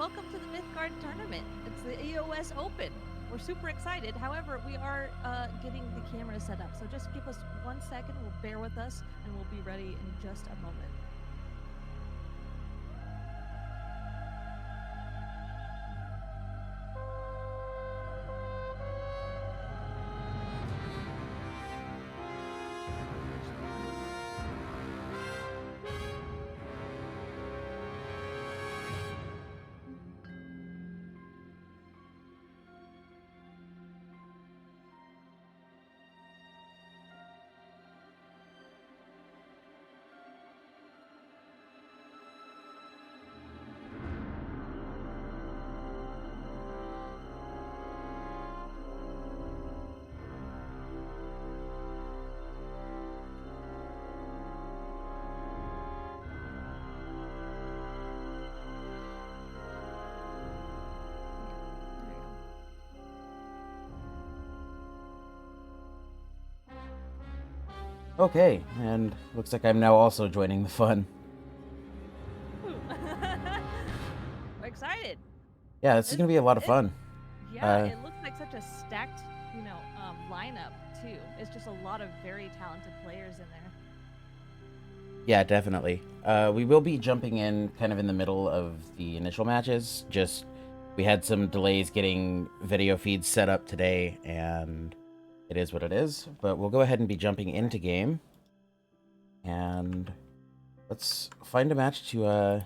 welcome to the Mythgard tournament. It's the EOS Open. We're super excited. However, we are getting the camera set up. So just give us 1 second. We'll bear with us, and we'll be ready in just a moment. Okay, and looks like I'm now also joining the fun. We're excited. Yeah, this is gonna be a lot of fun. Yeah, it looks like such a stacked, lineup too. It's just a lot of very talented players in there. Yeah, definitely. We will be jumping in kind of in the middle of the initial matches. Just we had some delays getting video feeds set up today, and it is what it is. But we'll go ahead and be jumping into game, and let's find a match to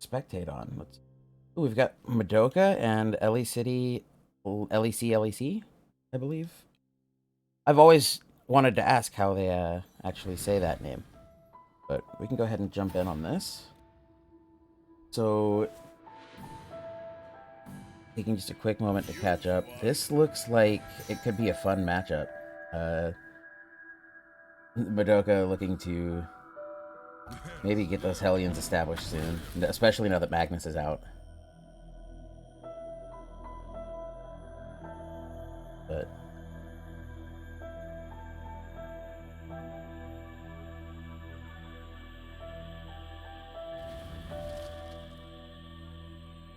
spectate on. Ooh, we've got Madoka and LEC, I believe. I've always wanted to ask how they actually say that name. But we can go ahead and jump in on this. So, taking just a quick moment to catch up. This looks like it could be a fun matchup. Madoka looking to maybe get those Hellions established soon, especially now that Magnus is out. But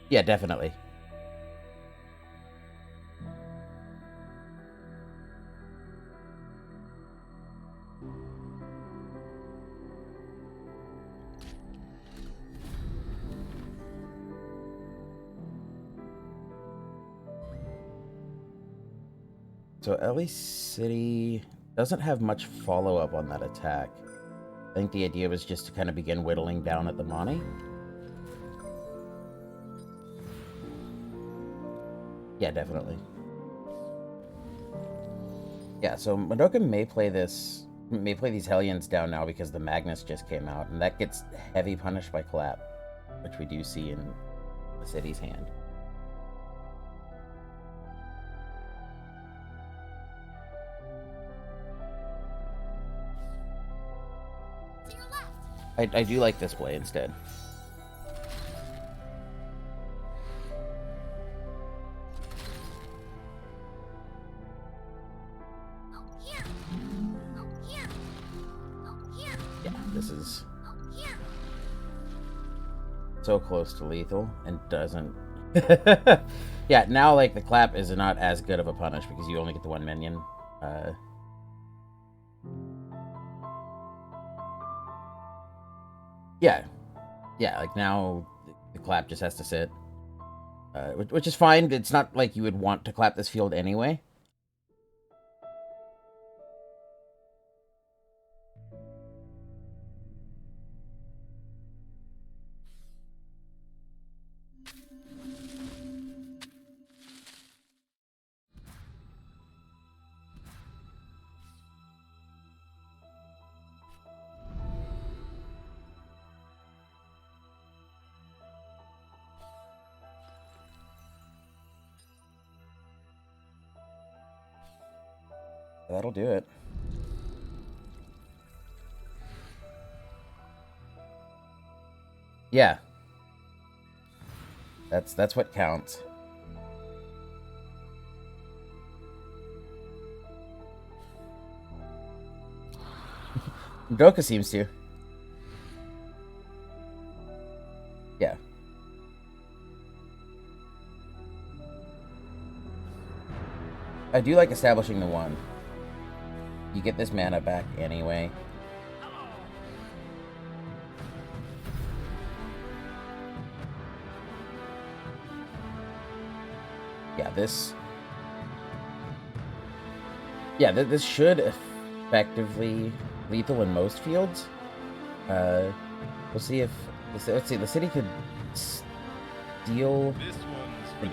yeah, definitely. So LA City doesn't have much follow-up on that attack. I think the idea was just to kind of begin whittling down at the Mani. Yeah, definitely. Yeah, so Madoka may play these Hellions down now because the Magnus just came out, and that gets heavy punished by Clap, which we do see in the city's hand. I do like this play instead. Yeah, this is so close to lethal and doesn't. Yeah, now like the Clap is not as good of a punish because you only get the one minion. Yeah, like now the Clap just has to sit, which is fine. It's not like you would want to clap this field anyway. That'll do it. Yeah. That's what counts. Doka seems to. Yeah. I do like establishing the 1. You get this mana back anyway. Yeah, this... Yeah, this should effectively lethal in most fields. We'll see if... Let's see, the city could steal the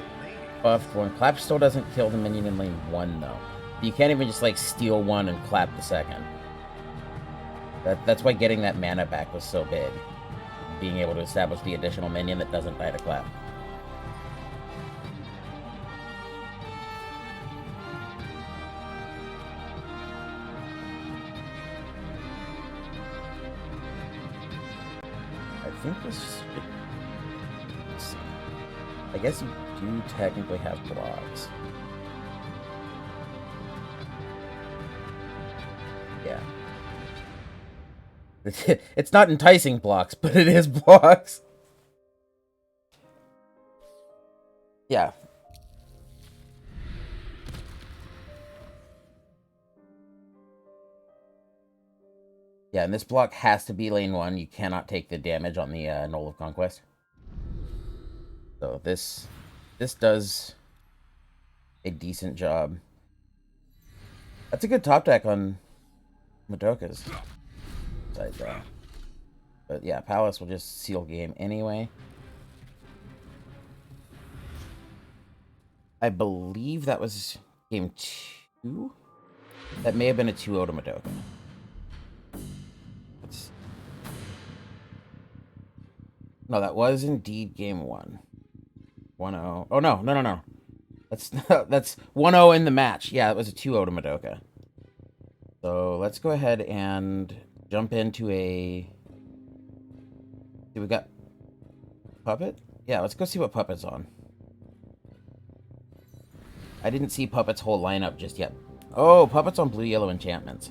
buffed one. Clap still doesn't kill the minion in lane 1, though. You can't even just, like, steal 1 and clap the 2nd. That's why getting that mana back was so big. Being able to establish the additional minion that doesn't die to clap. I think this should... Let's see. I guess you do technically have blocks. Yeah. It's not enticing blocks, but it is blocks. Yeah. Yeah, and this block has to be lane 1. You cannot take the damage on the Knoll of Conquest. So this does a decent job. That's a good top deck on Madoka's. Besides that. But yeah, Palace will just seal game anyway. I believe that was game 2? That may have been a 2-0 to Madoka. No, that was indeed game 1. 1-0. Oh, no. That's 1-0 in the match. Yeah, it was a 2-0 to Madoka. So let's go ahead and jump into a... See, we got Puppet? Yeah, let's go see what Puppet's on. I didn't see Puppet's whole lineup just yet. Oh, Puppet's on blue-yellow enchantments.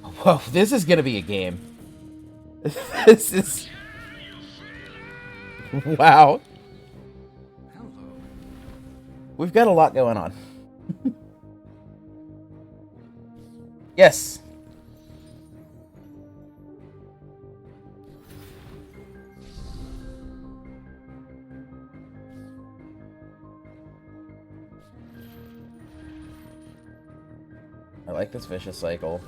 Whoa, this is gonna be a game. This is... Wow. We've got a lot going on. Yes. I like this vicious cycle.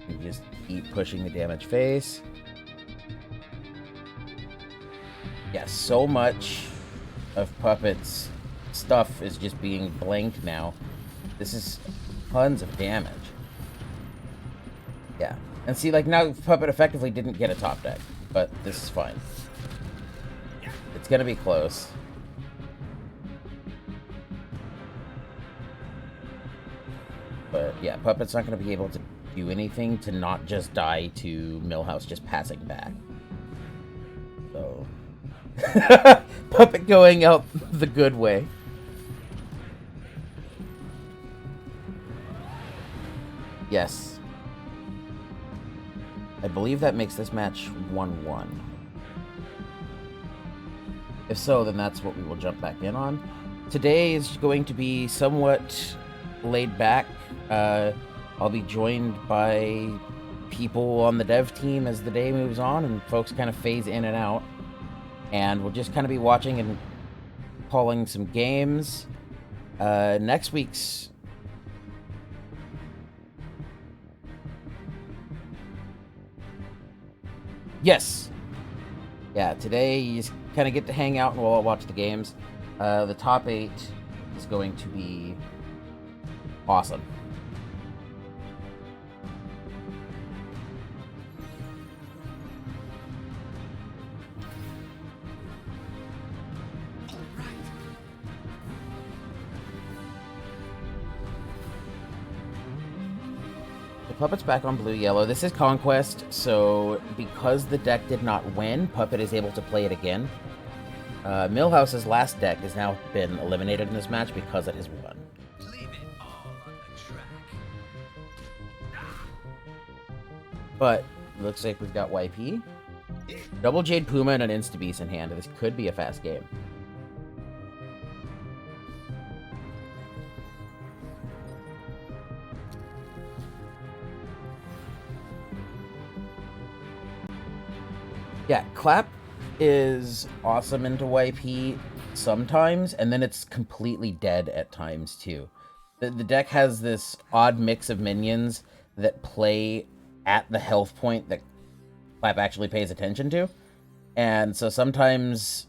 You just keep pushing the damage face. Yeah, so much of Puppet's stuff is just being blanked now. This is tons of damage. Yeah. And see, like, now Puppet effectively didn't get a top deck, but this is fine. It's gonna be close. But yeah, Puppet's not gonna be able to do anything to not just die to Millhouse just passing back. So... Puppet going out the good way. Yes. I believe that makes this match 1-1. If so, then that's what we will jump back in on. Today is going to be somewhat laid back. I'll be joined by people on the dev team as the day moves on and folks kind of phase in and out. And we'll just kind of be watching and calling some games. Next week's... Yes! Yeah, today you just kind of get to hang out and we'll all watch the games. The top 8 is going to be awesome. Puppet's back on blue-yellow. This is Conquest, so because the deck did not win, Puppet is able to play it again. Millhouse's last deck has now been eliminated in this match because it has won. Leave it all on the track. But looks like we've got YP. Double Jade Puma and an Insta-Beast in hand. This could be a fast game. Yeah, Clap is awesome into YP sometimes, and then it's completely dead at times too. The deck has this odd mix of minions that play at the health point that Clap actually pays attention to. And so sometimes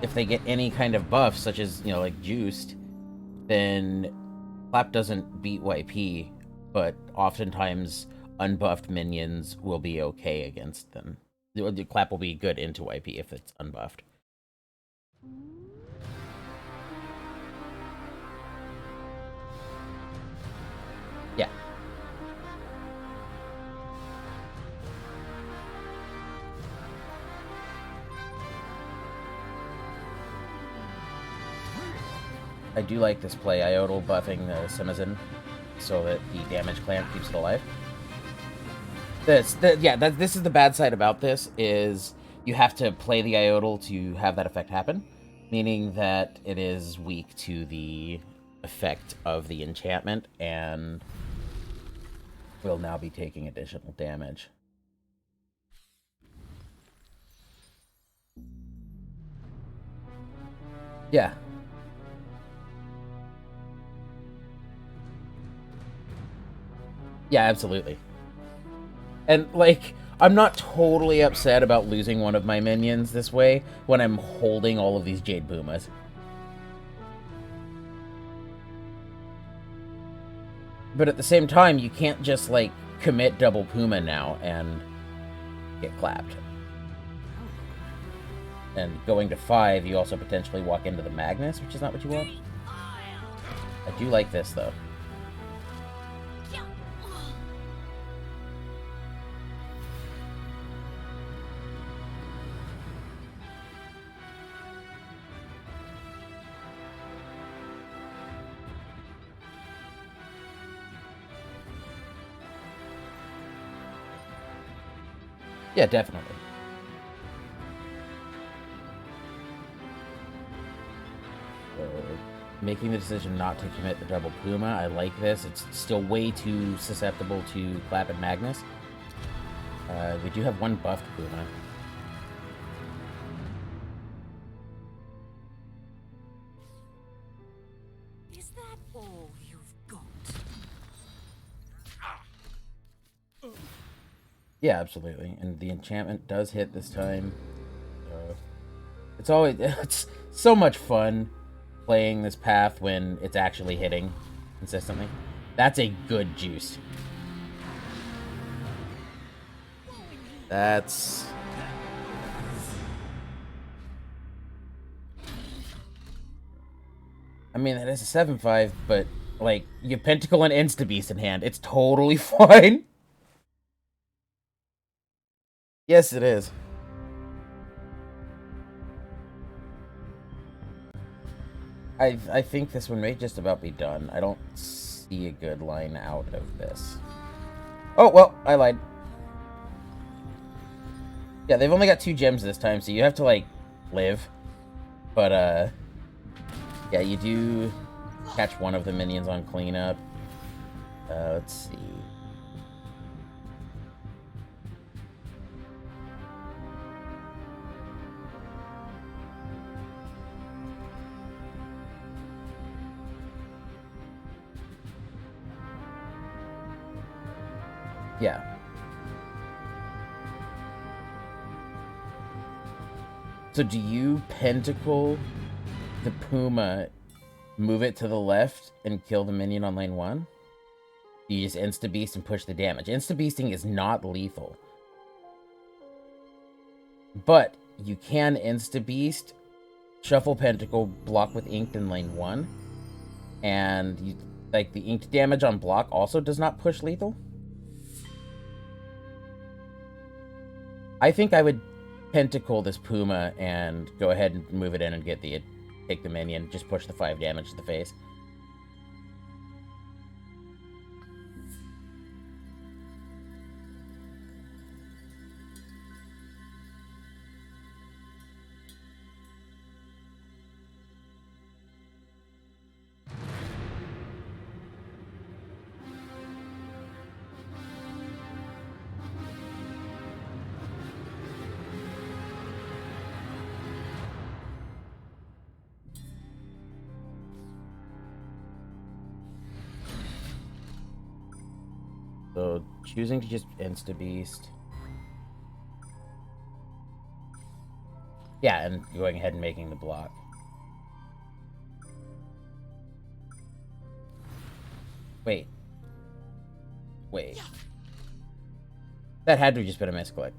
if they get any kind of buff, such as, you know, like Juiced, then Clap doesn't beat YP, but oftentimes unbuffed minions will be okay against them. The Clap will be good into YP if it's unbuffed. Yeah. I do like this play, Iodal buffing the Simazin so that the damage clamp keeps it alive. This is the bad side about this, is you have to play the Iodal to have that effect happen, meaning that it is weak to the effect of the enchantment and will now be taking additional damage. Yeah. Yeah, absolutely. And, like, I'm not totally upset about losing one of my minions this way when I'm holding all of these Jade Pumas. But at the same time, you can't just, like, commit double Puma now and get clapped. And going to 5, you also potentially walk into the Magnus, which is not what you want. I do like this, though. Yeah, definitely. Making the decision not to commit the double Puma, I like this. It's still way too susceptible to Clap and Magnus. We do have one buffed Puma. Is that all you've got? Yeah, absolutely. And the enchantment does hit this time. It's always it's so much fun playing this path when it's actually hitting consistently. That's a good juice. That's... I mean, that is a 7-5, but, like, you Pentacle and Insta-Beast in hand. It's totally fine. Yes, it is. I think this one may just about be done. I don't see a good line out of this. Oh, well, I lied. Yeah, they've only got 2 gems this time, so you have to, like, live. But, yeah, you do catch one of the minions on cleanup. Let's see. Yeah. So do you Pentacle the Puma, move it to the left, and kill the minion on lane 1? Do you just Insta-Beast and push the damage? Insta-Beasting is not lethal. But you can Insta-Beast, shuffle Pentacle, block with Inked in lane 1, and you, like, the Inked damage on block also does not push lethal. I think I would Pentacle this Puma and go ahead and move it in and take the minion. Just push the 5 damage to the face. So choosing to just insta beast. Yeah, and going ahead and making the block. Wait. That had to have just been a misclick.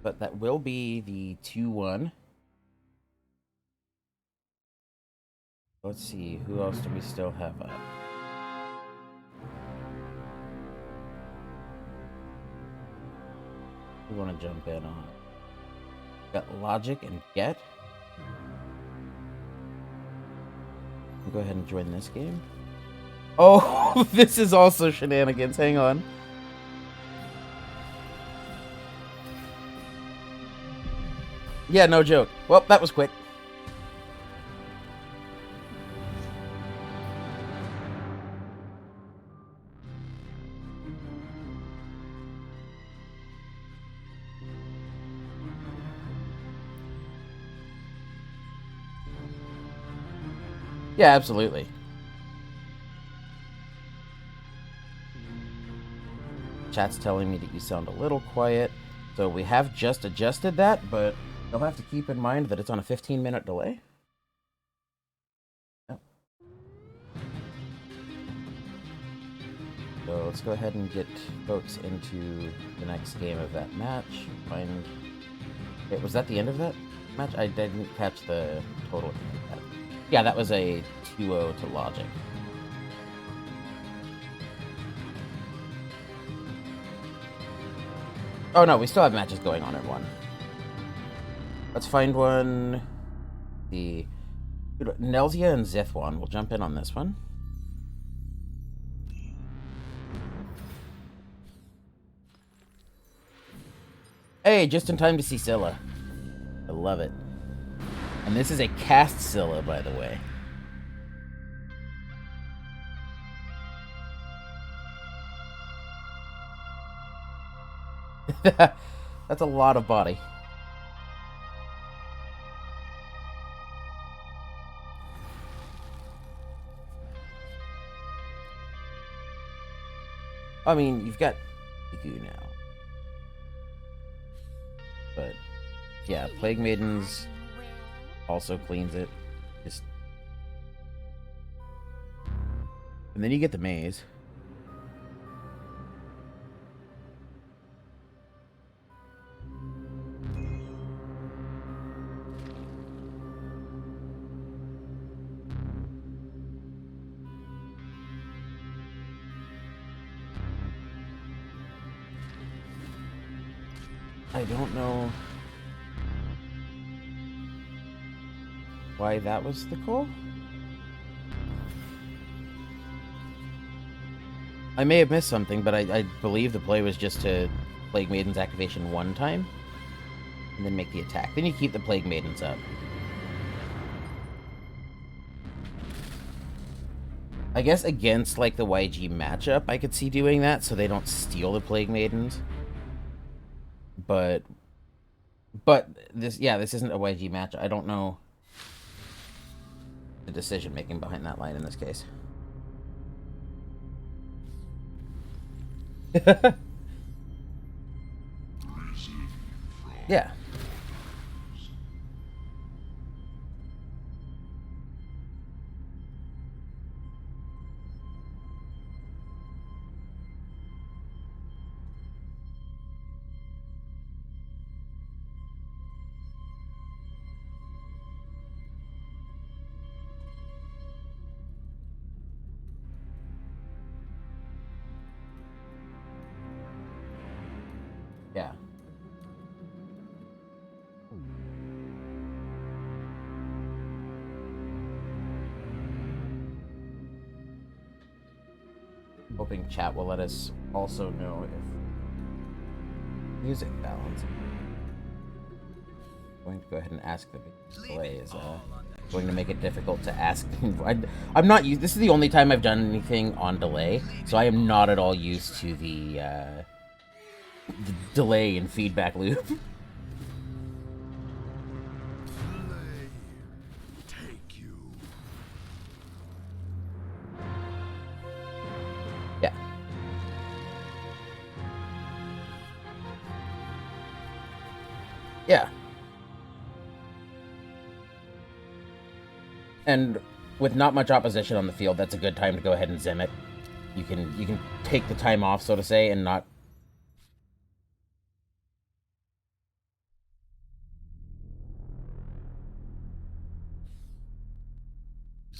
But that will be the 2-1. Let's see, who else do we still have up? We want to jump in on. Got Logic and Get. We'll go ahead and join this game. Oh, this is also shenanigans. Hang on. Yeah, no joke. Well, that was quick. Yeah, absolutely. Chat's telling me that you sound a little quiet, so we have just adjusted that, but they'll have to keep in mind that it's on a 15-minute delay. Yep. So let's go ahead and get folks into the next game of that match. Wait, was that the end of that match? I didn't catch the total. Yeah, that was a 2-0 to Logic. Oh no, we still have matches going on at 1. Let's find one. The Nelzia and Zithwan. We'll jump in on this one. Hey, just in time to see Scylla. I love it. And this is a cast Scylla, by the way. That's a lot of body. I mean, you've got Igu now. But, yeah, Plague Maidens also cleans it. Just... And then you get the maze. I don't know why that was the call. I may have missed something, but I believe the play was just to Plague Maiden's activation one time and then make the attack. Then you keep the Plague Maidens up. I guess against like the YG matchup, I could see doing that so they don't steal the Plague Maidens. But this, yeah, this isn't a YG match. I don't know the decision making behind that line in this case. Yeah. Yeah. Hoping chat will let us also know if music balance. I'm going to go ahead and ask the display is going to make it difficult to ask. I'm not used. This is the only time I've done anything on delay, so I am not at all used to the delay and feedback loop. Yeah. And with not much opposition on the field, that's a good time to go ahead and zim it. You can take the time off, so to say, and not...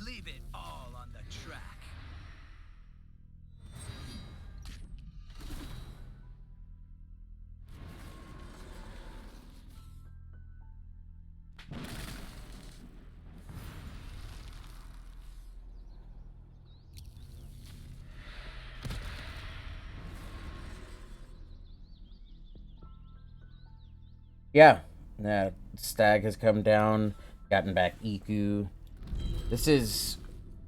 Leave it all on the track. Yeah. Stag has come down, gotten back Iku. This is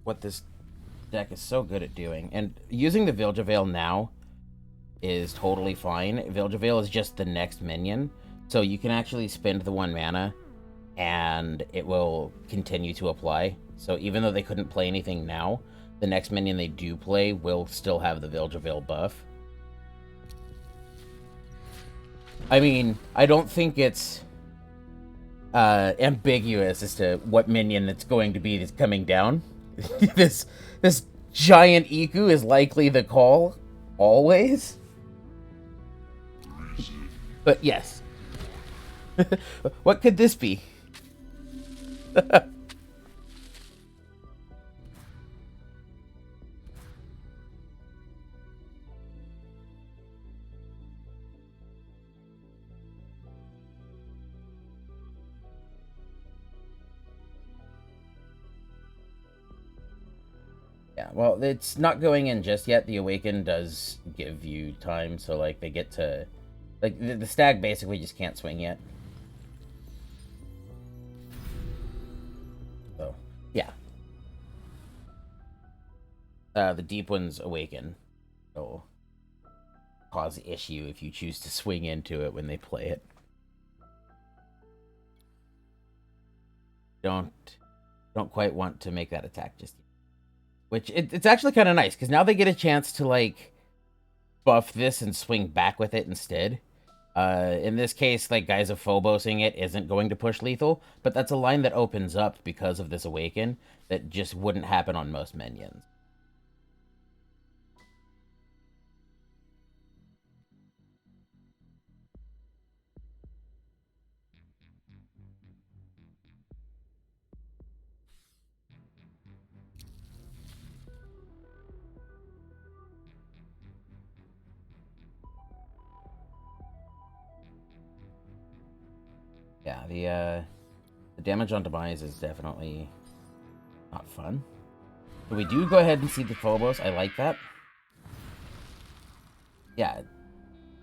what this deck is so good at doing. And using the Vilja Veil now is totally fine. Vilja Veil is just the next minion, so you can actually spend the 1 mana and it will continue to apply. So even though they couldn't play anything now, the next minion they do play will still have the Vilja Veil buff. I mean, I don't think it's ambiguous as to what minion it's going to be that's coming down. this giant Iku is likely the call, always. But yes. What could this be? Yeah, well, it's not going in just yet. The Awaken does give you time, so, like, they get to... Like, the Stag basically just can't swing yet. So, yeah. The Deep Ones Awaken. So, cause issue if you choose to swing into it when they play it. Don't quite want to make that attack just yet. Which, it's actually kind of nice, because now they get a chance to, like, buff this and swing back with it instead. In this case, like, Guys of Phobosing it isn't going to push lethal, but that's a line that opens up because of this Awaken that just wouldn't happen on most minions. Yeah, the damage on Demise is definitely not fun. But we do go ahead and see the Phobos. I like that. Yeah.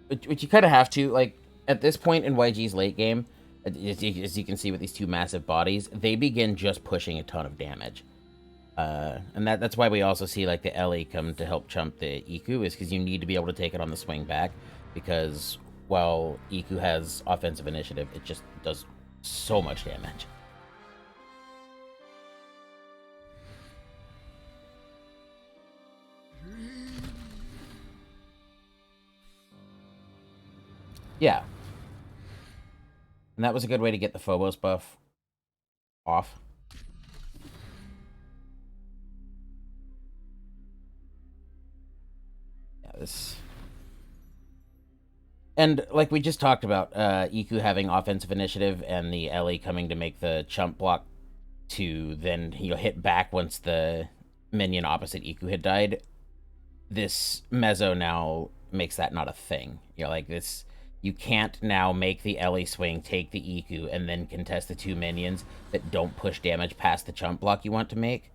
Which you kind of have to. Like, at this point in YG's late game, as you can see with these 2 massive bodies, they begin just pushing a ton of damage. And that's why we also see, like, the Ellie come to help chump the Iku, is because you need to be able to take it on the swing back, because while Iku has offensive initiative, it just does so much damage. Yeah. And that was a good way to get the Phobos buff off. Yeah, this... And, like we just talked about, Iku having offensive initiative and the Ellie coming to make the chump block to then, hit back once the minion opposite Iku had died. This Mezzo now makes that not a thing. Like, this... You can't now make the Ellie swing, take the Iku, and then contest the 2 minions that don't push damage past the chump block you want to make.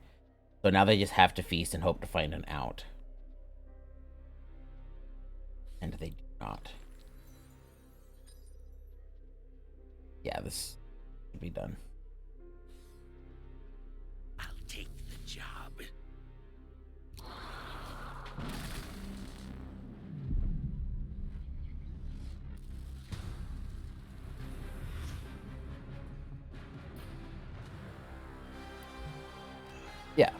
So now they just have to feast and hope to find an out. And they do not. Yeah, this should be done. I'll take the job. Yeah.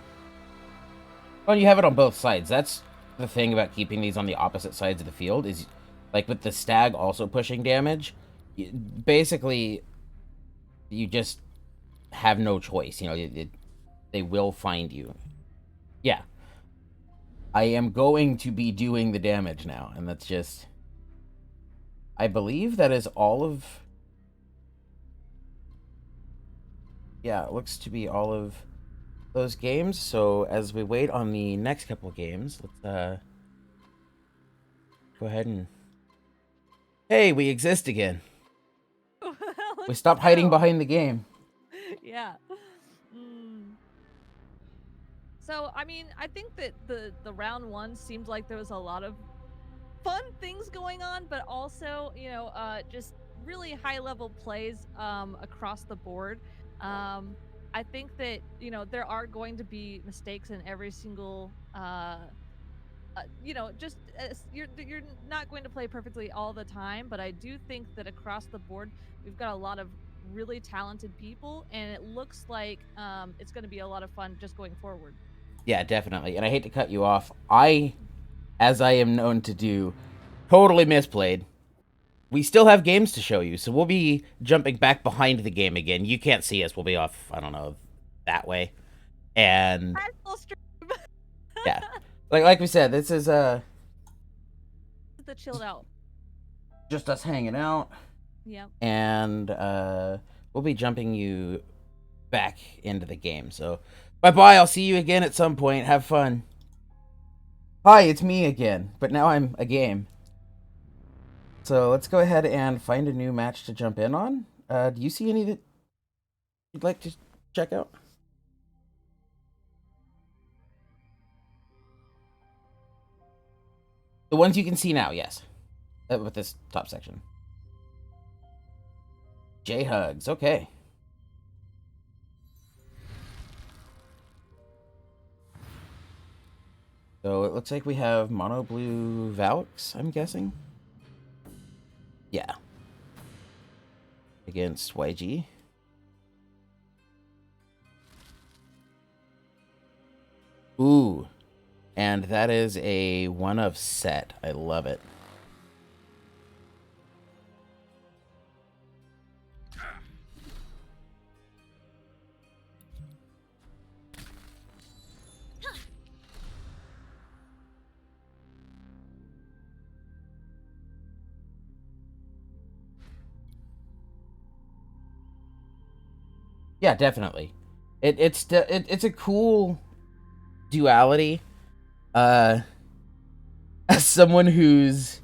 Well, you have it on both sides. That's the thing about keeping these on the opposite sides of the field, is, like, with the Stag also pushing damage, basically, you just have no choice. You know, they will find you. Yeah. I am going to be doing the damage now, and that's just... I believe that is all of... Yeah, it looks to be all of those games. So as we wait on the next couple of games, let's go ahead and... Hey, we exist again. We Let's stopped hiding go. behind the game. Yeah. So, I mean, I think that the round one seemed like there was a lot of fun things going on, but also, just really high level plays across the board. I think that, there are going to be mistakes in every single just you're not going to play perfectly all the time, but I do think that across the board we've got a lot of really talented people, and it looks like it's going to be a lot of fun just going forward. Yeah, definitely. And I hate to cut you off. As I am known to do, totally misplayed. We still have games to show you, so we'll be jumping back behind the game again. You can't see us. We'll be off, I don't know, that way. And yeah. Like we said, this is The chilled out. just us hanging out. Yep. And we'll be jumping you back into the game. So bye-bye. I'll see you again at some point. Have fun. Hi, it's me again, but now I'm a game. So let's go ahead and find a new match to jump in on. Do you see any that you'd like to check out? The ones you can see now, yes. With this top section. J-Hugs, okay. So it looks like we have Mono Blue Valks, I'm guessing. Yeah. Against YG. Ooh. And that is a one of set. I love it. Yeah, definitely. It's a cool duality. As someone who's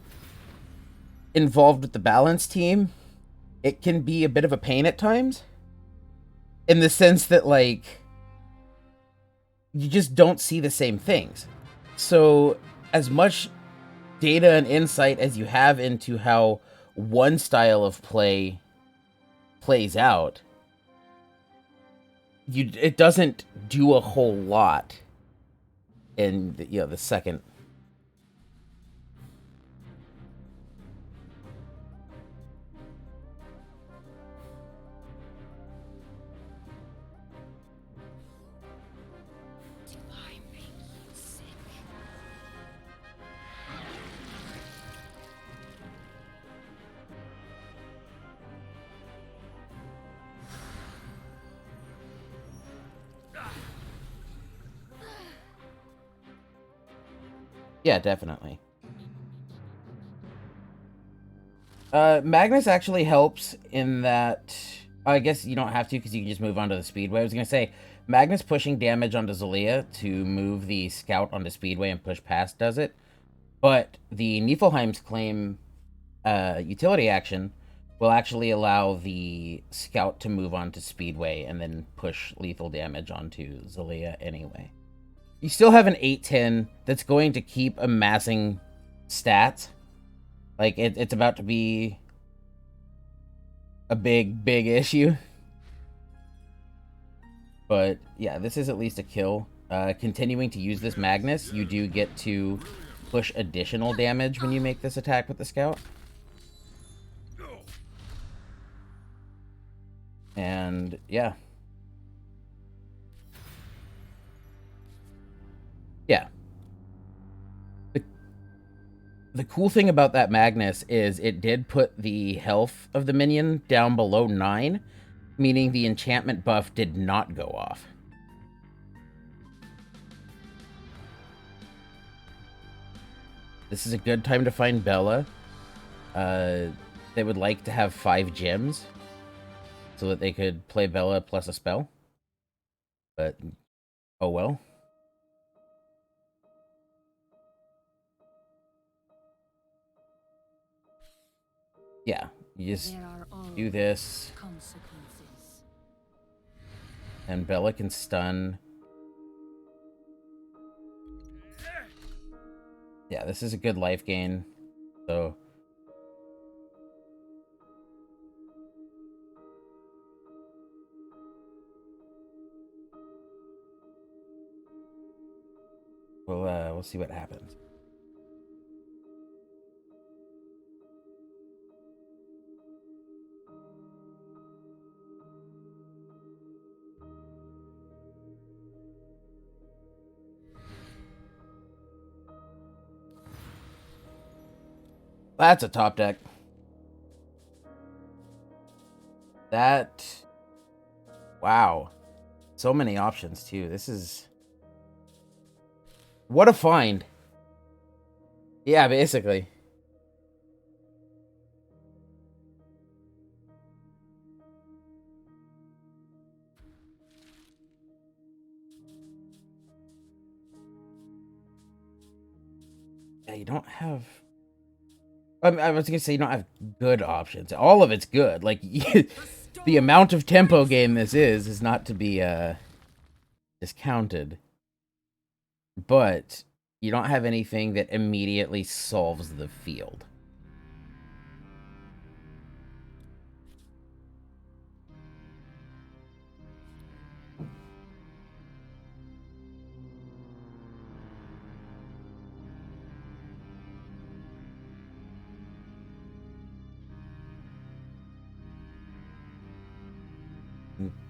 involved with the balance team, it can be a bit of a pain at times. In the sense that, like, you just don't see the same things. So, as much data and insight as you have into how one style of play plays out, it doesn't do a whole lot in the second. Do I make you sick? Yeah, definitely. Magnus actually helps in that... I guess you don't have to because you can just move on to the Speedway. I was going to say, Magnus pushing damage onto Zelia to move the Scout onto Speedway and push past does it. But the Niflheim's claim utility action will actually allow the Scout to move on to Speedway and then push lethal damage onto Zelia anyway. You still have an 810 that's going to keep amassing stats. Like, it's about to be a big issue. But, yeah, this is at least a kill. Continuing to use this Magnus, you do get to push additional damage when you make this attack with the Scout. And, yeah. Yeah. The cool thing about that Magnus is it did put the health of the minion down below 9, meaning the enchantment buff did not go off. This is a good time to find Bella. They would like to have 5 gems so that they could play Bella plus a spell. But, oh well. Yeah, you just do this. And Bella can stun. Yeah, this is a good life gain. So we'll see what happens. That's a top deck. That... Wow. So many options, too. This is... What a find. Yeah, basically. Yeah, you don't have... I was gonna say you don't have good options. All of it's good. Like, the amount of tempo game this is not to be discounted. But you don't have anything that immediately solves the field.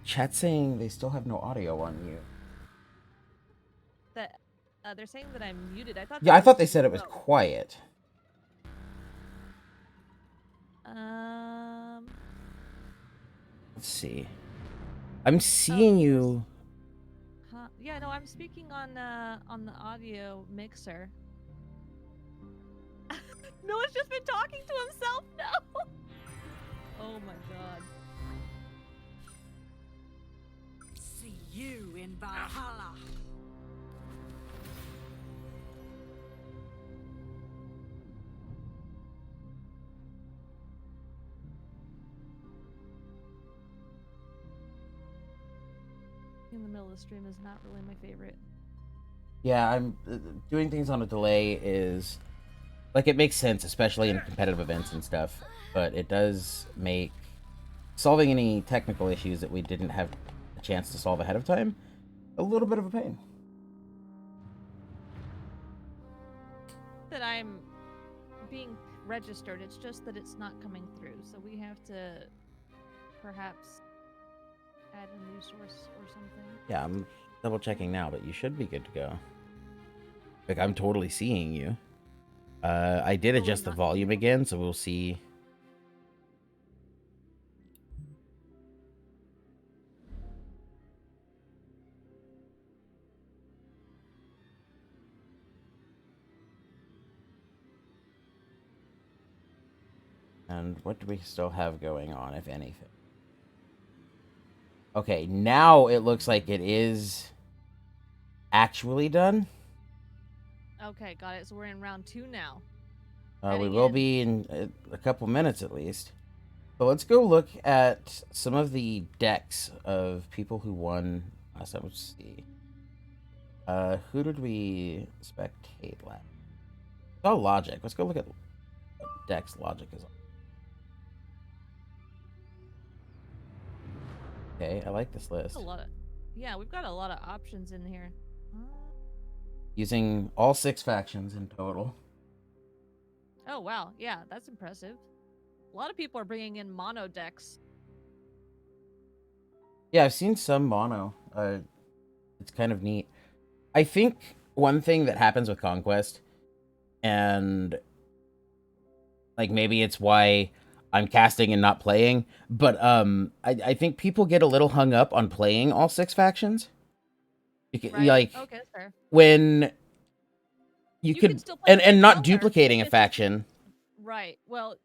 Chat saying they still have no audio on you. That they're saying that I'm muted. I thought. Yeah, I thought they said it was quiet. Let's see. I'm seeing you. Huh? Yeah, no, I'm speaking on the audio mixer. Noah's just been talking to himself now. Oh my god. See you in Valhalla. In the middle of the stream is not really my favorite. Yeah, I'm doing things on a delay is like it makes sense, especially in competitive events and stuff. But it does make solving any technical issues that we didn't have a chance to solve ahead of time a little bit of a pain. That I'm being registered. It's just that it's not coming through. So we have to perhaps add a new source or something. Yeah, I'm double checking now, but you should be good to go. Like, I'm totally seeing you. I did adjust the volume again, so we'll see. And what do we still have going on, if anything? Okay, now it looks like it is actually done. Okay, got it. So we're in round 2 now. We will be in a couple minutes at least. So let's go look at some of the decks of people who won. So let's see. Who did we spectate last? Oh, Logic. Let's go look at what decks Logic is on. Okay, I like this list. Yeah, we've got a lot of options in here. Using all 6 factions in total. Oh, wow. Yeah, that's impressive. A lot of people are bringing in mono decks. Yeah, I've seen some mono. It's kind of neat. I think one thing that happens with Conquest, and Like maybe it's why I'm casting and not playing, but I think people get a little hung up on playing all 6 factions. Right. Like Okay, that's fair. when you You could could still play the same not color. duplicating a It's just faction. right. Well,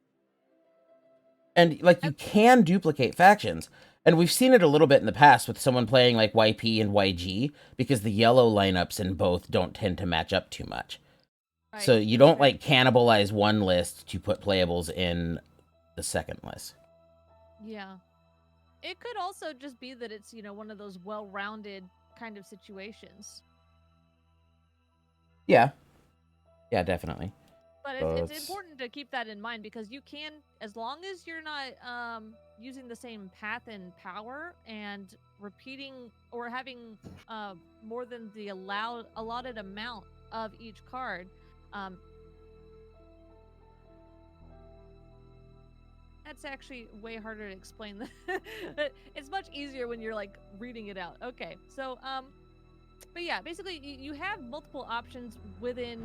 And like you I, can duplicate factions. And we've seen it a little bit in the past with someone playing like YP and YG because the yellow lineups in both don't tend to match up too much. So right. you That's don't fair. like cannibalize one list to put playables in the second list. Yeah. It could also just be that it's, one of those well-rounded kind of situations. Yeah. Yeah, definitely. But it's important to keep that in mind because you can, as long as you're not using the same path and power and repeating or having more than the allotted amount of each card. That's actually way harder to explain. It's much easier when you're like reading it out. Okay, so but yeah, basically you have multiple options within.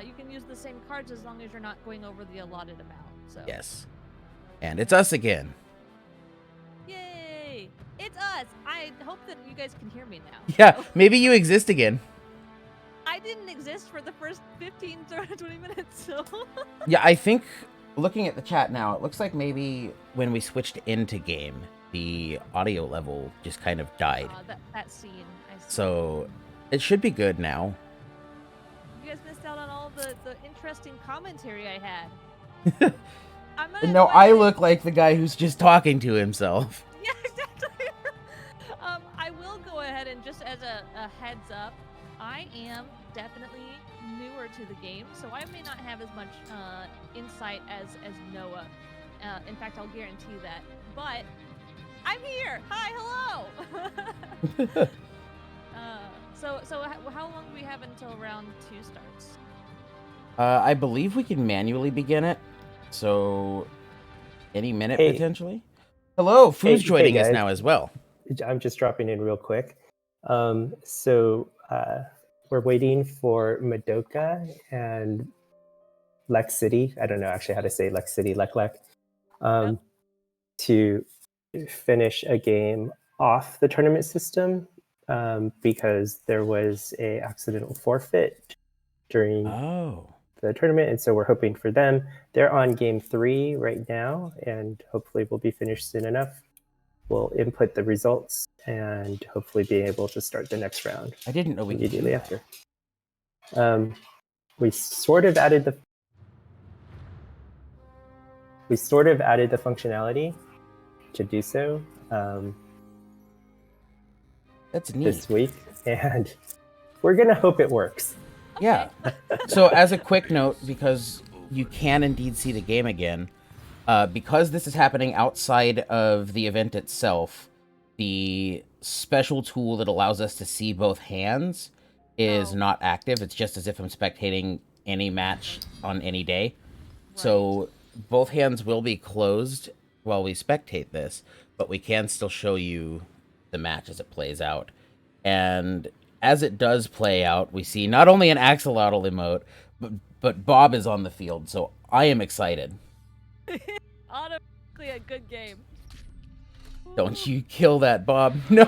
You can use the same cards as long as you're not going over the allotted amount. So Yes. And it's us again. yay! It's us. I hope that you guys can hear me now. Yeah, So. maybe you exist again. I didn't exist for the first 15 to 20 minutes. So Yeah, I think looking at the chat now, it looks like maybe when we switched into game, the audio level just kind of died. that scene. I see. So it should be good now. You guys missed out on all the interesting commentary I had. No, I look like the guy who's just talking to himself. Yeah, exactly. I will go ahead and just as a heads up, I am definitely newer to the game, so I may not have as much insight as Noah. In fact, I'll guarantee that. But I'm here. Hi, hello. So how long do we have until round 2 starts? I believe we can manually begin it, so any minute potentially. Hello, Foo's joining us now as well. I'm just dropping in real quick. We're waiting for Madoka and Lex City. I don't know actually how to say Lex City, Lek, to finish a game off the tournament system because there was a accidental forfeit during the tournament, and so we're hoping for them. They're on game 3 right now, and hopefully we'll be finished soon enough. We'll input the results and hopefully be able to start the next round. I didn't know we could immediately after. We sort of added the functionality to do so. That's neat. This week, and we're gonna hope it works. Yeah. So as a quick note, because you can indeed see the game again, because this is happening outside of the event itself, the special tool that allows us to see both hands is not active. It's just as if I'm spectating any match on any day. Right. So both hands will be closed while we spectate this, but we can still show you the match as it plays out. And as it does play out, we see not only an axolotl emote, but Bob is on the field, so I am excited. Automatically a good game. Don't you kill that, Bob. No!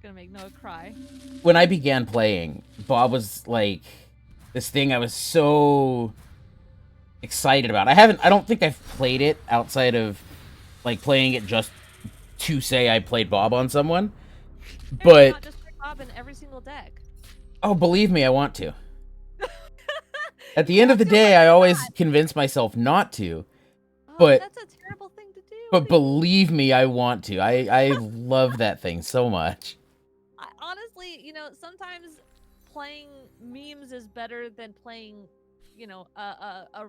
Gonna make Noah cry. When I began playing, Bob was like this thing I was so excited about. I don't think I've played it outside of like playing it just to say I played Bob on someone. But not just play Bob in every single deck. Oh, believe me, I want to. At the end of the day, I always convince myself not to. But that's a terrible thing to do. But believe me, I want to. I love that thing so much. Honestly, sometimes playing memes is better than playing, a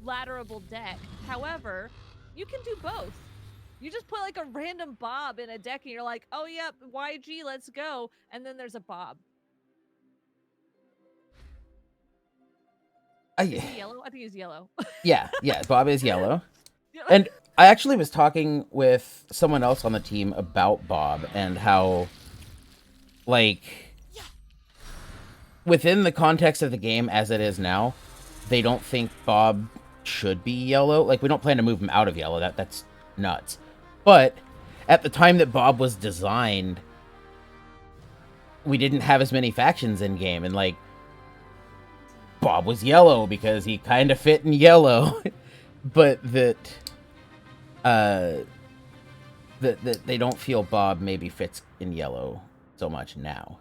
ladderable deck. However, you can do both. You just put like a random Bob in a deck and you're like, oh, yep, YG, let's go. And then there's a Bob. Is he yellow? I think he's yellow. Yeah, Bob is yellow. And I actually was talking with someone else on the team about Bob and how, like, within the context of the game as it is now, they don't think Bob should be yellow. Like, we don't plan to move him out of yellow. That's nuts. But at the time that Bob was designed, we didn't have as many factions in game, and like Bob was yellow because he kind of fit in yellow, but that they don't feel Bob maybe fits in yellow so much now,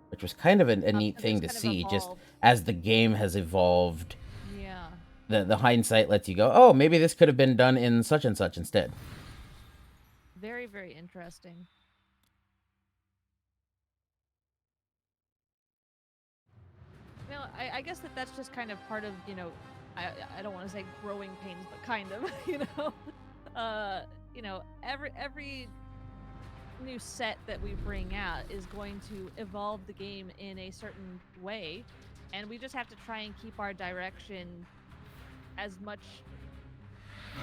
which was kind of a neat thing to see. Just as the game has evolved, Yeah. The hindsight lets you go, oh, maybe this could have been done in such and such instead. Very, very interesting. You know, I guess that's just kind of part of, you know, I don't want to say growing pains, but kind of, you know, every new set that we bring out is going to evolve the game in a certain way, and we just have to try and keep our direction as much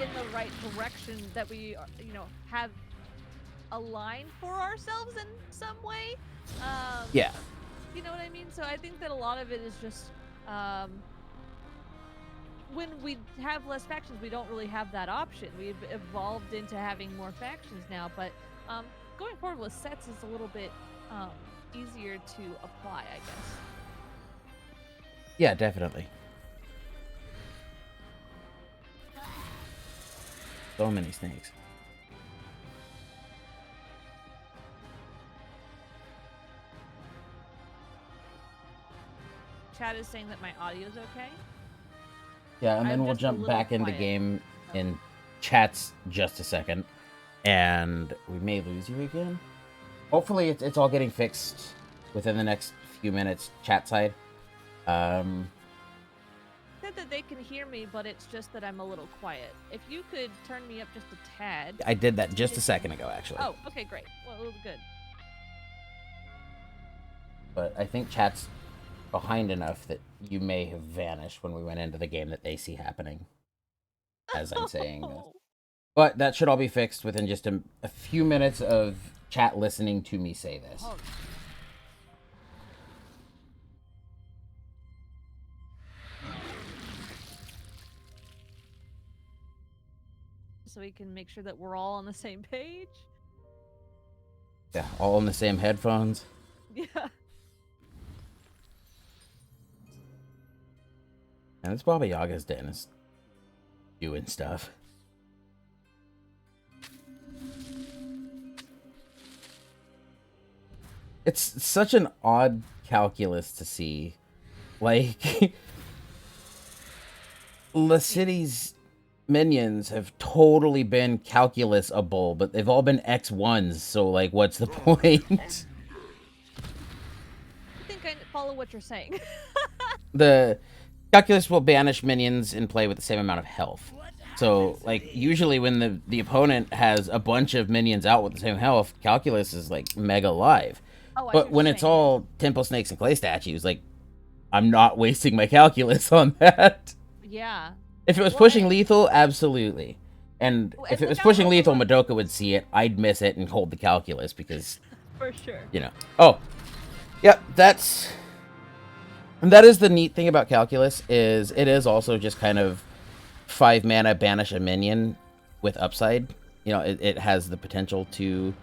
in the right direction that we, you know, have aligned for ourselves in some way. Yeah. You know what I mean? So I think that a lot of it is just when we have less factions, we don't really have that option. We've evolved into having more factions now, but going forward with sets is a little bit easier to apply, I guess. Yeah, definitely. So many snakes. Chat is saying that my audio is okay. Yeah, and then I'm we'll just a jump little back into quiet. game in chats just a second, and we may lose you again. Hopefully, it's all getting fixed within the next few minutes, chat side. Said that they can hear me, but it's just that I'm a little quiet. If you could turn me up just a tad. I did that just a second ago, actually. Oh, okay, great. Well, it was good. But I think chat's behind enough that you may have vanished when we went into the game that they see happening as I'm saying this. But that should all be fixed within just a few minutes of chat listening to me say this. Oh. So we can make sure that we're all on the same page. Yeah, all in the same headphones. Yeah. And it's Baba Yaga's den is doing stuff. It's such an odd calculus to see. Like, the city's minions have totally been calculusable, but they've all been X1s, so, like, what's the point? I think I follow what you're saying. The calculus will banish minions in play with the same amount of health. So, like, usually when the opponent has a bunch of minions out with the same health, calculus is, like, mega live. Oh, But when it's all temple snakes and clay statues, like, I'm not wasting my calculus on that. Yeah. If it was pushing lethal, absolutely. And if it was pushing lethal, Madoka would see it, I'd miss it and hold the calculus because... For sure. You know. Oh. Yep, and that is the neat thing about calculus, is it is also just kind of 5 mana banish a minion with upside. You know, it has the potential to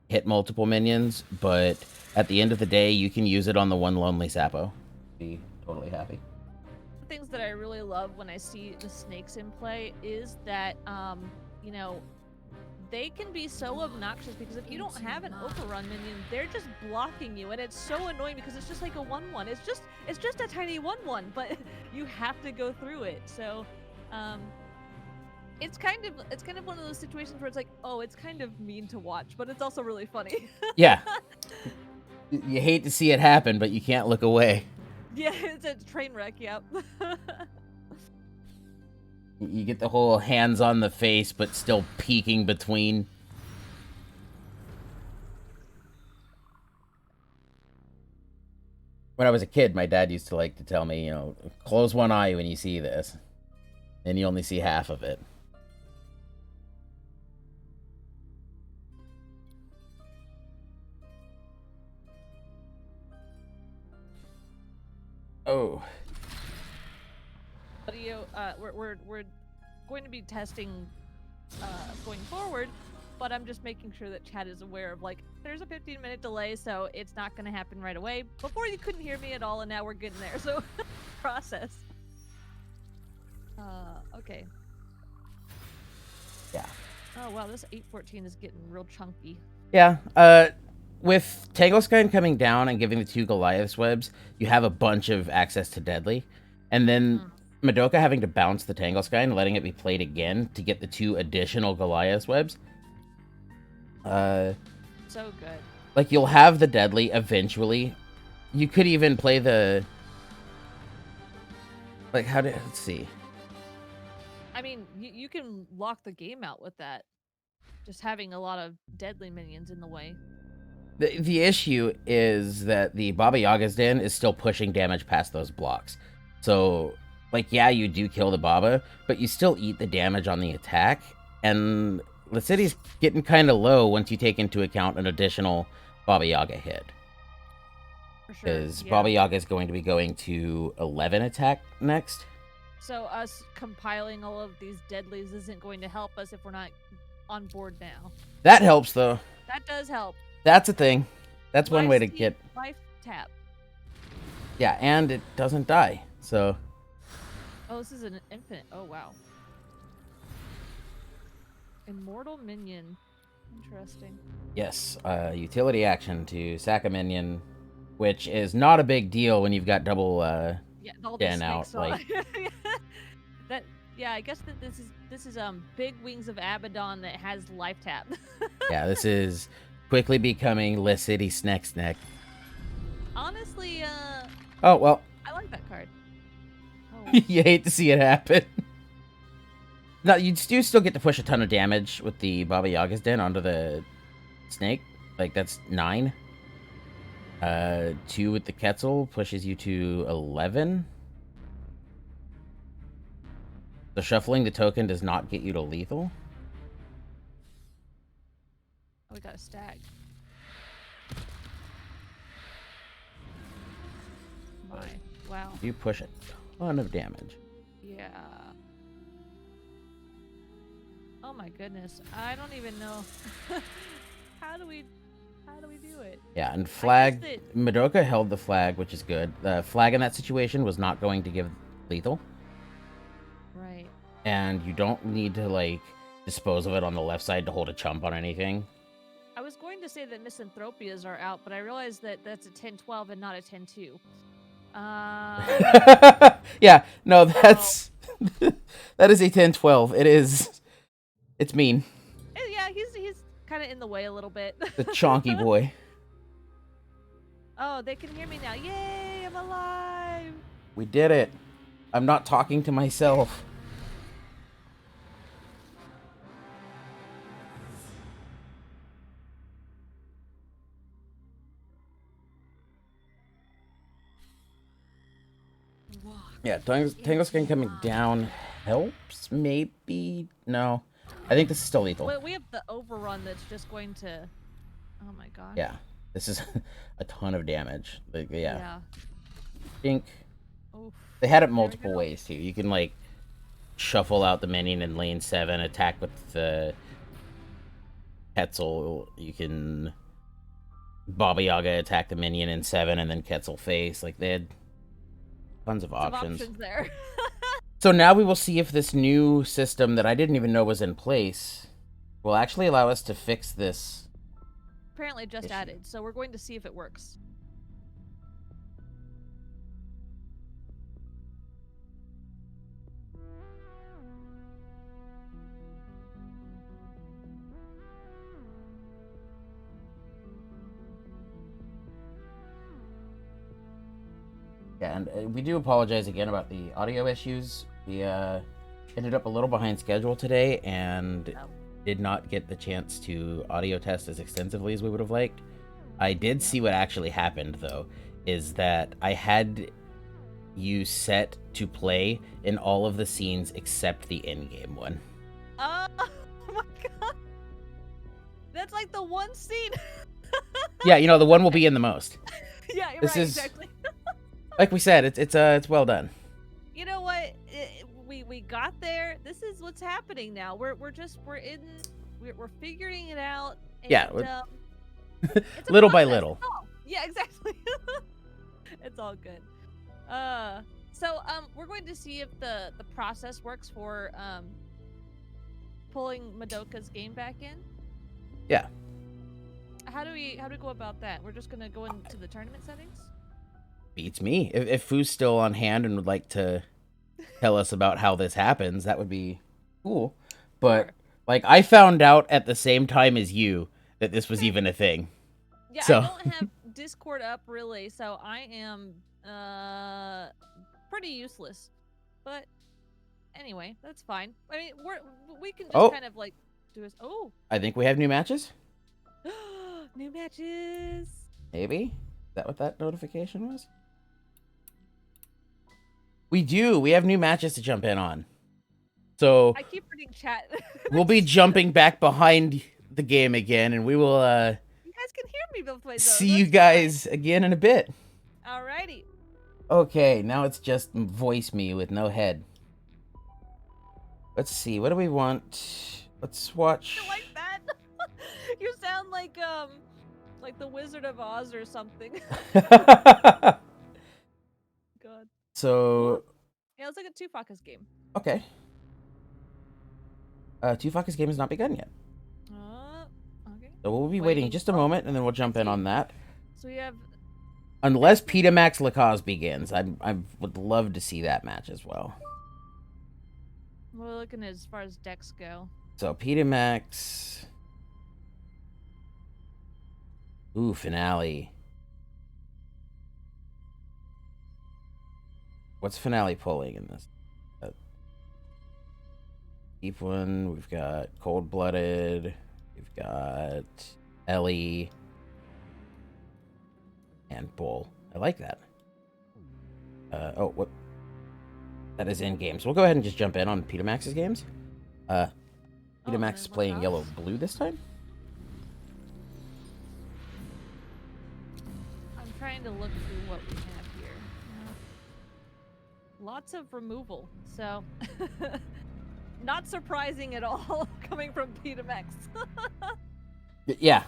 hit multiple minions, but at the end of the day, you can use it on the one lonely Sappo. Be totally happy. The things that I really love when I see the snakes in play is that, you know, they can be so obnoxious because if you don't have an overrun minion, they're just blocking you, and it's so annoying because it's just like a 1/1. It's just a tiny 1/1, but you have to go through it. So, it's kind of one of those situations where it's like, oh, it's kind of mean to watch, but it's also really funny. Yeah. You hate to see it happen, but you can't look away. Yeah, it's a train wreck, yep. You get the whole hands on the face, but still peeking between. When I was a kid, my dad used to like to tell me, you know, close one eye when you see this. And you only see half of it. go. Audio, we're going to be testing going forward, but I'm just making sure that chat is aware of, like, there's a 15-minute delay, so it's not going to happen right away. Before you couldn't hear me at all, and now we're getting there, so process. Okay. Yeah. Oh, wow, this 814 is getting real chunky. Yeah, with Tangleskine coming down and giving the 2 Goliath's webs, you have a bunch of access to Deadly. And then Madoka having to bounce the Tangleskine, letting it be played again to get the 2 additional Goliath's webs. So good. Like, you'll have the Deadly eventually. You could even play the... Like, let's see. I mean, you can lock the game out with that. Just having a lot of deadly minions in the way. The issue is that the Baba Yaga's Den is still pushing damage past those blocks. So, like, yeah, you do kill the Baba, but you still eat the damage on the attack. And the city's getting kind of low once you take into account an additional Baba Yaga hit. For sure. Because Baba Yaga is going to be going to 11 attack next. So us compiling all of these deadlies isn't going to help us if we're not on board now. That helps, though. That does help. That's a thing. That's one way to get... Life tap. Yeah, and it doesn't die, so... Oh, this is an infinite. Oh, wow. Immortal minion. Interesting. Yes, utility action to sack a minion, which is not a big deal when you've got double den out. Like... Yeah, I guess that this is Big Wings of Abaddon that has life tap. Yeah, this is quickly becoming Le City Snack. Honestly, oh well. I like that card. Oh. You hate to see it happen. No, you do still get to push a ton of damage with the Baba Yaga's Den onto the snake. Like, that's 9. 2 with the Quetzal pushes you to 11. So shuffling the token does not get you to lethal. Oh, we got a stag. My, wow. You push a ton of damage. Yeah. Oh my goodness. I don't even know. How do we do it? Yeah, and flag... Madoka held the flag, which is good. The flag in that situation was not going to give lethal. Right. And you don't need to, like, dispose of it on the left side to hold a chump on anything. I was going to say that Misanthropias are out, but I realized that that's a 10-12 and not a 10-2. Yeah, no, that's... that is a 10-12. It is... It's mean. Yeah, he's kind of in the way a little bit. The chonky boy. Oh, they can hear me now. Yay, I'm alive. We did it. I'm not talking to myself. Yeah, Tangleskine coming down helps, maybe? No. I think this is still lethal. Well, we have the overrun that's just going to... Oh my god. Yeah, this is a ton of damage. Like, yeah. I think Oof. they had it multiple ways, too. You can, like, shuffle out the minion in lane 7, attack with the Quetzal. You can Baba Yaga attack the minion in 7 and then Quetzal face. Like, they had tons of options. There. So now we will see if this new system that I didn't even know was in place will actually allow us to fix this. Apparently just added, so we're going to see if it works. Yeah, and we do apologize again about the audio issues. We ended up a little behind schedule today and did not get the chance to audio test as extensively as we would have liked. I did see what actually happened, though, is that I had you set to play in all of the scenes except the in-game one. Oh my god. That's like the one scene. Yeah, you know, the one will be in the most. Yeah, This is... exactly. Like we said, it's well done. You know what? We got there. This is what's happening now. We're figuring it out. And, Yeah, it's a little by process. little. Oh, yeah, exactly. It's all good. So we're going to see if the process works for pulling Madoka's game back in. Yeah. How do we go about that? We're just gonna go into the tournament settings. Beats me. If Fu's still on hand and would like to tell us about how this happens, that would be cool. But Sure. like, I found out at the same time as you that this was even a thing. Yeah, So. I don't have Discord up really, so I am pretty useless. But anyway, that's fine. I mean, we can just kind of like do this. Oh, I think we have new matches. new matches. Maybe? Is that what that notification was? We do. We have new matches to jump in on. So I keep reading chat. we'll be jumping back behind the game again, and we will You guys can hear me both ways. see you guys again in a bit. Alrighty. Okay, now it's just voice me with no head. Let's see. What do we want? Let's watch. I like that. You sound like the Wizard of Oz or something. God. So. Yeah, it's like a Tufakas game. Okay. Tufakas game has not begun yet. Okay. So we'll be waiting just a moment, and then we'll jump in on that. So we have. Unless Peter Max Lacoste begins, I would love to see that match as well. We're looking as far as decks go. So Peter Max. Ooh, finale. What's finale pulling in this? Deep one. We've got Cold Blooded. We've got Ellie. And Bull. I like that. Oh, what? That is in games. We'll go ahead and just jump in on Peter Max's games. Peter Max is playing yellow blue this time. I'm trying to look through what we have here. Lots of removal, so not surprising at all coming from Peter Max. Yeah.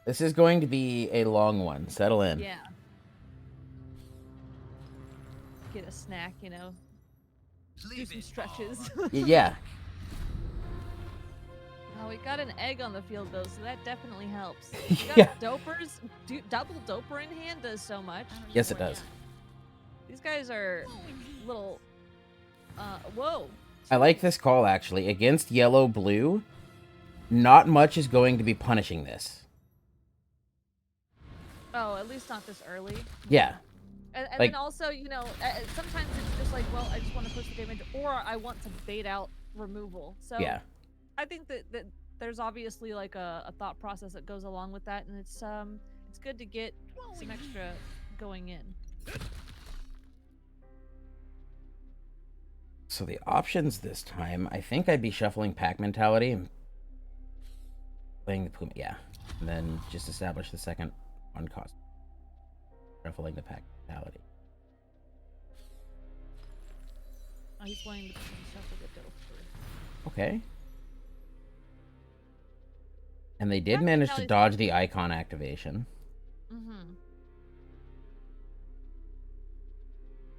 This is going to be a long one. Settle in. Yeah. Get a snack, you know. Do some stretches. Yeah. Oh, we got an egg on the field though, so that definitely helps. Yeah. Dopers. Double doper in hand does so much. Yes, it does. These guys are little. Whoa. I like this call, actually. Against yellow-blue, not much is going to be punishing this. Oh, at least not this early. Yeah. And like, then also, you know, sometimes it's just like, well, I just want to push the damage, or I want to bait out removal. So yeah. I think that there's obviously like a thought process that goes along with that, and it's good to get some extra going in. So the options this time, I think I'd be shuffling Pack Mentality and playing the Puma. Yeah. And then just establish the second one cost. Shuffling the Pack Mentality. Oh, he's playing the shuffle the Doper. Okay. And they did manage to dodge the icon activation. Mm-hmm.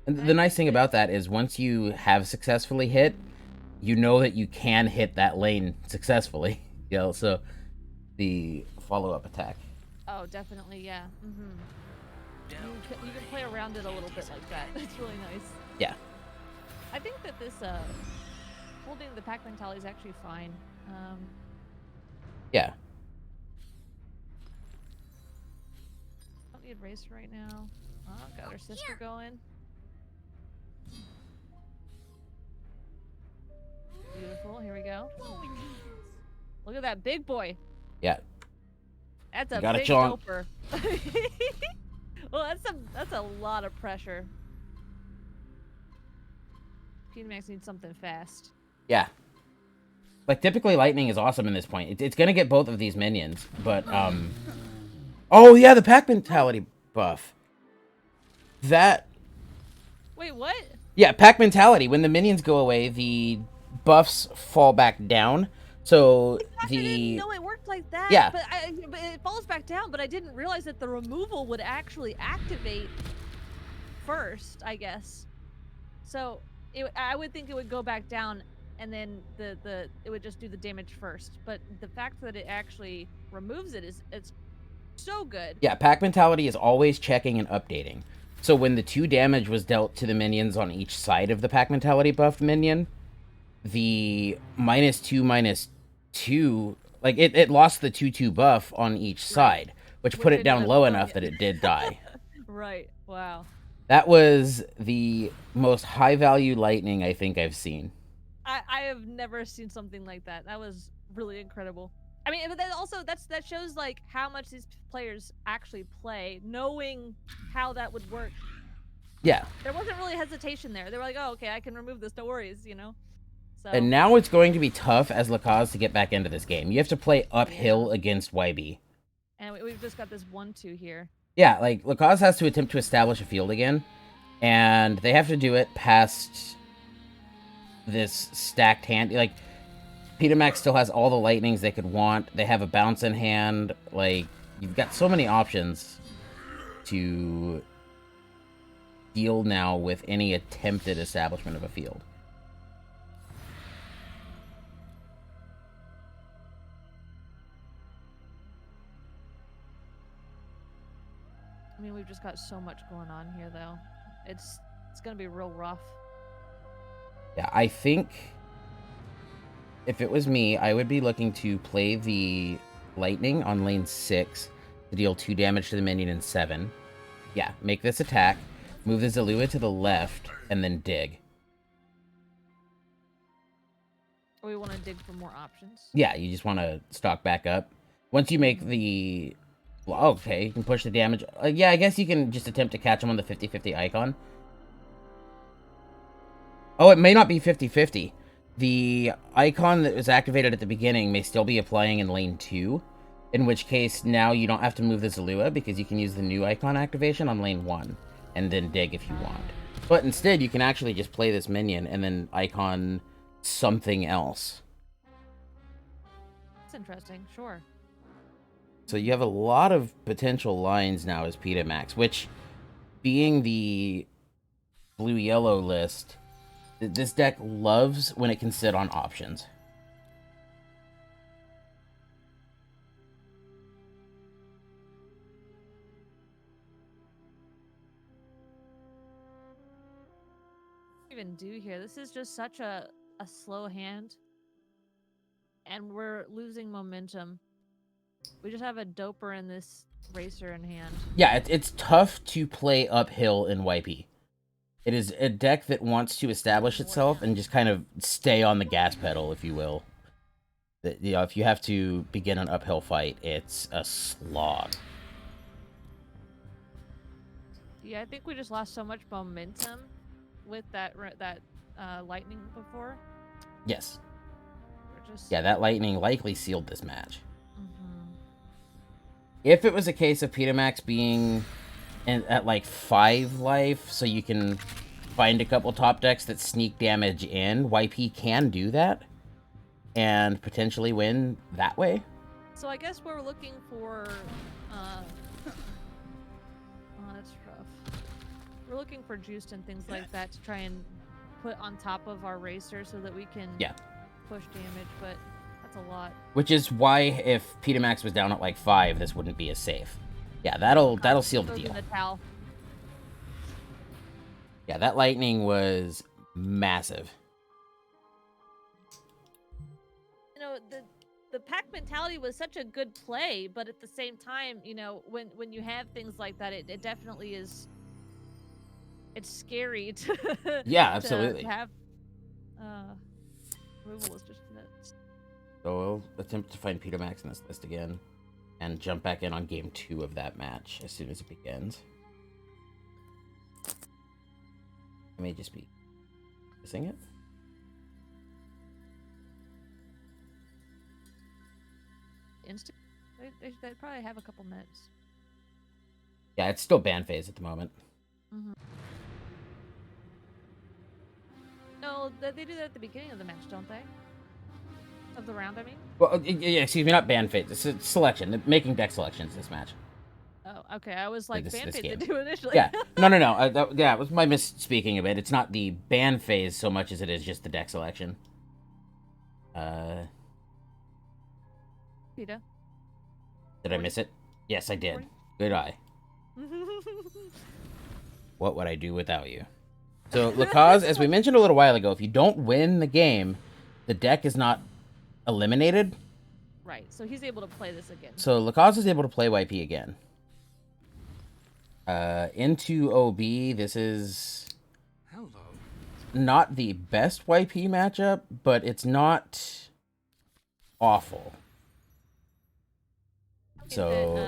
And the nice thing about that is once you have successfully hit, you know that you can hit that lane successfully. You know, so the follow-up attack. Oh, definitely, yeah. Mm-hmm. You can play around it a little bit like that. It's really nice. Yeah. I think that this holding the pack mentality is actually fine. Yeah. Don't need race right now. Oh, got our sister going. Beautiful. Here we go. Look at that big boy. Yeah. That's a Got big it, John. doper. Well, that's a lot of pressure. Peter Max needs something fast. Yeah. Like, typically Lightning is awesome in this point. It's gonna get both of these minions, but, Oh, yeah, the Pack Mentality buff. That Wait, what? Yeah, pack mentality. When the minions go away, the buffs fall back down. So I didn't know it worked like that. Yeah. But it falls back down. But I didn't realize that the removal would actually activate first, I guess. So I would think it would go back down, and then it would just do the damage first. But the fact that it actually removes it's so good. Yeah, pack mentality is always checking and updating. So when the 2 damage was dealt to the minions on each side of the pack mentality buffed minion, the -2/-2, like it lost the 2/2 buff on each side, which put it down low enough that it did die. Right. Wow. That was the most high value lightning I think I've seen. I have never seen something like that. That was really incredible. I mean, but then also that shows like how much these players actually play, knowing how that would work. Yeah. There wasn't really hesitation there. They were like, "Oh, okay, I can remove this. No worries," you know. So. And now it's going to be tough as Lacaz to get back into this game. You have to play uphill against YB. And we've just got this 1/2 here. Yeah, like Lacaz has to attempt to establish a field again, and they have to do it past this stacked hand. Like Max still has all the lightnings they could want. They have a bounce in hand. Like, you've got so many options to deal now with any attempted establishment of a field. I mean, we've just got so much going on here, though. It's gonna be real rough. Yeah, I think if it was me, I would be looking to play the lightning on lane 6 to deal 2 damage to the minion in 7. Yeah, make this attack, move the Zalua to the left, and then dig. We want to dig for more options. Yeah, you just want to stock back up. Once you make the... Well, okay, you can push the damage. Yeah, I guess you can just attempt to catch him on the 50-50 icon. Oh, it may not be 50-50. The icon that was activated at the beginning may still be applying in lane 2, in which case now you don't have to move the Zalua because you can use the new icon activation on lane 1 and then dig if you want. But instead, you can actually just play this minion and then icon something else. That's interesting, sure. So you have a lot of potential lines now as Max, which, being the blue-yellow list, this deck loves when it can sit on options. What do we even do here? This is just such a slow hand. And we're losing momentum. We just have a doper in this racer in hand. Yeah, it's tough to play uphill in YP. It is a deck that wants to establish itself and just kind of stay on the gas pedal, if you will. You know, if you have to begin an uphill fight, it's a slog. Yeah, I think we just lost so much momentum with that lightning before. Yes. Just... Yeah, that lightning likely sealed this match. If it was a case of Max being at like 5 life, so you can find a couple top decks that sneak damage in, YP can do that and potentially win that way. So I guess we're looking for oh, that's rough. We're looking for juiced and things like that to try and put on top of our racer so that we can push damage, but that's a lot. Which is why if Max was down at like 5, this wouldn't be as safe. Yeah, that'll seal the deal. Yeah, that lightning was massive. You know, the pack mentality was such a good play, but at the same time, you know, when you have things like that, it definitely is. It's scary to yeah, absolutely. To have removal is just nuts. So we'll attempt to find Max in this list again and jump back in on game 2 of that match as soon as it begins. I may just be missing it. They'd probably have a couple minutes. Yeah, it's still ban phase at the moment. No, they do that at the beginning of the match, don't they? Of the round, I mean. Well, yeah, excuse me, not ban phase. It's selection. They're making deck selections this match. Oh, okay. I was like, This fan fade game. to do initially. Yeah. No. Yeah, it was my misspeaking of it. It's not the ban phase so much as it is just the deck selection. Peta. Did I miss it? Yes, I did. Good eye. What would I do without you? So, Lacaz, as we mentioned a little while ago, if you don't win the game, the deck is not eliminated. Right, so he's able to play this again. So, Lacaz is able to play YP again. Into OB, this is not the best YP matchup, but it's not awful. So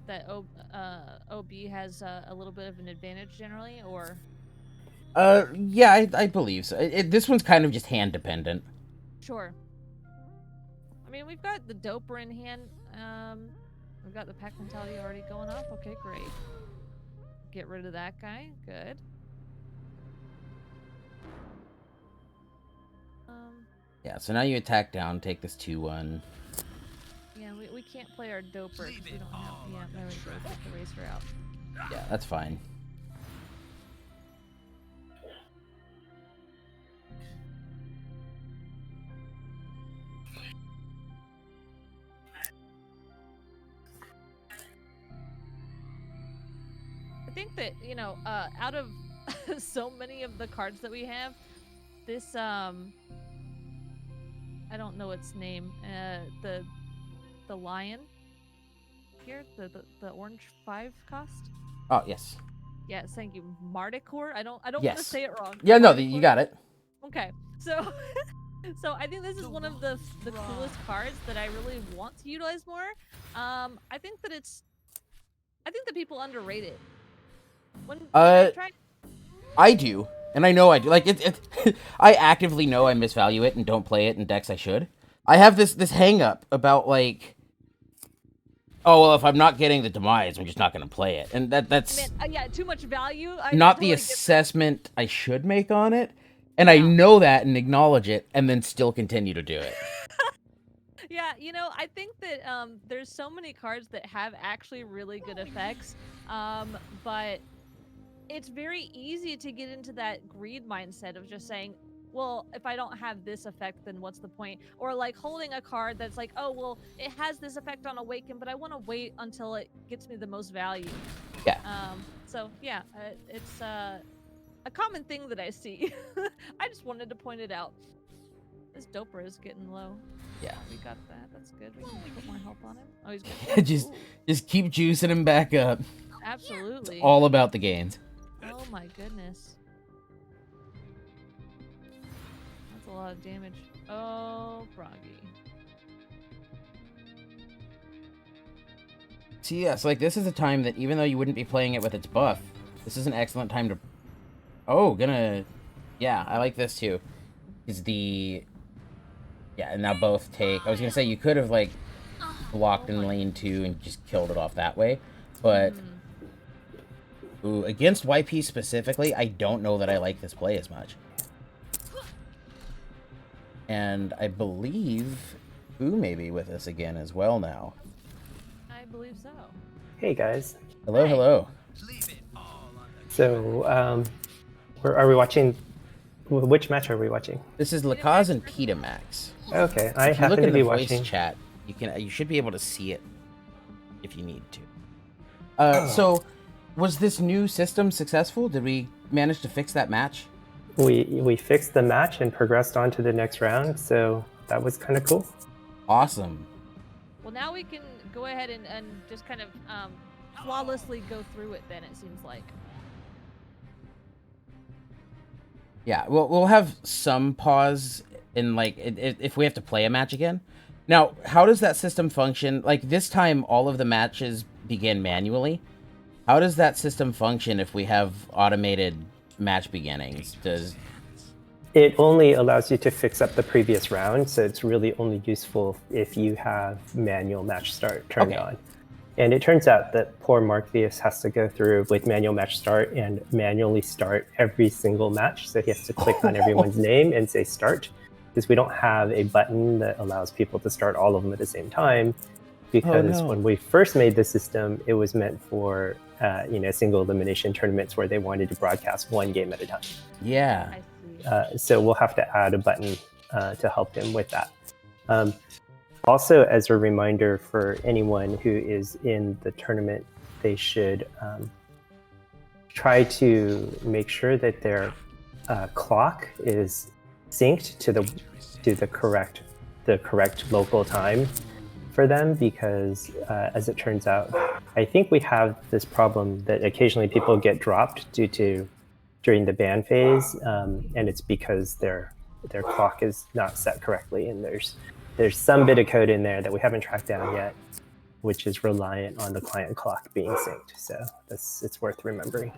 that OB has a little bit of an advantage generally, or yeah, I believe so. This one's kind of just hand dependent. Sure. I mean, we've got the doper in hand. We've got the pack mentality already going off. Okay, great. Get rid of that guy. Good. Yeah, so now you attack down, take this 2-1. Yeah, we can't play our doper because we don't have. Yeah, there we go. Get the racer out. Yeah, that's fine. I think that, you know, out of so many of the cards that we have, this I don't know its name. The lion here, the orange 5 cost. Oh yes. Yes, thank you, Mardicore. I don't want Yes. to say it wrong. Yeah, no, Mardicore? you got it. Okay, so so I think this is one of the coolest cards that I really want to utilize more. I think that people underrate it. When I do, and I know I do. Like it I actively know I misvalue it and don't play it in decks I should. I have this hang up about like, oh well, if I'm not getting the demise, I'm just not going to play it, and that's yeah, too much value. not the assessment I should make on it, and I know that and acknowledge it, and then still continue to do it. Yeah, you know, I think that there's so many cards that have actually really good effects, but it's very easy to get into that greed mindset of just saying, well, if I don't have this effect, then what's the point? Or like holding a card that's like, oh, well, it has this effect on Awaken, but I want to wait until it gets me the most value. Yeah. So yeah, it's a common thing that I see. I just wanted to point it out. This doper is getting low. Yeah. We got that. That's good. We can put more help on him. Oh, he's good. just keep juicing him back up. Absolutely. It's all about the gains. Oh my goodness. That's a lot of damage. Oh, Froggy. See, yes, like this is a time that even though you wouldn't be playing it with its buff, this is an excellent time to. Oh, yeah, I like this too. Is the. Yeah, and now both take. I was gonna say you could have like blocked in lane 2 and just killed it off that way, but. Ooh, against YP specifically, I don't know that I like this play as much. And I believe Ooh may be with us again as well now. I believe so. Hey guys. Hello, hello. So, are we watching? Which match are we watching? This is Lacaz and Peta Max. Okay, I If you look happen in to be the voice watching. chat, you should be able to see it if you need to. So, was this new system successful? Did we manage to fix that match? We fixed the match and progressed on to the next round, so that was kind of cool. Awesome. Well, now we can go ahead and just kind of flawlessly go through it then, it seems like. Yeah, we'll have some pause in like if we have to play a match again. Now, how does that system function? Like this time, all of the matches begin manually. How does that system function if we have automated match beginnings? Does It only allows you to fix up the previous round, so it's really only useful if you have manual match start turned on. And it turns out that poor Markvius has to go through with manual match start and manually start every single match. So he has to click on everyone's name and say start, because we don't have a button that allows people to start all of them at the same time. Because when we first made the system, it was meant for single elimination tournaments where they wanted to broadcast one game at a time. Yeah. I see. So we'll have to add a button to help him with that. Also, as a reminder for anyone who is in the tournament, they should try to make sure that their clock is synced to the correct local time for them, because as it turns out, I think we have this problem that occasionally people get dropped during the ban phase, and it's because their clock is not set correctly, and there's some bit of code in there that we haven't tracked down yet, which is reliant on the client clock being synced. So it's worth remembering.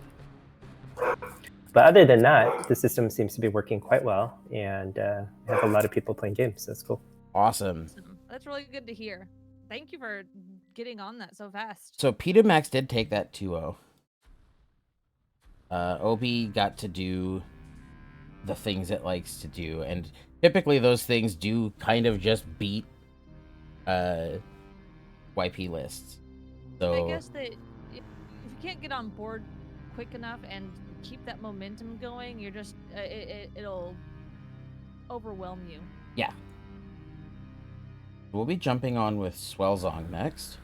But other than that, the system seems to be working quite well, and we have a lot of people playing games, so it's cool. Awesome. That's really good to hear. Thank you for getting on that so fast. So Max did take that 2-0. Obi got to do the things it likes to do, and typically those things do kind of just beat YP lists. So I guess that if you can't get on board quick enough and keep that momentum going, you're just it'll overwhelm you. Yeah. We'll be jumping on with Swellzong next.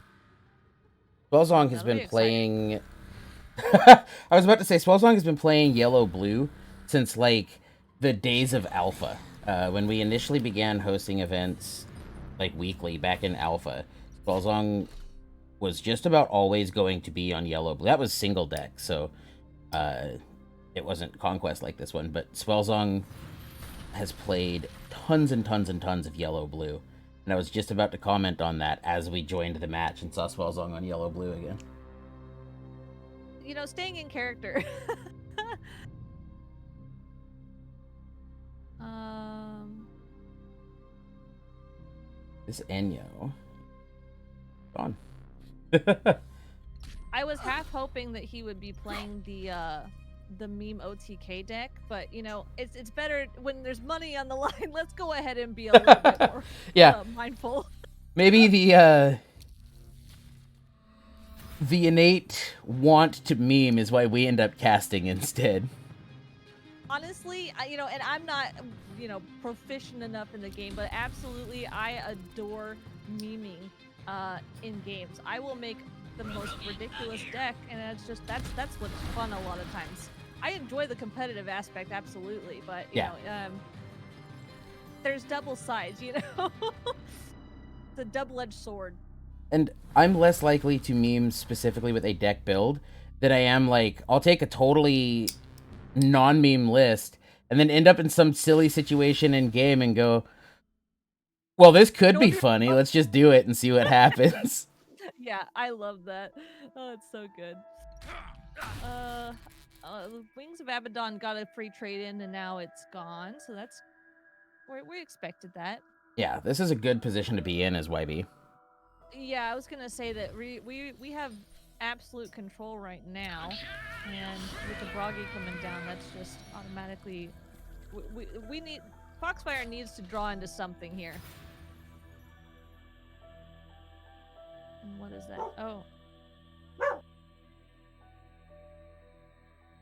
Swellzong has been playing... I was about to say, Swellzong has been playing Yellow-Blue since, like, the days of Alpha. When we initially began hosting events, like, weekly, back in Alpha, Swellzong was just about always going to be on Yellow-Blue. That was single deck, so it wasn't Conquest like this one, but Swellzong has played tons and tons and tons of Yellow-Blue. And I was just about to comment on that as we joined the match and saw Swellzong on Yellow-Blue again. You know, staying in character. This Enyo. Gone. I was half hoping that he would be playing the meme OTK deck, but you know, it's better when there's money on the line. Let's go ahead and be a little bit more mindful. Maybe the innate want to meme is why we end up casting instead. Honestly, and I'm not, proficient enough in the game, but absolutely, I adore memeing in games. I will make the most ridiculous deck, and it's just that's what's fun a lot of times. I enjoy the competitive aspect, absolutely, but you know, there's double sides, It's a double-edged sword. And I'm less likely to meme specifically with a deck build than I am, like, I'll take a totally non-meme list and then end up in some silly situation in game and go, well, this could be funny. Let's just do it and see what happens. Yeah, I love that. Oh, it's so good. Wings of Abaddon got a free trade-in and now it's gone, so that's... We expected that. Yeah, this is a good position to be in as YB. Yeah, I was gonna say that we have absolute control right now, and with the Broggy coming down, that's just automatically... We need... Foxfire needs to draw into something here. And what is that? Oh.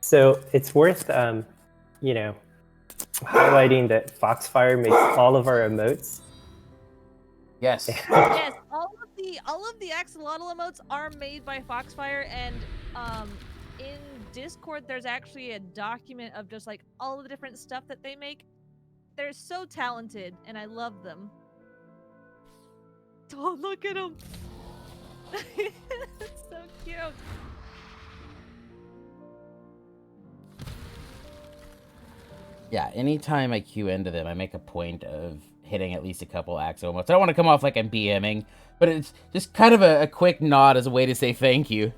So it's worth, highlighting that Foxfire makes all of our emotes. Yes. Yes, all of the axolotl emotes are made by Foxfire, and in Discord there's actually a document of just like all of the different stuff that they make. They're so talented, and I love them. Oh, look at them! It's so cute. Yeah, anytime I queue into them, I make a point of hitting at least a couple Axo emotes. I don't want to come off like I'm BMing, but it's just kind of a quick nod as a way to say thank you.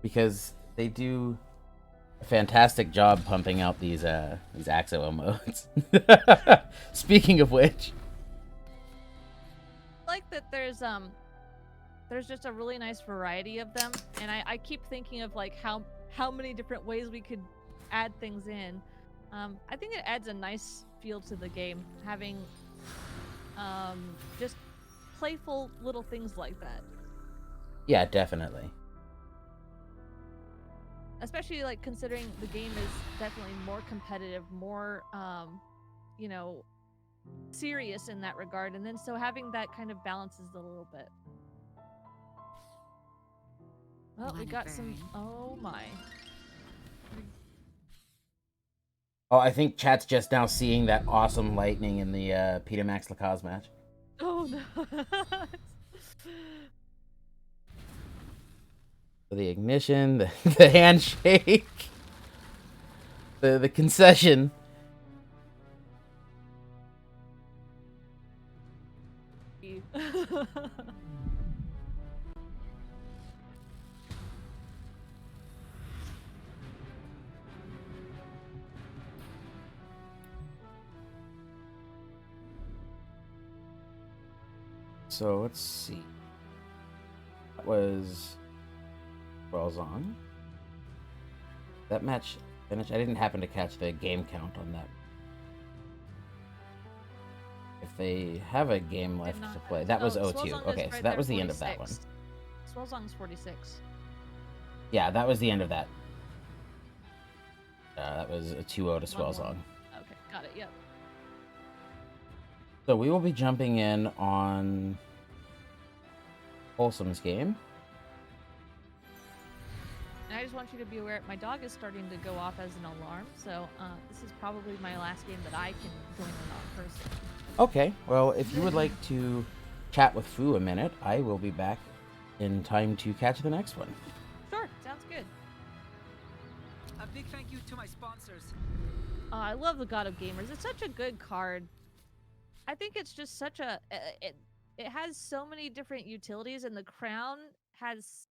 Because they do a fantastic job pumping out these Axo emotes. Speaking of which. I like that there's there's just a really nice variety of them, and I keep thinking of like how many different ways we could add things in. I think it adds a nice feel to the game having just playful little things like that. Yeah, definitely. Especially like considering the game is definitely more competitive, more you know, serious in that regard, and then so having that kind of balances it a little bit. Well, we got some. Oh my. Oh, I think chat's just now seeing that awesome lightning in the Peter Max Lacaze match. Oh no. The ignition, the handshake, the concession. So let's see. That was Welzong. That match finished. I didn't happen to catch the game count on that. If they have a game left to play, that was 0-2. Okay, so that was the end of that one. Swellzong's 46. Yeah, that was the end of that. That was a 2-0 to Swellzong. Okay, got it. Yep. So we will be jumping in on Wholesome's game. And I just want you to be aware, my dog is starting to go off as an alarm, so this is probably my last game that I can join in on personally. Okay, well, if you would like to chat with Fu a minute, I will be back in time to catch the next one. Sure, sounds good. A big thank you to my sponsors. I love the God of Gamers. It's such a good card. I think it's just such a... It has so many different utilities, and the crown has...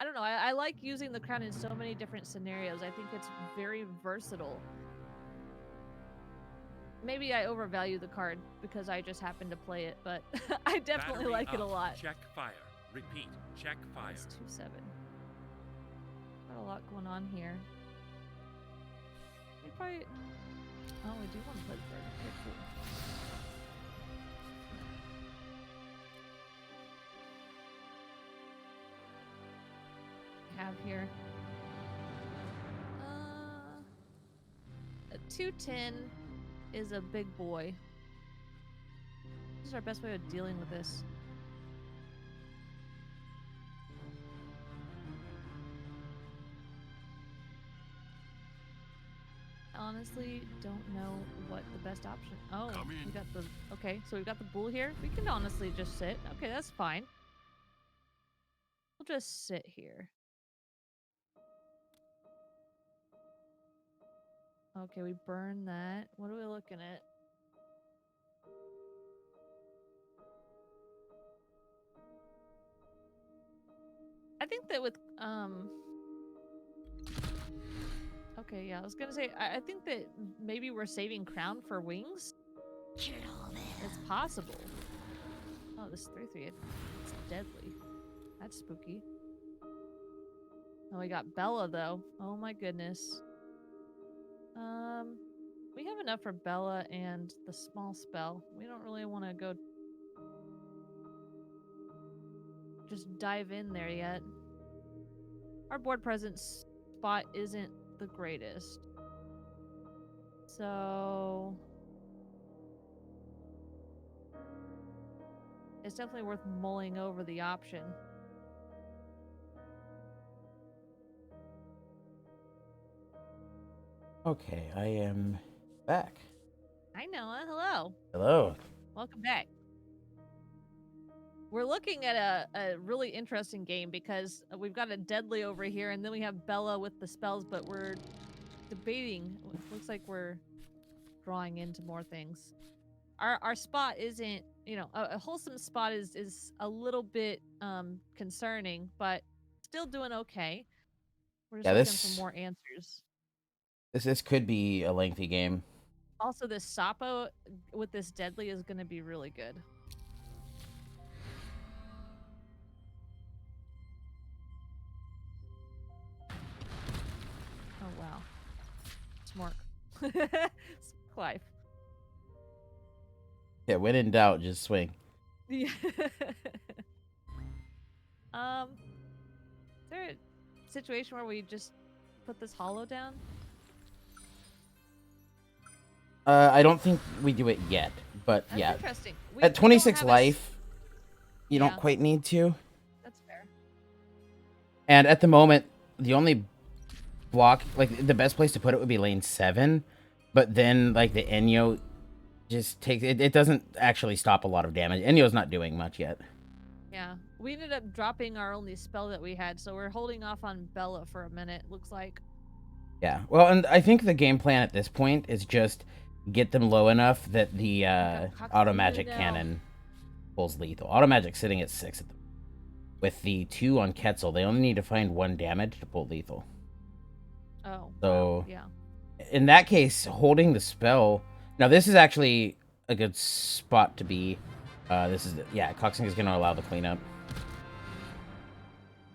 I don't know, I like using the crown in so many different scenarios. I think it's very versatile. Maybe I overvalue the card because I just happen to play it, but I definitely Battery like it a up. lot. Check fire. Repeat. Check fire. It's 2-7. Got a lot going on here. We probably... Oh, we do want to play the bird. Okay, cool. Have here. A 210 is a big boy. This is our best way of dealing with this. Honestly, don't know what the best option. Oh, we got the... Okay, so we've got the bull here. We can honestly just sit. Okay, that's fine. We'll just sit here. Okay, we burn that. What are we looking at? I think that with okay, yeah, I was gonna say I think that maybe we're saving crown for wings. It's possible. Oh, this 3/3. It's deadly. That's spooky. Oh, we got Bella though. Oh my goodness. We have enough for Bella and the small spell. We don't really want to go just dive in there yet. Our board presence spot isn't the greatest. So it's definitely worth mulling over the option. Okay, I am back. Hi, Noah. Hello. Hello. Welcome back. We're looking at a really interesting game because we've got a deadly over here, and then we have Bella with the spells, but we're debating. It looks like we're drawing into more things. Our spot isn't, you know, a wholesome spot is a little bit concerning, but still doing okay. We're just looking for more answers. This could be a lengthy game. Also, this Sapo with this deadly is going to be really good. Smork. Life. Yeah, when in doubt, just swing. Yeah. Is there a situation where we just put this hollow down? I don't think we do it yet, but That's yeah. interesting. At We 26 don't have life, you Yeah. don't quite need to. That's fair. And at the moment, the only block, like, the best place to put it would be lane 7, but then, like, the Enyo just takes... It doesn't actually stop a lot of damage. Enyo's not doing much yet. Yeah. We ended up dropping our only spell that we had, so we're holding off on Bella for a minute, looks like. Yeah. Well, and I think the game plan at this point is just get them low enough that the auto magic cannon pulls lethal. Auto magic's sitting at 6 at the... With the 2 on Quetzal, they only need to find 1 damage to pull lethal. Oh. So, yeah. In that case, holding the spell... Now, this is actually a good spot to be. This is... Yeah, Coxing is going to allow the cleanup.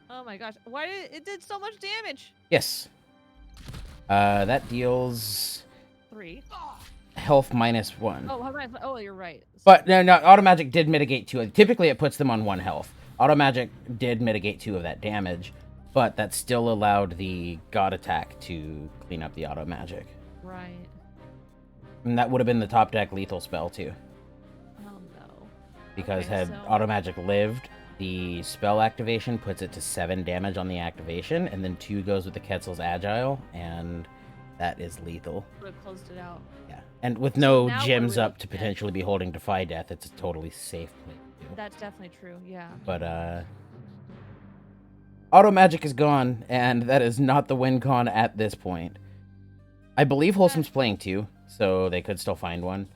Oh my gosh. Why did it did so much damage? Yes. That deals... 3. Health -1. Oh, how am I? Oh, you're right. But no, auto magic did mitigate 2. Typically, it puts them on 1 health. Auto magic did mitigate 2 of that damage, but that still allowed the god attack to clean up the auto magic. Right. And that would have been the top deck lethal spell too, Oh no. because Okay, had so- auto magic lived, the spell activation puts it to 7 damage on the activation, and then 2 goes with the Quetzal's agile, and that is lethal. Would have closed it out. Yeah, and with no now we're gems really up to potentially be holding Defy Death, it's a totally safe play to do. That's definitely true. Yeah. But auto magic is gone, and that is not the win con at this point. I believe Wholesome's playing too, so they could still find one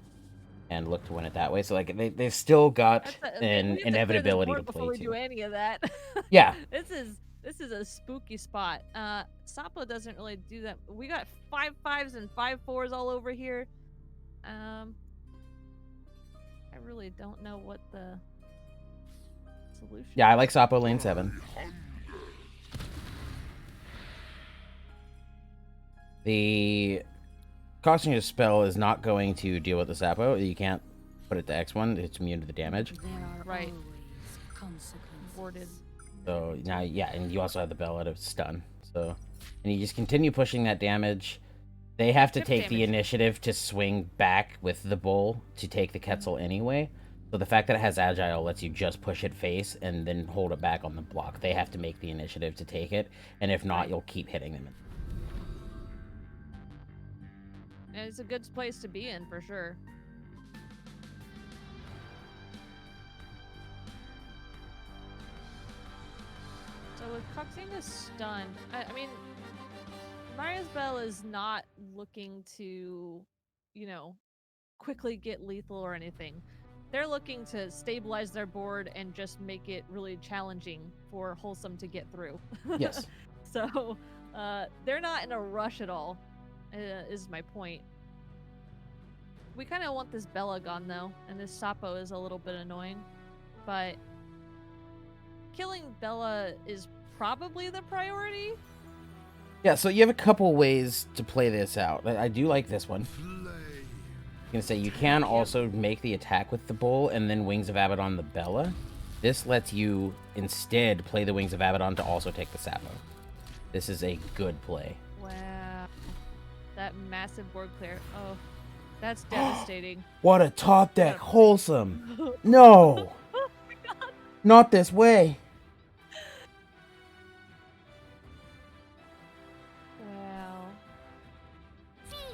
and look to win it that way. So like they've still got We have an to clear this inevitability board to before play we do to. any of that. Yeah. This is a spooky spot. Sapo doesn't really do that. We got 5 5s and 5 4s all over here. I really don't know what the solution. Yeah, I like Sapo lane 7. The Costume spell is not going to deal with the Sapo. You can't put it to X1. It's immune to the damage. There are Right. always consequences. Warded. So now, yeah, and you also have the Bella to stun. So, and you just continue pushing that damage. They have to Chip take the damage. initiative to swing back with the bull to take the Quetzal anyway. So the fact that it has Agile lets you just push it face and then hold it back on the block. They have to make the initiative to take it, and if not, you'll keep hitting them. And it's a good place to be in for sure. So with Coxinga stunned, I mean, Maria's Bell is not looking to, you know, quickly get lethal or anything. They're looking to stabilize their board and just make it really challenging for Wholesome to get through. Yes. So they're not in a rush at all, is my point. We kind of want this Bella gone though, and this Sapo is a little bit annoying, but killing Bella is probably the priority. Yeah, so you have a couple ways to play this out. I do like this one. I'm gonna say you can also make the attack with the bull and then Wings of Abaddon the Bella. This lets you instead play the Wings of Abaddon to also take the Sapo. This is a good play. Wow, that massive board clear. Oh, that's devastating. What a top deck, Wholesome. No, Oh my god. not this way. Wow.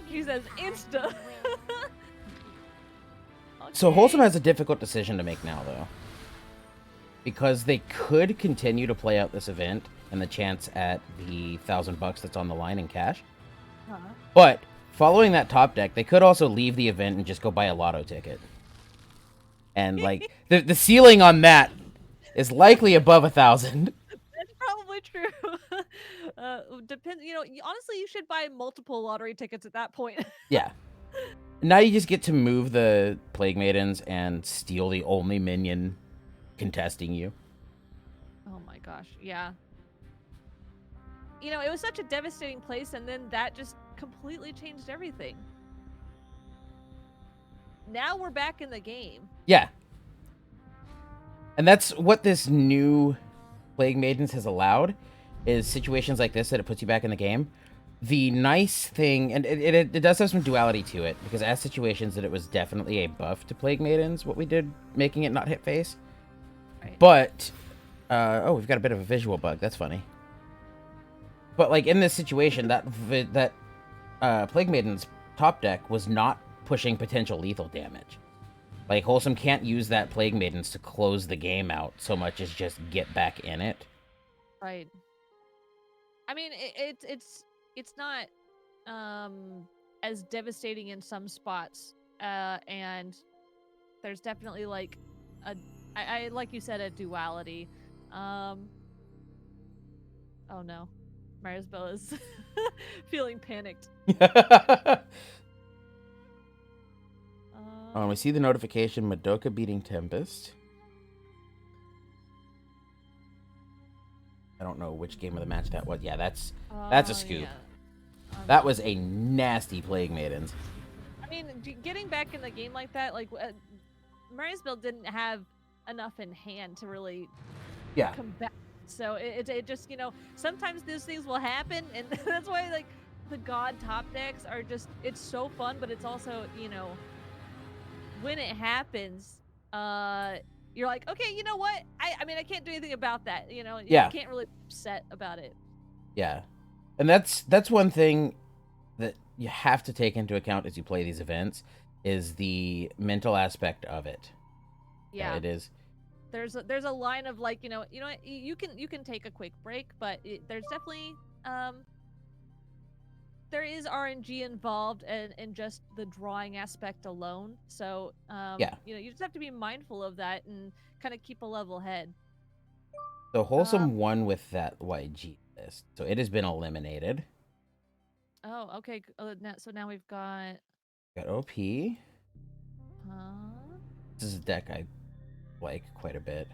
He says insta. So Okay. Wholesome has a difficult decision to make now, though. Because they could continue to play out this event and the chance at the $1,000 that's on the line in cash. Huh? But following that top deck, they could also leave the event and just go buy a lotto ticket. And like the ceiling on that is likely above 1,000. That's probably true. Depends. You know, honestly, you should buy multiple lottery tickets at that point. Yeah. Now you just get to move the Plague Maidens and steal the only minion contesting you. Oh my gosh, yeah. You know, it was such a devastating place, and then that just completely changed everything. Now we're back in the game. Yeah. And that's what this new Plague Maidens has allowed, is situations like this that it puts you back in the game. The nice thing, and it does have some duality to it, because as situations that it was definitely a buff to Plague Maidens, what we did, making it not hit face. Right. But, oh, we've got a bit of a visual bug. That's funny. But, like, in this situation, that Plague Maiden's top deck was not pushing potential lethal damage. Like, Wholesome can't use that Plague Maidens to close the game out so much as just get back in it. Right. I mean, it's not as devastating in some spots, and there's definitely like I like you said, a duality. Oh no, Marisbel is feeling panicked. We see the notification, Madoka beating Tempest. I don't know which game of the match that was. Yeah, that's a scoop. Yeah. That was a nasty Plague Maidens. I mean, getting back in the game like that, like Marisbel didn't have enough in hand to really combat. So it just, you know, sometimes those things will happen, and that's why like the God top decks are just, it's so fun, but it's also, you know, when it happens, you're like, okay, you know what? I mean, I can't do anything about that. You know, you can't really be upset about it. Yeah. And that's one thing that you have to take into account as you play these events, is the mental aspect of it. Yeah. It is. There's a line of like, you know, you can take a quick break, but there's definitely there is RNG involved in just the drawing aspect alone. So, you know, you just have to be mindful of that and kind of keep a level head. So Wholesome won with that YG list. So it has been eliminated. Oh, okay. So now we've got OP. This is a deck I like quite a bit.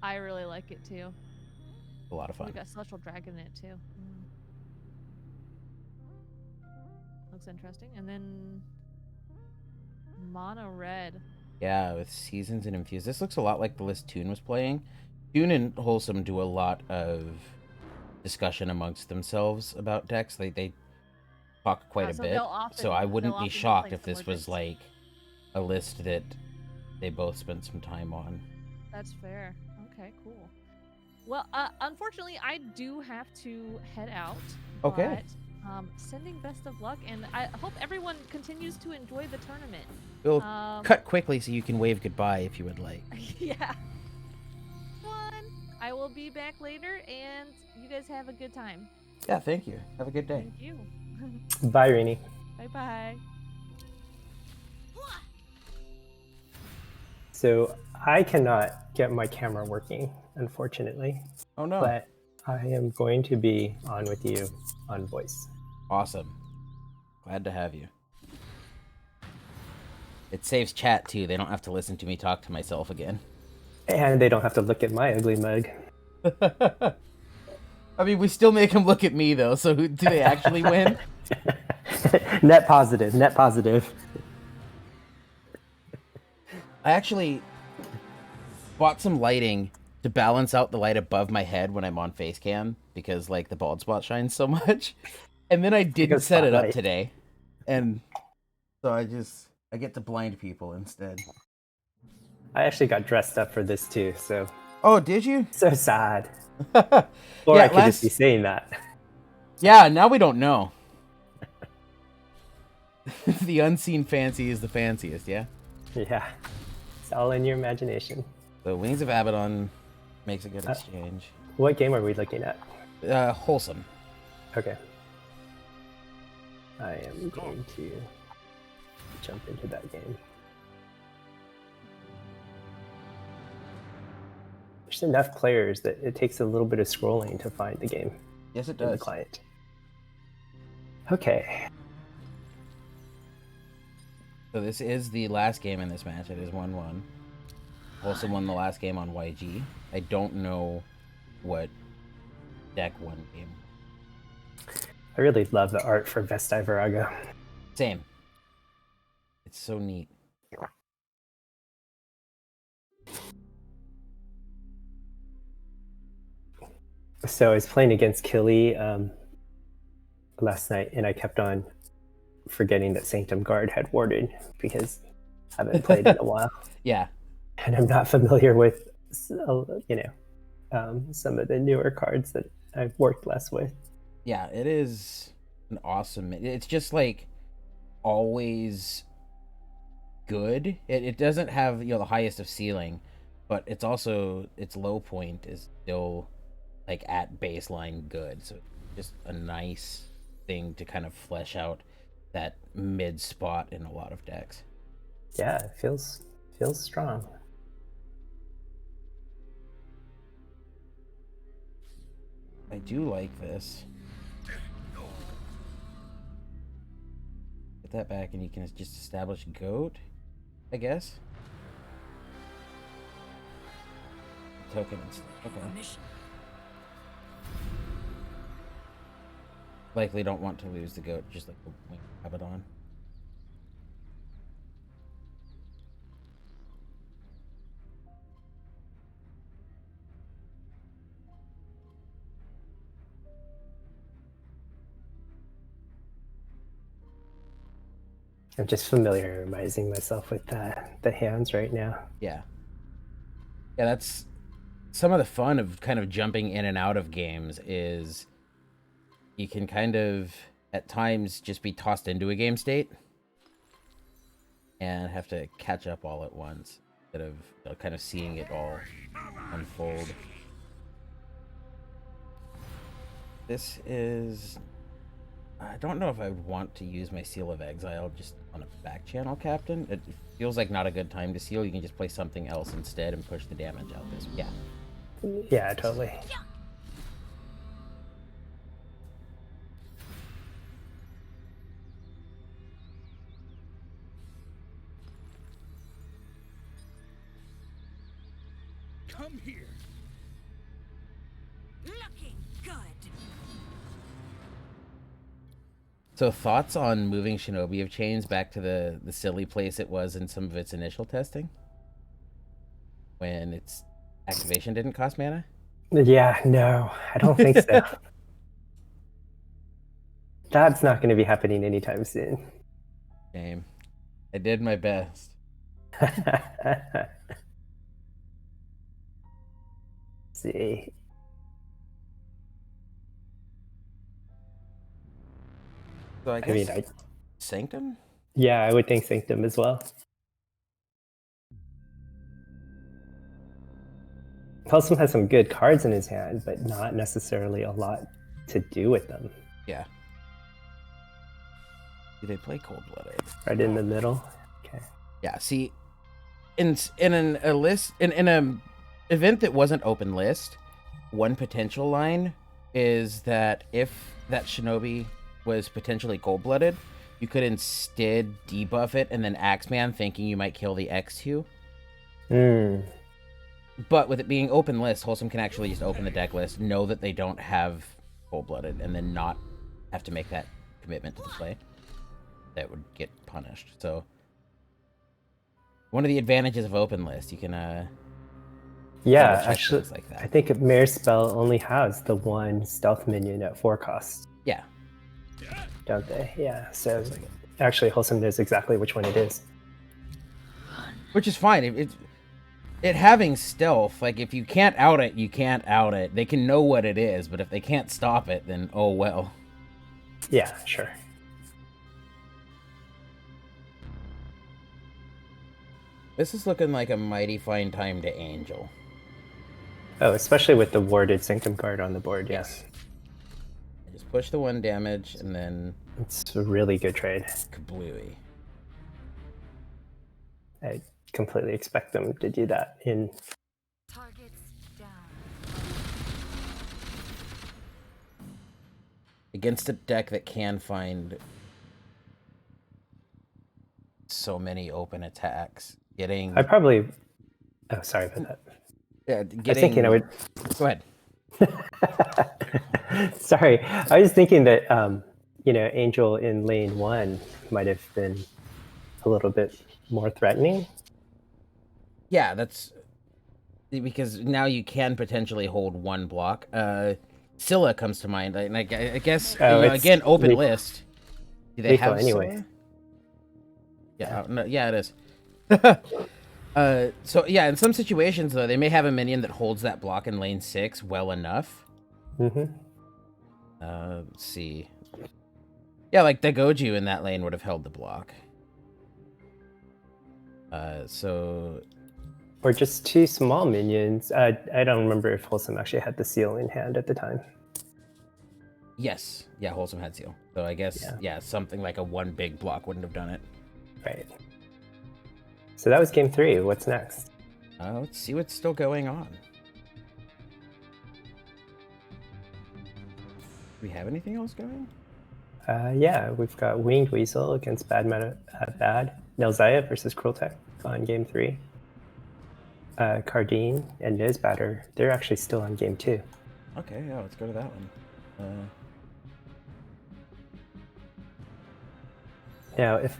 I really like it too. A lot of fun. We got Celestial Dragon in it too. Looks interesting. And then Mono Red. Yeah, with Seasons and Infuse. This looks a lot like the list Toon was playing. Toon and Wholesome do a lot of discussion amongst themselves about decks. They talk quite a bit. So I wouldn't be shocked if this was like a list that they both spent some time on. That's fair. Okay, cool. Well, unfortunately, I do have to head out. Okay. But, sending best of luck, and I hope everyone continues to enjoy the tournament. We'll cut quickly so you can wave goodbye if you would like. Yeah. Fun. I will be back later, and you guys have a good time. Yeah, thank you. Have a good day. Thank you. Bye, Rini. Bye-bye. So I cannot get my camera working, unfortunately. Oh no. But I am going to be on with you on voice. Awesome. Glad to have you. It saves chat too. They don't have to listen to me talk to myself again. And they don't have to look at my ugly mug. I mean, we still make them look at me though, so do they actually win? Net positive, net positive. I actually bought some lighting to balance out the light above my head when I'm on face cam, because like the bald spot shines so much. And then I didn't set it up today. And so I get to blind people instead. I actually got dressed up for this too, so. Oh, did you? So sad. Or yeah, I could just be saying that. Yeah, now we don't know. The unseen fancy is the fanciest, yeah? Yeah. It's all in your imagination. The Wings of Abaddon makes a good exchange. What game are we looking at? Wholesome. Okay. I am going to jump into that game. There's enough players that it takes a little bit of scrolling to find the game. Yes, it in the does. client. Okay. So this is the last game in this match. It is 1-1. Wholesome won the last game on YG. I don't know what deck won game. I really love the art for Vestai Virago. Same. It's so neat. So I was playing against Killy last night, and I kept on forgetting that Sanctum Guard had warded because I haven't played in a while. Yeah. And I'm not familiar with, some of the newer cards that I've worked less with. Yeah, it is an awesome. It's just like always good. It doesn't have the highest of ceiling, but it's also its low point is still like at baseline good. So just a nice thing to kind of flesh out that mid spot in a lot of decks. Yeah, it feels strong. I do like this. Get that back and you can just establish goat, I guess. Tokens. Okay. Likely don't want to lose the goat, just like the wing Abaddon. I'm just familiarizing myself with the hands right now. Yeah. Yeah, that's some of the fun of kind of jumping in and out of games is you can kind of at times just be tossed into a game state and have to catch up all at once instead of kind of seeing it all unfold. This is... I don't know if I would want to use my Seal of Exile just on a back channel captain. It feels like not a good time to seal. You can just play something else instead and push the damage out this. Yeah. Yeah, totally. Come here. Looking good. So thoughts on moving Shinobi of Chains back to the silly place it was in some of its initial testing? When its activation didn't cost mana? Yeah, no, I don't think so. That's not going to be happening anytime soon. Shame. I did my best. See. So I guess I Sanctum? yeah, I would think Sanctum as well. Helsum has some good cards in his hand, but not necessarily a lot to do with them. Yeah. Do they play Cold-Blooded? Right in the middle. Okay. Yeah, see, in a list in an event that wasn't open list, one potential line is that if that Shinobi was potentially Cold-Blooded, you could instead debuff it and then Axeman, thinking you might kill the X2. But with it being open list, Wholesome can actually just open the deck list, know that they don't have Cold-Blooded, and then not have to make that commitment to the play. That would get punished. So one of the advantages of open list, you can Yeah, actually, like that. I think Mare's Spell only has the one stealth minion at 4 cost. Yeah. Don't they? Yeah, so actually Wholesome knows exactly which one it is. Which is fine. It having stealth, like if you can't out it, you can't out it. They can know what it is, but if they can't stop it, then oh well. Yeah, sure. This is looking like a mighty fine time to Angel. Oh, especially with the warded Sanctum Guard on the board, yes. Just push the 1 damage and then It's a really good trade. kablooey. I completely expect them to do that in... Targets down. Against a deck that can find so many open attacks. Getting... I probably... Oh, sorry about that. Yeah, I was thinking I would... Go ahead. Sorry, I was thinking that Angel in lane 1 might have been a little bit more threatening. Yeah, that's because now you can potentially hold one block. Scylla comes to mind. I guess It's again, open list. Do they lethal have anyway. Scylla? Yeah, no, yeah, it is. So yeah, in some situations though, they may have a minion that holds that block in lane 6 well enough. Mm-hmm. Let's see. Yeah, like Dagoju in that lane would have held the block. So Or just 2 small minions. I don't remember if Wholesome actually had the seal in hand at the time. yes, yeah, Wholesome had seal. So I guess yeah, something like a 1 big block wouldn't have done it. Right. So that was game 3. What's next? Let's see what's still going on. Do we have anything else going? Yeah, we've got Winged Weasel against Bad Nelzaya versus Crueltech on game 3. Cardine and Nizbatter, they're actually still on game 2. Okay, yeah, let's go to that one. Now, if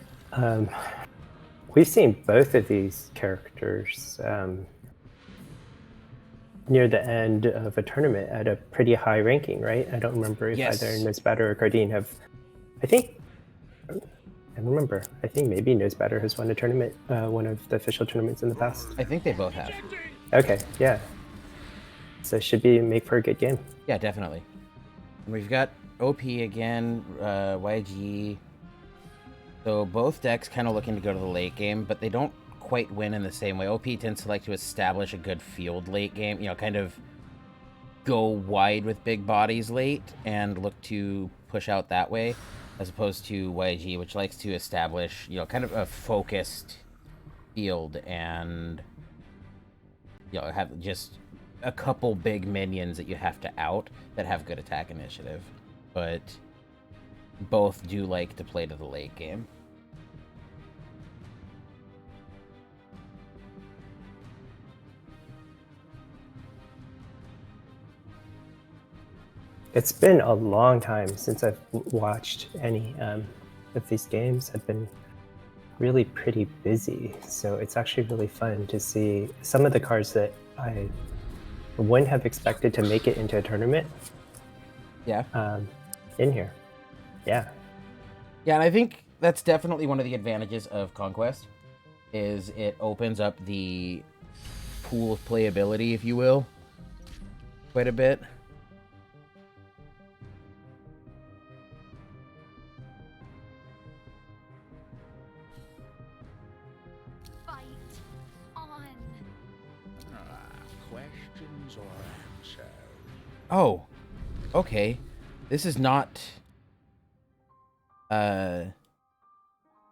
we've seen both of these characters near the end of a tournament at a pretty high ranking, right? I don't remember if either Nizbatter or Cardine have. I think maybe Nizbatter has won a tournament, one of the official tournaments in the past. I think they both have. Okay, yeah. So it should make for a good game. Yeah, definitely. And we've got OP again, YG. So both decks kind of looking to go to the late game, but they don't quite win in the same way. OP tends to like to establish a good field late game, kind of go wide with big bodies late and look to push out that way, as opposed to YG, which likes to establish, kind of a focused field and, have just a couple big minions that you have to out that have good attack initiative. But both do like to play to the late game. It's been a long time since I've watched any of these games. I've been really pretty busy, so it's actually really fun to see some of the cards that I wouldn't have expected to make it into a tournament. Yeah. In here. Yeah. Yeah, and I think that's definitely one of the advantages of Conquest, is it opens up the pool of playability, if you will, quite a bit. Fight on. Questions or answers? Oh, okay. This is not...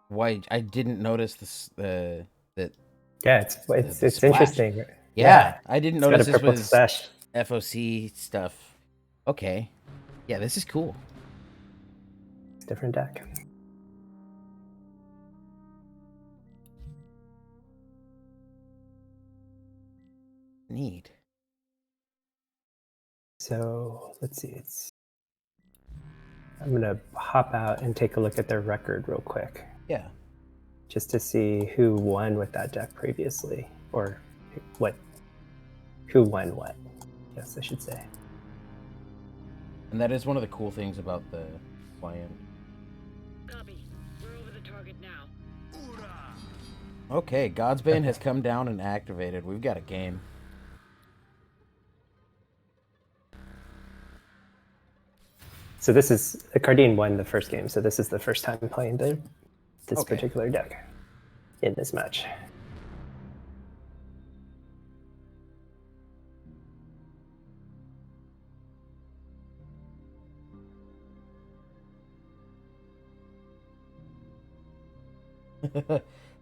why I didn't notice this, that... Yeah, it's interesting. Yeah, I didn't It's got notice a this purple was splash. FOC stuff. Okay. Yeah, this is cool. It's a different deck. Neat. So let's see. I'm gonna hop out and take a look at their record real quick, Yeah. just to see who won with that deck previously, or who won what. Yes, I should say. And that is one of the cool things about the client. Copy. We're over the target now. Okay, Godsbane has come down and activated. We've got a game. So this is Cardine won the first game, so this is the first time playing this Okay. particular deck in this match.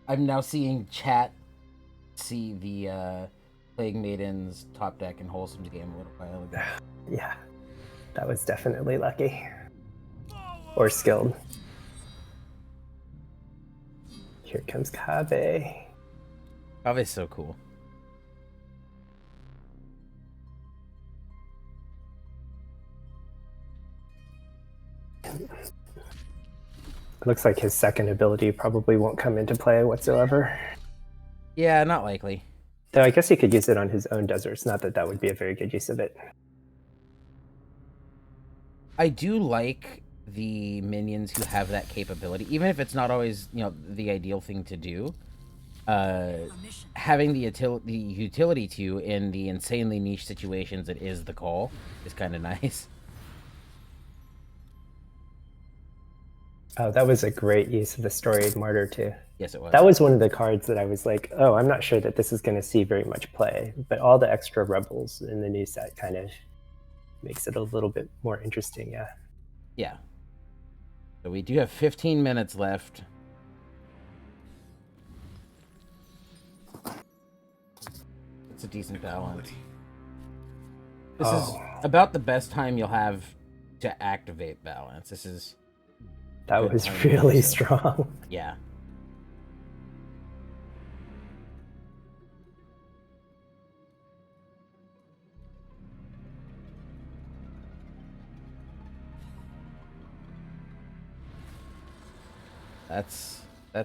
I'm now seeing chat see the Plague Maiden's top deck in Wholesome's game a little while ago. Yeah, that was definitely lucky. Or skilled. Here comes Kabe. Kabe's so cool. Looks like his second ability probably won't come into play whatsoever. Yeah, not likely. Though I guess he could use it on his own deserts. Not that that would be a very good use of it. I do like the minions who have that capability, even if it's not always, the ideal thing to do. Having the utility to in the insanely niche situations it is the call is kind of nice. Oh, that was a great use of the Storied Martyr too. Yes, it was. That was one of the cards that I was like, oh, I'm not sure that this is going to see very much play. But all the extra rebels in the new set kind of makes it a little bit more interesting, yeah. Yeah. So we do have 15 minutes left. It's a decent balance. This is about the best time you'll have to activate balance. That was really strong. Yeah. That's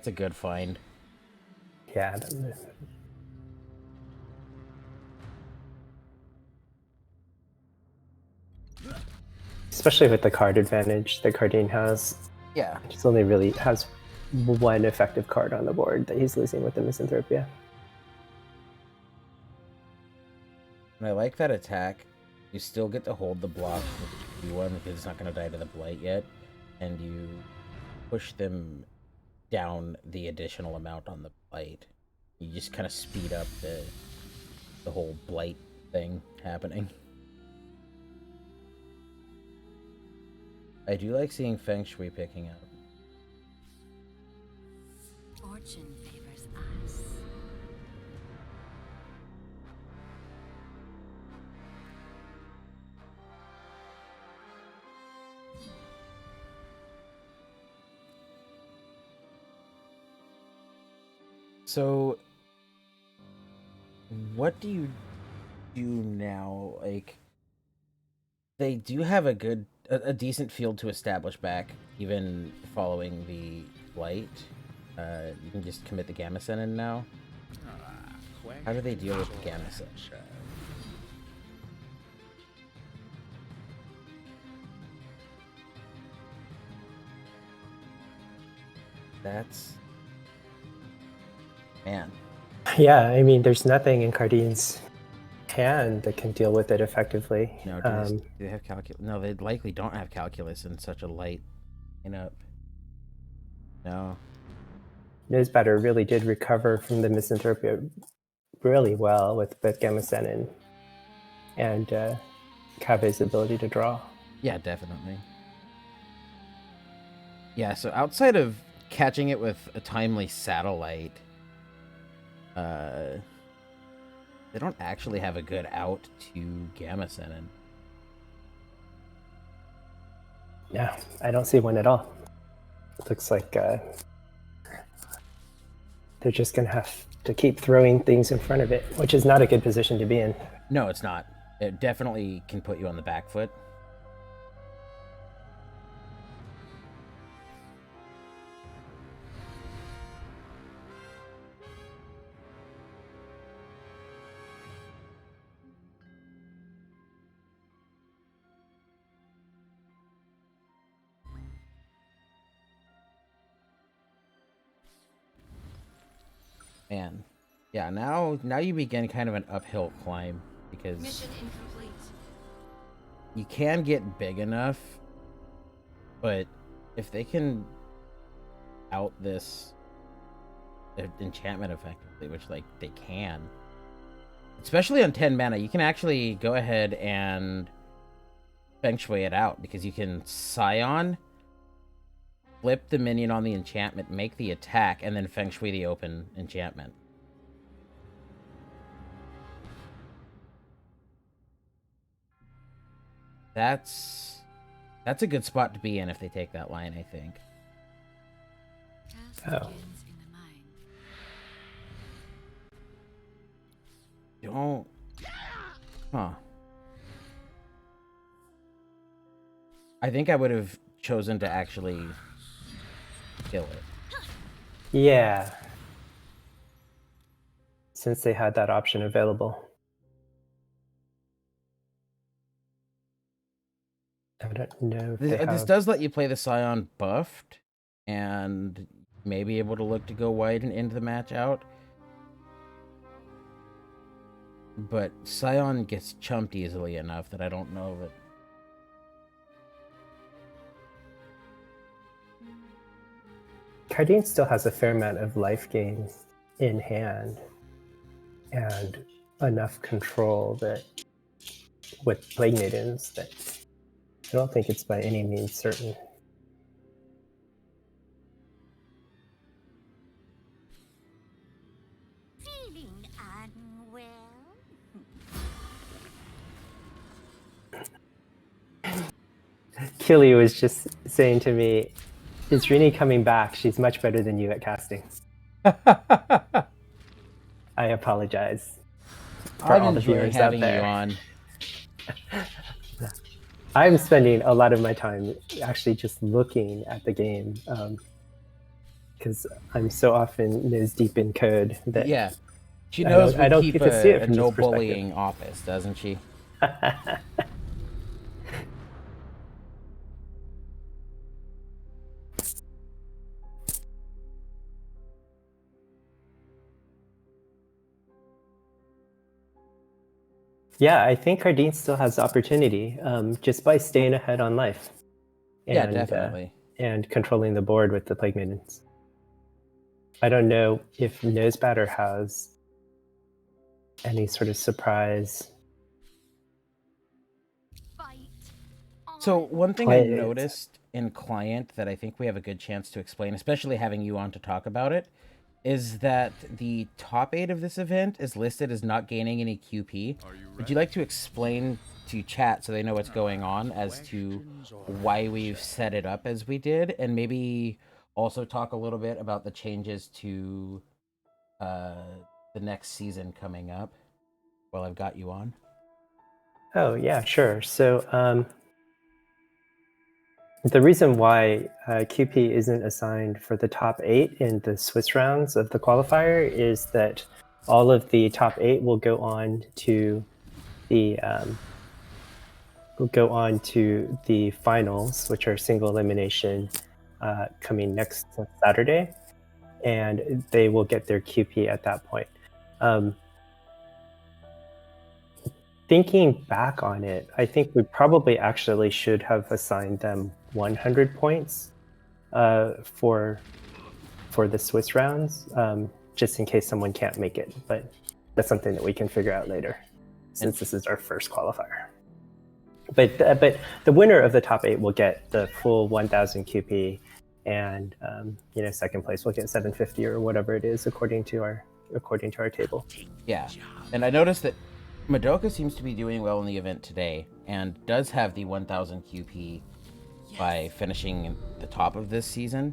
a good find. Yeah. Especially with the card advantage that Cardine has. Yeah. He's only really has one effective card on the board that he's losing with the Misanthropia. And I like that attack. You still get to hold the block with the Q1 because it's not going to die to the Blight yet. And you push them down the additional amount on the Blight. You just kind of speed up the whole Blight thing happening. I do like seeing Feng Shui picking up. Fortune favors us. So, what do you do now? Like, they do have a decent field to establish back, even following the Blight. You can just commit the Gamma Sen in now. How do they deal with the Gamma Sen? That's... Man. Yeah, I mean, there's nothing in Cardine's hand that can deal with it effectively. No, do they have calculus? No, they likely don't have calculus in such a light lineup. No. Nizbatter really did recover from the Misanthropia really well with both Gamma Sen and Kave's ability to draw. Yeah, definitely. Yeah, so outside of catching it with a timely satellite, they don't actually have a good out to Gamma Sen. Yeah, I don't see one at all. It looks like they're just going to have to keep throwing things in front of it, which is not a good position to be in. No, it's not. It definitely can put you on the back foot. Man. Yeah, now you begin kind of an uphill climb because Mission incomplete. you can get big enough, but if they can out this enchantment effectively, which like they can, especially on 10 mana, you can actually go ahead and Feng Shui it out because you can Scion, flip the minion on the enchantment, make the attack, and then Feng Shui the open enchantment. That's a good spot to be in if they take that line, I think. Oh. Don't... Huh. I think I would have chosen to actually kill it. Yeah. Since they had that option available. I don't know if they This have... does let you play the Scion buffed, and may be able to look to go wide and end the match out. But Scion gets chumped easily enough that I don't know that. Cardine still has a fair amount of life gain in hand and enough control that with Plague Maidens that I don't think it's by any means certain. Feeling unwell? Killy was just saying to me, is Rini coming back? She's much better than you at casting. I apologize for all the viewers out there. You on. I'm spending a lot of my time actually just looking at the game because I'm so often nose deep in code that yeah, she knows I don't keep get to see it a from no this perspective. bullying office, doesn't she? Yeah, I think Cardine still has opportunity just by staying ahead on life. And, yeah, definitely. And controlling the board with the Plague Maidens. I don't know if Nosebatter has any sort of surprise. So one thing I noticed in Client that I think we have a good chance to explain, especially having you on to talk about it, is that the top 8 of this event is listed as not gaining any QP. Would you like to explain to chat so they know what's going on as to why we've set it up as we did, and maybe also talk a little bit about the changes to the next season coming up while I've got you on? Oh, yeah, sure. So the reason why QP isn't assigned for the top 8 in the Swiss rounds of the qualifier is that all of the top 8 will go on to the finals, which are single elimination, coming next Saturday, and they will get their QP at that point. Thinking back on it, I think we probably actually should have assigned them 100 points for the Swiss rounds, just in case someone can't make it. But that's something that we can figure out later, since this is our first qualifier. But the winner of the top 8 will get the full 1,000 QP, and second place will get 750 or whatever it is according to our table. Yeah, and I noticed that Madoka seems to be doing well in the event today and does have the 1,000 QP by finishing the top of this season.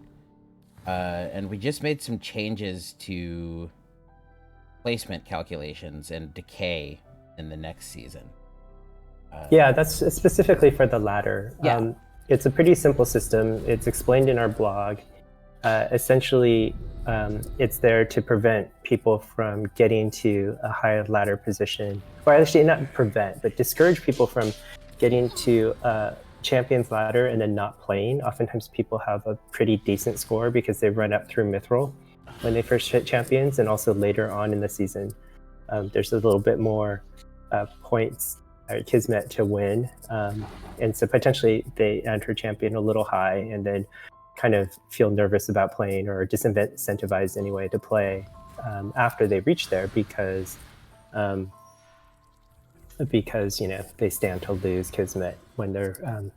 And we just made some changes to placement calculations and decay in the next season. Yeah, that's specifically for the ladder. Yeah. It's a pretty simple system. It's explained in our blog. Essentially, it's there to prevent people from getting to a higher ladder position. Or actually, not prevent, but discourage people from getting to a champion's ladder and then not playing. Oftentimes, people have a pretty decent score because they run up through Mithril when they first hit champions, and also later on in the season. There's a little bit more points or Kismet to win. And so potentially they enter champion a little high and then kind of feel nervous about playing or disincentivized anyway to play after they reach there because they stand to lose Kismet when they're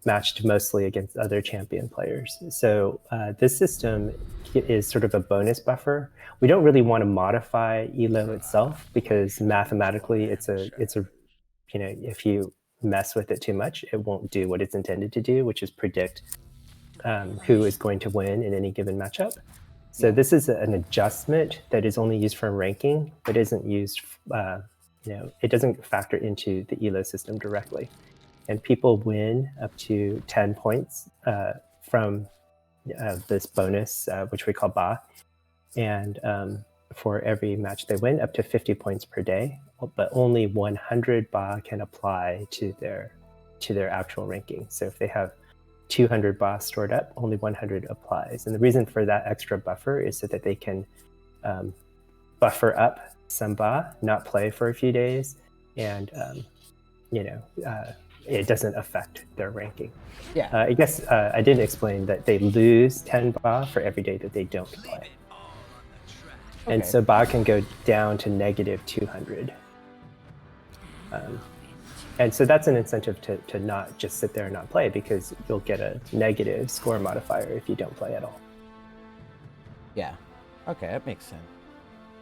matched mostly against other champion players. So this system is sort of a bonus buffer. We don't really want to modify ELO itself because mathematically it's a if you mess with it too much, it won't do what it's intended to do, which is predict who is going to win in any given matchup. So this is an adjustment that is only used for ranking, but isn't used, it doesn't factor into the ELO system directly. and people win up to 10 points from this bonus, which we call Ba. And for every match they win, up to 50 points per day, but only 100 Ba can apply to their actual ranking. So if they have 200 Ba stored up, only 100 applies. And the reason for that extra buffer is so that they can buffer up some Ba, not play for a few days, and it doesn't affect their ranking. Yeah. I guess I didn't explain that they lose 10 Ba for every day that they don't play. And so Ba can go down to negative 200. And so that's an incentive to not just sit there and not play, because you'll get a negative score modifier if you don't play at all. Yeah. Okay, that makes sense.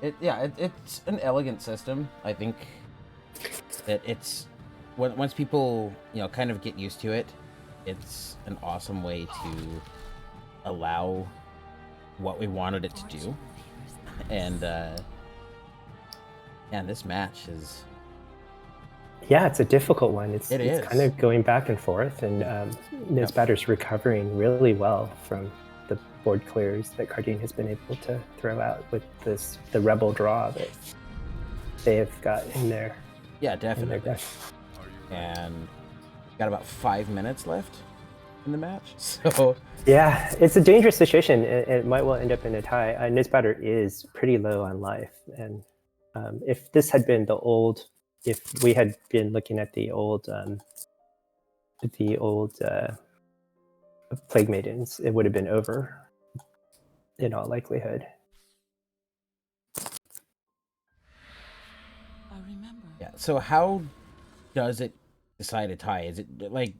It's an elegant system. I think that it's once people kind of get used to it, it's an awesome way to allow what we wanted it to do. And this match is. Yeah, it's a difficult one. It's is. kind of going back and forth, and Nosbatter's recovering really well from the board clears that Cardine has been able to throw out with the rebel draw that they have got in there. Yeah, definitely. And got about 5 minutes left in the match. So yeah, it's a dangerous situation. It might well end up in a tie. Nosbatter is pretty low on life, and if this had been if we had been looking at the old Plague Maidens, it would have been over in all likelihood. I remember. yeah. So how does it decide a tie? Is it like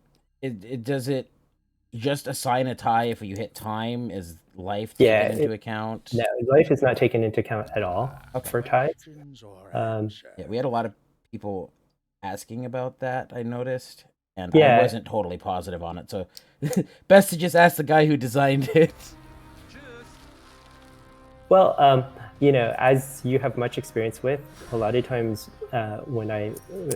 does it just assign a tie if you hit time? Is life taken into account? No, life is not taken into account at all for ties. Yeah, we had a lot of people asking about that, I noticed, and Yeah. I wasn't totally positive on it, so best to just ask the guy who designed it. Well, as you have much experience with, a lot of times when I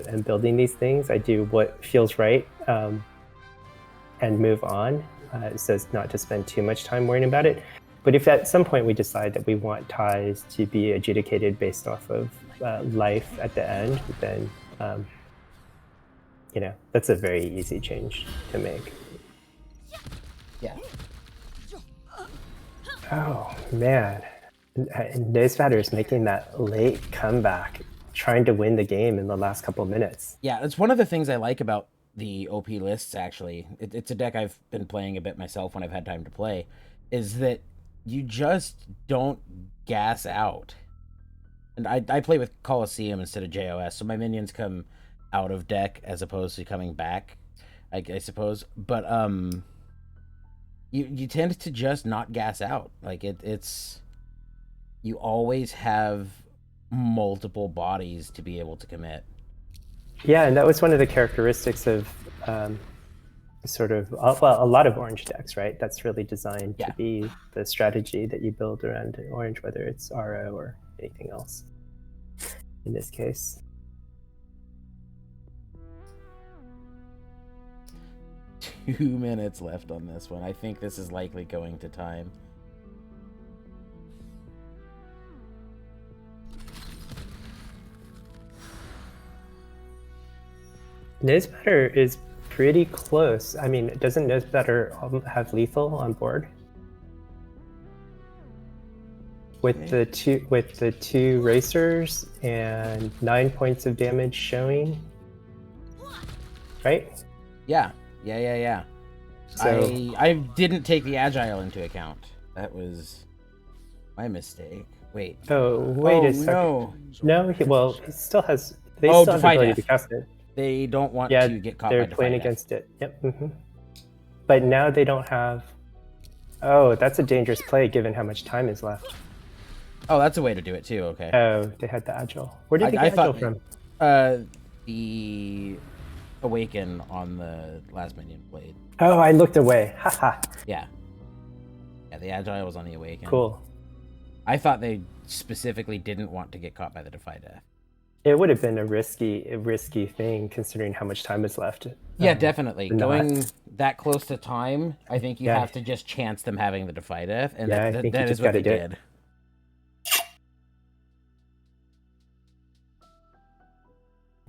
am building these things, I do what feels right and move on, so as not to spend too much time worrying about it. But if at some point we decide that we want ties to be adjudicated based off of life at the end, then that's a very easy change to make. Yeah. Oh man, Nosbatter is making that late comeback, trying to win the game in the last couple of minutes. Yeah, it's one of the things I like about the OP lists, actually. It's a deck I've been playing a bit myself when I've had time to play, is that you just don't gas out. And I play with Colosseum instead of JOS, so my minions come out of deck as opposed to coming back, I suppose. But you tend to just not gas out. Like it's you always have multiple bodies to be able to commit. Yeah, and that was one of the characteristics of a lot of orange decks, right? That's really designed to be the strategy that you build around orange, whether it's RO or anything else in this case. Two minutes left on this one. I think this is likely going to time. Nosbatter is pretty close. I mean, doesn't Nosbatter have lethal on board? With the two racers and 9 points of damage showing, right? Yeah. So I didn't take the agile into account. That was my mistake. Wait. Oh, wait a second. No, he still has. They still have the ability to cast it. They don't want to get caught by they're playing against it. Yep. Mm-hmm. But now they don't have. Oh, that's a dangerous play given how much time is left. Oh, that's a way to do it too. Okay. Oh, they had the agile. Where did they get agile from? The Awaken on the last minion blade. Oh, I looked away. Haha. Yeah, the agile was on the Awaken. Cool. I thought they specifically didn't want to get caught by the Defy Death. It would have been a risky thing considering how much time is left. Yeah, definitely. to not- Going that close to time, I think you Yeah. have to just chance them having the Defy Death, and Yeah, I that think you is just what they gotta do it.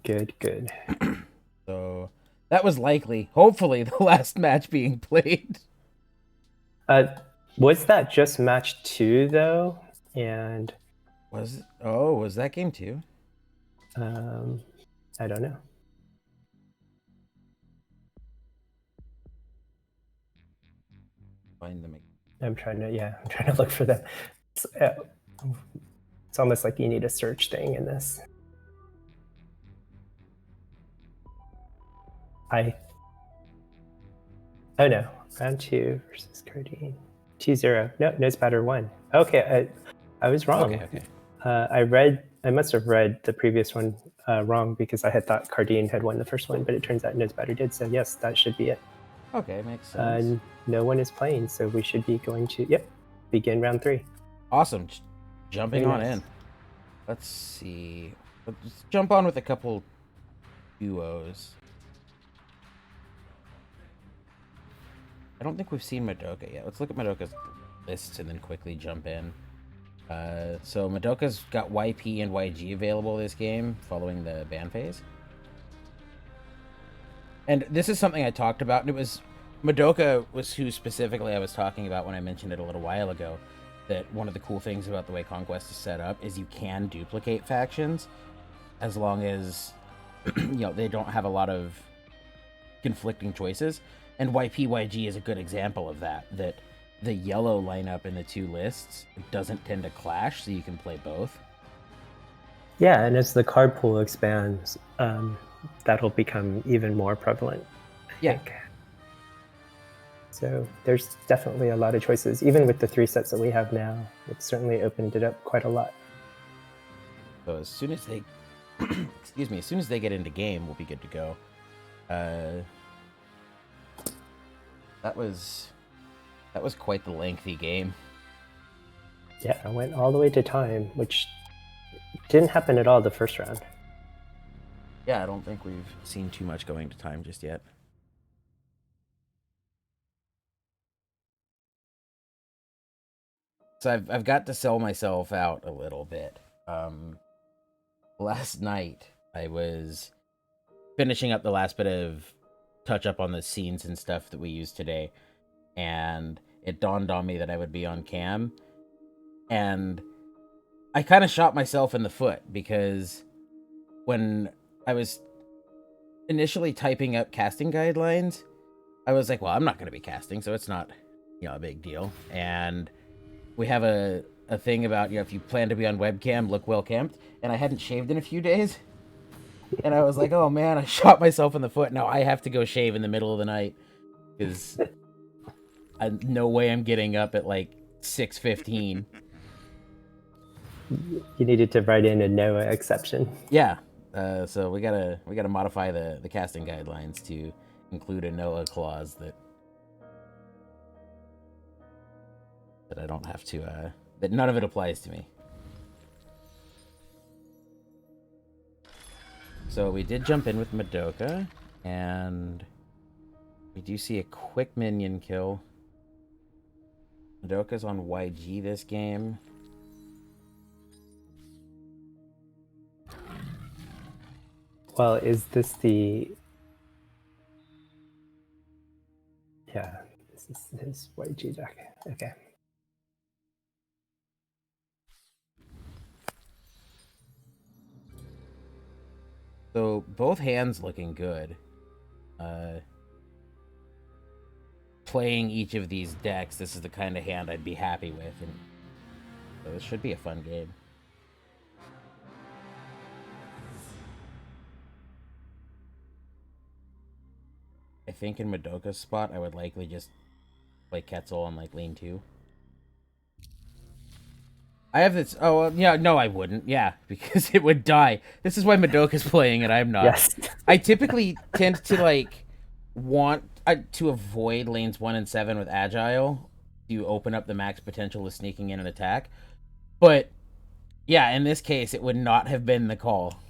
did. Good. So that was likely, hopefully, the last match being played. Was that just match 2 though? And Was that game 2? I don't know. Find them. I'm trying to look for them. It's almost like you need a search thing in this. Oh no, round 2 versus Cardine. 2-0. No, Nose Batter 1. Okay, I was wrong. Okay. I must have read the previous one wrong because I had thought Cardine had won the first one, but it turns out Nose Batter did. So yes, that should be it. Okay, makes sense. No one is playing, so we should be going to begin round 3. Awesome. Jumping Very on nice. in. Let's see. Let's jump on with a couple duos. I don't think we've seen Madoka yet. Let's look at Madoka's lists and then quickly jump in. So Madoka's got YP and YG available this game following the ban phase. And this is something I talked about, and it was Madoka was who specifically I was talking about when I mentioned it a little while ago. That one of the cool things about the way Conquest is set up is you can duplicate factions as long as they don't have a lot of conflicting choices. And YPYG is a good example of that. That the yellow lineup in the two lists doesn't tend to clash, so you can play both. Yeah, and as the card pool expands, that'll become even more prevalent. I think. So there's definitely a lot of choices. Even with the 3 sets that we have now, it's certainly opened it up quite a lot. So as soon as they, as soon as they get into game, we'll be good to go. That was quite the lengthy game. Yeah, I went all the way to time, which didn't happen at all the first round. Yeah, I don't think we've seen too much going to time just yet. So I've got to sell myself out a little bit. Last night I was finishing up the last bit of touch up on the scenes and stuff that we used today, and it dawned on me that I would be on cam, and I kind of shot myself in the foot because when I was initially typing up casting guidelines, I was like, well, I'm not going to be casting, so it's not, a big deal. And we have a thing about, if you plan to be on webcam, look well kempt. And I hadn't shaved in a few days. And I was like, oh man, I shot myself in the foot. Now I have to go shave in the middle of the night because no way I'm getting up at like 6:15. You needed to write in a no exception. Yeah. So we gotta modify the casting guidelines to include a NOAA clause that I don't have to that none of it applies to me. So we did jump in with Madoka, and we do see a quick minion kill. Madoka's on YG this game. Well, is this the... Yeah, this is his YG deck. Okay. So both hands looking good. Playing each of these decks, this is the kind of hand I'd be happy with, and so this should be a fun game. I think in Madoka's spot, I would likely just play Quetzal on like lane 2. I have this. Oh, yeah, no, I wouldn't. Yeah, because it would die. This is why Madoka's playing and I'm not. Yes. I typically tend to want to avoid lanes 1 and 7 with Agile to open up the max potential of sneaking in an attack. But yeah, in this case, it would not have been the call.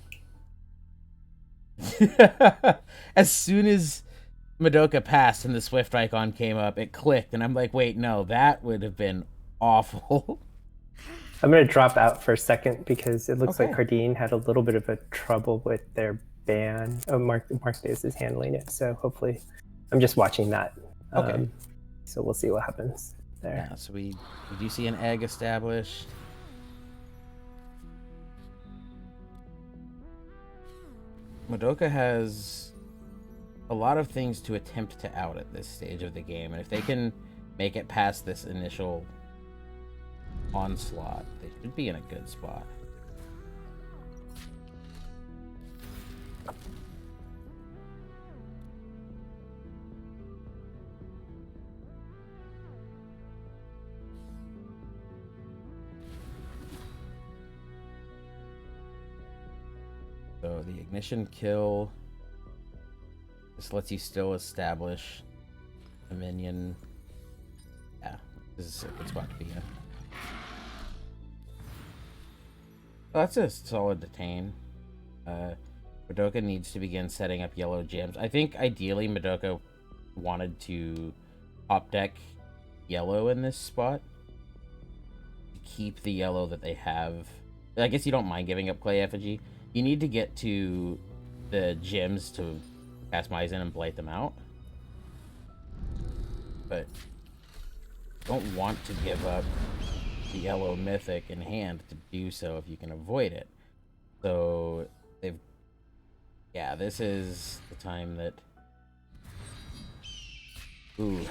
As soon as Madoka passed and the Swift icon came up, it clicked, and I'm like, wait, no, that would have been awful. I'm going to drop out for a second because it looks like Okay. Cardine had a little bit of a trouble with their ban. Oh, Mark Davis is handling it, so hopefully I'm just watching that. Okay. So we'll see what happens there. Yeah, so we do see an egg established. Madoka has a lot of things to attempt to out at this stage of the game, and if they can make it past this initial onslaught, they should be in a good spot. So the ignition kill, this lets you still establish a minion. Yeah, this is a good spot to be in. Well, that's a solid detain. Madoka needs to begin setting up yellow gems. I think ideally Madoka wanted to top deck yellow in this spot to keep the yellow that they have. I guess you don't mind giving up Clay Effigy. You need to get to the gems to cast Maizen and blight them out. But don't want to give up the yellow mythic in hand to do so if you can avoid it. So they've... Yeah, this is the time that... Ooh.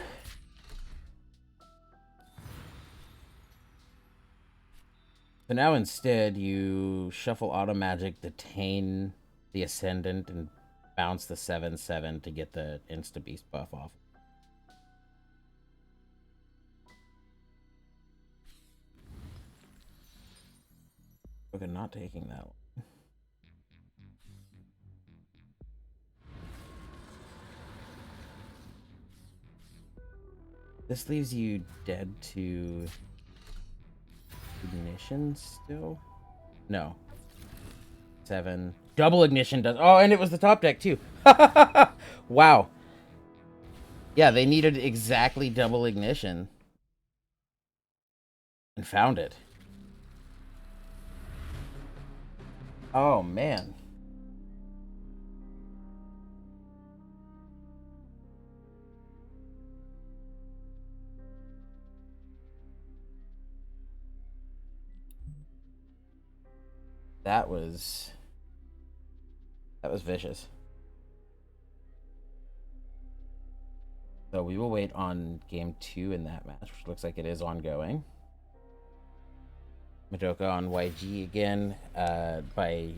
So now instead you shuffle Auto Magic, detain the Ascendant, and bounce the 7/7 to get the Insta Beast buff off. Okay, not taking that one. This leaves you dead to ignition still? No. 7. Double ignition does. Oh, and it was the top deck too. Wow. Yeah, they needed exactly double ignition. And found it. Oh, man. That was vicious. So we will wait on game 2 in that match, which looks like it is ongoing. Madoka on YG again. By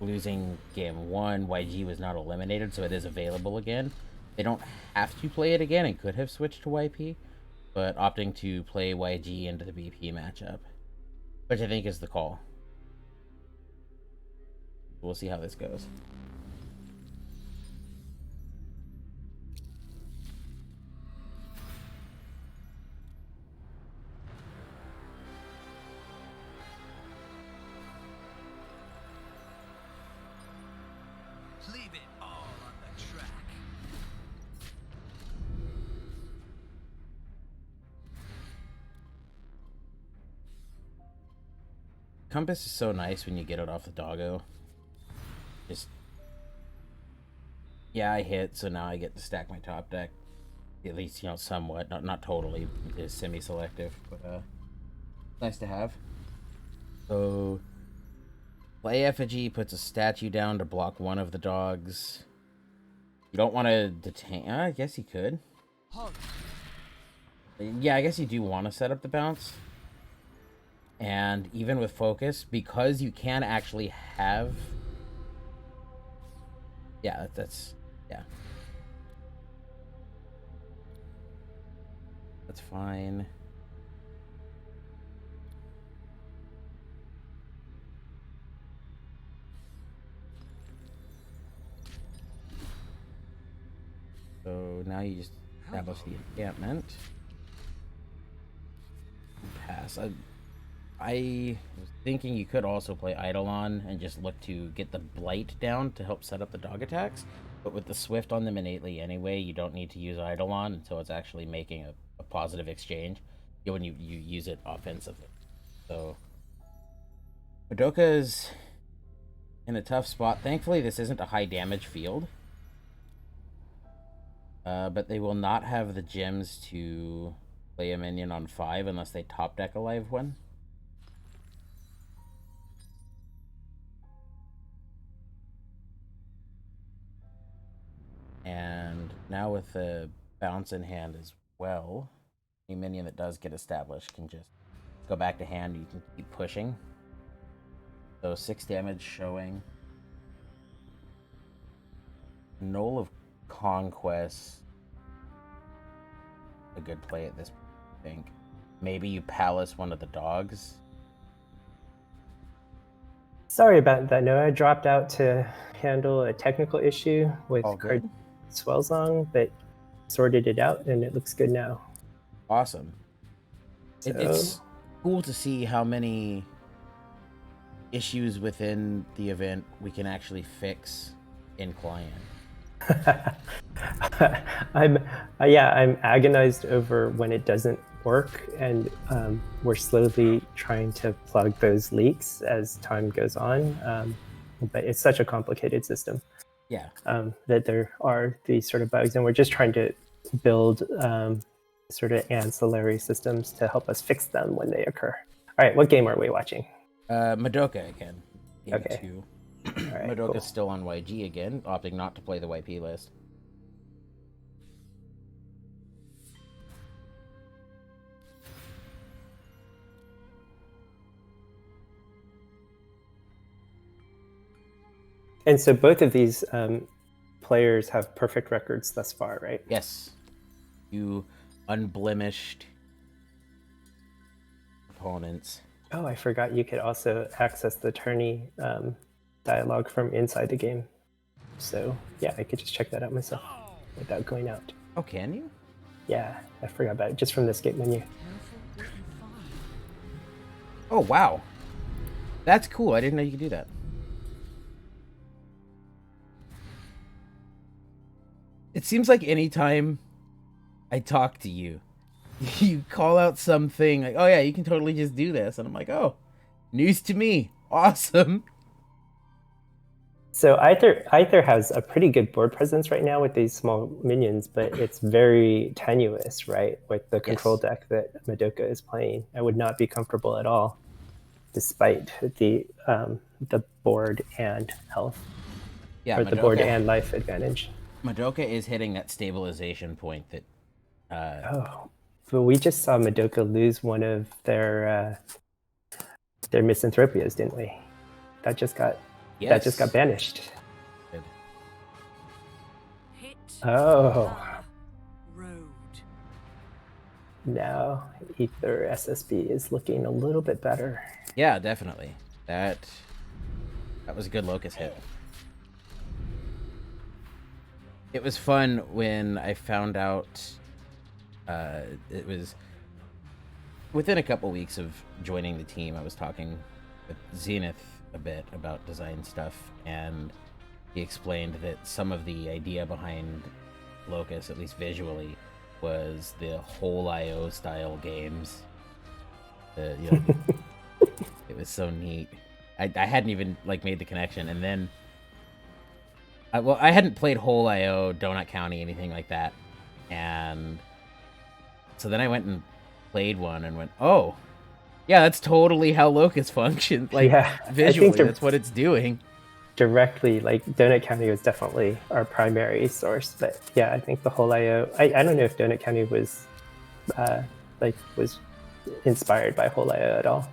losing game 1, YG was not eliminated, so it is available again. They don't have to play it again and could have switched to YP, but opting to play YG into the BP matchup, which I think is the call. We'll see how this goes. Leave it all on the track. Compass is so nice when you get it off the doggo. Just... Yeah, I hit, so now I get to stack my top deck. At least, you know, somewhat. Not totally. It's semi-selective, but nice to have. So... Play Effigy puts a statue down to block one of the dogs. You don't want to detain... I guess you could. Yeah, I guess you do want to set up the bounce. And even with focus, because you can actually have... Yeah, that's... Yeah. That's fine. So now you just establish the encampment. Pass. I was thinking you could also play Eidolon and just look to get the Blight down to help set up the dog attacks. But with the Swift on them innately anyway, you don't need to use Eidolon until it's actually making a positive exchange when you use it offensively. So Madoka is in a tough spot. Thankfully, this isn't a high damage field. But they will not have the gems to play a minion on 5 unless they top deck a live one. And now with the bounce in hand as well, a minion that does get established can just go back to hand. You can keep pushing. So 6 damage showing. Knoll of Conquest. A good play at this point, I think. Maybe you palace one of the dogs. Sorry about that, Noah. I dropped out to handle a technical issue with good. Swellsong, but sorted it out and it looks good now. Awesome. So... It's cool to see how many issues within the event we can actually fix in client. I'm agonized over when it doesn't work, and we're slowly trying to plug those leaks as time goes on. But it's such a complicated system. Yeah. That there are these sort of bugs, and we're just trying to build sort of ancillary systems to help us fix them when they occur. All right, what game are we watching? Madoka again. Game Okay. 2. All right, Madoka's cool. still on YG again, opting not to play the YP list. And so both of these players have perfect records thus far, right? Yes. You unblemished opponents. Oh, I forgot you could also access the tourney dialogue from inside the game. So yeah, I could just check that out myself without going out. Oh, can you? Yeah, I forgot about it, just from the escape menu. Oh, wow. That's cool. I didn't know you could do that. It seems like anytime I talk to you, you call out something like, oh yeah, you can totally just do this. And I'm like, oh, news to me. Awesome. So Aether has a pretty good board presence right now with these small minions, but it's very tenuous, right? With the control deck that Madoka is playing. I would not be comfortable at all, despite the board and health. Yeah, or the board and life advantage. Madoka is hitting that stabilization point that... But we just saw Madoka lose one of their misanthropias, didn't we? That just got banished. Good. Oh. Road. Now Ether SSB is looking a little bit better. Yeah, definitely. That was a good locust hit. It was fun when I found out it was within a couple weeks of joining the team. I was talking with Zenith a bit about design stuff, and he explained that some of the idea behind Locust, at least visually, was the whole IO style games. It was so neat. I hadn't even made the connection, and then I hadn't played Whole IO, Donut County, anything like that, and so then I went and played one and went, oh, yeah, that's totally how Locust functions. Visually, that's what it's doing. Directly, Donut County was definitely our primary source, but yeah, I think the Whole IO. I don't know if Donut County was was inspired by Whole IO at all,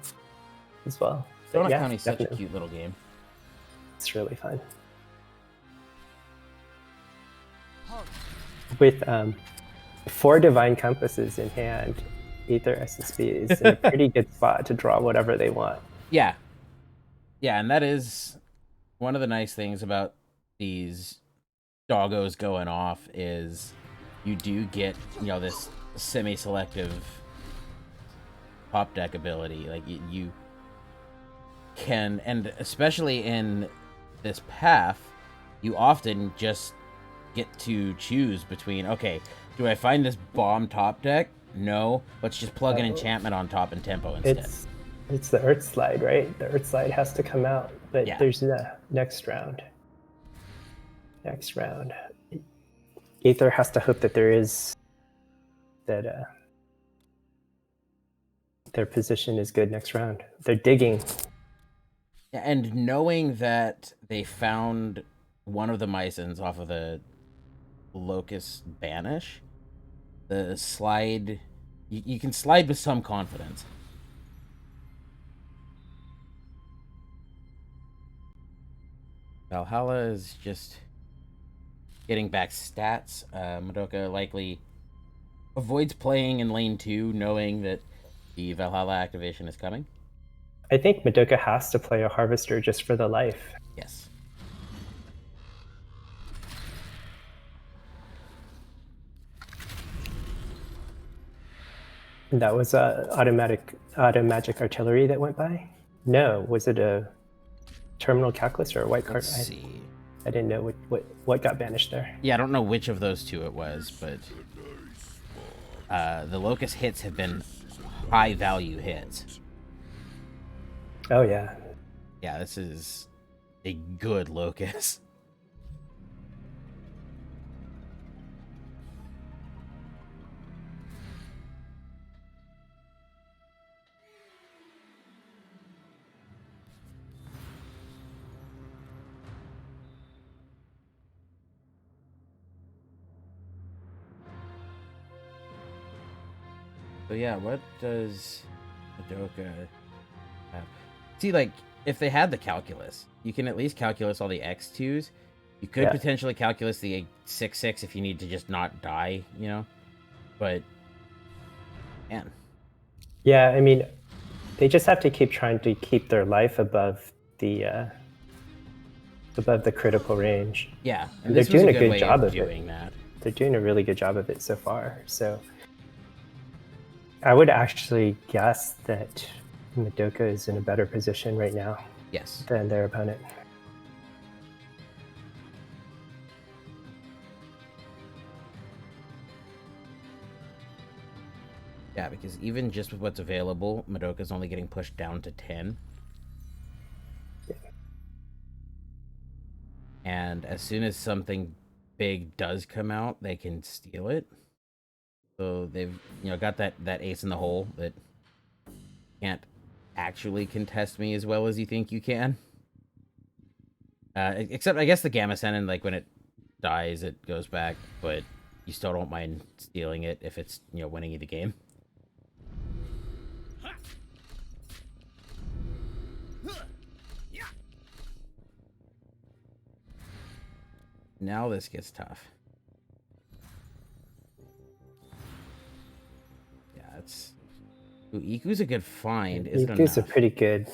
as well. Donut County is such a cute little game. It's really fun. With 4 Divine Compasses in hand, Ether SSB is in a pretty good spot to draw whatever they want. Yeah. Yeah, and that is one of the nice things about these doggos going off is you do get, this semi-selective top deck ability. Like you can, and especially in this path, you often just get to choose between, okay, do I find this bomb top deck? No, let's just plug an enchantment on top and tempo instead. It's the Earth Slide, right? The Earth Slide has to come out, but Yeah. there's the next round. Next round. Aether has to hope that their position is good next round. They're digging. Yeah, and knowing that they found one of the Mysons off of the Locust Banish, the slide, you can slide with some confidence. Valhalla is just getting back stats. Madoka likely avoids playing in lane 2, knowing that the Valhalla activation is coming. I think Madoka has to play a Harvester just for the life. Yes. And that was automatic artillery that went by? No, was it a terminal calculus or a white card? Let's see. I didn't know what got banished there. Yeah, I don't know which of those two it was, but the Locust hits have been high value hits. Oh yeah. Yeah, this is a good Locust. So yeah, what does Madoka have? See, like, if they had the calculus, you can at least calculus all the X2s. You could potentially calculus the 6/6 if you need to just not die, you know? But, man. Yeah, I mean, they just have to keep trying to keep their life above the critical range. Yeah, and they're doing a good job of doing that. They're doing a really good job of it so far. So I would actually guess that Madoka is in a better position right now. Yes. Than their opponent. Yeah, because even just with what's available, Madoka's only getting pushed down to 10. Yeah. And as soon as something big does come out, they can steal it. So they've, got that ace in the hole that can't actually contest me as well as you think you can. Except, I guess, the Gamma Sennin, like, when it dies, it goes back, but you still don't mind stealing it if it's, winning you the game. Now this gets tough. Yeah, it's... Ooh, Iku's a good find, isn't it? Iku's a pretty good...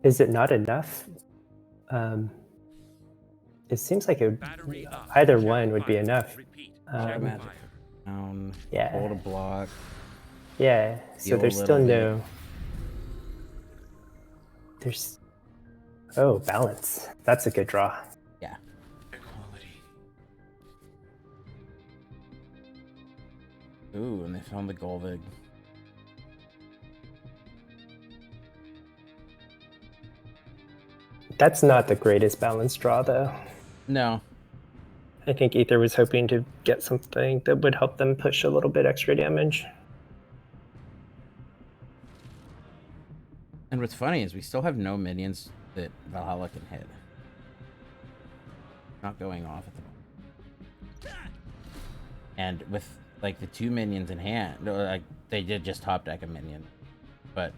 Is it not enough? It seems like either one would be enough. Yeah. Hold a block. Yeah, so there's still no... There's... Oh, balance. That's a good draw. Yeah. Ooh, and they found the Golvig. That's not the greatest balance draw, though. No. I think Aether was hoping to get something that would help them push a little bit extra damage. And what's funny is we still have no minions that Valhalla can hit. Not going off at the moment. And with, like, the 2 minions in hand, like, they did just top deck a minion. But,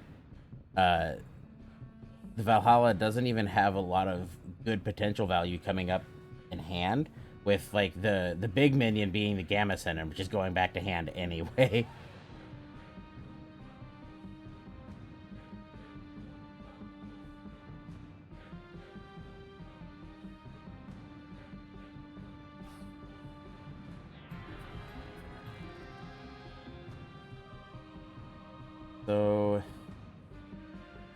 the Valhalla doesn't even have a lot of good potential value coming up in hand, with, like, the big minion being the Gamma Center, which is going back to hand anyway. So,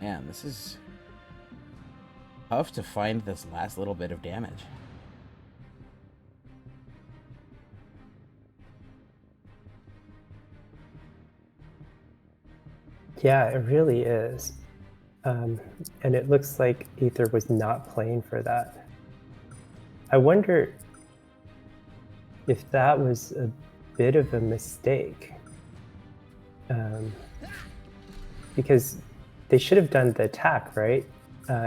man, this is tough to find this last little bit of damage. Yeah, it really is. And it looks like Ether was not playing for that. I wonder if that was a bit of a mistake. Because they should have done the attack, right?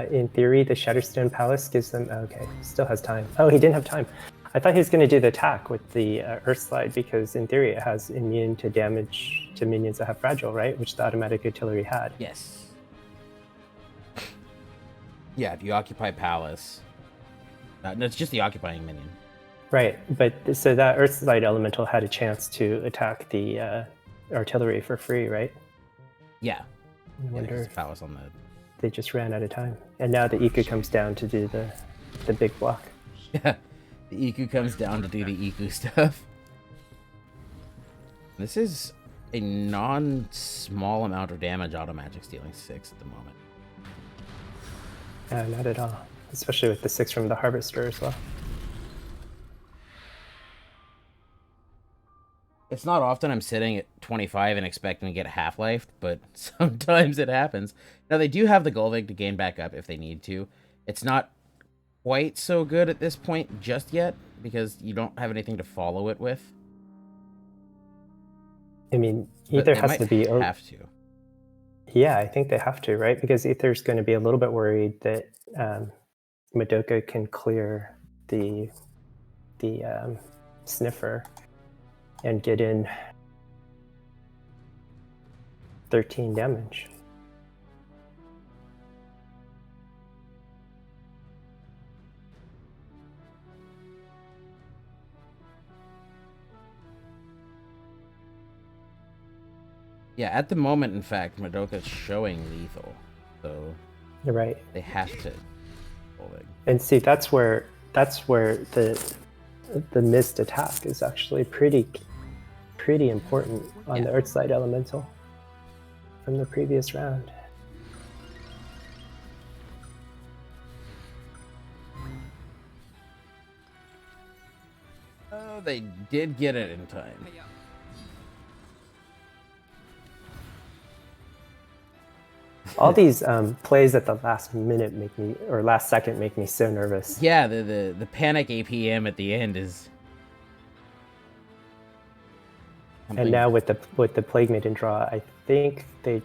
In theory, the Shatterstone Palace gives them... Okay, still has time. Oh, he didn't have time. I thought he was going to do the attack with the Earth Slide, because in theory it has immune to damage to minions that have Fragile, right? Which the automatic artillery had. Yes. Yeah, if you occupy Palace. No, it's just the occupying minion. Right, but so that Earth Slide Elemental had a chance to attack the artillery for free, right? Yeah. I wonder Yeah, if Palace on the... they just ran out of time. And now the Iku comes down to do the big block. Yeah, the Iku comes down to do the Iku stuff. This is a non-small amount of damage Automagic dealing 6 at the moment. Not at all. Especially with the 6 from the Harvester as well. It's not often I'm sitting at 25 and expecting to get half-lifed, but sometimes it happens. Now, they do have the Golvig to gain back up if they need to. It's not quite so good at this point just yet, because you don't have anything to follow it with. I mean, But Ether they has might to be... have to. Yeah, I think they have to, right? Because Ether's going to be a little bit worried that Madoka can clear the sniffer and get in 13 damage. Yeah, at the moment, in fact, Madoka's showing lethal, so You're right. they have to. Golvig. And see, that's where the missed attack is actually pretty important on the Earthside Elemental from the previous round. Oh, they did get it in time. All these plays at the last minute or last second make me so nervous. Yeah, the panic APM at the end is. And now with the Plague Maiden draw, I think they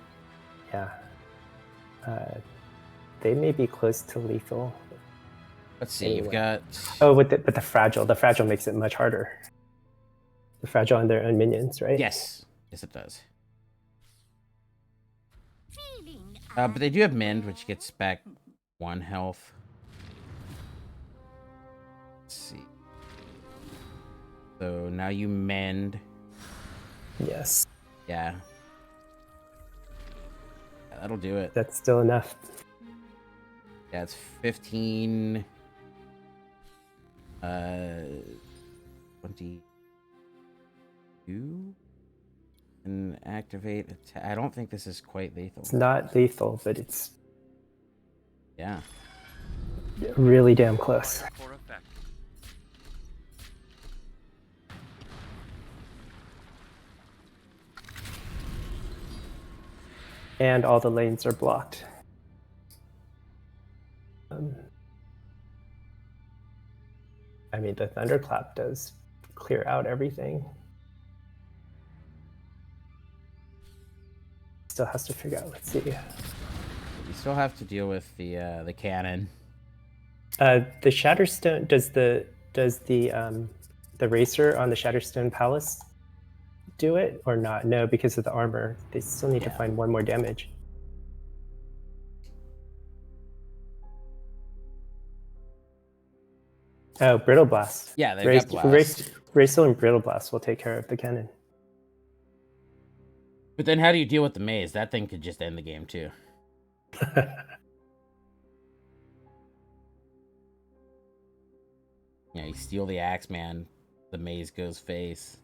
may be close to lethal. Let's see, anyway. You've got. Oh, but the fragile makes it much harder. The fragile on their own minions, right? Yes, it does. Feeling But they do have Mend, which gets back 1 health. Let's see. So now you Mend. Yes. Yeah. That'll do it. That's still enough. Yeah, it's 15. 22. And activate attack. I don't think this is quite lethal. It's not lethal, but it's Yeah. really damn close. For effect. And all the lanes are blocked. I mean, the Thunderclap does clear out everything. Still has to figure out. Let's see. You still have to deal with the cannon. The Shatterstone does the racer on the Shatterstone Palace do it or not? No, because of the armor. They still need to find 1 more damage. Oh, Brittle Blast. Yeah, they've got Blast. Racial and Brittle Blast will take care of the cannon. But then how do you deal with the maze? That thing could just end the game too. Yeah, you steal the axe, man. The maze goes face.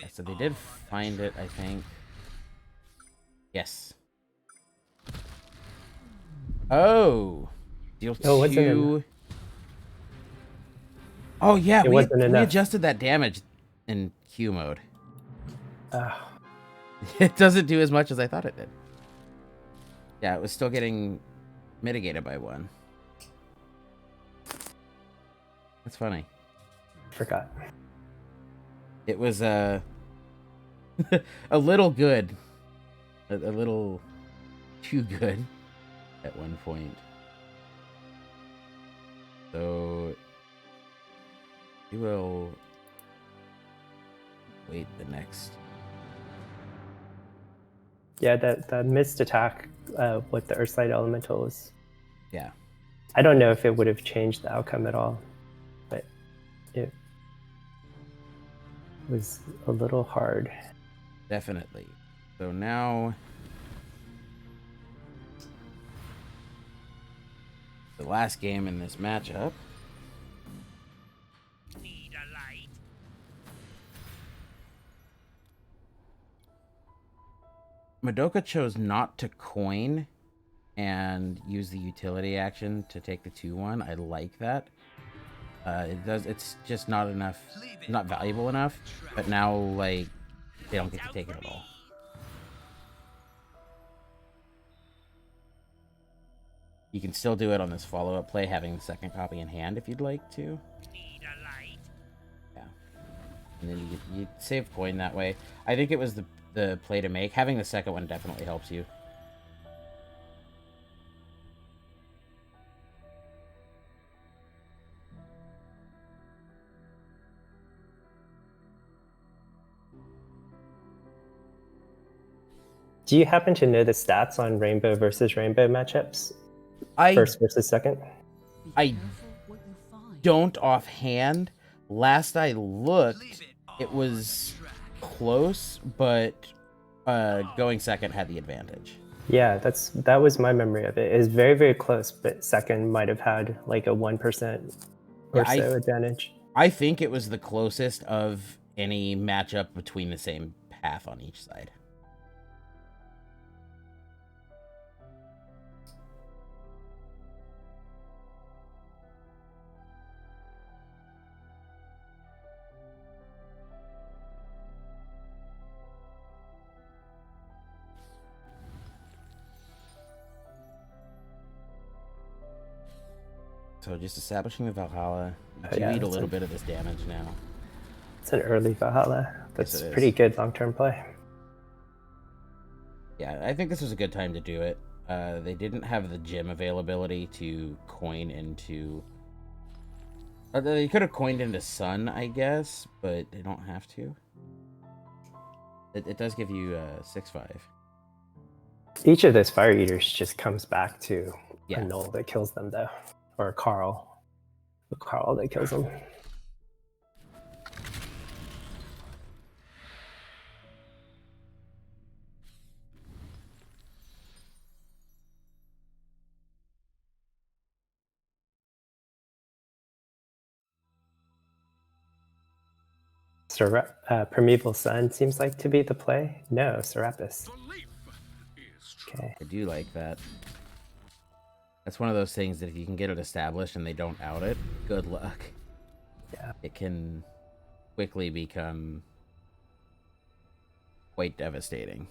Yeah, so they did find it, I think. Yes. Oh. Deal No, it wasn't enough. 2. Oh yeah, It we wasn't enough. adjusted that damage in Q mode. Oh, It doesn't do as much as I thought it did. Yeah, it was still getting mitigated by 1. That's funny. forgot. It was a little good. A little too good at one point. So we will wait the next. Yeah, that missed attack with the Earthside Elementals. Yeah. I don't know if it would have changed the outcome at all, but it was a little hard. Definitely. So now the last game in this matchup. Need a light? Madoka chose not to coin and use the utility action to take the 2-1. I like that. It's just not enough, not valuable enough. But now, like, they don't get to take it at all. You can still do it on this follow-up play, having the second copy in hand if you'd like to. Need a light? Yeah. And then you save coin that way. I think it was the play to make. Having the second one definitely helps you. Do you happen to know the stats on Rainbow versus Rainbow matchups? First versus second? I don't offhand. Last I looked, it was close, but going second had the advantage. Yeah, that was my memory of it. It was very, very close, but second might have had like a 1% or so advantage. I think it was the closest of any matchup between the same path on each side. So just establishing the Valhalla. You do need a little bit of this damage now. It's an early Valhalla. That's Yes, pretty good long-term play. Yeah, I think this was a good time to do it. They didn't have the gym availability to coin into... They could have coined into Sun, I guess, but they don't have to. It does give you 6-5. Each of those Fire Eaters just comes back to Yeah. a null that kills them, though. Or Carl. The Carl that kills them. Primeval Sun seems like to be the play. No, Serapis. Okay. I do like that. That's one of those things that if you can get it established and they don't out it, good luck. Yeah. It can quickly become quite devastating.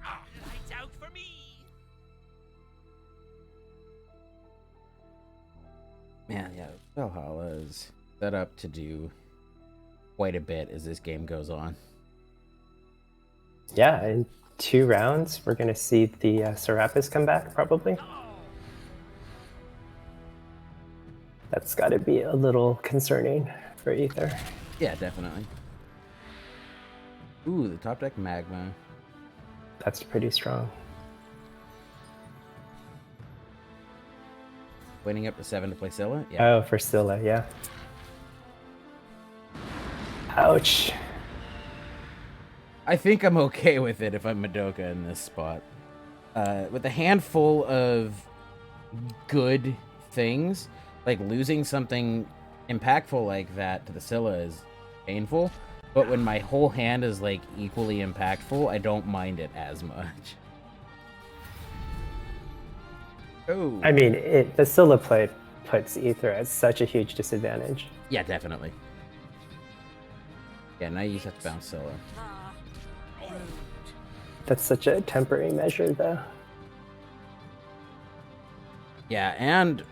Lights out for me! Man, yeah, Valhalla is set up to do quite a bit as this game goes on. Yeah, in 2 rounds, we're going to see the Serapis come back, probably. That's got to be a little concerning for Ether. Yeah, definitely. Ooh, the top deck Magma. That's pretty strong. Winning up to 7 to play Scylla? Yeah. Oh, for Scylla, yeah. Ouch. I think I'm okay with it if I'm Madoka in this spot. With a handful of good things, Like, losing something impactful like that to the Scylla is painful, but when my whole hand is, like, equally impactful, I don't mind it as much. Oh. I mean, the Scylla play puts Ether at such a huge disadvantage. Yeah, definitely. Yeah, now you just have to bounce Scylla. That's such a temporary measure, though. Yeah, and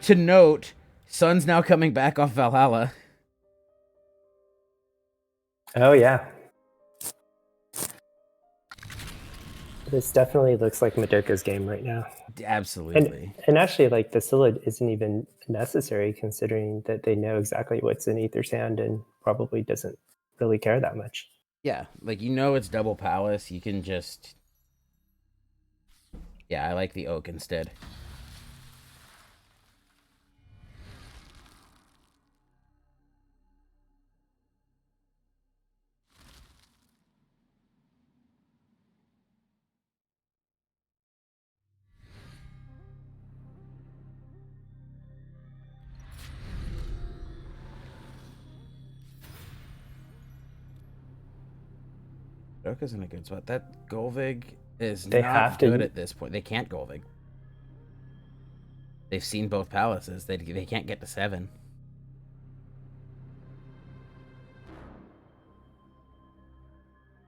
to note, Sun's now coming back off Valhalla. Oh, yeah. This definitely looks like Madoka's game right now. Absolutely. And actually, like, the Scylla isn't even necessary, considering that they know exactly what's in Ether's hand and probably doesn't really care that much. Yeah, like, you know it's double palace, you can just... Yeah, I like the oak instead. Madoka's in a good spot. That Golvig is They not have to- good at this point. They can't Golvig. They've seen both palaces. They can't get to 7.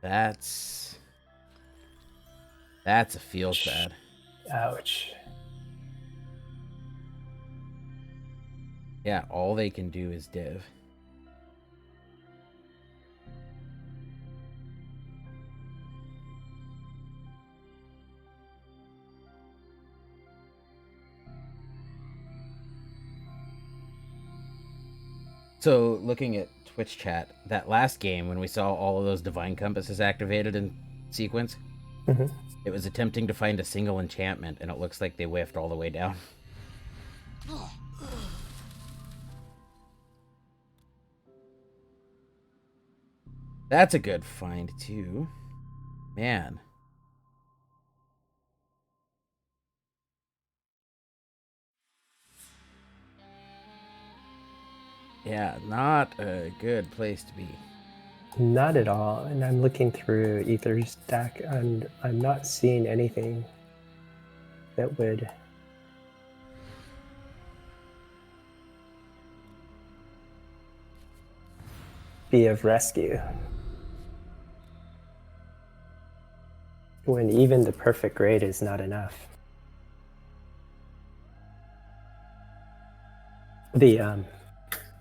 That's a feels bad. Ouch. Yeah, all they can do is div. So, looking at Twitch chat, that last game when we saw all of those divine compasses activated in sequence, it was attempting to find a single enchantment, and it looks like they whiffed all the way down. That's a good find, too. Man. Yeah, not a good place to be. Not at all. And I'm looking through Ether's deck, and I'm not seeing anything that would be of rescue. When even the perfect grade is not enough.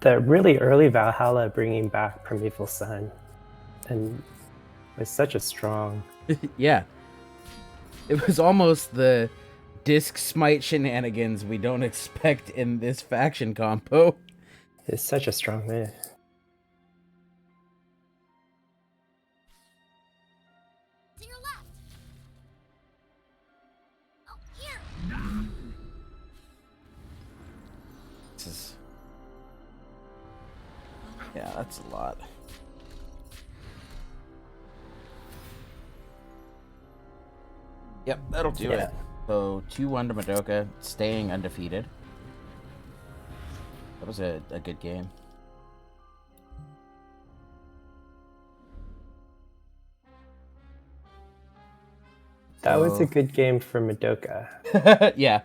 The really early Valhalla bringing back Primeval Sun and was such a strong... Yeah. It was almost the disc smite shenanigans we don't expect in this faction combo. It's such a strong move. To your left. Oh, here. This is... Yeah, that's a lot. Yep, that'll do it. So 2-1 to Madoka, staying undefeated. That was a good game. That was a good game for Madoka. Yeah.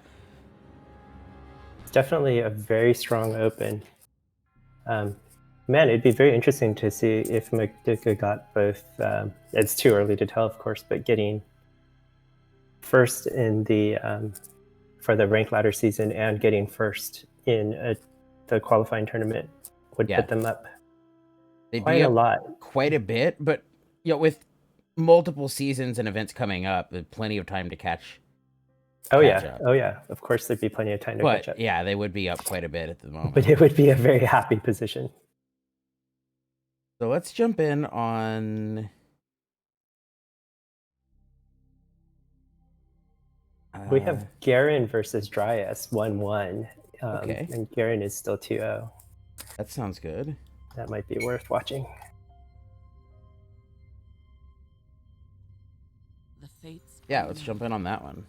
It's definitely a very strong open. Man, it'd be very interesting to see if Madoka got both. It's too early to tell, of course, but getting first in the for the rank ladder season and getting first in the qualifying tournament would put them up quite a lot. Quite a bit, but with multiple seasons and events coming up, there's plenty of time to catch. Oh yeah, of course there'd be plenty of time to catch up. Yeah, they would be up quite a bit at the moment. But it would be a very happy position. So let's jump in on... we have Garen versus Dryas 1-1. Okay. And Garen is still 2-0. That sounds good. That might be worth watching. Yeah, let's jump in on that one.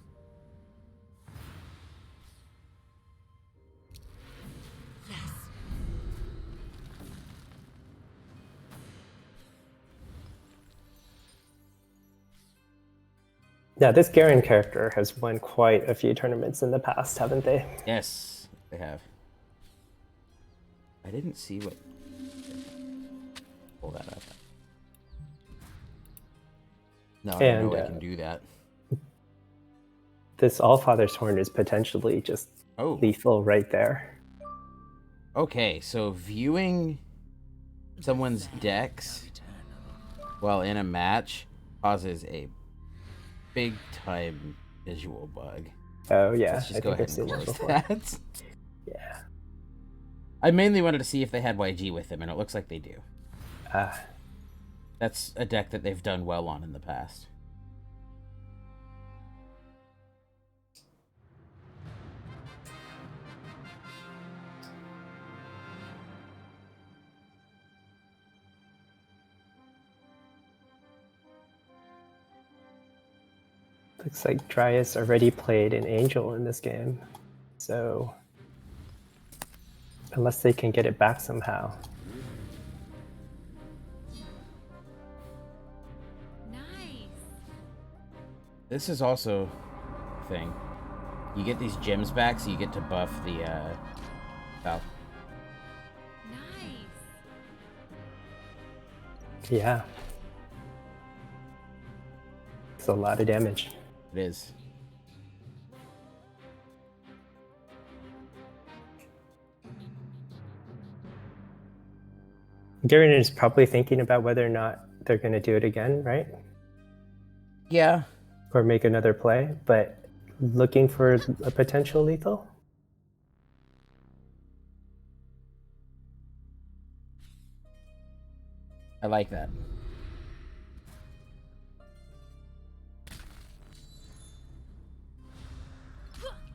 Now, this Garen character has won quite a few tournaments in the past, haven't they? Yes, they have. I didn't see what. Pull that up. No, I And know I can do that. this Allfather's Horn is potentially just lethal right there. Okay, so viewing someone's decks while in a match causes a big time visual bug. Oh yeah, Let's just I go think ahead I've and seen that close before. that. Yeah. I mainly wanted to see if they had YG with them, and it looks like they do. Ah. That's a deck that they've done well on in the past. Looks like Dryas already played an Angel in this game, so unless they can get it back somehow. Nice. This is also a thing. You get these gems back, so you get to buff the Val. Nice. Yeah. It's a lot of damage. It is. Garen is probably thinking about whether or not they're going to do it again, right? Yeah. Or make another play, but looking for a potential lethal? I like that.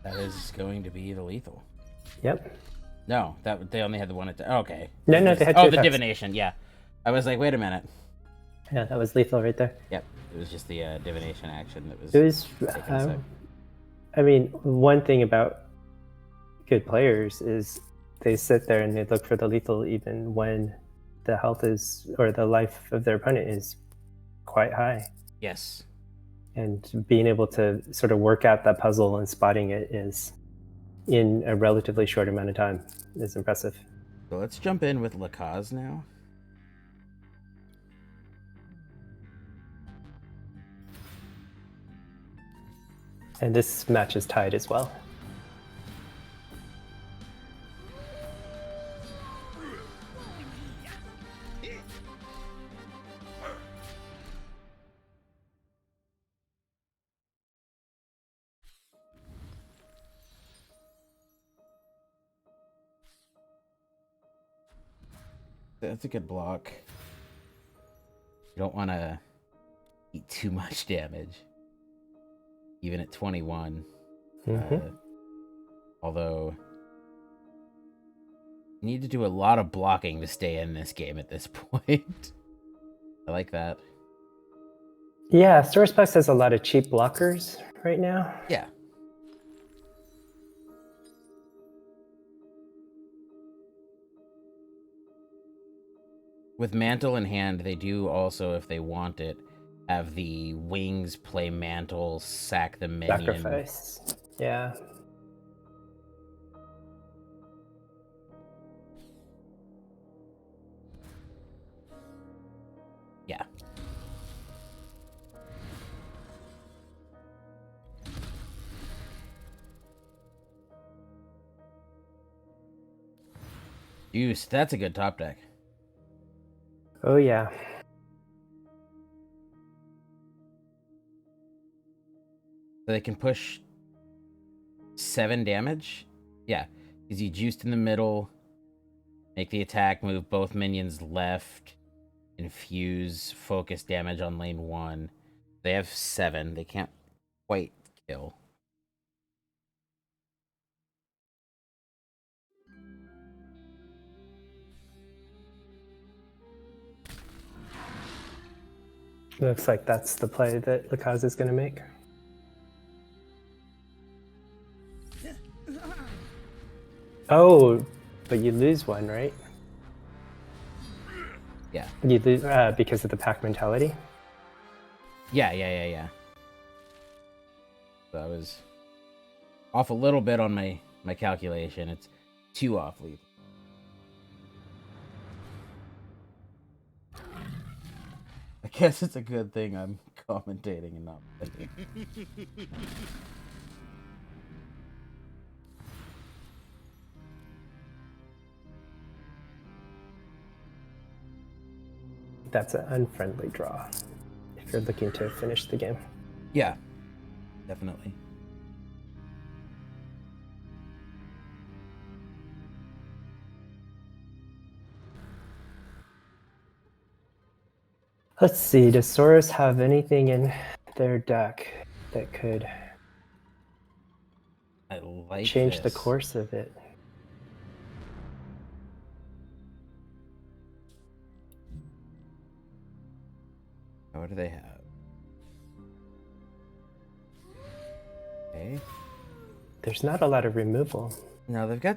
That is going to be the lethal. Yep. No, that they only had the one attack. Okay. No, they had two the attacks. divination. Yeah, I was like, wait a minute. Yeah, that was lethal right there. Yep, it was just the divination action that was. It was. taking a sec. I mean, one thing about good players is they sit there and they look for the lethal even when the health is or the life of their opponent is quite high. Yes. And being able to sort of work out that puzzle and spotting it is in a relatively short amount of time is impressive. So let's jump in with Lakaz now. And this match is tied as well. That's a good block. You don't want to eat too much damage, even at 21. Although, you need to do a lot of blocking to stay in this game at this point. I like that. Yeah, Source Plus has a lot of cheap blockers right now. Yeah. With Mantle in hand, they do also, if they want it, have the wings play Mantle, sack the minion. Sacrifice. Yeah. Yeah. Juice, that's a good top deck. Oh, yeah. So they can push 7 damage? Yeah, because you juiced in the middle, make the attack, move both minions left, infuse focus damage on lane 1. They have 7. They can't quite kill. Looks like that's the play that Lakaz is going to make. Oh, but you lose one, right? Yeah. You lose because of the pack mentality. Yeah. So I was off a little bit on my calculation. It's 2 off lethal. I guess it's a good thing I'm commentating and not playing. That's an unfriendly draw if you're looking to finish the game. Yeah, definitely. Let's see, does Soros have anything in their deck that could I like change the this. course of it? What do they have? Okay. There's not a lot of removal. No, they've got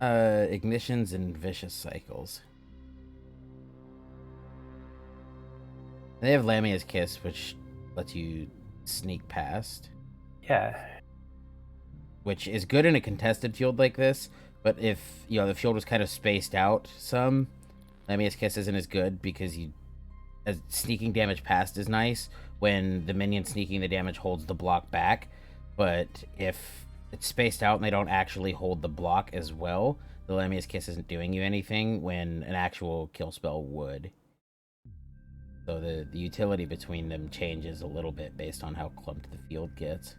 ignitions and vicious cycles. They have Lamia's Kiss, which lets you sneak past, Yeah. which is good in a contested field like this. But if the field was kind of spaced out some, Lamia's Kiss isn't as good because as sneaking damage past is nice when the minion sneaking the damage holds the block back. But if it's spaced out and they don't actually hold the block as well, the Lamia's Kiss isn't doing you anything when an actual kill spell would. So the utility between them changes a little bit based on how clumped the field gets.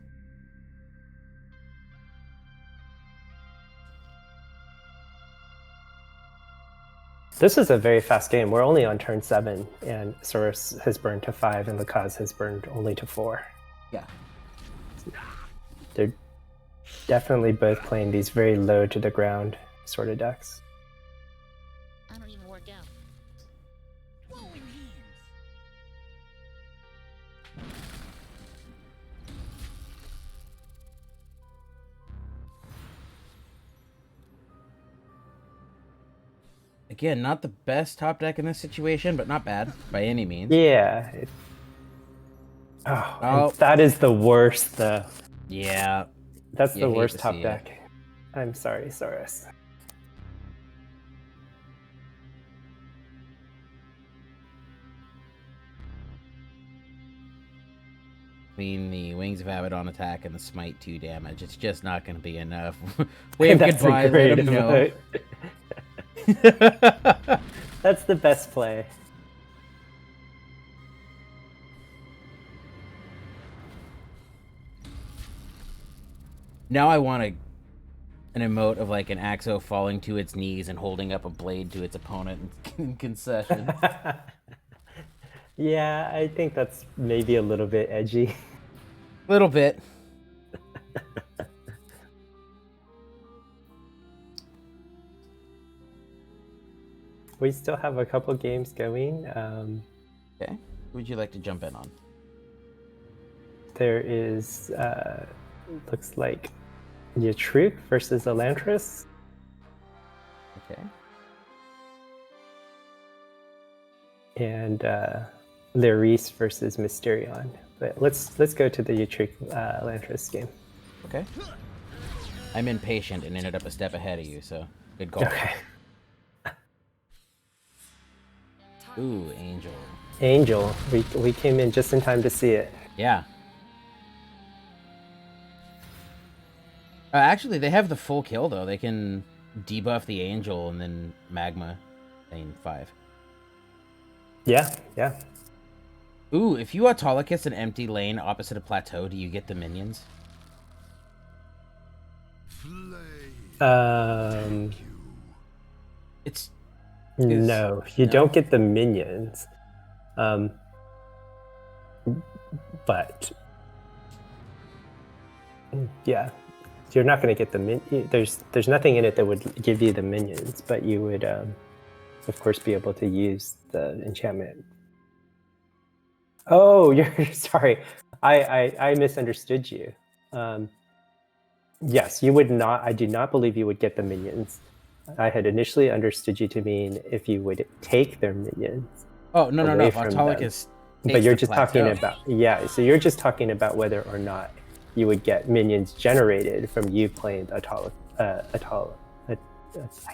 This is a very fast game. We're only on turn 7, and Soros has burned to 5, and Lakaz has burned only to 4. Yeah. They're definitely both playing these very low to the ground sort of decks. I don't even work out. Glowing hands. Again, not the best top deck in this situation, but not bad by any means. Yeah. And that is the worst, though. Yeah. That's You the hate worst to top see it. deck. I'm sorry, Soros. Between the Wings of Abaddon attack and the Smite 2 damage, it's just not going to be enough. Wave That's a goodbye, great let him know. emote. That's the best play. Now I want an emote of like an Axo falling to its knees and holding up a blade to its opponent in concession. Yeah, I think that's maybe a little bit edgy. Little bit. We still have a couple games going. Okay. Who would you like to jump in on? There is, looks like Yatruk versus Elantris. Okay. And Lyris versus Mysterion. But let's go to the Yatruk Elantris game. Okay. I'm impatient and ended up a step ahead of you, so good call. Okay. Ooh, Angel. Angel, we came in just in time to see it. Yeah. Actually, they have the full kill, though. They can debuff the Angel and then Magma lane 5. Yeah, yeah. Ooh, if you Autolycus an empty lane opposite a plateau, do you get the minions? It's... No, you don't get the minions. But yeah, you're not going to get the there's nothing in it that would give you the minions, but you would of course be able to use the enchantment. Oh, you're sorry. I misunderstood you. Yes, you would not. I do not believe you would get the minions. I had initially understood you to mean if you would take their minions. Oh, no. away from Autolycus. But you're just talking about, yeah, so you're just talking about whether or not you would get minions generated from you playing I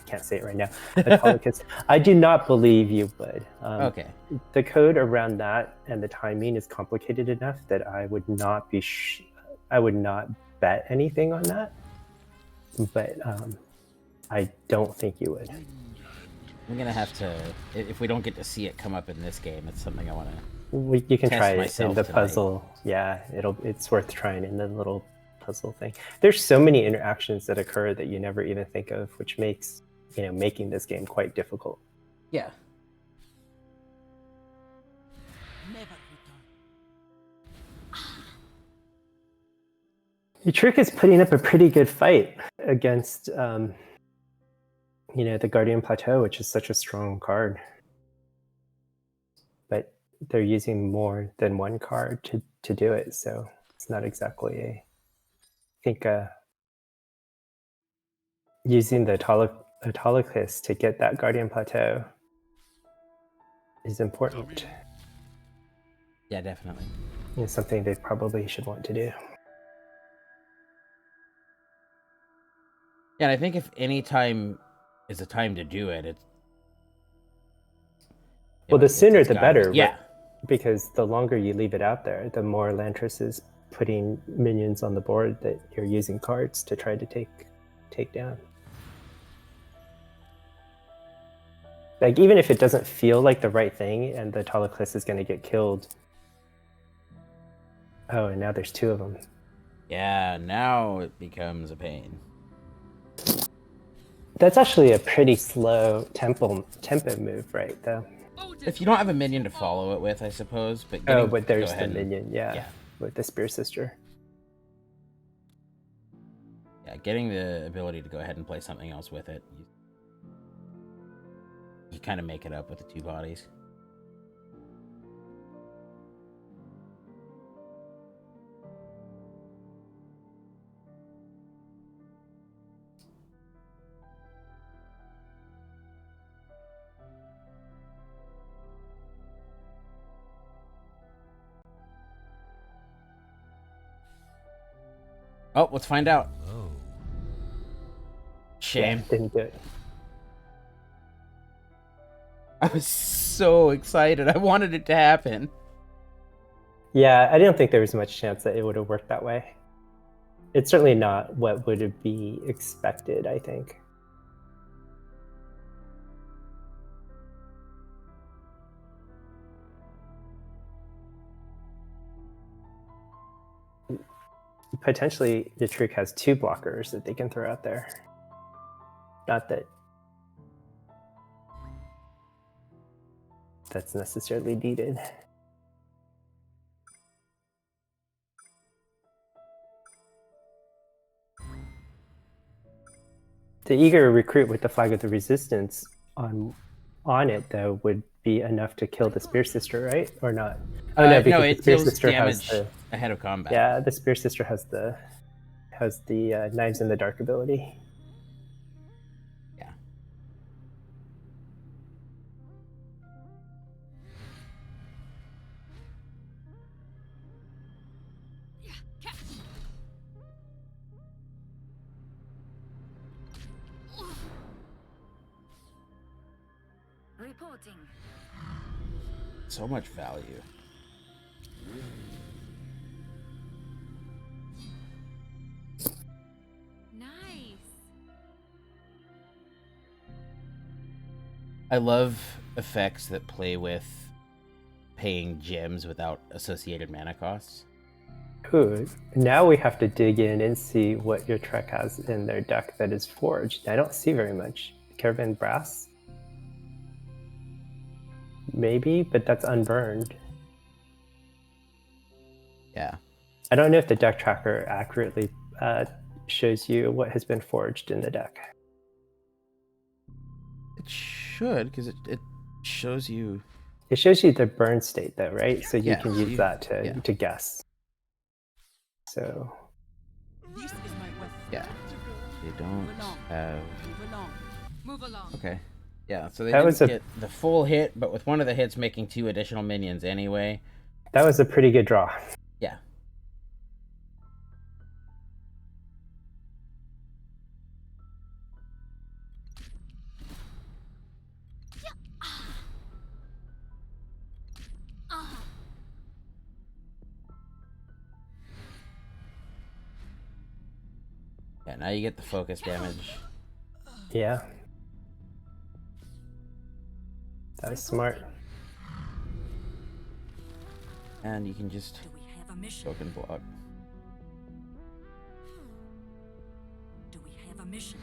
can't say it right now. Autolycus. I do not believe you would. Okay. The code around that and the timing is complicated enough that I would not be. I would not bet anything on that. But I don't think you would. I'm gonna have to. If we don't get to see it come up in this game, it's something I want to. You can try it in myself the tonight. puzzle. Yeah, it's worth trying in the little puzzle thing. There's so many interactions that occur that you never even think of, which makes making this game quite difficult. Yeah. Never return. The trick is putting up a pretty good fight against, the Guardian Plateau, which is such a strong card. But they're using more than one card to do it, so it's not exactly I think using the Autolycus to get that Guardian Plateau is important. Yeah, definitely. It's something they probably should want to do. Yeah, and I think if any time is a time to do it, the sooner the better. Yeah. Because the longer you leave it out there, the more Lantris is putting minions on the board that you're using cards to try to take down. Like, even if it doesn't feel like the right thing and the Autolycus is going to get killed. Oh, and now there's two of them. Yeah, now it becomes a pain. That's actually a pretty slow tempo move, right, though? If you don't have a minion to follow it with, I suppose. But there's the minion, yeah, with the Spear Sister. Yeah, getting the ability to go ahead and play something else with it, you kind of make it up with the two bodies. Oh, let's find out. Oh. Shame. Yeah, didn't do it. I was so excited. I wanted it to happen. Yeah, I didn't think there was much chance that it would have worked that way. It's certainly not what would be expected, I think. Potentially, the trick has two blockers that they can throw out there. Not that that's necessarily needed. The eager recruit with the Flag of the Resistance on it, though, would be enough to kill the Spear Sister, right? Or not? Oh no, because it the Spear deals Sister damage has ahead of combat. Yeah, the Spear Sister has the Knives in the Dark ability. Yeah. Reporting. So much value. Nice. I love effects that play with paying gems without associated mana costs. Ooh, now we have to dig in and see what your Trek has in their deck that is forged. I don't see very much. Caravan Brass? Maybe, but that's unburned. Yeah. I don't know if the deck tracker accurately shows you what has been forged in the deck. It should, because it shows you... It shows you the burn state, though, right? So you Yeah, can so use you- that yeah. to guess. So This is my weapon. Yeah. They don't have... Move along. Move along. Okay. Yeah, so they That didn't was a- get the full hit, but with one of the hits making 2 additional minions anyway. that was a pretty good draw. Yeah. Yeah, now you get the focus damage. Yeah. That was smart. And you can just Do we have a mission? token block. Do we have a mission?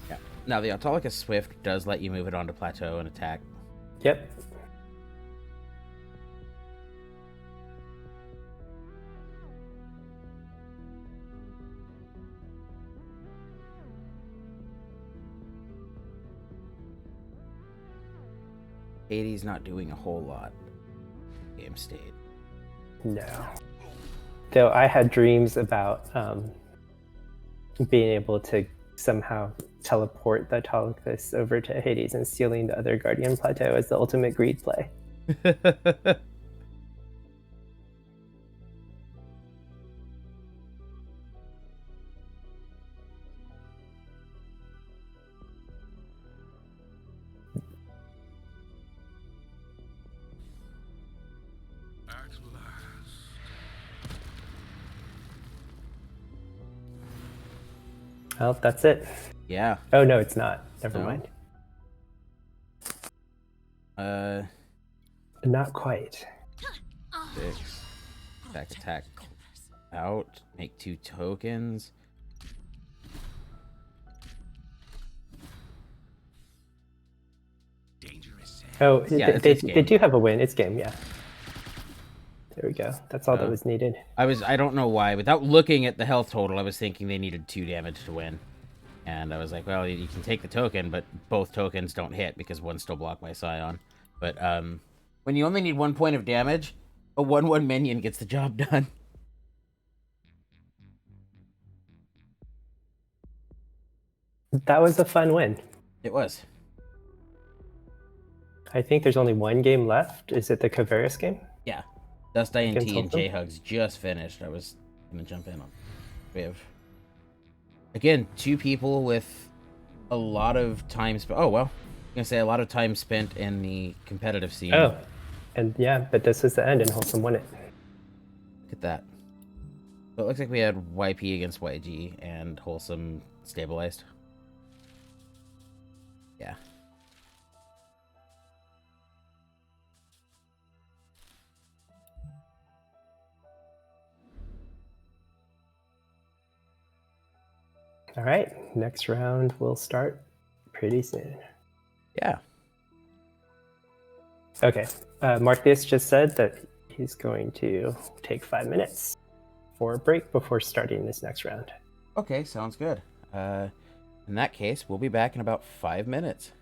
Yeah. Now the Autolycus Swift does let you move it onto plateau and attack. Yep. Hades not doing a whole lot. Game state. No. Though I had dreams about being able to somehow teleport the Autolycus over to Hades and stealing the other Guardian Plateau as the ultimate greed play. At last. Well, that's it. Yeah. Oh no, it's not. Never No? mind. Uh, Not quite. 6. Attack. Out. Make 2 tokens. Dangerous. Oh, Yeah, they it's game. do have a win. It's game, yeah. There we go. That's all that was needed. I don't know why. Without looking at the health total, I was thinking they needed 2 damage to win. And I was like, well, you can take the token, but both tokens don't hit because one's still blocked by Scion. But when you only need 1 point of damage, a 1/1 minion gets the job done. That was a fun win. It was. I think there's only one game left. Is it the Caveris game? Yeah. Dust INT Against and Wholesome? J-Hugs just finished. I was going to jump in on. We have, again, 2 people with a lot of time spent. Oh, well. I'm going to say a lot of time spent in the competitive scene. Oh, and yeah, but this was the end, and Wholesome won it. Look at that. So it looks like we had YP against YG and Wholesome stabilized. Yeah. All right, next round will start pretty soon. Yeah. Okay, Marcus just said that he's going to take 5 minutes for a break before starting this next round. Okay, sounds good. In that case, we'll be back in about 5 minutes.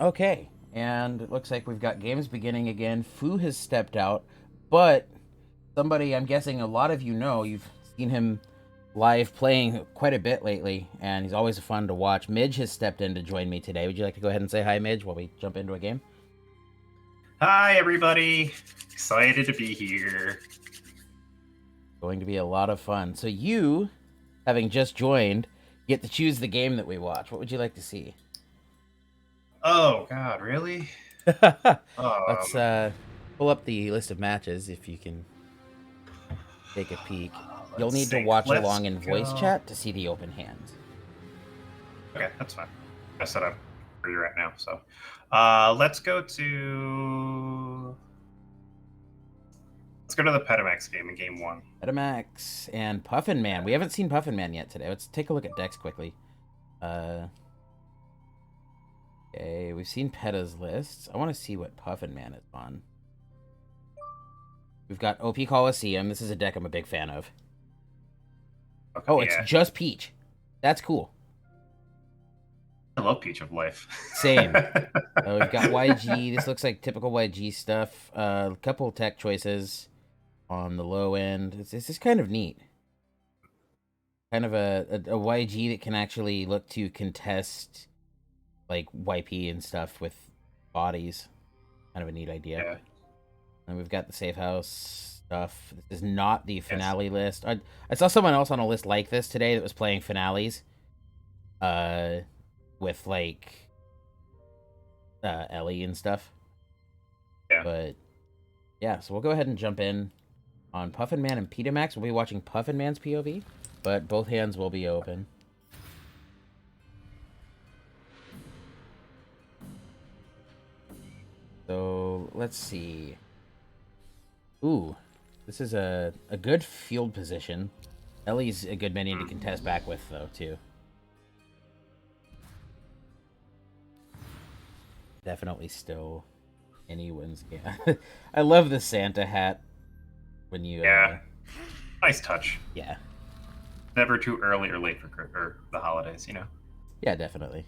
Okay, and it looks like we've got games beginning again. Fu has stepped out, but somebody I'm guessing a lot of you know, you've seen him live playing quite a bit lately, and he's always fun to watch. Midge has stepped in to join me today. Would you like to go ahead and say hi, Midge, while we jump into a game? Hi, everybody. Excited to be here. Going to be a lot of fun. So you, having just joined, get to choose the game that we watch. What would you like to see? Oh, God, really? Let's pull up the list of matches if you can take a peek. You'll need to watch along in voice chat to see the open hands. Okay, that's fine. I set up where you're at now, so let's go to the Petamax game in game 1. Petamax and Puffin Man. We haven't seen Puffin Man yet today. Let's take a look at decks quickly. Okay, we've seen Peta's lists. I want to see what Puffin Man is on. We've got OP Coliseum. This is a deck I'm a big fan of. Okay, Oh, it's just Peach. That's cool. I love Peach of Life. Same. We've got YG. This looks like typical YG stuff. A couple tech choices on the low end. It's just kind of neat. Kind of a YG that can actually look to contest like YP and stuff with bodies. Kind of a neat idea. Yeah. And we've got the safe house stuff. This is not the finale list. I saw someone else on a list like this today that was playing finales. With like Ellie and stuff. Yeah. But yeah, so we'll go ahead and jump in on Puffin Man and Petamax. We'll be watching Puffin Man's POV, but both hands will be open. So let's see. Ooh, this is a good field position. Ellie's a good minion to contest back with, though, too. Definitely still anyone's game. I love the Santa hat when you... Yeah. Nice touch. Yeah. Never too early or late for the holidays, you know? Yeah, definitely.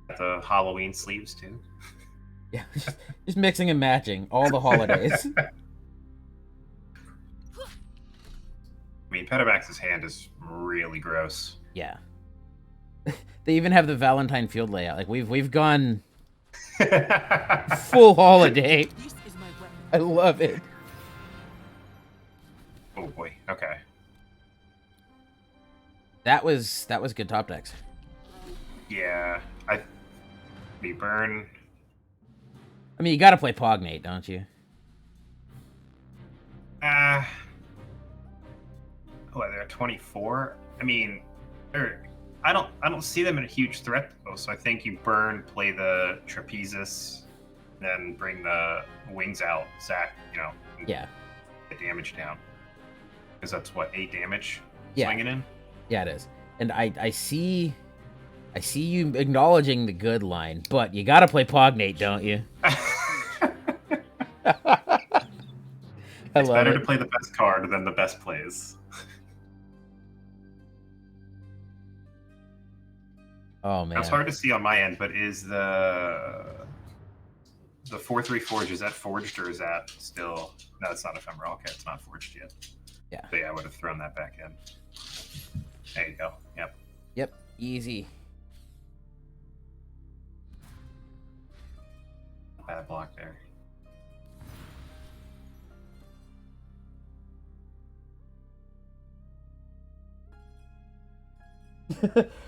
Got the Halloween sleeves, too. Yeah, just mixing and matching all the holidays. I mean, Petamax's hand is really gross. Yeah. They even have the Valentine field layout. Like, we've gone full holiday. This is my weapon. I love it. Oh boy. Okay. That was good top decks. Yeah. We burn. I mean, you got to play Pognate, don't you? Oh, they're at 24. I mean, I don't see them in a huge threat though. So I think you burn, play the Trapezis, then bring the wings out, Zach. You know. Yeah. Get damage down. Because that's what 8 damage. Yeah. Swinging in. Yeah, it is. And I see you acknowledging the good line, but you got to play Pognate, don't you? It's better to play the best card than the best plays. Oh man, That's hard to see on my end, but is the 4/3 forge, is that forged or is that still? No, it's not ephemeral. Okay, it's not forged yet. Yeah. But yeah, I would have thrown that back in. There you go. Yep. Yep, easy. Bad block there.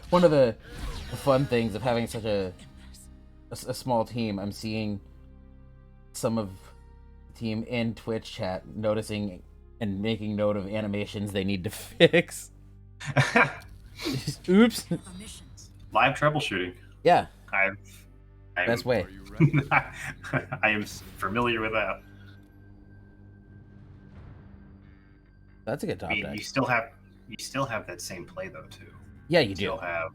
One of the fun things of having such a small team, I'm seeing some of the team in Twitch chat noticing and making note of animations they need to fix. Oops. Live troubleshooting. Yeah. I'm Best way. I am familiar with that. That's a good top I mean, deck. you still have that same play though too. Yeah, you still do. have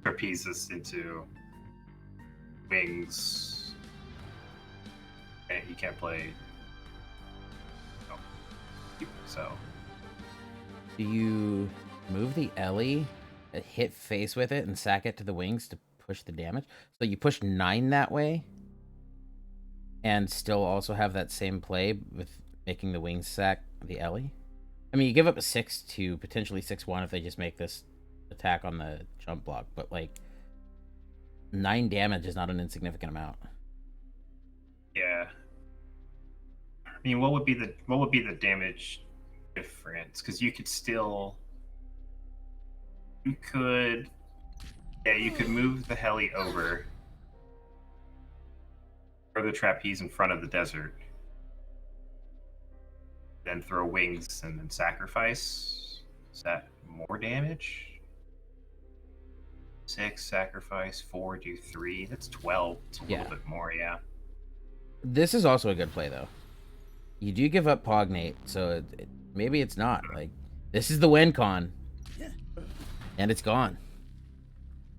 Trapezis into wings. And you can't play. So. Do you move the Ellie, hit face with it, and sack it to the wings to push the damage. So you push 9 that way, and still also have that same play with making the wings sack the Ellie. I mean, you give up a 6 to potentially 6-1 if they just make this attack on the jump block, but like 9 damage is not an insignificant amount. Yeah. I mean, what would be the damage difference? Because you could move the heli over, throw the trapeze in front of the desert, then throw wings and then sacrifice. Is that more damage? 6 sacrifice, 4 do 3. That's 12. It's a little bit more, yeah. This is also a good play though. You do give up Pognate, so maybe it's not. Like, this is the win con. And it's gone.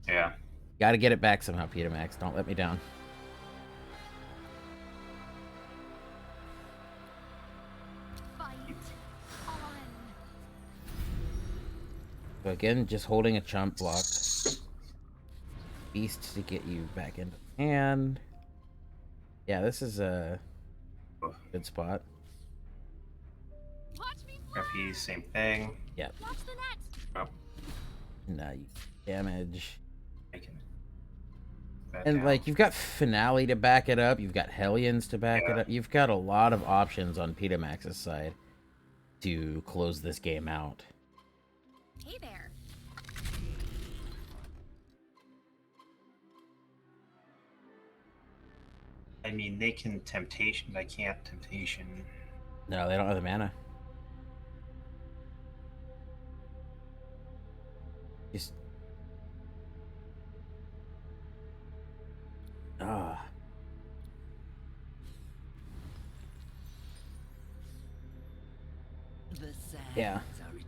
Yeah. Gotta get it back somehow, Peter Max. Don't let me down. Fight on. So again, just holding a chump block. Beast to get you back into the hand. Yeah, this is a good spot. Watch me fly. Trapeze, same thing. Yep. Watch the net. Oh, Now you damage. making that And down. like, you've got Finale to back it up. You've got Hellions to back it up. You've got a lot of options on Peter Max's side to close this game out. Hey there. I mean, they can temptation. I can't temptation. No, they don't have the mana. Just... Ah. The sands Yeah. are eternal.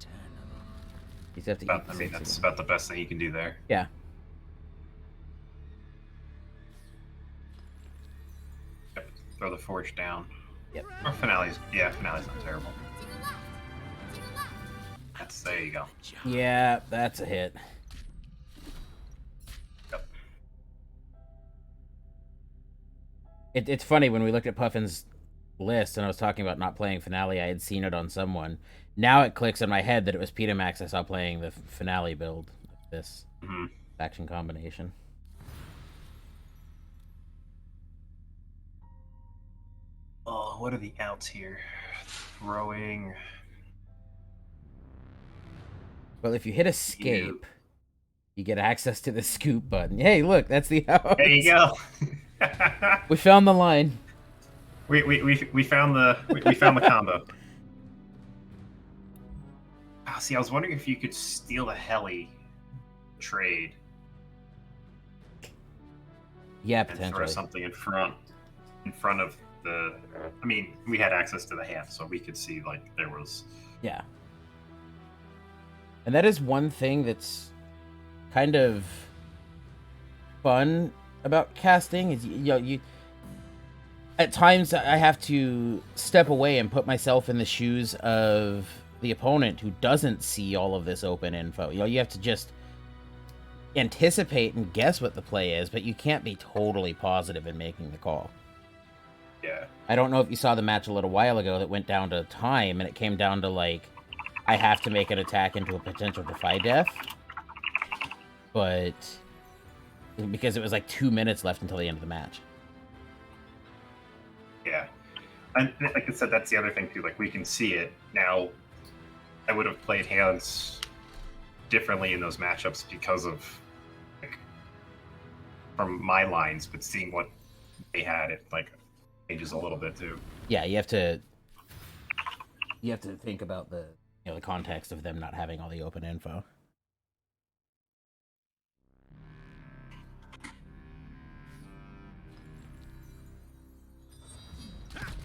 You just have to About, eat I the mean, 6 that's again. about the best thing you can do there. Yeah. Yep. Throw the forge down. Yep. Or finale's not terrible. To the left. To the left. There you go. Yeah, that's a hit. Yep. It's funny, when we looked at Puffin's list and I was talking about not playing Finale, I had seen it on someone. Now it clicks in my head that it was Peter Max I saw playing the Finale build of this faction combination. Oh, what are the outs here? Throwing. Well, if you hit escape, you get access to the scoop button. Hey, look, that's the out. There you go. We found the line. we found the combo. Oh, see, I was wondering if you could steal a heli trade Yeah, and throw potentially. something in front of the. I mean, we had access to the hand, so we could see like there was. Yeah. And that is one thing that's kind of fun about casting is you at times I have to step away and put myself in the shoes of the opponent who doesn't see all of this open info. You have to just anticipate and guess what the play is, but you can't be totally positive in making the call. Yeah. I don't know if you saw the match a little while ago that went down to time, and it came down to, like, I have to make an attack into a potential Defy Death. But... because it was, like, 2 minutes left until the end of the match. Yeah. And like I said, that's the other thing, too. Like, we can see it. Now, I would have played hands differently in those matchups because of, like, from my lines, but seeing what they had, it, like, changes a little bit, too. Yeah, you have to think about the, the context of them not having all the open info.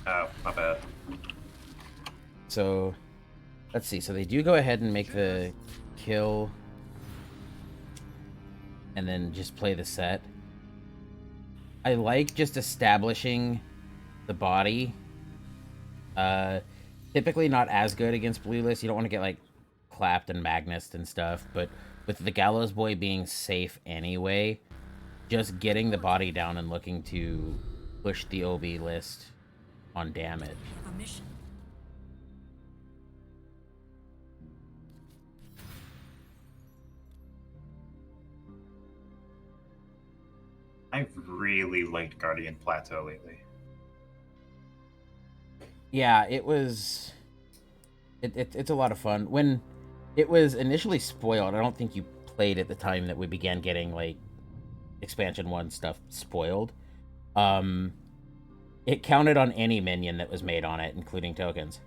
Oh, my bad. So, let's see. So they do go ahead and make the kill, and then just play the set. I like just establishing the body. Typically not as good against blue lists. You don't want to get, like, clapped and Magnus and stuff, but with the Gallows Boy being safe anyway, just getting the body down and looking to push the OB list on damage. Have a mission. I've really liked Guardian Plateau lately. Yeah, it's a lot of fun. When it was initially spoiled, I don't think you played at the time that we began getting like expansion 1 stuff spoiled. It counted on any minion that was made on it, including tokens.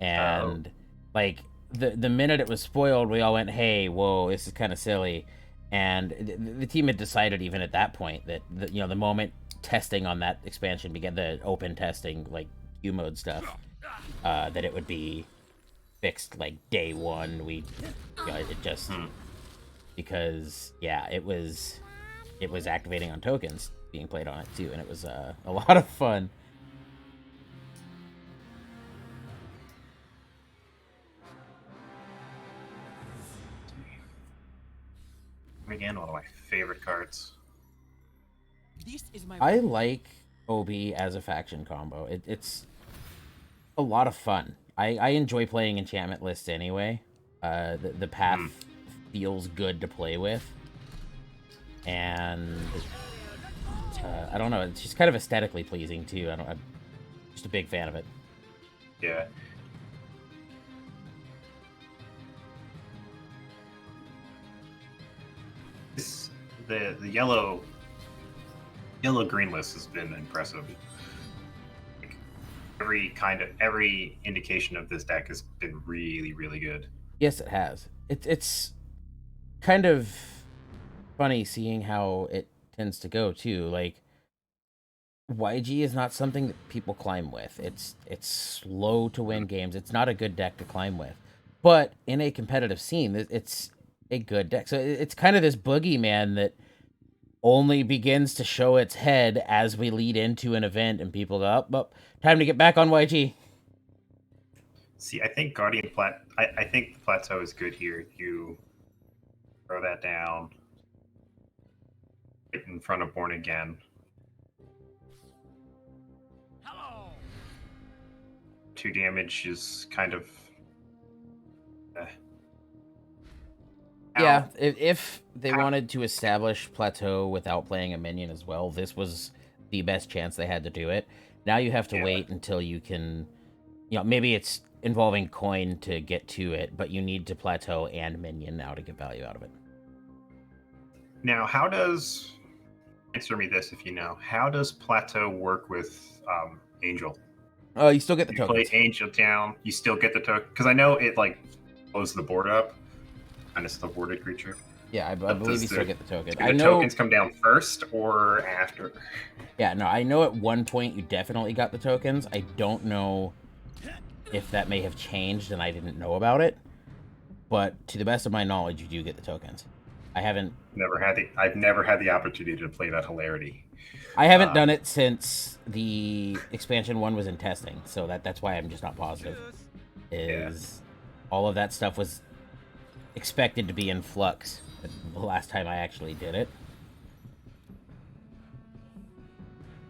And like the minute it was spoiled, we all went, "Hey, whoa, this is kind of silly." And the team had decided even at that point that the moment testing on that expansion began, the open testing like Q mode stuff, that it would be fixed like day 1. It just because it was activating on tokens being played on it too, and it was a lot of fun. Again, one of my favorite cards. This is my I like OB as a faction combo. It's a lot of fun. I enjoy playing enchantment lists anyway. The path feels good to play with, and I don't know. It's just kind of aesthetically pleasing too. I'm just a big fan of it. Yeah. The yellow green list has been impressive. Like, every indication of this deck has been really, really good. Yes, it has. It's kind of funny seeing how it tends to go too. Like YG is not something that people climb with. It's slow to win games. It's not a good deck to climb with. But in a competitive scene, it's a good deck. So it's kind of this boogeyman that only begins to show its head as we lead into an event and people go, oh, time to get back on YG. See, I think I think the Plateau is good here. You throw that down right in front of Born Again. Hello. 2 damage is kind of Yeah, if they wanted to establish Plateau without playing a minion as well, this was the best chance they had to do it. Now you have to wait until you can, maybe it's involving coin to get to it, but you need to Plateau and minion now to get value out of it. Now, answer me this if you know, how does Plateau work with Angel? Oh, you still get the tokens. Play Angel down, you still get the token? Because I know it like blows the board up. And it's the boarded creature. Yeah, I believe you still get the token. Do the tokens come down first or after? Yeah, no, I know at one point you definitely got the tokens. I don't know if that may have changed and I didn't know about it. But to the best of my knowledge, you do get the tokens. I've never had the opportunity to play that hilarity. I haven't done it since the expansion 1 was in testing, so that's why I'm just not positive. All of that stuff was expected to be in flux the last time I actually did it.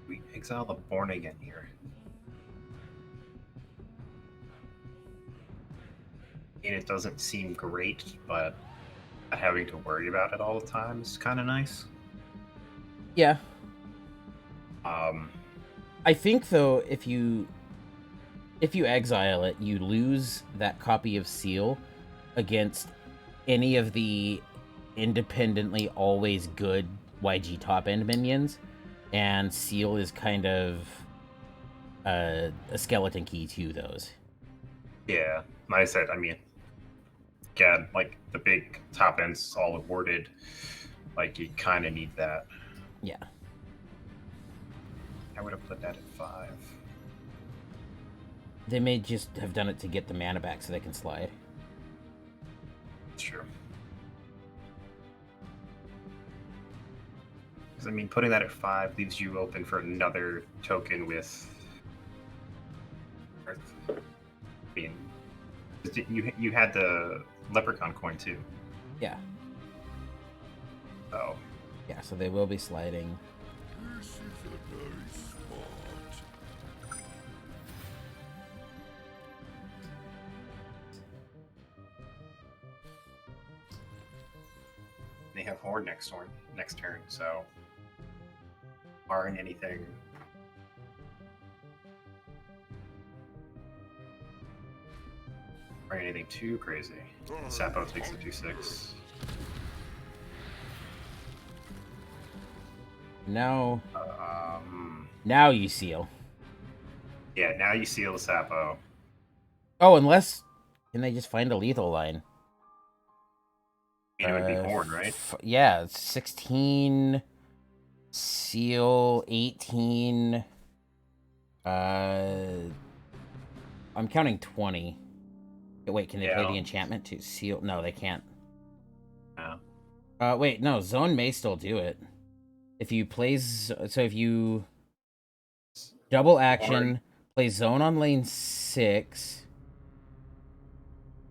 We exile the Born Again here. And it doesn't seem great, but not having to worry about it all the time is kind of nice. Yeah. I think though, if you exile it, you lose that copy of Seal against any of the independently always good YG top end minions, and Seal is kind of a skeleton key to those. Yeah, like I said, again, like the big top end's all awarded, like you kind of need that. Yeah. I would have put that at 5. They may just have done it to get the mana back so they can slide. Sure. Because putting that at 5 leaves you open for another token with Earth. You had the Leprechaun coin too. Yeah. Oh, Yeah, so they will be sliding. This is a nice spot. They have Horde next turn, so barring anything too crazy. Sapo takes the 2/6. Now, Um, now you seal. yeah, now you seal the Sapo. Oh, unless can they just find a lethal line? It would be Horde, right? Yeah, it's 16 seal 18. I'm counting 20. Wait, can they play the enchantment to seal? No, they can't. No. Wait, no, zone may still do it. If you if you double action, play zone on lane 6.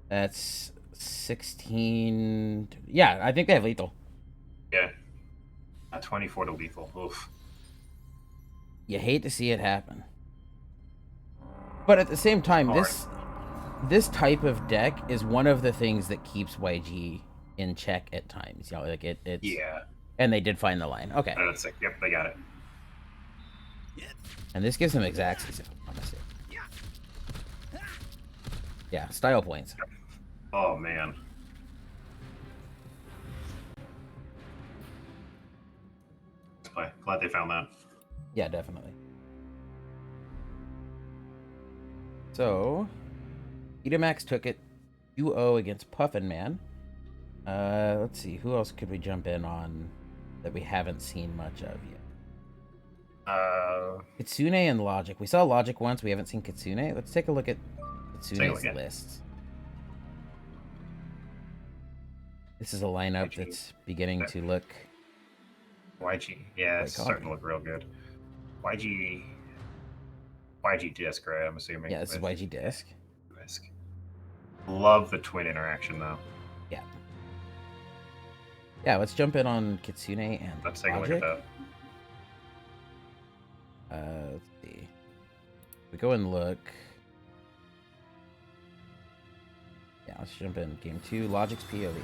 That's 16. Yeah, I think they have lethal. Yeah. 24 to lethal. Oof. You hate to see it happen. But at the same time, this type of deck is one of the things that keeps YG in check at times. You know, like it's Yeah. And they did find the line. Okay. That's sick. Yep, they got it. And this gives them exactsies, if I'm honest. Yeah, style points. Oh man. Glad they found that. Yeah, definitely. So, Edamax took it 2-0 against Puffin Man. Let's see, who else could we jump in on that we haven't seen much of yet? Kitsune and Logic. We saw Logic once, we haven't seen Kitsune. Let's take a look at Kitsune's list. This is a lineup that's beginning to look... YG. Yeah, it's starting to look real good. YG disc, right? I'm assuming. Yeah, this is YG disc. Love the twin interaction, though. Yeah. Yeah, let's jump in on Kitsune and Let's take Logic. a look at that. Let's see. We go and look. Yeah, let's jump in. Game 2, Logic's POV.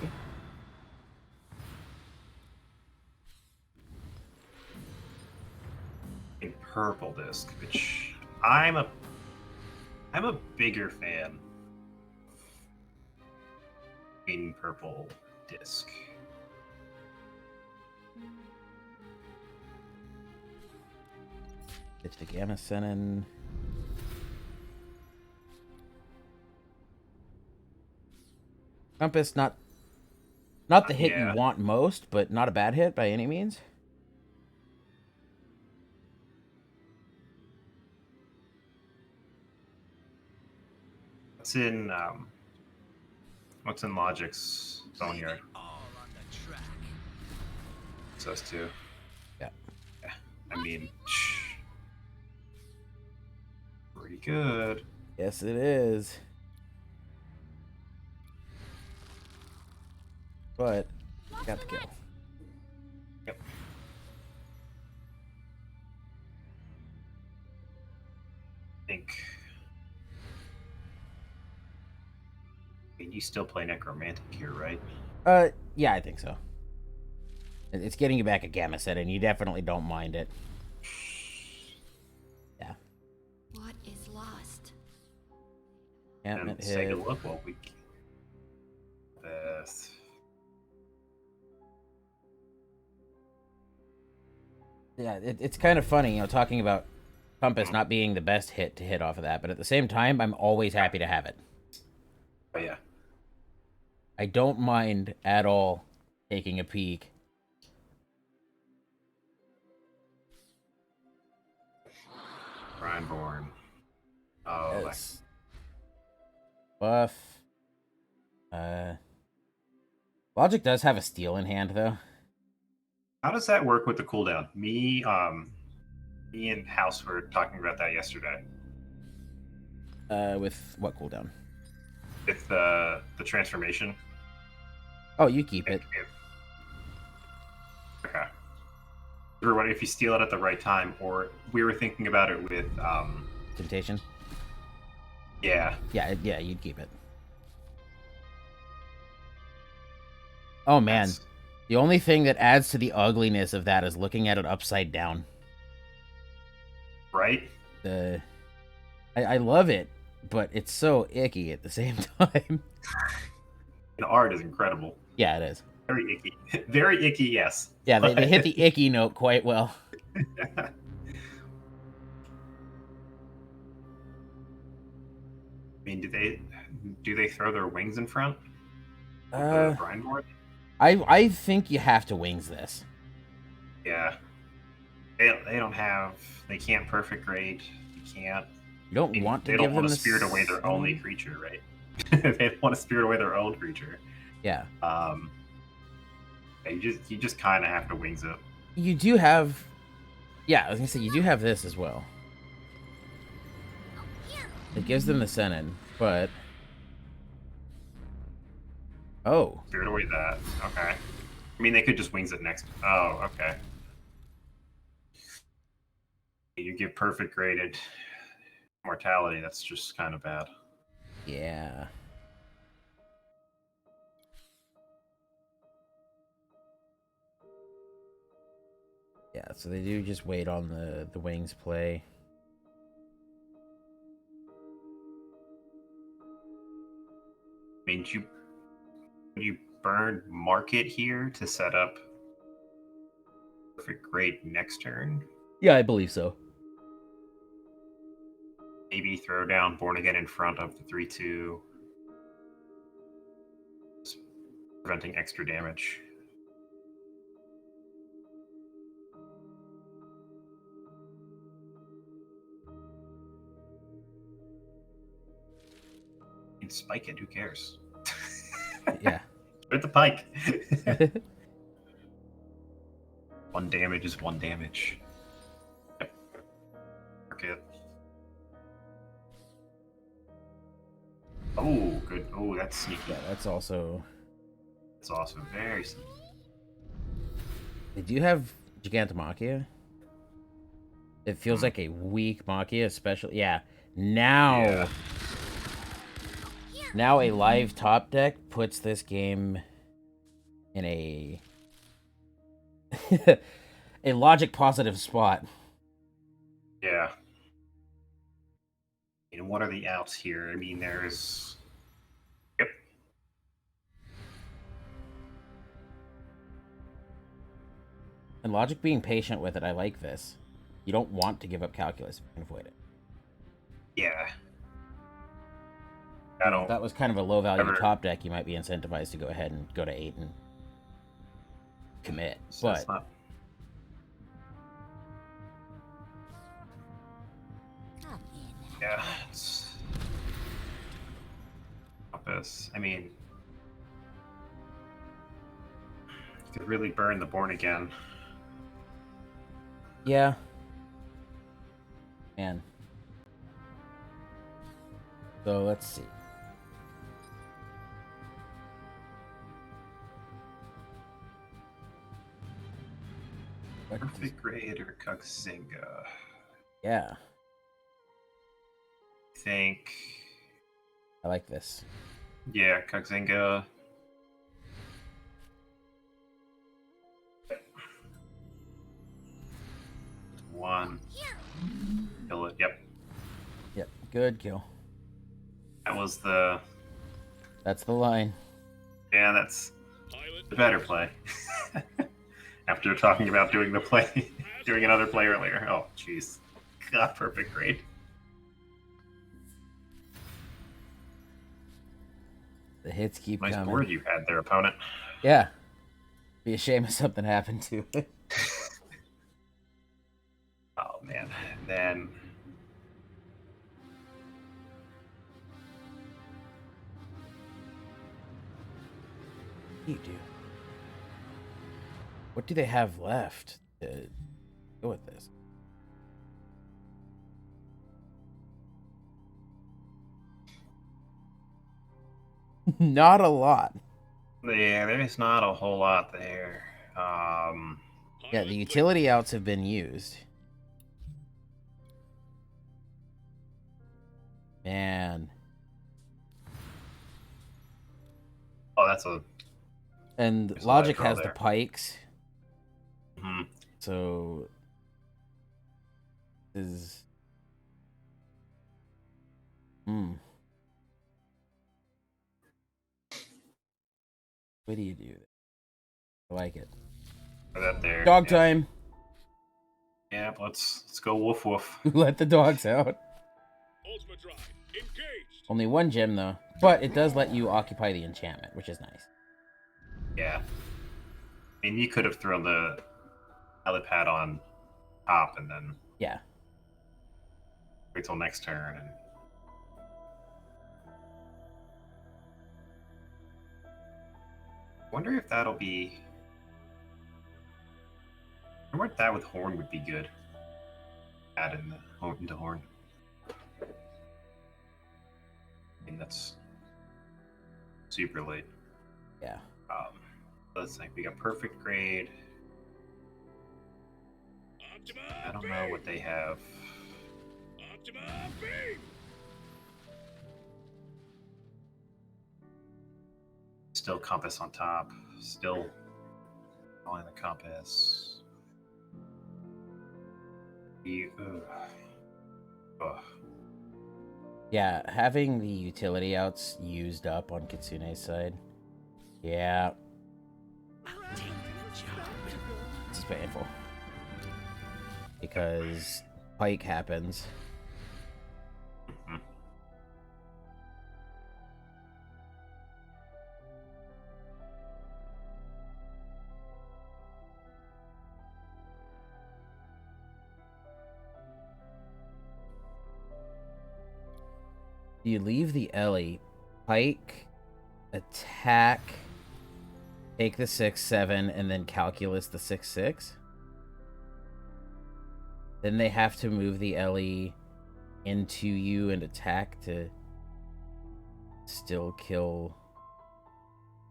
A purple disc, which I'm a bigger fan. In purple disc. It's the Gamma Senin. Compass, not the hit you want most, but not a bad hit by any means. What's in Logic's zone yard? It's us too. Yeah. I mean, pretty good. Yes, it is. But got the kill. Yep. You still play Necromantic here, right? Yeah, I think so. It's getting you back a Gamma set, and you definitely don't mind it. Yeah. What is lost? Enchantment And take a hit. look what we. Best. Yeah, it's kind of funny, you know, talking about Compass not being the best hit to hit off of that, but at the same time, I'm always happy to have it. Oh yeah. I don't mind at all taking a peek. Primeborn. Oh, Yes. Buff. Logic does have a steal in hand, though. how does that work with the cooldown? Me and House were talking about that yesterday. With what cooldown? With the transformation. Oh, you keep it. Okay. Everyone, if you steal it at the right time, or we were thinking about it with, Temptation? yeah. Yeah, you'd keep it. Oh, man. That's- The only thing that adds to the ugliness of that is looking at it upside down. Right? I love it, but it's so icky at the same time. The art is incredible. Yeah, it is. Very icky. Very icky, yes. Yeah, they hit the icky note quite well. I mean, do they throw their wings in front of the grind board? I think you have to wings this. Yeah. They don't have. They can't perfect grade. You can't. You don't want to They give don't want them to spirit away their only creature, right? They don't want to spirit away their own creature. Yeah. You just kind of have to wings it. You do have. Yeah, I was gonna say you do have this as well. It gives them the Senin, but. Oh. Spirit away that. Okay. I mean, they could just wings it next. Oh, okay. You give perfect graded mortality. That's just kind of bad. Yeah. Yeah, so they do just wait on the wings play. I mean, you burn market here to set up perfect grade next turn. Yeah, I believe so. Maybe throw down Born Again in front of the 3/2. Preventing extra damage. You can spike it, who cares? Yeah. With the pike. One damage is one damage. Yep. Okay. Oh, good. Oh, that's sneaky. Yeah, that's also. That's awesome. Very sneaky. They do have Gigantomachia. It feels like a weak Machia, especially. Yeah. Now. Yeah. Now a live top deck puts this game in a. a logic positive spot. Yeah. And what are the outs here? I mean, there's. Yep. And Logic being patient with it, I like this. You don't want to give up calculus if you can avoid it. Yeah. I don't. If that was kind of a low value ever- top deck, you might be incentivized to go ahead and go to 8 and commit. So But that's not. Yeah. It's... Compass. I mean, you could really burn the Born Again. yeah. Man. So let's see. What does- Perfect grade or Kuxinga? Yeah, I think. I like this. Yeah, Kuxinga. One. Kill it. Yep. Yep, good kill. That was the. That's the line. Yeah, that's the better play. After talking about doing the play, doing another play earlier. Oh, jeez. God, perfect grade. The hits keep Nice coming. board you had there, opponent. Yeah. Be a shame if something happened to it. Oh man. Then You do. What do they have left to go with this? Not a lot. yeah, there's not a whole lot there. Yeah, the utility outs have been used. Man. Oh, that's a. And There's a lot of Logic draw has the there. pikes. Mhm. So is what do you do? I like it. Put that there. Dog Yep. time. Yep, let's go woof woof. Let the dogs out. Only one gem though, but it does let you occupy the enchantment, which is nice. Yeah. I mean, you could have thrown the helipad on top and then Yeah. wait till next turn. And wonder if that'll be. I wonder if that with horn would be good. Add in the horn into horn. I mean, that's super late. Yeah. Let's think. We got perfect grade. I don't know what they have. Still compass on top. Still following the compass. Ugh. Yeah, having the utility outs used up on Kitsune's side. Yeah. This is painful. Because Pike happens. Mhm. You leave the Ellie, Pike, attack, take the 6/7, and then calculus the 6/6. Then they have to move the Ellie into you and attack to still kill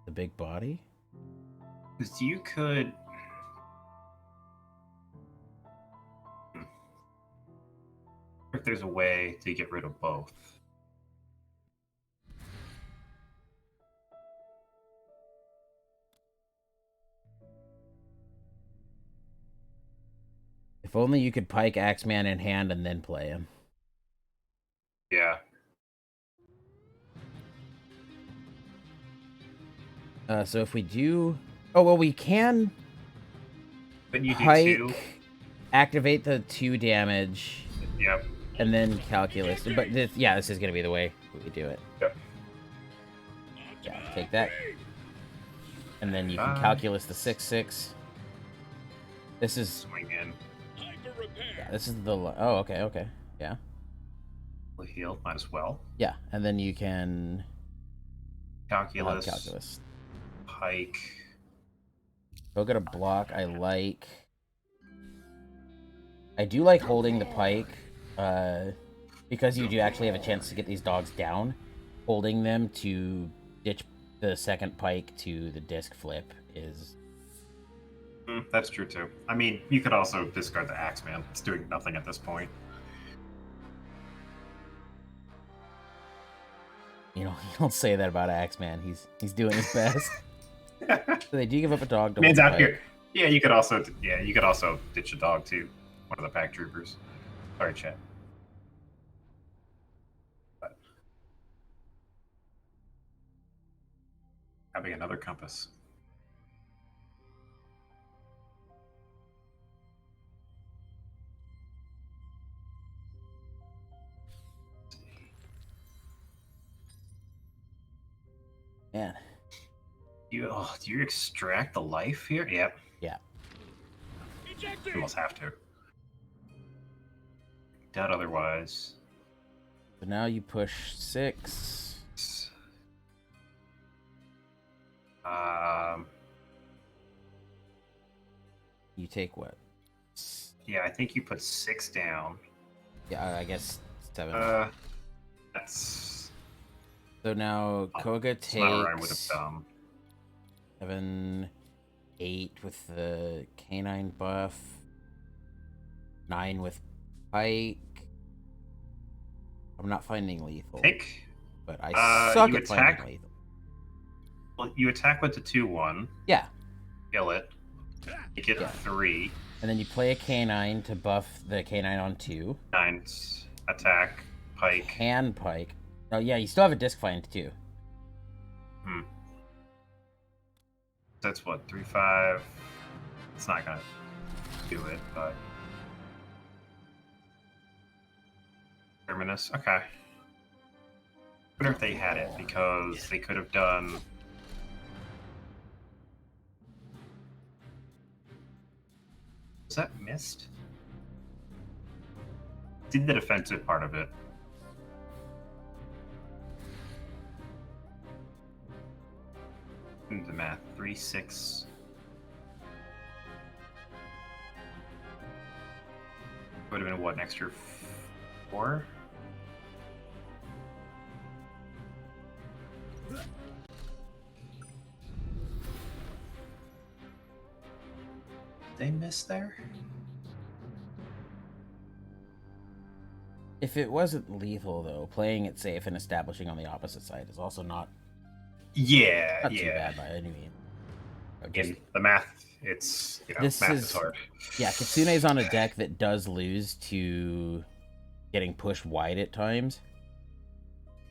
the big body. Because you could. If there's a way to get rid of both. If only you could Pike Axeman in hand and then play him. Yeah. So if we do... Oh, well, we can But you do Pike, two. activate the 2 damage, Yep. and then calculus. But this, yeah, this is going to be the way we do it. Yep. Yeah, take that. And then you can Bye. calculus the 6/6. This is... Swing in. Yeah, this is the... Oh, okay. Yeah. We'll heal. Might as well. Yeah, and then you can... Calculus. Calculus. Pike. Go get a block. I like... I do like holding the Pike, because you do actually have a chance to get these dogs down. Holding them to ditch the second Pike to the disc flip is... That's true too. I mean, you could also discard the Axeman. It's doing nothing at this point. You know, you don't say that about Axeman. He's doing his best. So they do give up a dog to Man's hold out the here. Yeah, you could also ditch a dog too. One of the pack troopers. Sorry, chat. But having another compass. Man. Do you extract the life here? Yep. Yeah. You almost have to. Doubt otherwise. So now you push 6. You take what? Yeah, I think you put 6 down. Yeah, I guess 7. That's So now Koga it's not what I would have takes done. 7. 8 with the canine buff. 9 with pike. I'm not finding lethal. I think But I suck you at finding attack. lethal. Well, you attack with the 2/1. Yeah. Kill it. You get Yeah. 3. And then you play a canine to buff the canine on 2. 9 attack. Pike. Can pike. Oh yeah, you still have a disc find too. That's what, 3/5. It's not gonna do it, but Terminus. Okay. I wonder if they had it because they could have done. Was that missed? Did the defensive part of it? Do the math. 3, 6. Would have been what, an extra 4? They missed there? If it wasn't lethal though, playing it safe and establishing on the opposite side is also not Yeah, too bad by any means. In the math, it's this math is is hard. Yeah, Kitsune's on a deck that does lose to getting pushed wide at times,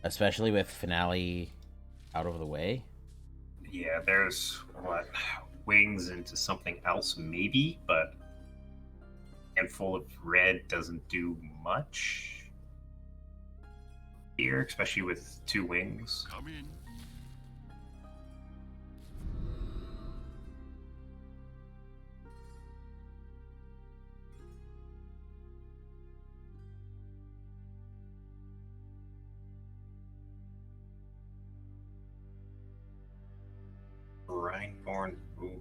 especially with Finale out of the way. Yeah, there's what, wings into something else maybe, but a handful of red doesn't do much here, especially with 2 wings. Come in. Rhineborn. Ooh.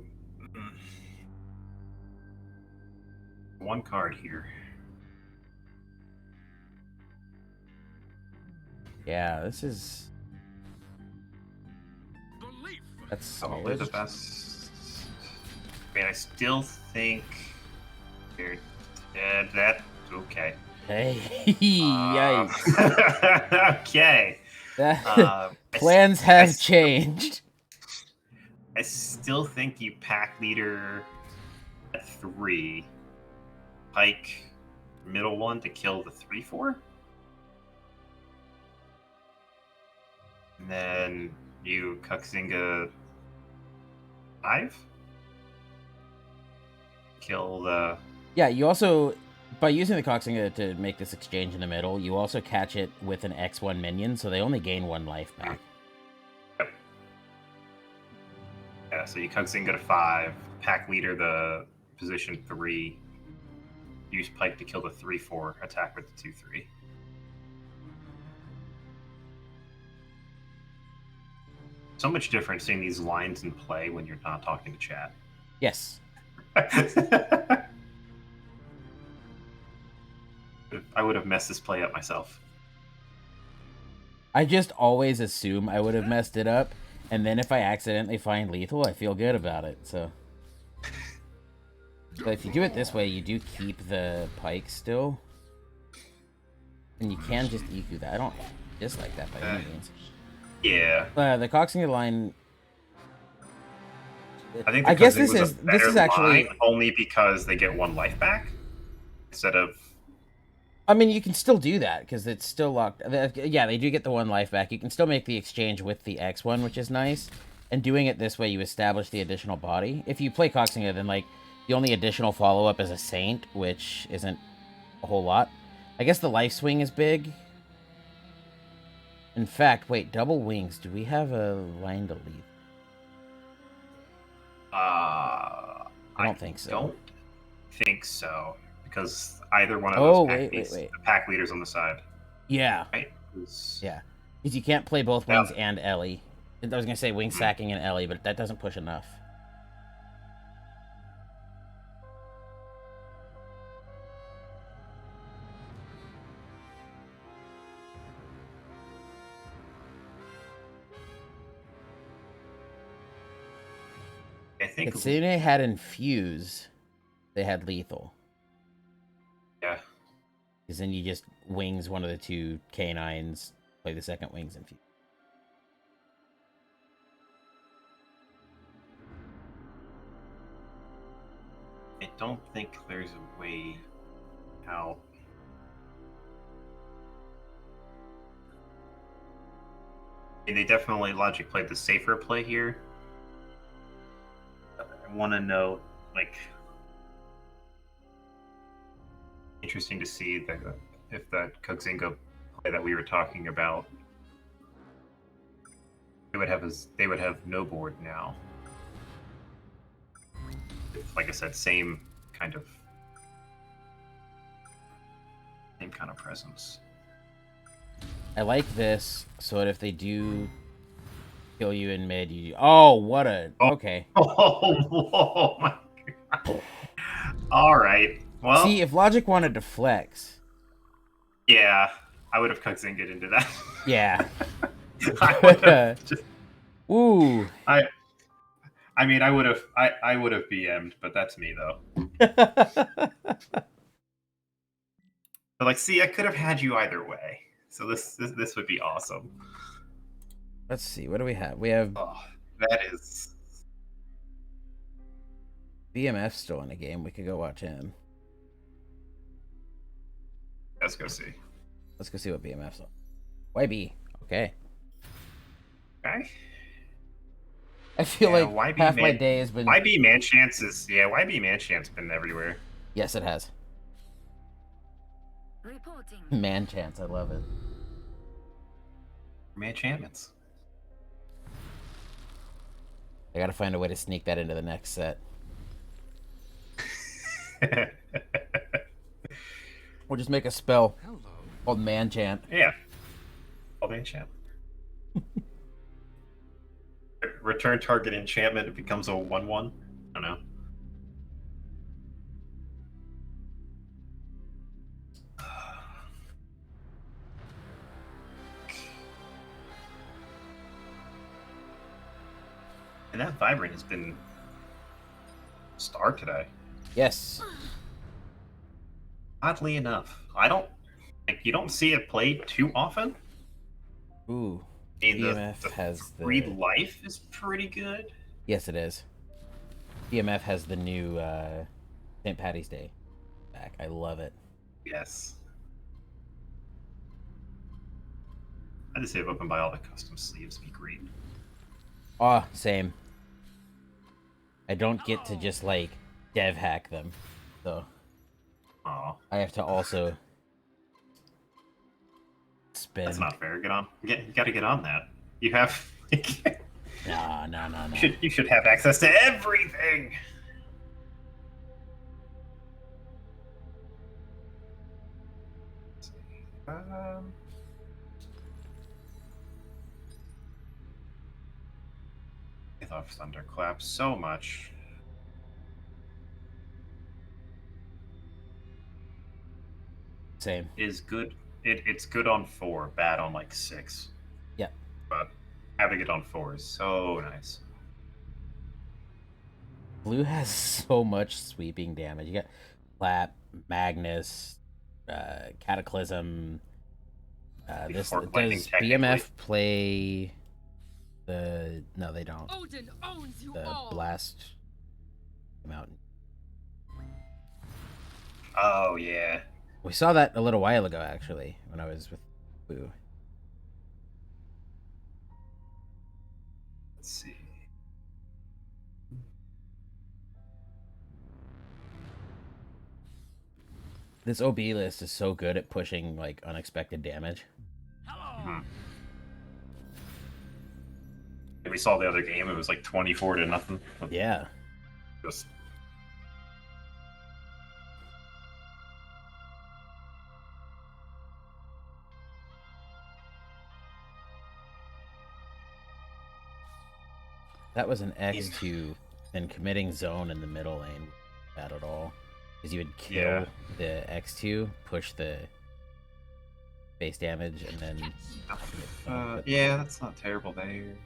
One card here. Yeah, this is Belief. that's Probably the weird. best. I mean, I still think they're dead. That okay. Hey, yikes! Okay. Plans have changed. I still think you pack leader at 3, pike middle one to kill the 3/4, and then you Kuxinga 5, kill the. Yeah, you also, by using the Coxinga to make this exchange in the middle, you also catch it with an X1 minion, so they only gain 1 life back. Yeah, so you Kuxinga to 5, pack leader the position 3, use pike to kill the 3/4, attack with the 2/3. So much difference seeing these lines in play when you're not talking to chat. Yes. I would have messed this play up myself. I just always assume I would have messed it up, and then if I accidentally find lethal, I feel good about it, so. But if you do it this way, you do keep the pike still. And you can just EQ that. I don't dislike that by any means. Yeah. The Coxinga line. I think I guess this is actually only because they get 1 life back instead of. I mean, you can still do that because it's still locked. Yeah, they do get the 1 life back. You can still make the exchange with the X1, which is nice. And doing it this way, you establish the additional body. If you play Coxinga, then like the only additional follow-up is a Saint, which isn't a whole lot. I guess the life swing is big. In fact, wait, double wings. Do we have a line to leave? I don't think so. Don't think so because either one of those the pack leaders on the side. Yeah. Right. Yeah. Because you can't play both wings and Ellie. I was gonna say wing sacking and Ellie, but that doesn't push enough. I think. Kitsune had infuse. They had lethal. Yeah. Because then you just wings one of the two canines, play the second wings infuse. I don't think there's a way out. I mean, they definitely Logic played the safer play here. I want to know, like, interesting to see that if that Koxinga play that we were talking about, they would have no board now. Like I said, same kind of presence. I like this, so that if they do kill you in mid, you... Oh, what a... Okay. Oh my god. All right. Well, see, if Logic wanted to flex... Yeah, I would have Koxinga'd into that. Yeah. I would have just... Ooh. I mean, I would have BM'd, but that's me though. But like, see, I could have had you either way. So this would be awesome. Let's see, what do we have? We have... Oh, that is... BMF still in the game. We could go watch him. Let's go see. Let's go see what BMF's on. YB. Okay. Okay. I feel like half my day has been... YB Manchance is... Yeah, YB Manchance been everywhere. Yes, it has. Reporting. Manchance, I love it. Manchantments. I gotta find a way to sneak that into the next set. We'll just make a spell called Manchant. Yeah. Called Manchant. Return target enchantment, it becomes a 1/1. I don't know. And that Vibrant has been star today. Yes. Oddly enough, you don't see it played too often. Ooh. I mean, BMF the has the... free life is pretty good. Yes, it is. BMF has the new St. Patty's Day back. I love it. Yes. I just say if I can buy all the custom sleeves, be great. Oh, same. I don't get to just, like, dev hack them, so... Aw. I have to also... spin. That's not fair. You gotta get on that. You have... No. You should have access to everything! Let's see. I love Thunderclap so much. Same. Is good. It's good on 4, bad on like 6. Yeah. But having it on 4 is so nice. Blue has so much sweeping damage. You got Clap, Magnus, Cataclysm. Does BMF play the... No, they don't. Odin owns you The all. Blast Mountain. Oh, yeah. We saw that a little while ago, actually, when I was with Blue. Let's see. This OB list is so good at pushing, like, unexpected damage. Mm-hmm. We saw the other game, it was like 24-0. Yeah. Just... That was an X2, and committing zone in the middle lane bad at all. Because you would kill the X2, push the base damage, and then... yeah, that's not terrible there.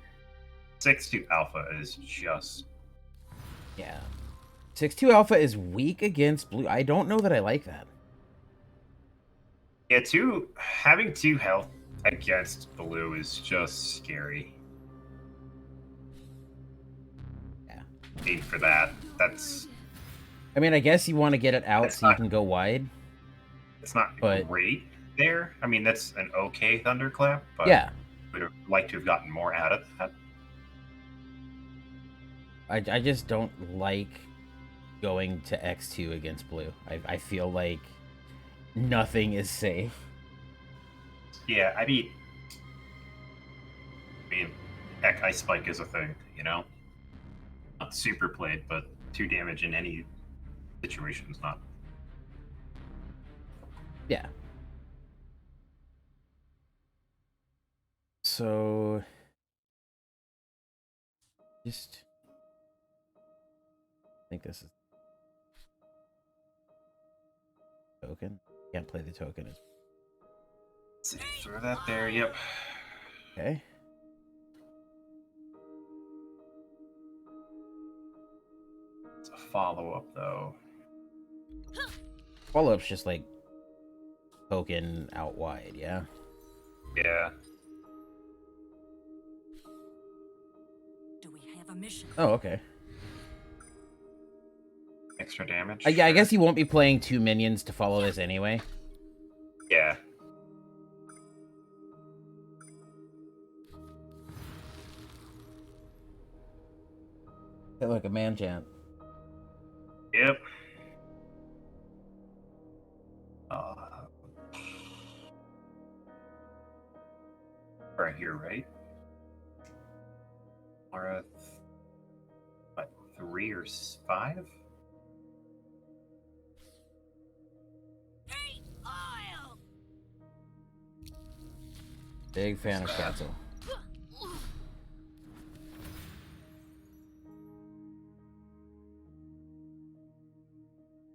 6-2 Alpha is just Yeah. 6-2 alpha is weak against blue. I don't know that I like that. Yeah, having 2 health against blue is just scary. Yeah. Need for that. That's. I mean, I guess you want to get it out so you can go wide. It's not but great there. I mean, that's an okay thunderclap, but yeah, would have liked to have gotten more out of that. I just don't like going to X2 against blue. I feel like nothing is safe. Yeah, I mean, heck, Ice Spike is a thing, you know? Not super played, but 2 damage in any situation is not. Yeah. So just I think this is token. Can't play the token. Let's see, throw that there, yep. Okay. It's a follow-up, though. Follow-up's just like token out wide, yeah? Yeah. Do we have a mission? Oh, okay. Extra damage? Yeah, I sure. guess you won't be playing 2 minions to follow this anyway. Yeah. Hey, look, a man chant. Yep. Right here, right? Or what, 3 or 5? Hey, oil! Big fan of Katzel.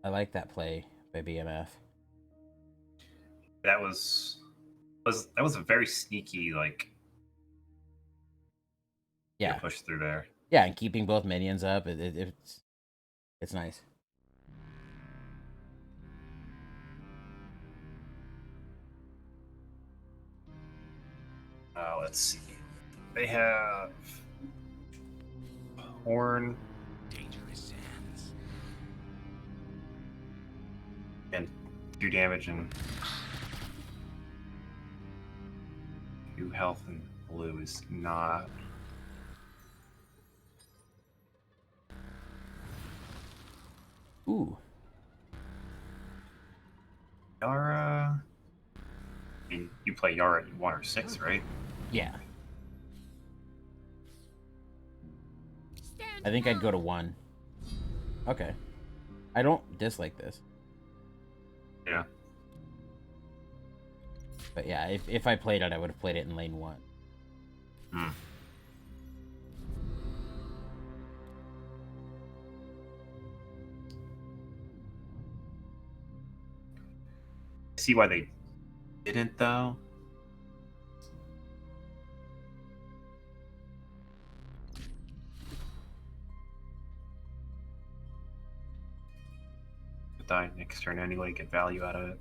I like that play by BMF. That was a very sneaky, like, Yeah, push through there. yeah, and keeping both minions up, it's nice. Let's see. They have Horn Dangerous hands. and 2 damage and 2 health, and blue is not. Ooh. Yara. I mean, you play Yara at 1 or 6, right? Yeah. Stand I think I'd down. go to 1. Okay. I don't dislike this. Yeah. But yeah, if I played it, I would have played it in lane 1. Hmm. See why they didn't, though. Die next turn anyway, get value out of it.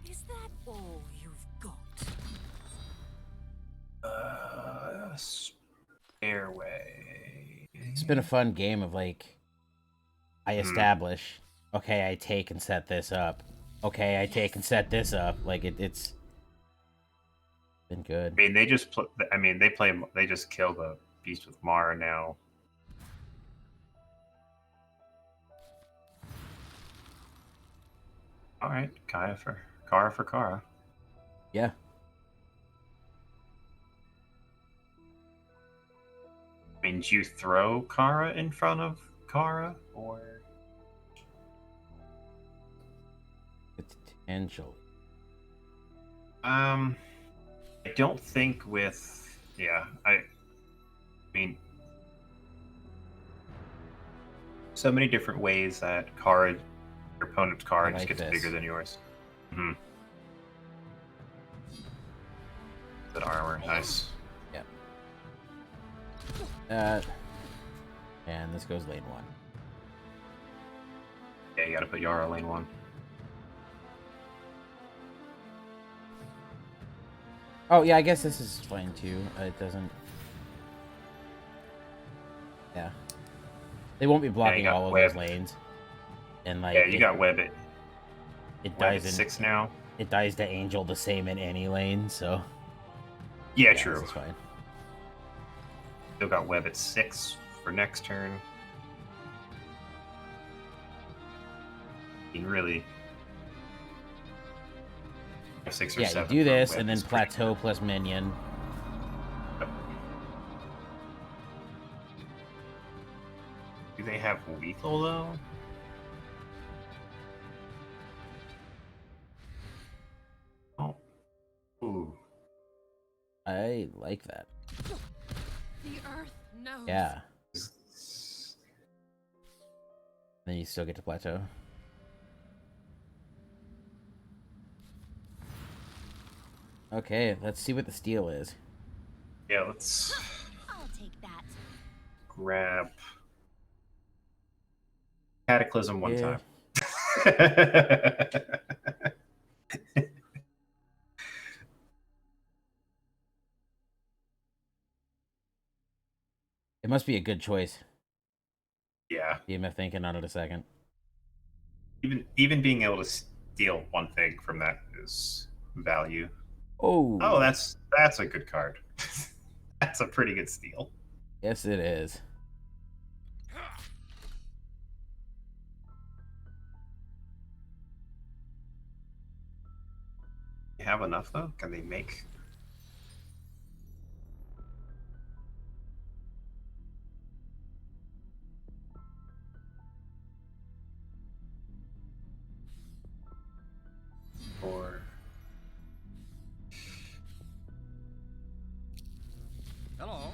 Is that all you've got? Stairway. It's been a fun game of like, I establish, okay, I take and set this up. Okay, I take and set this up. Like it's been good. I mean, they just they just kill the beast with Mara now. All right, Kara for Kara. Yeah. I mean, do you throw Kara in front of Kara, or Potentially. I don't think with I mean, so many different ways that Kara, your opponent's Kara, just like gets this. bigger than yours. Mm-hmm. That armor, nice. Uh, And this goes lane 1. Yeah, you gotta put Yara lane 1. Oh, yeah, I guess this is fine too. It doesn't... Yeah. They won't be blocking all of those lanes. And like, yeah, you got web it. It Web dies at in 6 now. It dies to Angel the same in any lane, so Yeah, this true. is fine. Still got web at 6 for next turn. You can really 6 or Yeah, 7. you do for this web and then is pretty plateau plus minion. good. Do they have lethal though? Oh. Ooh. I like that. The earth knows. Yeah. Then you still get to plateau. Okay, let's see what the steal is. Yeah, let's I'll take that. grab Cataclysm one Yeah. time. It must be a good choice. Yeah. DMF thinking on it a second. Even being able to steal one thing from that is value. Oh. Oh, that's a good card. That's a pretty good steal. Yes, it is. You have enough though? Can they make? Or Hello.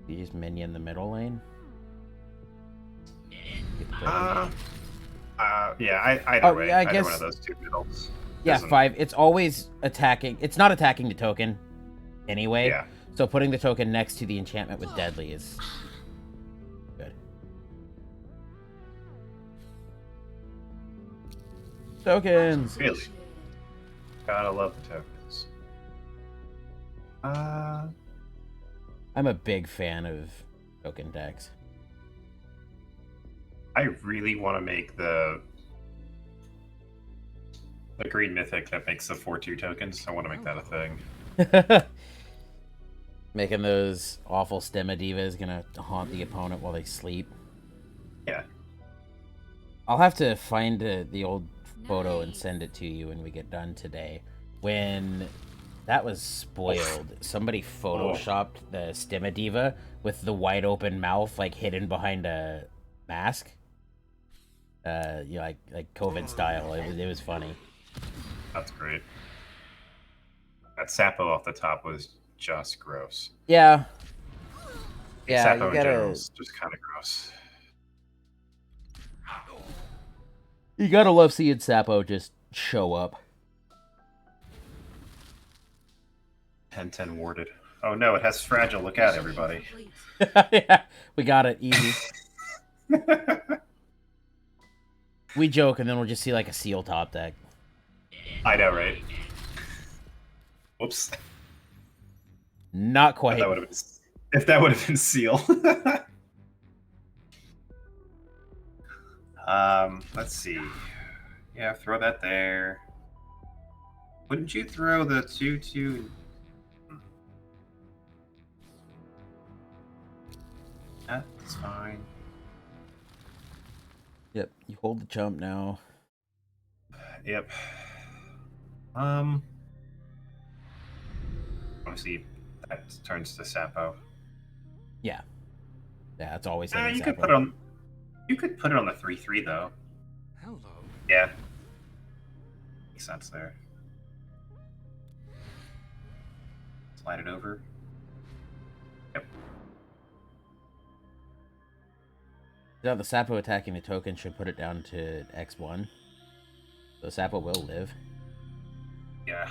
You just minion the middle lane. yeah, either way. Yeah, I either guess one of those two middles. Yeah, doesn't- 5. It's always attacking. It's not attacking the token anyway. Yeah. So putting the token next to the enchantment with deadly is good. Tokens. Really? Gotta love the tokens. I'm a big fan of token decks. I really want to make the green mythic that makes the 4/2 tokens. I want to make that a thing. Making those awful Stemma Divas gonna haunt the opponent while they sleep. Yeah. I'll have to find the old photo and send it to you when we get done today. When that was spoiled, somebody photoshopped the Stemma Diva with the wide open mouth, like hidden behind a mask. You know, like COVID style. It was funny. That's great. That Sapo off the top was just gross. Yeah. Yeah, Sapo you in gotta. general is just kind of gross. You gotta love seeing Sapo just show up. 10/10 warded. Oh no, it has fragile. Look out, everybody. Yeah, we got it easy. We joke, and then we'll just see like a seal top deck. I know, right? Whoops. Not quite. If that would have been seal. Let's see. Yeah, throw that there. Wouldn't you throw the 2/2? That's fine. Yep, you hold the chump now. Yep. Obviously, that turns to Sapo. Yeah. Yeah, it's always You hitting could Sapo. put it on. You could put it on the 3/3 though. Hello. Yeah. Makes sense there. Slide it over. Yep. Now the Sapo attacking the token should put it down to X1. So Sapo will live. Yeah.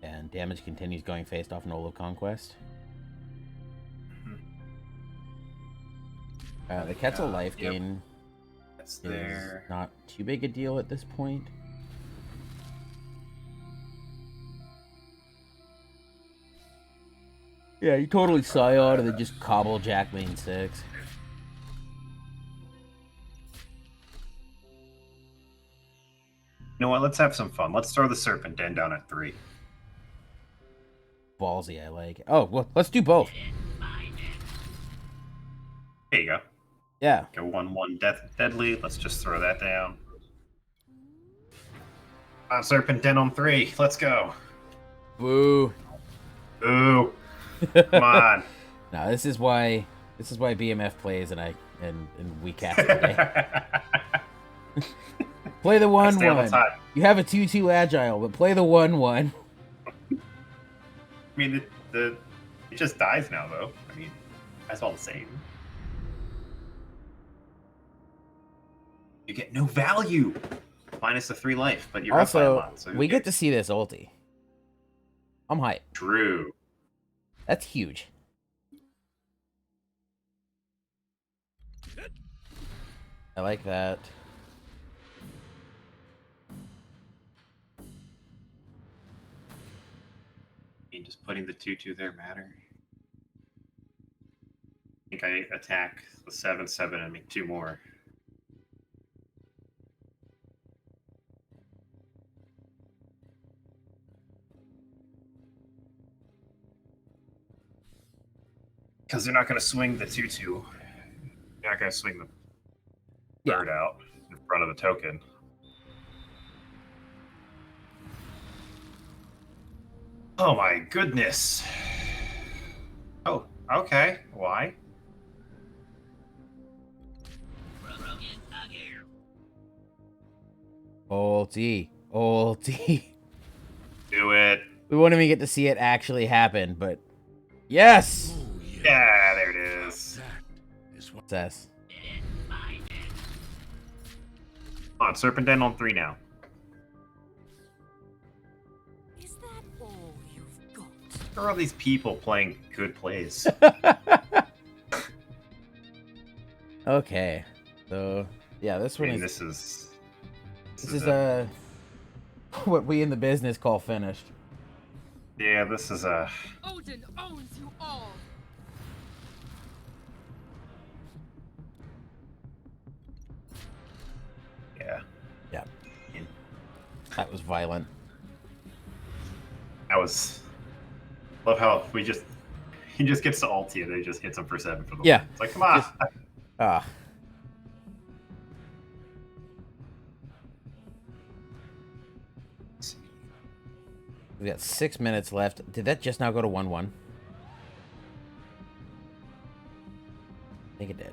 And damage continues going faced off Knoll of Conquest. The Quetzal life gain That's is there. not too big a deal at this point. Yeah, you totally Scion and then just cobble Jack main 6. You know what? Let's have some fun. Let's throw the Serpent Den down at 3. Ballsy, I like. Oh, well, let's do both. There you go. Yeah. Go 1/1 deadly. Let's just throw that down. Serpent Den on 3. Let's go. Boo. Ooh. Come on. No, this is why BMF plays and we cast today. Play the 1/1. You have a 2/2 agile, but play the 1/1. I mean, it just dies now, though. I mean, that's all the same. You get no value. Minus the 3 life, but you're up by a Also, lot. So we get to see this ulti. I'm hyped. True. That's huge. I like that. I mean, just putting the 2/2 there matter. I think I attack the 7/7 and make 2 more. Because they're not going to swing the 2/2. They're not going to swing the bird out in front of the token. Oh my goodness. Oh, okay. Why? Ulti. Ulti. Do it. We won't even get to see it actually happen, but yes! Yeah, there it is. Success. Come on, Serpent Den on 3 now. Is that all you've got? There are all these people playing good plays. Okay. So, yeah, this I one mean, is... this is what we in the business call finished. Yeah, this is a... Odin owns you all. Yeah. Yeah. That was violent. That was... Love how we just... He just gets to ulti and he just hits him for 7 for the Yeah. win. It's like, come on. Ah. We got 6 minutes left. Did that just now go to 1-1? I think it did.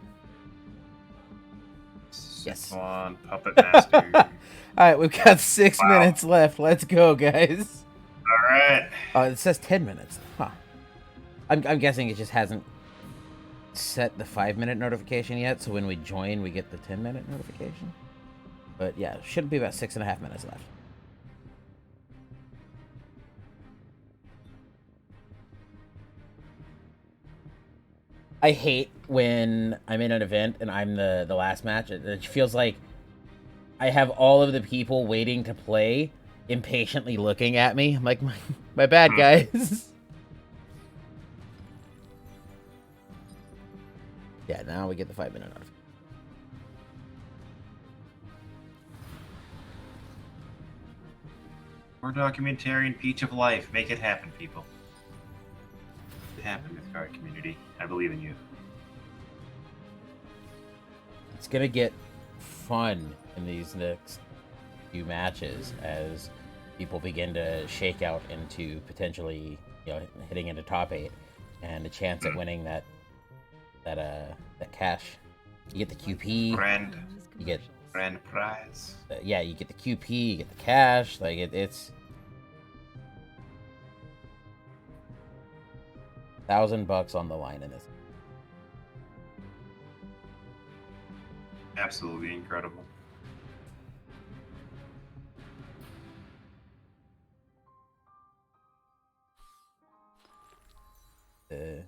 Yes. Come on, Puppet Master. All right, we've got 6 minutes left. Let's go, guys. All right. It says 10 minutes. Huh. I'm guessing it just hasn't set the 5-minute notification yet, so when we join, we get the 10-minute notification. But yeah, should be about 6.5 minutes left. I hate when I'm in an event and I'm the last match. It feels like I have all of the people waiting to play impatiently looking at me. I'm like, my bad, guys. Yeah, now we get the 5-minute notification. More documentarian Peach of Life. Make it happen, people. Make it happen, Mythgard community. I believe in you. It's gonna get fun in these next few matches as people begin to shake out into potentially, hitting into top 8 and a chance at winning that cash. You get the QP. You get grand prize. Yeah, you get the QP. You get the cash. Like it's $1,000 on the line in this. Absolutely incredible. the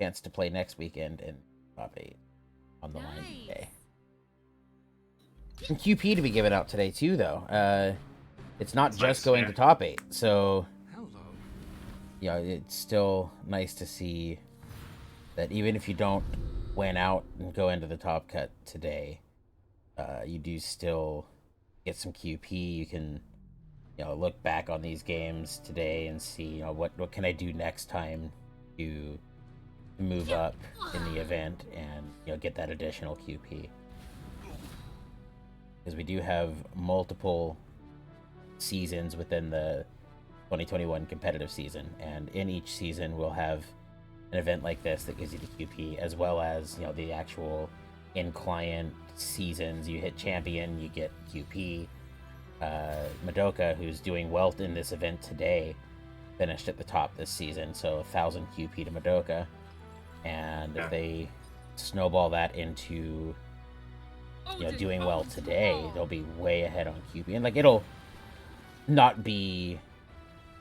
chance to play next weekend in top 8 on the line today. And QP to be given out today too, though. It's not just going to top 8, so it's still nice to see that even if you don't win out and go into the top cut today, you do still get some QP. You can look back on these games today and see what can I do next time to move up in the event and get that additional QP, because we do have multiple seasons within the 2021 competitive season, and in each season we'll have an event like this that gives you the QP, as well as the actual in-client seasons. You hit champion, you get QP. Madoka, who's doing well in this event today, finished at the top this season, so 1,000 QP to Madoka. And if they snowball that into doing well today, they'll be way ahead on QP. And it'll not be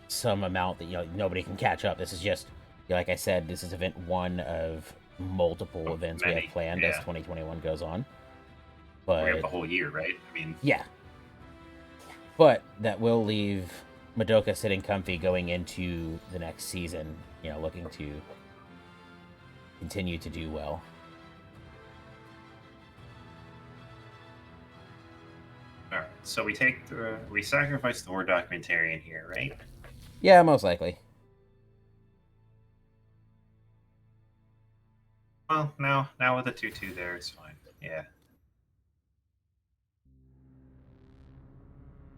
some amount that nobody can catch up. This is just like I said, this is event 1 of multiple events we have planned as 2021 goes on. But we have the whole year, right? I mean, yeah. But that will leave Madoka sitting comfy going into the next season, looking to continue to do well. All right, so we sacrifice the War Documentarian here, right? Yeah, most likely. Well, now with the 2/2 there, it's fine. Yeah.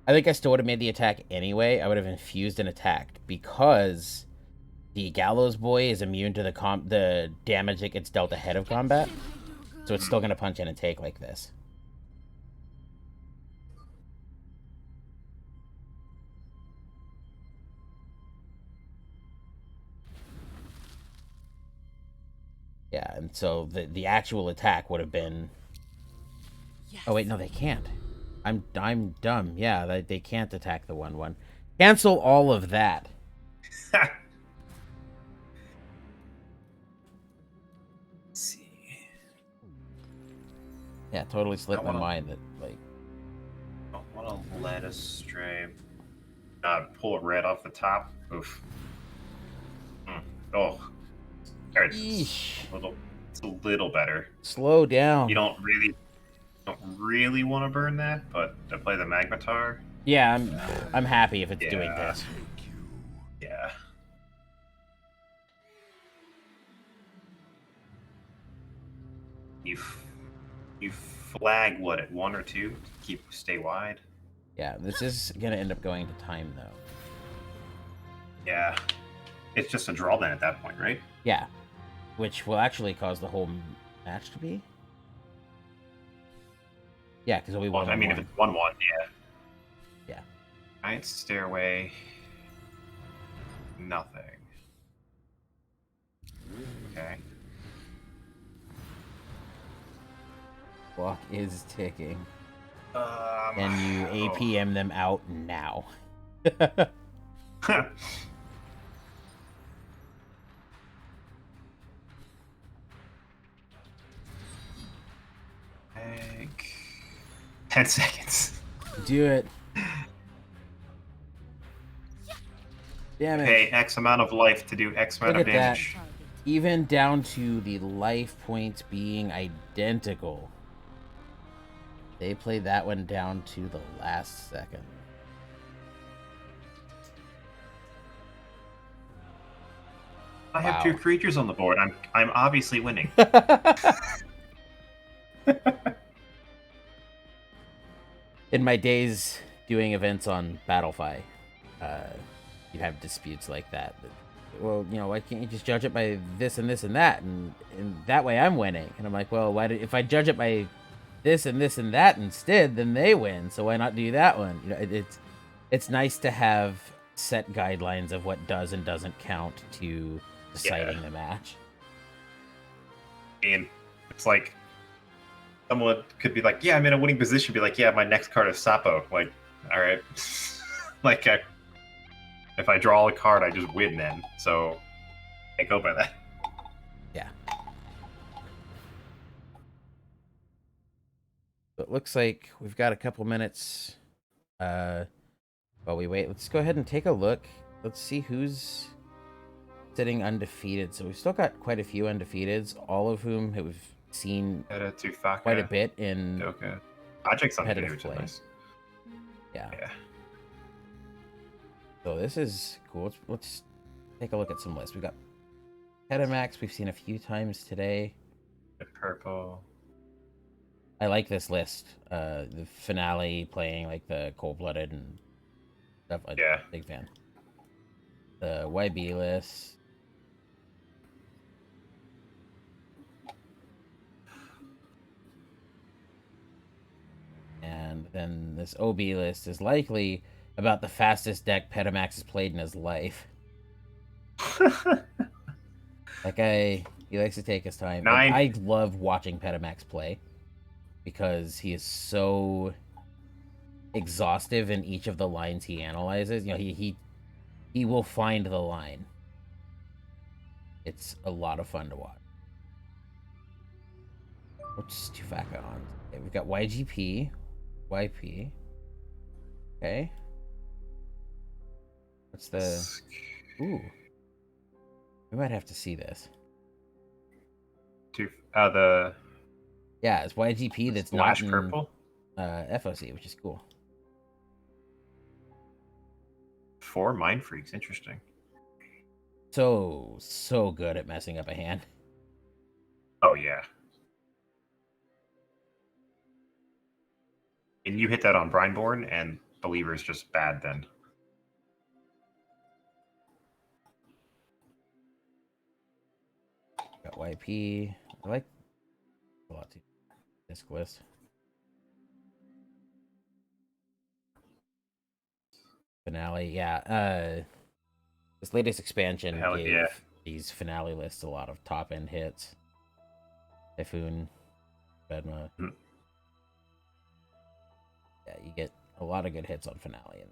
I think I still would have made the attack anyway. I would have infused and attacked, because the Gallows Boy is immune to the damage that gets dealt ahead of combat, so it's still going to punch in and take like this. Yeah, and so the actual attack would have been... Yes. Oh wait, no, they can't. I'm dumb. Yeah, they can't attack the 1/1. Cancel all of that. See. Yeah, totally slipped my mind that I want to let us stray. Pull it right off the top. Oof. Oh. It's a little better. Slow down. You don't really want to burn that, but to play the Magmatar. Yeah, I'm happy if it's doing this. Yeah. You flag what at 1 or 2 to stay wide. Yeah, this is gonna end up going to time though. Yeah, it's just a draw then at that point, right? Yeah, which will actually cause the whole match to be. Yeah, because it'll be 1-1. I mean, if it's 1-1, yeah. Yeah. Giant Stairway. Nothing. Okay. Clock is ticking. And you APM them out now. Like 10 seconds. Do it. Damn it. Pay X amount of life to do X amount Look of at damage. that. Even down to the life points being identical. They played that one down to the last second. I have 2 creatures on the board. I'm obviously winning. In my days doing events on Battlefy, you'd have disputes like that. Well, why can't you just judge it by this and this and that, and that way I'm winning? And I'm like, well, if I judge it by this and this and that instead, then they win. So why not do that one? It's nice to have set guidelines of what does and doesn't count to deciding the match. And it's like someone could be like, yeah, I'm in a winning position. Be like, yeah, my next card is Sapo. Like, all right. Like, if I draw a card, I just win then. So Can't go by that. Yeah. So it looks like we've got a couple minutes. While we wait, let's go ahead and take a look. Let's see who's sitting undefeated. So we've still got quite a few undefeateds, all of whom have seen quite a bit in Okay. Magic's undefeated, competitive which is play. nice. Yeah. Yeah. So this is cool. Let's take a look at some lists. We've got Petamax. We've seen a few times today. The purple. I like this list. The finale playing like the cold-blooded and stuff. Yeah. Big fan. The YB list. And then this OB list is likely about the fastest deck Petamax has played in his life. That guy, he likes to take his time. I love watching Petamax play because he is so exhaustive in each of the lines he analyzes. You know, he will find the line. It's a lot of fun to watch. What's Tufaka on? Okay, we've got YGP, YP. Okay. What's the... Ooh. We might have to see this. The... Yeah, it's YGP that's not in purple? FOC, which is cool. 4 Mind Freaks, interesting. So good at messing up a hand. Oh, yeah. And you hit that on Brineborn, and Believer's just bad then. Got YP. I like a lot too. Disc list. Finale, yeah. This latest expansion gave these finale lists a lot of top end hits. Typhoon, Bedma. Yeah, you get a lot of good hits on finale.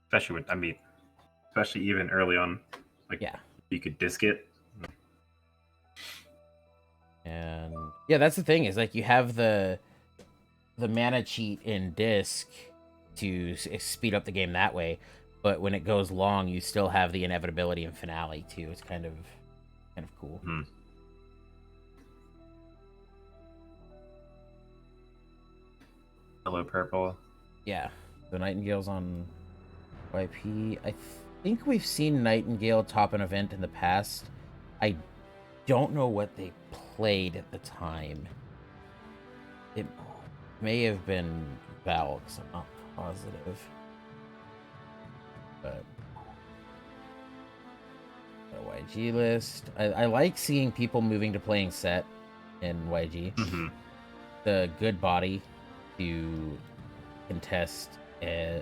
Especially with, especially even early on. Like, yeah, you could disc it. And yeah, that's the thing is like you have the mana cheat in disc to speed up the game that way, but when it goes long, you still have the inevitability in finale too. It's kind of cool. Hello, purple. Yeah, the Nightingale's on YP. I think we've seen Nightingale top an event in the past. I don't know what they played at the time. It may have been Val, because I'm not positive. But the YG list. I like seeing people moving to playing set in YG. The good body to contest at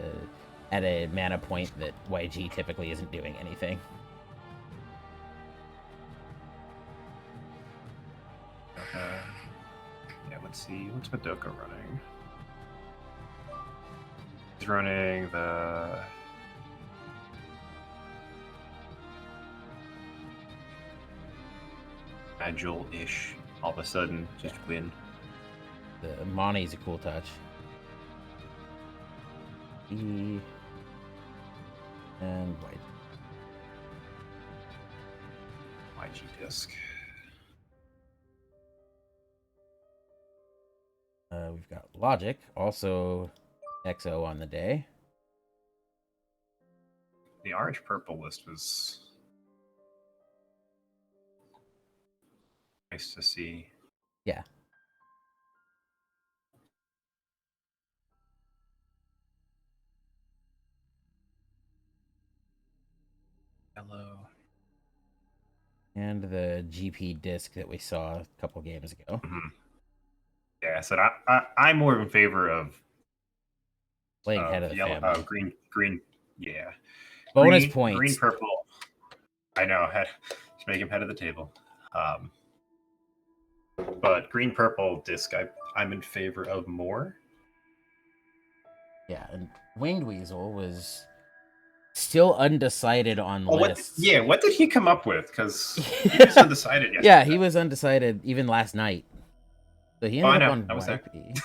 a mana point that YG typically isn't doing anything. Yeah, let's see. What's Madoka running? He's running the... Agile-ish, all of a sudden, just win. The Monty's a cool touch. E and white. YG disc. We've got Logic, also XO on the day. The orange-purple list was nice to see. Yeah. Hello. And the GP disc that we saw a couple games ago. Yeah, so I'm more in favor of playing head of the family. Green, yeah. Bonus points. Green, purple. I know, just make him head of the table. But green, purple disc, I'm in favor of more. Yeah, and Winged Weasel was Still undecided on Oh, lists. what did he come up with? Because he was undecided yesterday. Yeah, he was undecided even last night. So he Oh, I ended up know. on I was there. YP.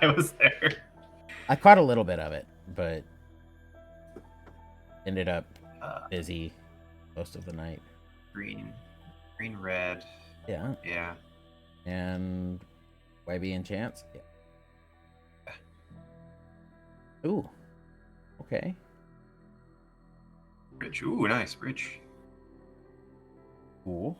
I was there. I caught a little bit of it, but ended up busy most of the night. Green, red. Yeah. Yeah. And YB and Chance. Yeah. Ooh. Okay. Bridge. Ooh, nice bridge. Cool.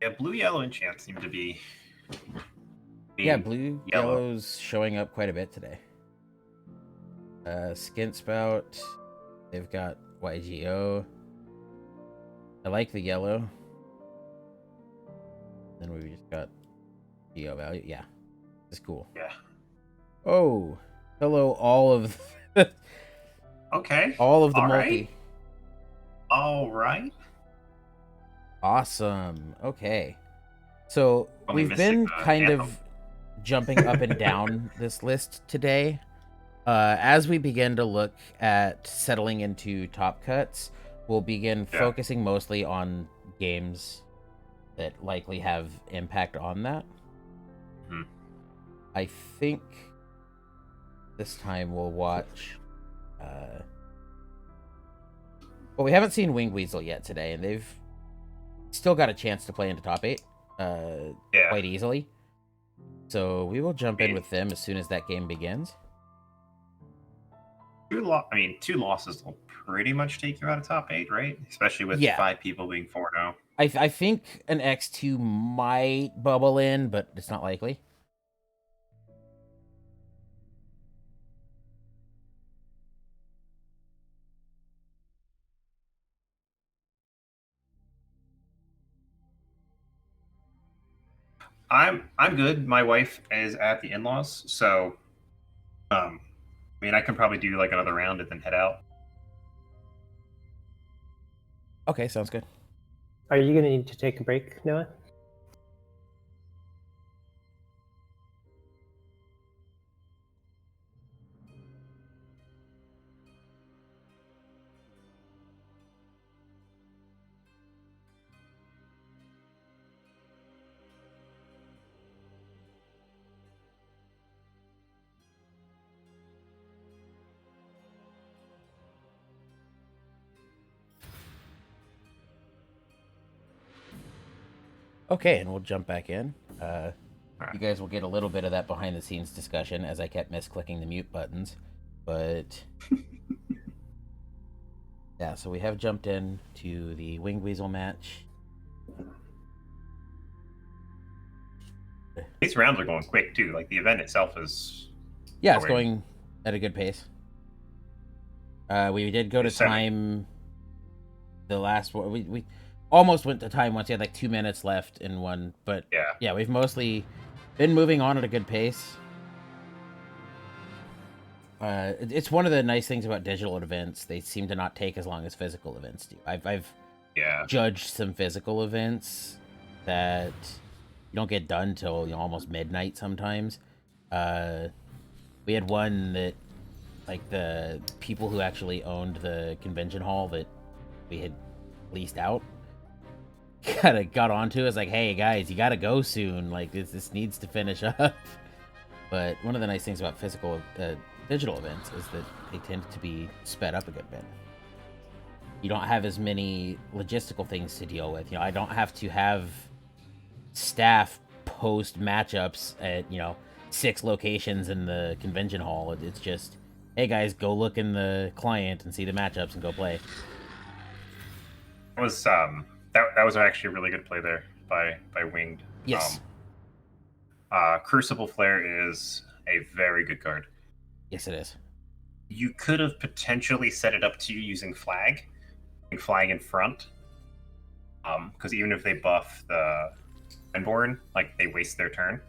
Yeah, blue, yellow, and Chance seem to be. Yeah, blue, yellow's showing up quite a bit today. Skin Spout. They've got YGO. I like the yellow. Then we just got GO value. Yeah. It's cool. Yeah. Oh. Hello, all of Okay. all of the All multi. right. All right. Awesome. Okay. So Only we've missing been the kind anthem. of jumping up and down this list today. As we begin to look at settling into top cuts, we'll begin focusing mostly on games that likely have impact on that. Mhm. I think this time we'll watch. Well, we haven't seen Winged Weasel yet today, and they've still got a chance to play into top 8 quite easily. So we will jump in with them as soon as that game begins. Two losses will pretty much take you out of top 8, right? Especially with 5 people being 4-0. I think an X2 might bubble in, but it's not likely. I'm good. My wife is at the in-laws, so I can probably do like another round and then head out. Okay, sounds good. Are you going to need to take a break, Noah? Okay, and we'll jump back in. You guys will get a little bit of that behind-the-scenes discussion as I kept misclicking the mute buttons. But yeah, so we have jumped in to the Winged Weasel match. These rounds are going quick too. Like the event itself is. Yeah, it's going at a good pace. We did go to time. The last one we almost went to time once. We had like 2 minutes left in one, but yeah, we've mostly been moving on at a good pace. It's one of the nice things about digital events. They seem to not take as long as physical events do. I've judged some physical events that you don't get done till almost midnight sometimes. We had one that like the people who actually owned the convention hall that we had leased out kind of got onto us like, hey guys, you gotta go soon, like this needs to finish up. But one of the nice things about physical digital events is that they tend to be sped up a good bit. You don't have as many logistical things to deal with. I don't have to have staff post matchups at 6 locations in the convention hall. It's just, hey guys, go look in the client and see the matchups and go play. That was actually a really good play there by Winged. Yes. Crucible Flare is a very good card. Yes, it is. You could have potentially set it up to using flag in front, because even if they buff the Endborn, like they waste their turn.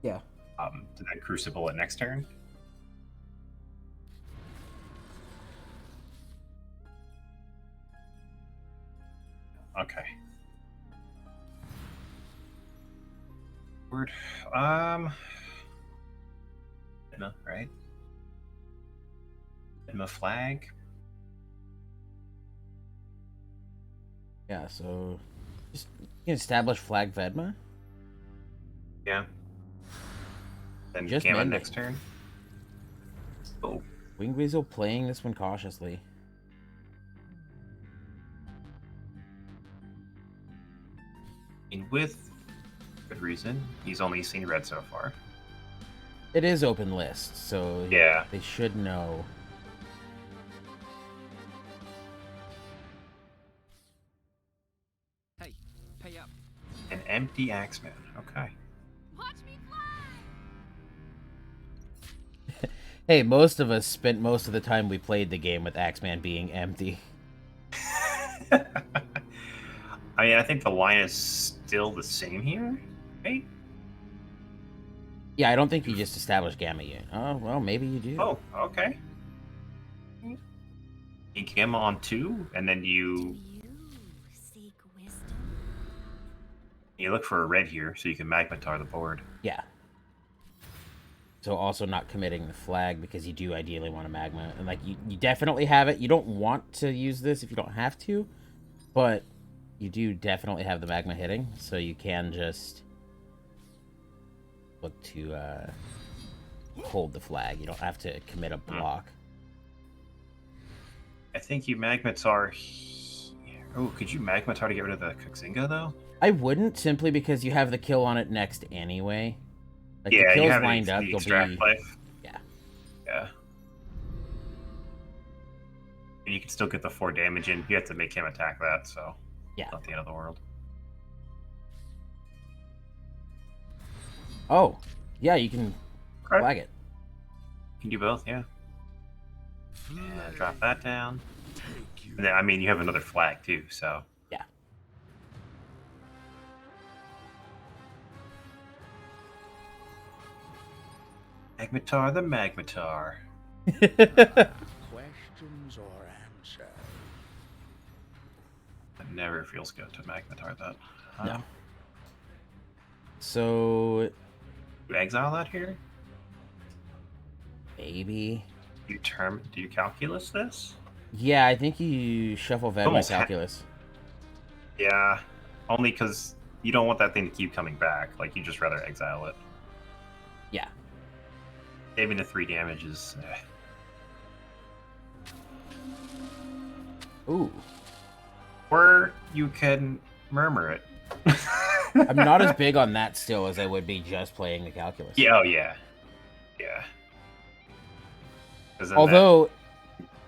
Yeah. To then Crucible it next turn. Okay. Word. No, right? Edma flag. Yeah, so just you can establish flag Vedma. Yeah. Then Just Gamma mending. next turn. Oh. Winged Weasel playing this one cautiously. And with good reason. He's only seen red so far. It is open list, so Yeah. they should know. Hey, pay up. An empty Axeman. Okay. Watch me fly! Hey, most of us spent most of the time we played the game with Axeman being empty. I mean, I think the line is still the same here, right? Yeah, I don't think you just established Gamma yet. Oh, well, maybe you do. Oh, okay. You Gamma on 2, and then Do you you seek wisdom? look for a red here, so you can Magmatar the board. Yeah. So also not committing the flag because you do ideally want a Magma. And like you definitely have it. You don't want to use this if you don't have to, but you do definitely have the Magma hitting, so you can just look to hold the flag. You don't have to commit a block. I think you Magmatar. Oh, could you Magmatar to get rid of the Kuxinga though? I wouldn't, simply because you have the kill on it next anyway. Like Yeah, the you kill's have lined the up, you'll extract be life. yeah. Yeah. And you can still get the 4 damage in. You have to make him attack that, so Yeah. not the end of the world. Oh, yeah, you can Okay. flag it. You can do both, yeah. And drop that down. And then, I mean, you have another flag too, so. Yeah. Magmatar the Magmatar. Questions or answers? It never feels good to Magmatar that. No. So You exile that here? maybe. Do you calculus this? Yeah, I think you shuffle Vedma Almost calculus. Yeah. Only because you don't want that thing to keep coming back. Like, you just rather exile it. Yeah. Saving the 3 damage is. Ooh. Or you can murmur it. I'm not as big on that still as I would be just playing the calculus. Yeah, oh yeah. Yeah. 'Cause then Although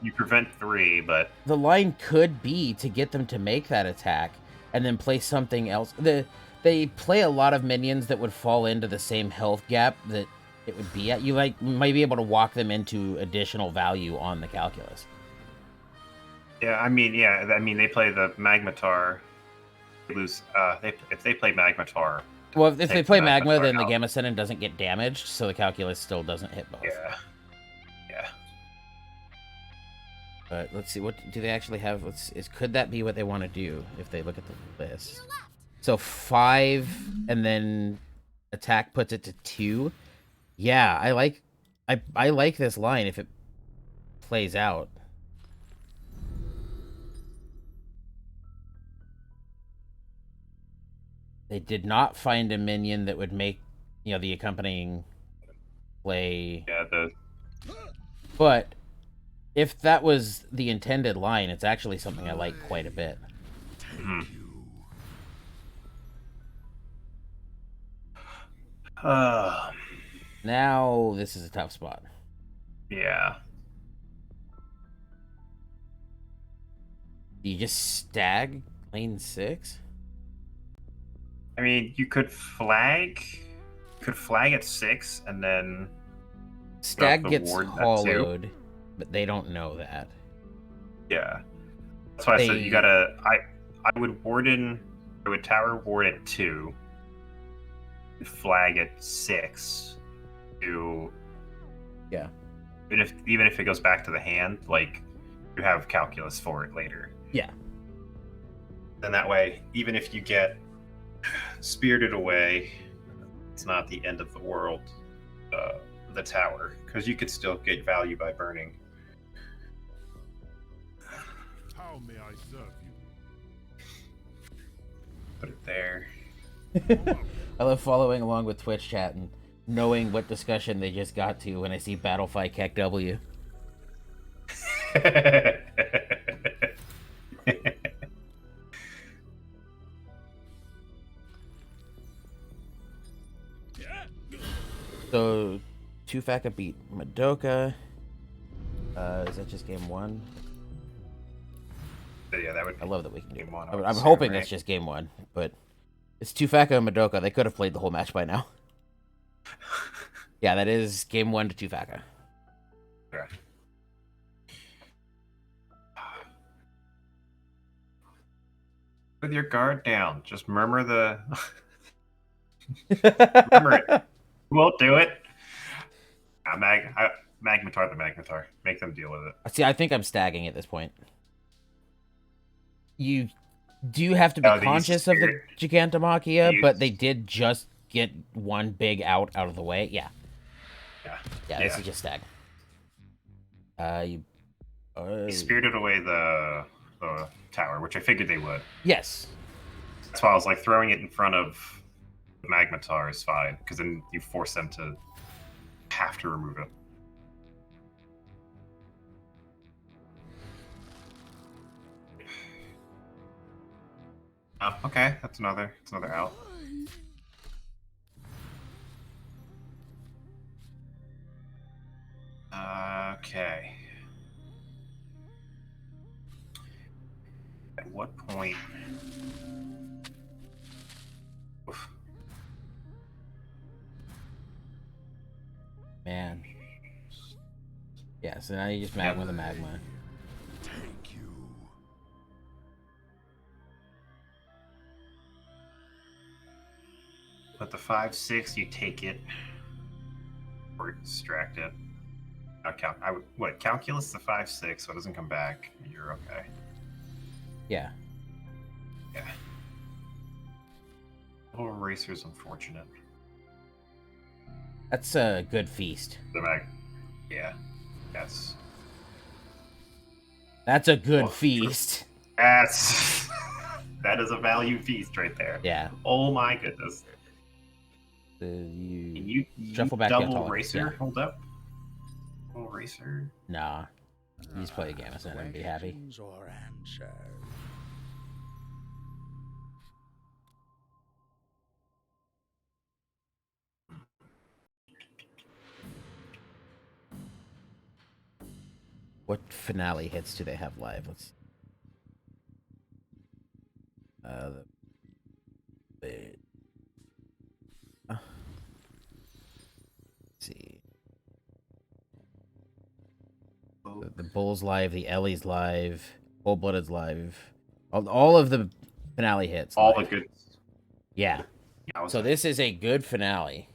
you prevent 3, but the line could be to get them to make that attack and then play something else. They play a lot of minions that would fall into the same health gap that it would be at. You might be able to walk them into additional value on the calculus. yeah, I mean, they play the Magmatar. They lose. If they play Magmatar. Well, if they take play the Magma, then the out. Gamma Senin doesn't get damaged, so the calculus still doesn't hit both. Yeah. Yeah. But let's see, what do they actually have? Could that be what they want to do if they look at the list? So 5 and then attack puts it to 2. Yeah, I like this line if it plays out. They did not find a minion that would make, the accompanying play. Yeah. But if that was the intended line, it's actually something I like quite a bit. Now this is a tough spot. Yeah. Do you just stag lane 6? I mean, you could flag. At 6 and then Stag the gets ward at 2. hollowed, but they don't know that. Yeah. That's why I said you gotta. I would warden. I would tower ward at 2. Flag at 6. To. Yeah. Even if it goes back to the hand, like you have calculus for it later. Yeah. Then that way, even if you get spirited away, it's not the end of the world. The tower, because you could still get value by burning. How may I serve you? Put it there. I love following along with Twitch chat and knowing what discussion they just got to when I see Battlefight Kek W. So, Tufaka beat Madoka. Is that just game one? But yeah, that would. I love that we can do game one. I'm hoping that's just game one, but it's Tufaka and Madoka. They could have played the whole match by now. Yeah, that is game one to Tufaka. Okay. With your guard down, just murmur the. Murmur it. You won't do it. Magnetar the Magnetar. Make them deal with it. See, I think I'm stagging at this point. You do have to be conscious of the Gigantomachia, but they did just get one big out of the way. Yeah. Yeah, this is just stag. He spirited away the tower, which I figured they would. Yes. That's why I was like, throwing it in front of the Magnetar is fine, because then you force them to have to remove it. Oh, okay, that's another out. Okay. At what point? Oof. Man. Yeah, so now you just magma the magma. Thank you. But the 5/6, you take it or distract it. Calculus the 5/6, so it doesn't come back. You're okay. Yeah. Yeah. Little Eraser's unfortunate. That's a good feast. Yeah. That's a good feast. That is a value feast right there. Yeah. Oh my goodness. You shuffle back double Eraser. Yeah. Hold up. Double Eraser. Nah. You just play a game and be happy. Or answer. What finale hits do they have live? Let's. Let's see. The Bull's live, the Ellie's live, Cold Blooded's live. All of the finale hits. All live. the good. Yeah. So this is a good finale.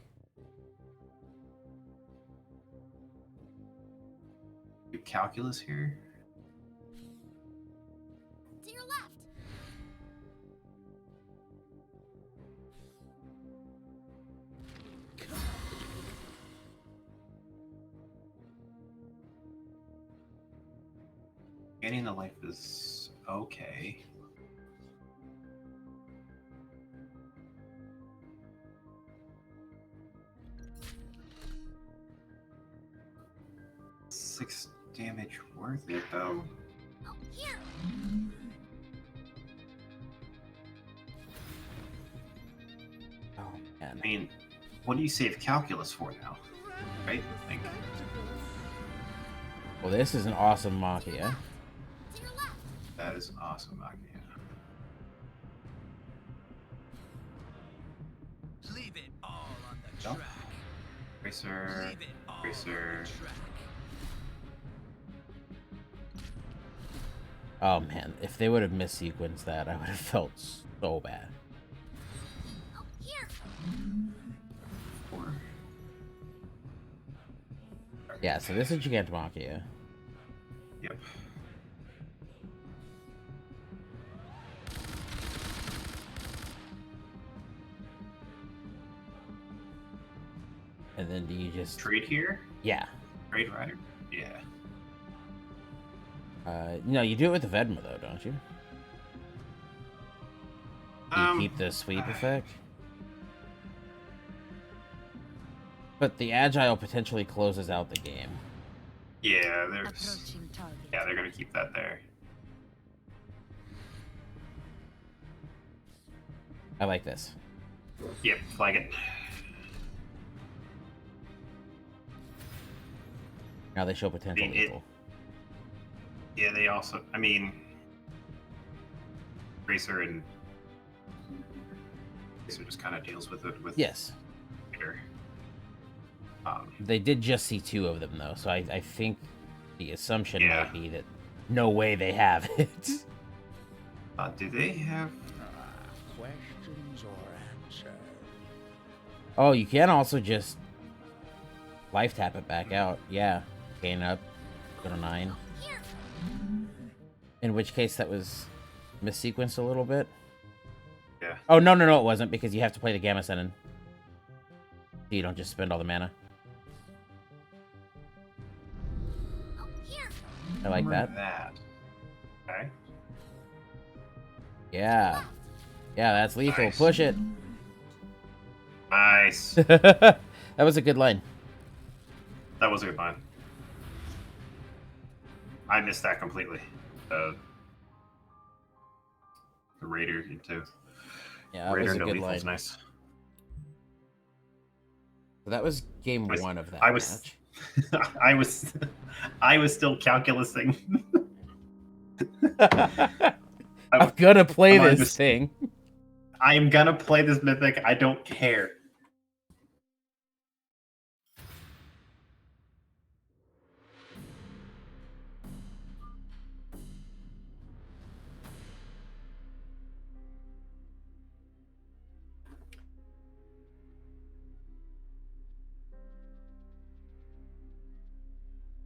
Calculus here. To your left. Getting the life is okay. Six damage worth it though. Oh, here. Oh man. I mean, what do you save calculus for now? Right? Like, Well, this is an awesome Machia. To your left. that is an awesome idea. Leave it all on the Jump. track. Racer. Leave it all Racer. on the track. Oh man, if they would have missequenced that, I would have felt so bad. Oh, here. Four. Yeah, so this is Gigantomachia. Yep. And then do you just trade here? Yeah. Trade rider? Yeah. No, you do it with the Vedma though, don't you? Do you keep the sweep effect? But the agile potentially closes out the game. Yeah, Approaching target. yeah, they're gonna keep that there. I like this. Yep, flag it. Now they show potential lethal. Yeah, they also. I mean, Racer just kind of deals with it with. Yes. Later. They did just see 2 of them though, so I think the assumption Yeah. might be that no way they have it. Do they have? Questions or answers? Oh, you can also just life tap it back out. Yeah, gain up, go to 9. Here. In which case that was missequenced a little bit. Yeah. Oh no, it wasn't, because you have to play the Gamma Senin. So you don't just spend all the mana. Oh, here. I like that. Remember that. Okay. Yeah. Yeah, that's lethal. Nice. Push it. Nice. That was a good line. That was a good line. I missed that completely. The Raider too. Yeah, that Raider was a into good lethal's line. nice. So that was game I was- 1 of that I was- match. I was still calculusing. I'm gonna play I'm this just- thing. I am gonna play this mythic. I don't care.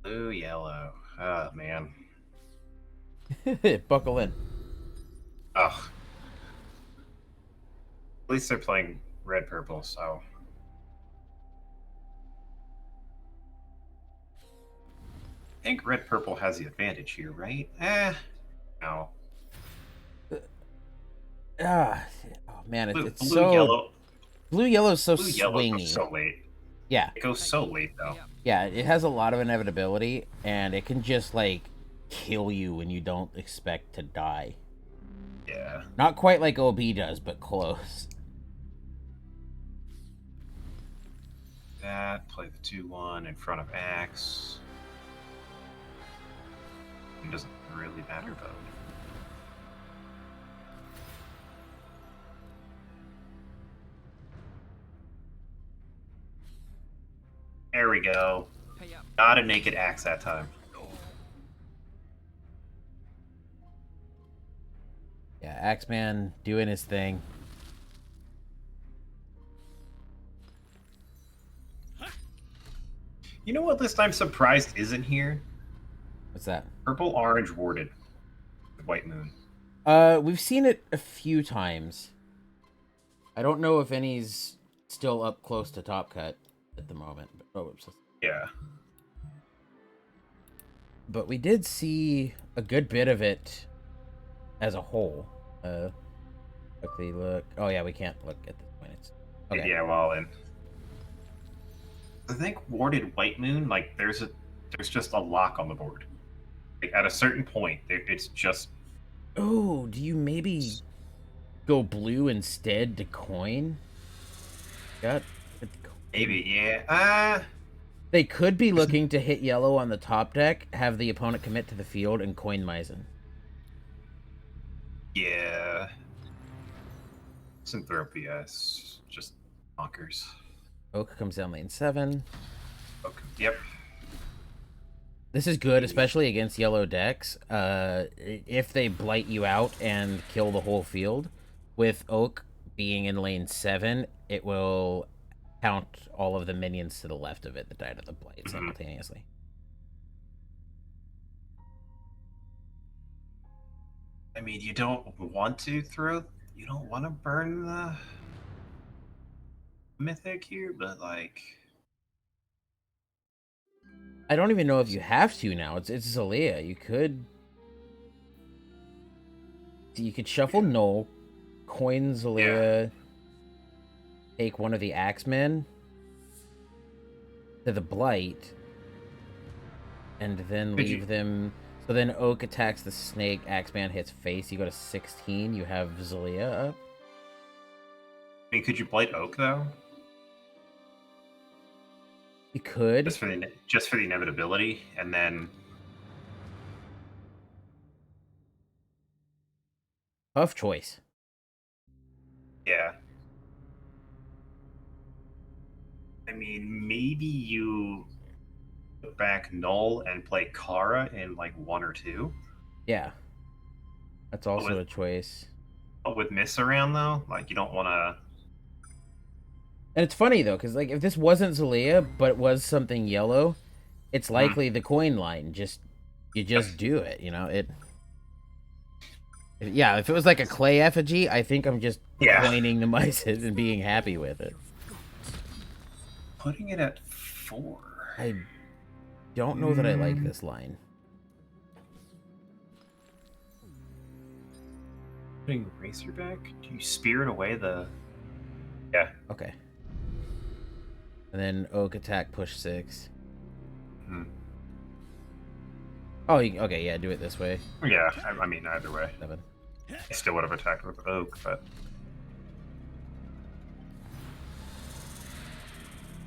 Blue, yellow. Oh man. Buckle in. Ugh. At least they're playing red purple, so. I think red purple has the advantage here, right? No. Oh man, Blue, it's blue so yellow. blue yellow's so Blue yellow swingy. goes so late. Yeah, It goes so late though. yeah, it has a lot of inevitability, and it can just like kill you when you don't expect to die. Yeah. Not quite like OB does, but close. That, play the 2-1 in front of Axe. It doesn't really matter though. There we go. Not a naked Axe that time. Yeah, Axeman doing his thing. You know what list I'm surprised isn't here? What's that? Purple Orange Warded. White Moon. We've seen it a few times. I don't know if any's still up close to Top Cut at the moment. Oh, oops. Yeah. But we did see a good bit of it as a whole. Quickly look. Oh yeah, we can't look at this point. It's okay. Yeah, well, and I think Warded White Moon, like there's just a lock on the board. Like, at a certain point, it's just Oh, do you maybe go blue instead to coin? Got maybe, yeah. They could be looking to hit yellow on the top deck, have the opponent commit to the field, and coin Maizen. Yeah. Synthropy, yes. Just bonkers. Oak comes down lane 7. Okay. Yep. This is good, especially against yellow decks. If they blight you out and kill the whole field, with Oak being in lane 7, it will count all of the minions to the left of it that died of the blight simultaneously. I mean, you don't want to burn the mythic here, but like, I don't even know if you have to now. It's Zalea. You could shuffle Null, coin Zalea, take one of the Axemen to the Blight, and then leave them. So then Oak attacks the Snake, Axeman hits face, you go to 16, you have Zalea up. I mean, could you Blight Oak, though? You could. Just for the inevitability, and then... Tough choice. Yeah. I mean, maybe you put back Null and play Kara in, like, 1 or 2? Yeah. That's also a choice. But with Miss around, though? Like, you don't want to... And it's funny, though, because, like, if this wasn't Zalea, but it was something yellow, it's likely the coin line. You just do it, you know? Yeah, if it was like a clay effigy, I think I'm just coining the mice and being happy with it. Putting it at 4. I don't know that I like this line. Putting Racer back? Do you spirit away the... Yeah. Okay. And then Oak attack, push 6. Oh, okay, yeah, do it this way. Yeah, I mean, either way. 7. I still would have attacked with Oak, but...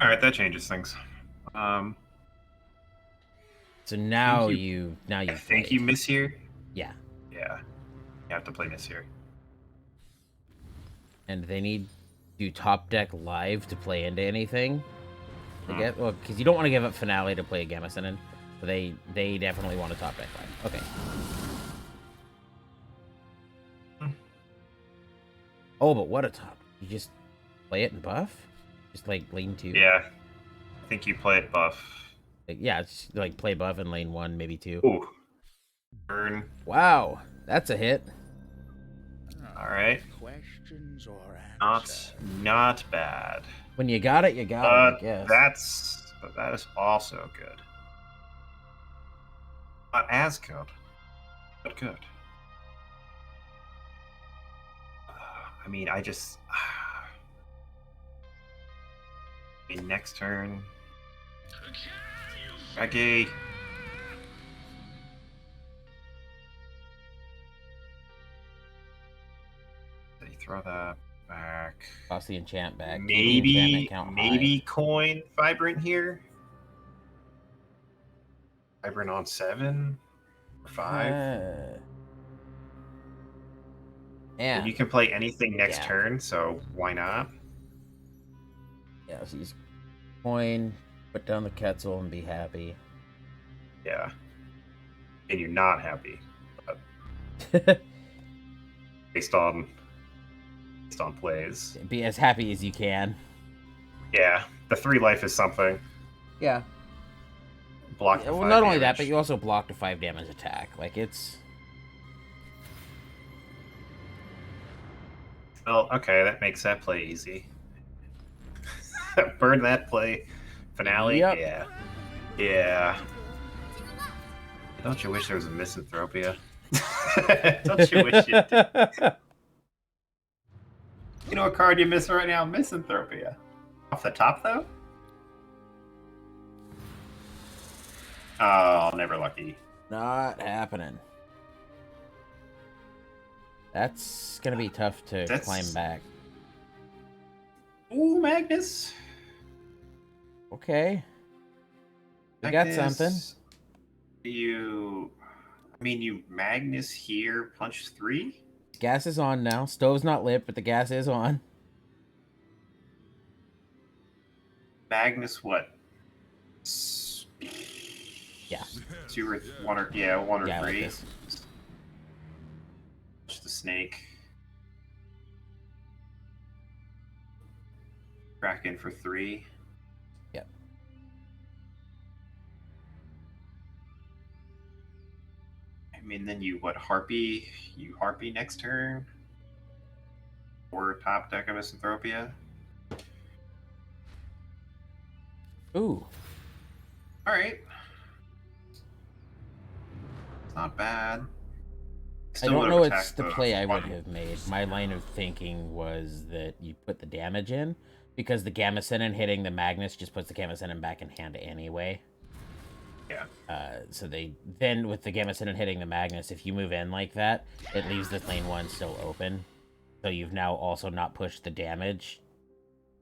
Alright, that changes things. So now you I think you miss here? Yeah. Yeah. You have to play miss here. And they need to top deck live to play into anything. Well, because you don't want to give up Finale to play a Gamma Sinin. So they definitely want to top deck live. Okay. Oh, but what a top. You just play it and buff? Just like lane 2? Yeah. I think you play it buff. Yeah, it's like play buff in lane 1, maybe 2. Ooh. Burn. Wow, that's a hit. Alright. Questions or answers? Not bad. When you got it, you got it, I guess. That is also good. Not as good, but good. I mean, next turn. Okay. They throw that back. Toss the enchant back. Maybe coin Vibrant here. Vibrant on 7 or 5. Yeah. And you can play anything next turn, so why not? Yeah, so use coin, put down the Quetzal, and be happy. Yeah. And you're not happy. But based on plays. Be as happy as you can. Yeah. The 3 life is something. Yeah. Block well, not only that, but you also blocked a 5 damage attack. Like, it's... Well, okay, that makes that play easy. Burn that play. Finale? Yep. Yeah. Yeah. Don't you wish there was a Misanthropia? Don't you wish you did? You know what card you miss right now? Misanthropia. Off the top, though? Oh, never lucky. Not happening. That's gonna be tough to climb back. Ooh, Magnus. Okay. We got something. You Magnus here, punch 3? Gas is on now. Stove's not lit, but the gas is on. Magnus what? Yeah. 2 or 1 or 1 or 3. Like this. Punch the snake. Crack in for 3. Yep. I mean, then you Harpy? You Harpy next turn? Or top deck of Misanthropia? Ooh. Alright. not bad. I don't would've know attacked it's the play I would one. have made. My line of thinking was that you put the damage in, because the Gamma Cannon hitting the Magnus just puts the Gamma Cannon back in hand anyway. Yeah. So then with the Gamma Cannon hitting the Magnus, if you move in like that, it leaves this lane 1 still open. So you've now also not pushed the damage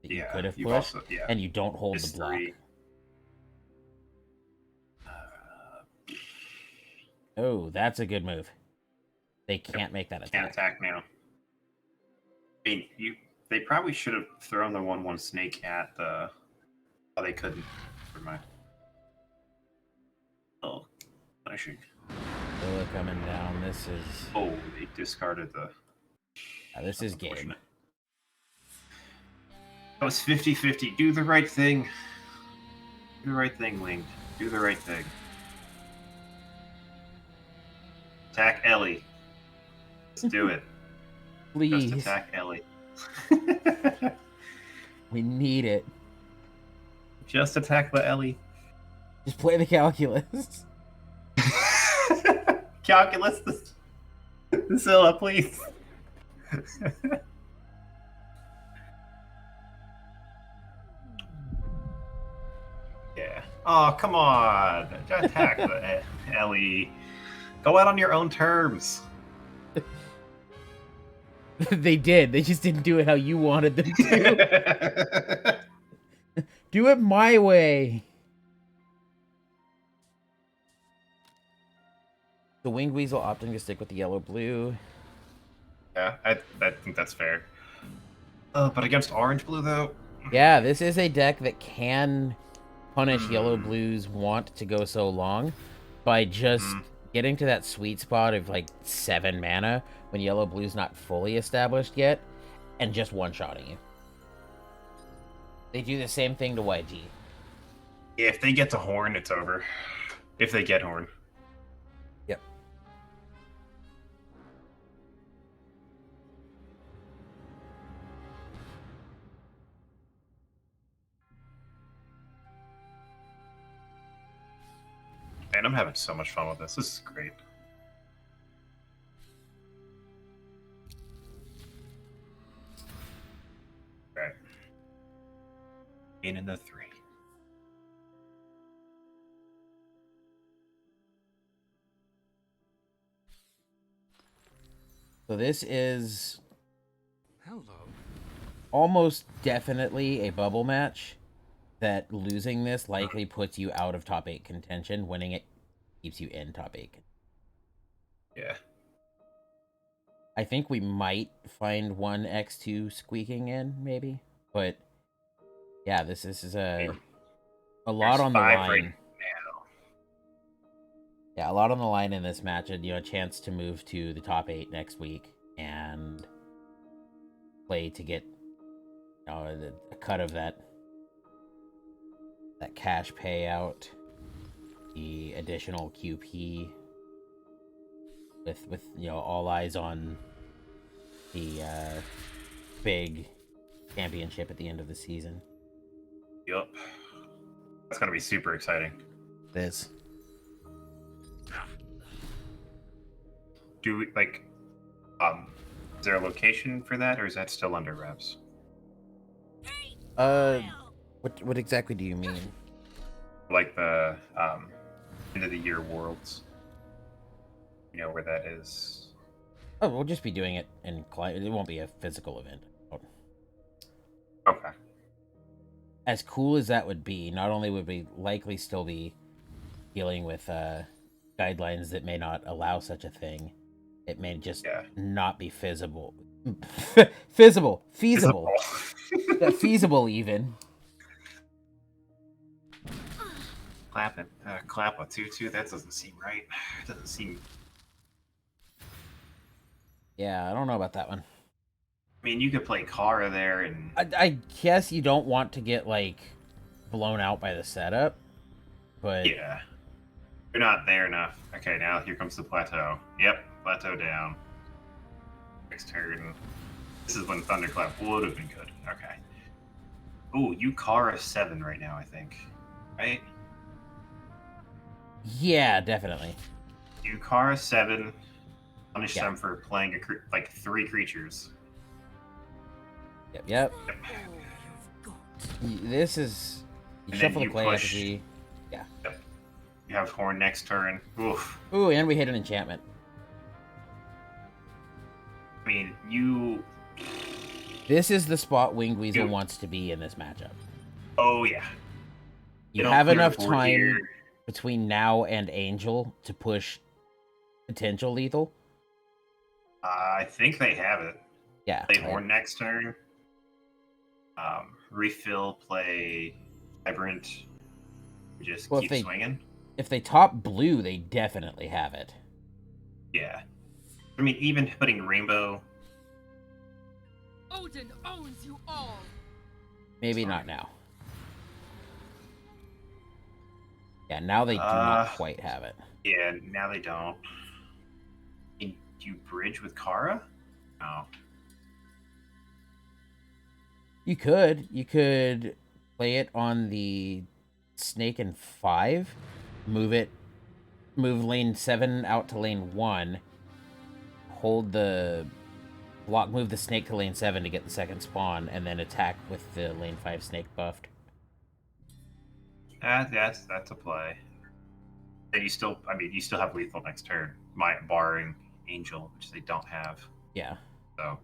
that you could have pushed, and you don't hold the block. Oh, that's a good move. They can't make that attack. Can't attack now. I mean, they probably should have thrown the 1/1 snake at the. Oh, they couldn't. Never mind. Oh, punishing. Villa coming down. This is. Oh, they discarded the. This is game. That was 50-50. Do the right thing. Do the right thing, Wing. Do the right thing. Attack Ellie. Let's do it. Please. Just attack Ellie. We need it. Just attack the Ellie. Just play the calculus. Calculus the Zilla, please. Yeah. Oh, come on. Attack the Ellie. Go out on your own terms. They did. They just didn't do it how you wanted them to. Do it my way. The Winged Weasel opting to stick with the yellow-blue. Yeah, I think that's fair. But against orange-blue, though? Yeah, this is a deck that can punish yellow-blues want to go so long by just getting to that sweet spot of, like, 7 mana when yellow-blue's not fully established yet, and just one-shotting you. They do the same thing to YG. Yeah, if they get to Horn, it's over. If they get Horn. Yep. Man, I'm having so much fun with this. This is great. Right. In the 3. So this is Hello. almost definitely a bubble match that losing this likely puts you out of top 8 contention. Winning it keeps you in top 8. Yeah. I think we might find one X2 squeaking in, maybe. But yeah, this is a lot on the line. Right now. Yeah, a lot on the line in this match, and a chance to move to the top 8 next week and play to get a cut of that cash payout, the additional QP, with all eyes on the big championship at the end of the season. Yup. That's gonna be super exciting. It is. Do we, is there a location for that, or is that still under wraps? What exactly do you mean? Like the end of the year worlds. You know where that is? Oh, we'll just be doing it in client. It won't be a physical event. Okay. As cool as that would be, not only would we likely still be dealing with guidelines that may not allow such a thing, it may just not be feasible. Feasible. Yeah, feasible even. Clap it. Clap a 2/2. That doesn't seem right. It doesn't seem. Yeah, I don't know about that one. I mean, you could play Kara there, and I guess you don't want to get blown out by the setup, but yeah, you're not there enough. Okay, now here comes the plateau. Yep, plateau down. Next turn. This is when Thunderclap would have been good. Okay. Ooh, you Kara 7 right now, I think. Right? yeah, definitely. Do Kara 7. Punish Yeah. them for playing like 3 creatures. Yep. Oh, you've got. This is you And shuffle then the you play push. effigy. Yeah. Yep. You have Horn next turn. Oof. Ooh, and we hit an enchantment. I mean, you. This is the spot Winged Weasel Dude. wants to be in this matchup. Oh yeah. You don't have clear the enough board time here. between now and Angel to push potential lethal. I think they have it. Yeah. Play Horn next turn. Refill. Play Vibrant. Just Well, keep swinging. If they top blue, they definitely have it. Yeah. I mean, even putting Rainbow. Odin owns you all. Maybe Sorry. not now. Yeah, now they do not quite have it. Yeah, now they don't. Do you bridge with Kara? No. You could play it on the snake and 5, move lane 7 out to lane 1, hold the block, move the snake to lane 7 to get the second spawn, and then attack with the lane 5 snake buffed. That's a play. And you still have lethal next turn, barring Angel, which they don't have. Yeah, So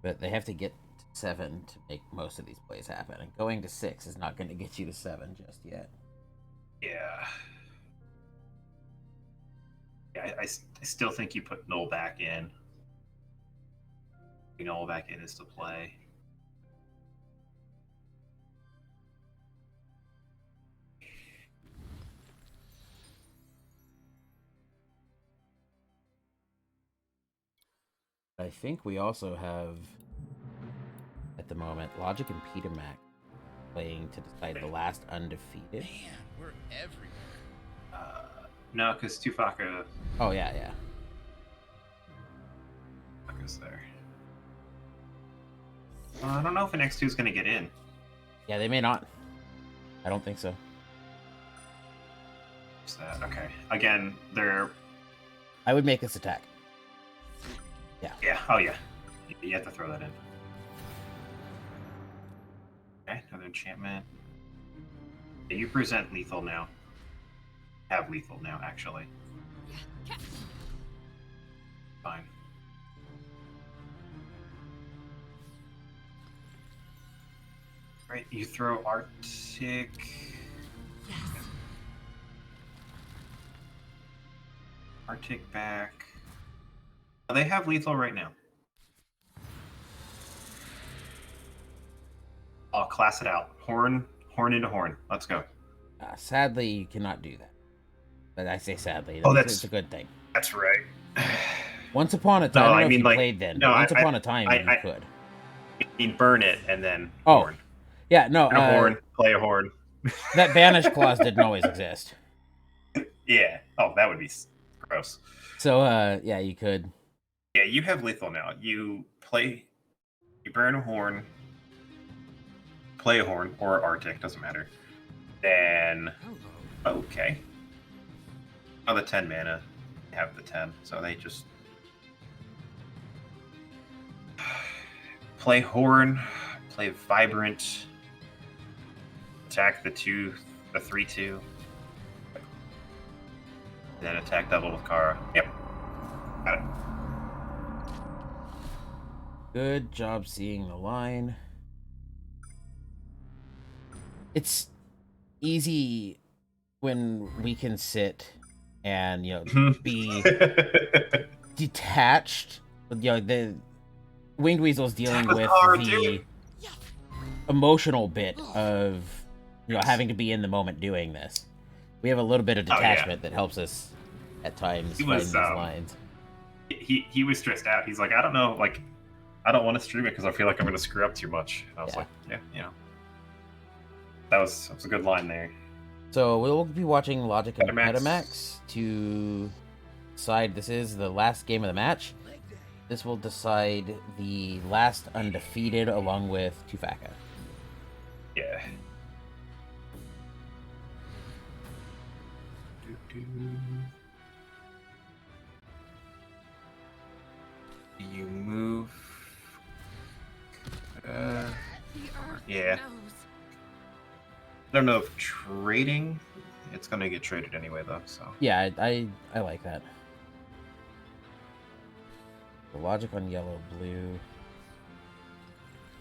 but they have to get to 7 to make most of these plays happen, and going to 6 is not going to get you to 7 just yet. yeah, I still think you put Null back in. Null back in is the play. I think we also have, at the moment, Logic and Peter Mac playing to decide the last undefeated. Man, we're everywhere. No, because Tufaka Oh, yeah. is there. I don't know if an X2 is going to get in. Yeah, they may not. I don't think so. What's that? Okay. Again, they're... I would make this attack. Yeah. Oh, yeah. You have to throw that in. Okay, another enchantment. Yeah, you present lethal now. Have lethal now, actually. Fine. Right, you throw Arctic. Arctic back. Oh, they have lethal right now. I'll class it out. Horn into horn. Let's go. Sadly, you cannot do that. But I say sadly. Oh, It's a good thing. That's right. Once upon a time, No, I don't I know mean, if you like, played then, no, but once I- upon a time, you I- could. I mean, burn it and then Oh, horn. Yeah, no, Burn a horn, play a horn. that banish clause didn't always exist. Yeah. Oh, that would be gross. So, yeah, you could. Yeah, you have lethal now. You burn a horn, play a horn, or Arctic, doesn't matter. Then, okay. Oh, the 10 mana. They have the 10, so they just play horn, play vibrant, attack the 3/2, then attack double with Kara. Yep, got it. Good job seeing the line. It's easy when we can sit and, be detached. The Winged Weasel's dealing with the emotional bit of, having to be in the moment doing this. We have a little bit of detachment that helps us at times find these lines. He was stressed out. He's like, I don't know, I don't want to stream it because I feel like I'm going to screw up too much. And I was like, yeah. That was a good line there. So we'll be watching Logic and Petamax. Petamax to decide. This is the last game of the match. This will decide the last undefeated along with Tufaka. Yeah. You move. Yeah. I don't know if trading. It's gonna get traded anyway, though. So Yeah, I like that. The logic on yellow, blue.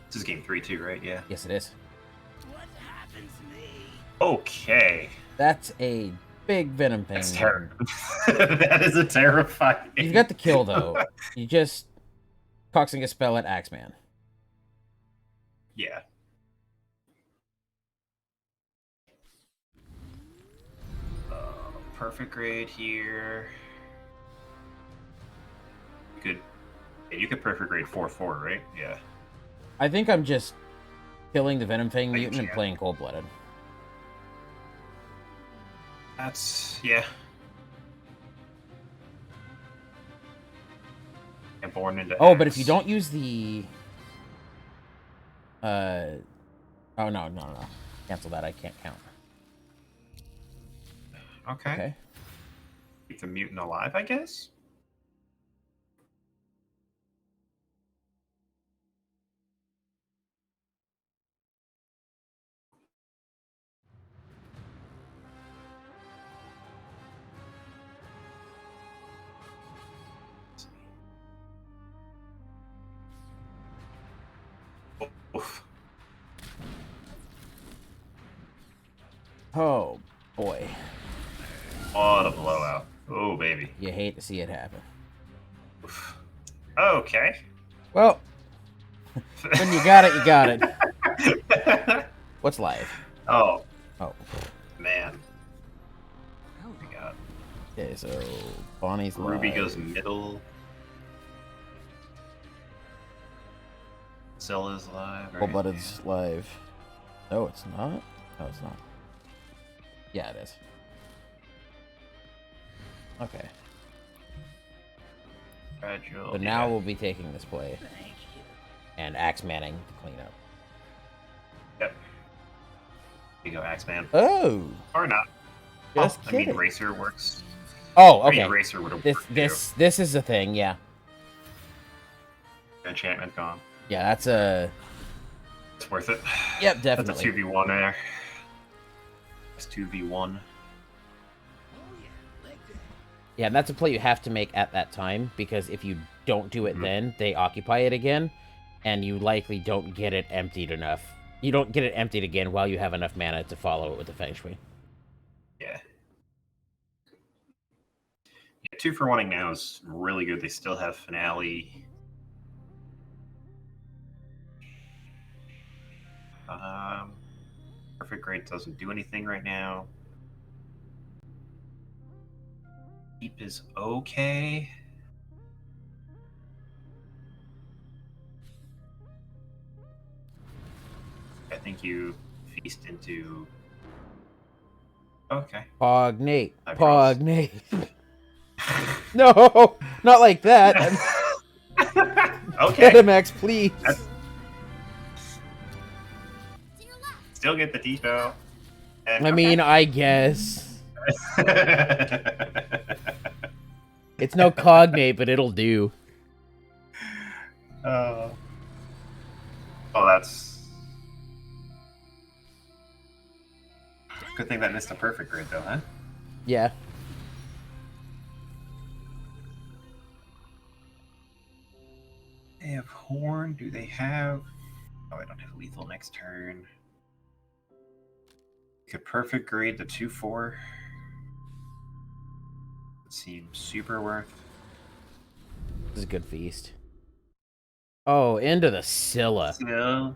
this is game 3 too, right? Yeah. Yes, it is. Okay. That's a big venom thing. That's terrible. That is a terrifying. You've got the kill though. You just coxing a spell at Axeman. Yeah. Perfect grade here. You could perfect grade 4/4, right? Yeah. I think I'm just killing the venom thing I mutant and can. playing cold blooded. Yeah. And born into. Oh, but if Axe. you don't use the oh no. Cancel that, I can't count. Okay. Keep the mutant alive, I guess. Oof. Oh boy. What a blowout. Oh, baby. You hate to see it happen. Oof. Okay. Well, when you got it, you got it. What's live? Oh, Oh. man. We got Okay, so Bonnie's Ruby live. goes middle. Zilla's live. Cold Right? blooded's live. No, it's not. No, it's not. Yeah, it is. Okay. Fragile. So now we'll be taking this play. And Axe Manning to clean up. Yep. Here you go, Axeman. Oh! Or not. Just I mean, kidding. Racer works. Oh, I okay. mean, Racer would have This worked this is a thing, yeah. too. Enchantment gone. Yeah, that's a It's worth it. Yep, That's a definitely. 2v1 there. It's 2v1. Yeah, and that's a play you have to make at that time, because if you don't do it then, they occupy it again, and you likely don't get it emptied enough. You don't get it emptied again while you have enough mana to follow it with the Feng Shui. Yeah. Yeah, 2 for 1 now is really good. They still have Finale. Perfect grade doesn't do anything right now. Keep is okay. I think you feast into. Okay. Pognate. I cross. Pognate. No! Not like that! Okay. Max, please! Still get the detail. And I mean, I guess. It's no cognate, but it'll do. Oh, that's. Good thing that missed a perfect grid, though, huh? Yeah. They have Horn. Do they have. Oh, I don't have lethal next turn. Could perfect grade the 2/4. Seems super worth. This is a good feast. Oh, into the Scylla. Yeah.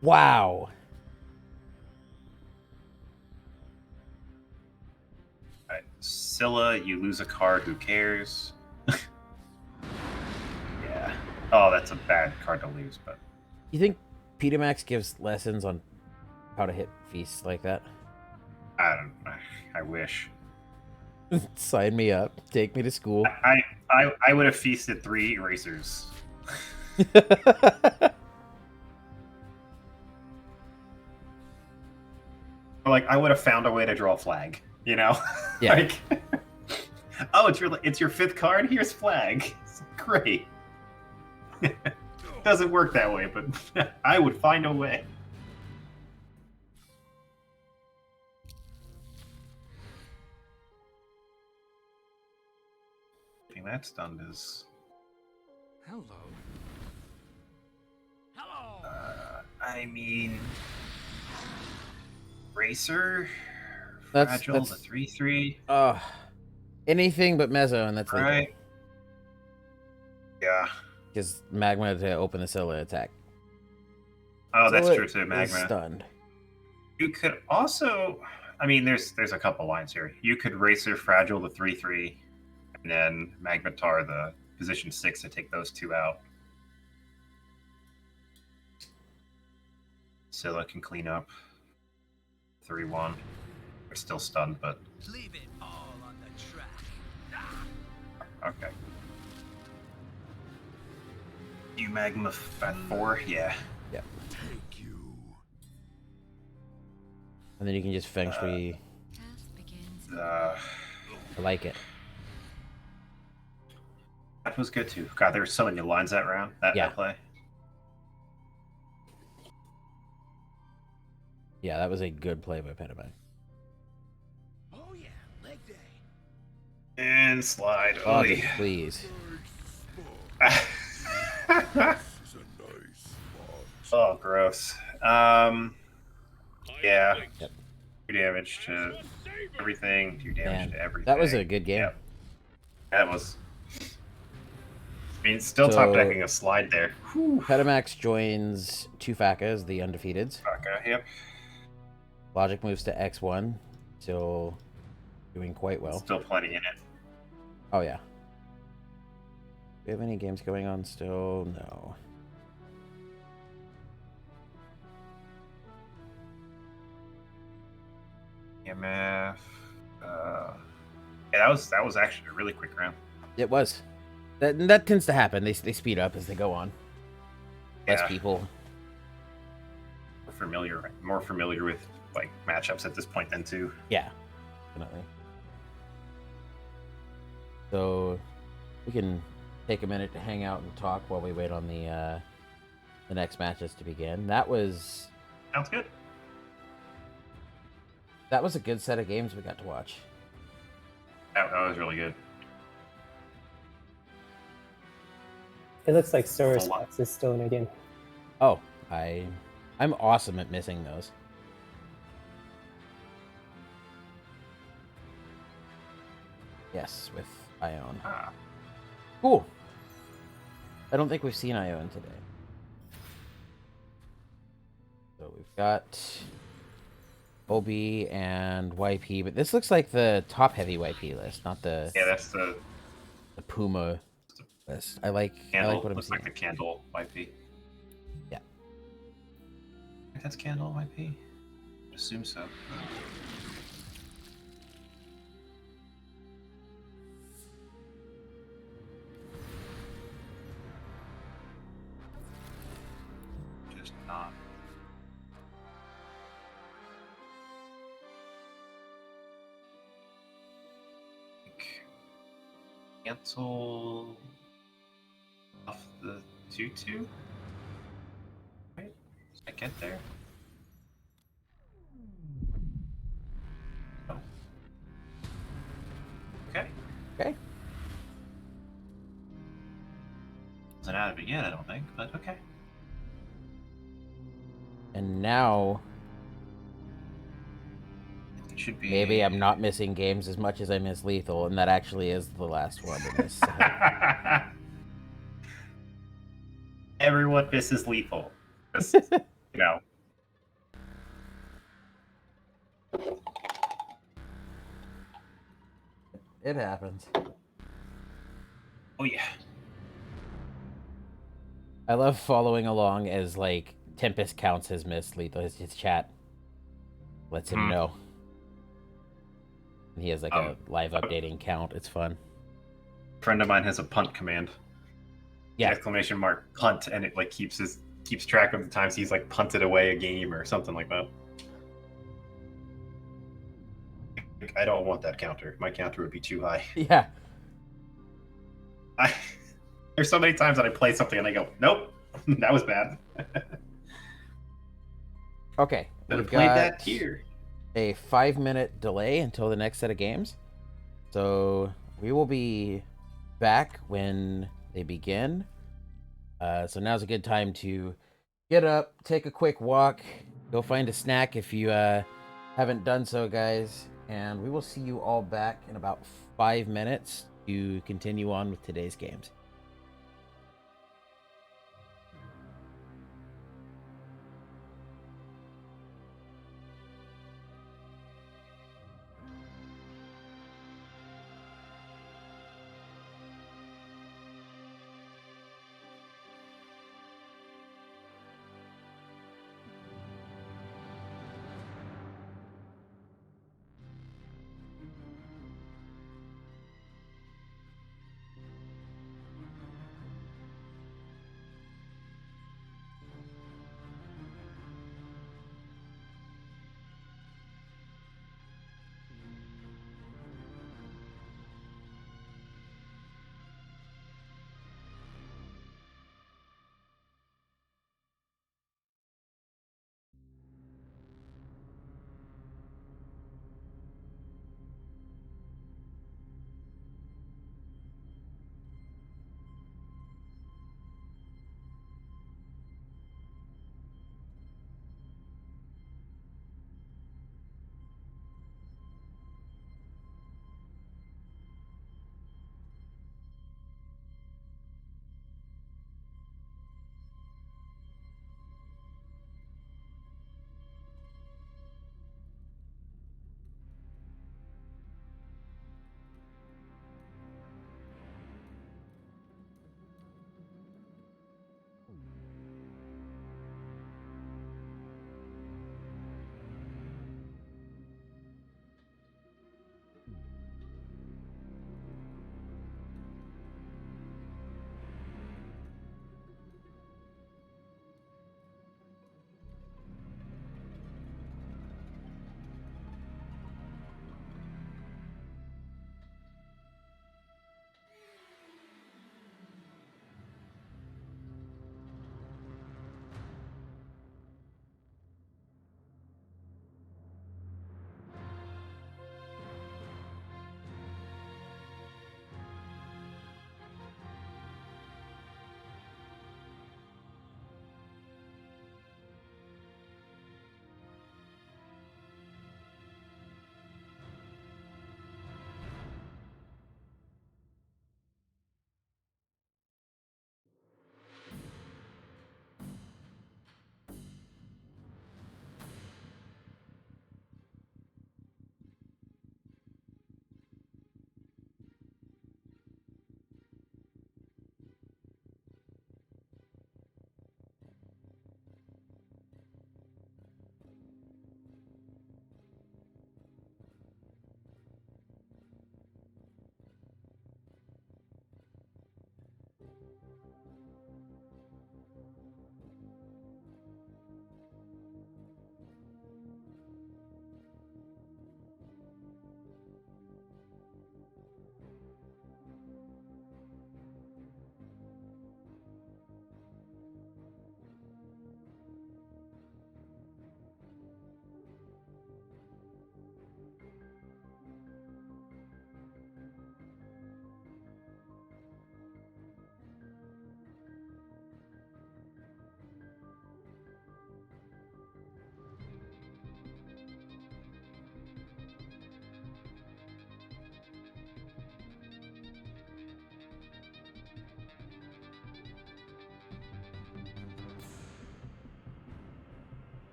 Wow. Alright, Scylla, you lose a card, who cares? Yeah. Oh, that's a bad card to lose, but. You think Max gives lessons on how to hit feasts like that? I wish. Sign me up. Take me to school. I would have feasted 3 erasers. like, I would have found a way to draw a flag. You know? Yeah. Like, oh, it's your 5th card. Here's flag. It's great. Doesn't work that way, but I would find a way. I think that stunned is. Hello. Hello. I mean, Racer, That's Fragile, the 3/3. Anything but Mezzo, and that's Right. Yeah. because Magma to open the Scylla attack. Oh, that's Scylla true too, is Magma. stunned. You could also, I mean, there's a couple lines here. You could Racer, Fragile, the 3/3, and then Magnetar, the position 6, to take those 2 out. Scylla can clean up 3/1. We're still stunned, but Leave it all on the track. okay. You Magma at 4, yeah. Thank you. And then you can just Feng Shui. Task begins. I like it. That was good too. God, there were so many lines that round. That play. Yeah, that was a good play by Penamag. Oh yeah, leg day. And slide. Oh, Oy. please. Oh, gross. Yeah. Yep. 2 damage to everything. 2 damage Man, to everything. that was a good game. Yep. That was. I mean, still So- top decking a slide there. Whew. Petamax joins Tufakas, the undefeateds. Okay, yep. Logic moves to X1, still doing quite well. Still plenty in it. Oh yeah. Do we have any games going on still? No. EMF. Yeah, that was actually a really quick round. It was. That tends to happen. They speed up as they go on. Less Yeah. people. More familiar with like matchups at this point than too. Yeah, definitely. So we can take a minute to hang out and talk while we wait on the next matches to begin. That was Sounds good. a good set of games we got to watch. That was really good. It looks like Sora Full on. Spots is still in a game. Oh, I'm awesome at missing those. Yes, with Ione. Ah. Cool. I don't think we've seen Ione today. So we've got OB and YP, but this looks like the top heavy YP list, not the Yeah, that's the Puma list. I like candle. what I'm Looks seeing. like the candle YP. Yeah. I think that's candle YP. I'd assume so. Just not. Cancel off the 2/2. Right? Did I get there? Oh. Okay. Okay. Wasn't out of it yet, I don't think, but okay. And now It should be. maybe I'm not missing games as much as I miss Lethal, and that actually is the last one in this. Everyone misses Lethal. Just, you know. It happens. Oh yeah. I love following along as like Tempest counts his miss Lethal. His chat lets him know. And he has like a live updating count. It's fun. A friend of mine has a punt command. Yeah. Exclamation mark punt, and it like keeps track of the times he's like punted away a game or something like that. Like, I don't want that counter. My counter would be too high. Yeah. There's so many times that I play something and I go, nope, that was bad. Okay. Should We've have played got that here. a 5-minute delay until the next set of games. So we will be back when they begin. So now's a good time to get up, take a quick walk, go find a snack if you haven't done so, guys. And we will see you all back in about 5 minutes to continue on with today's games.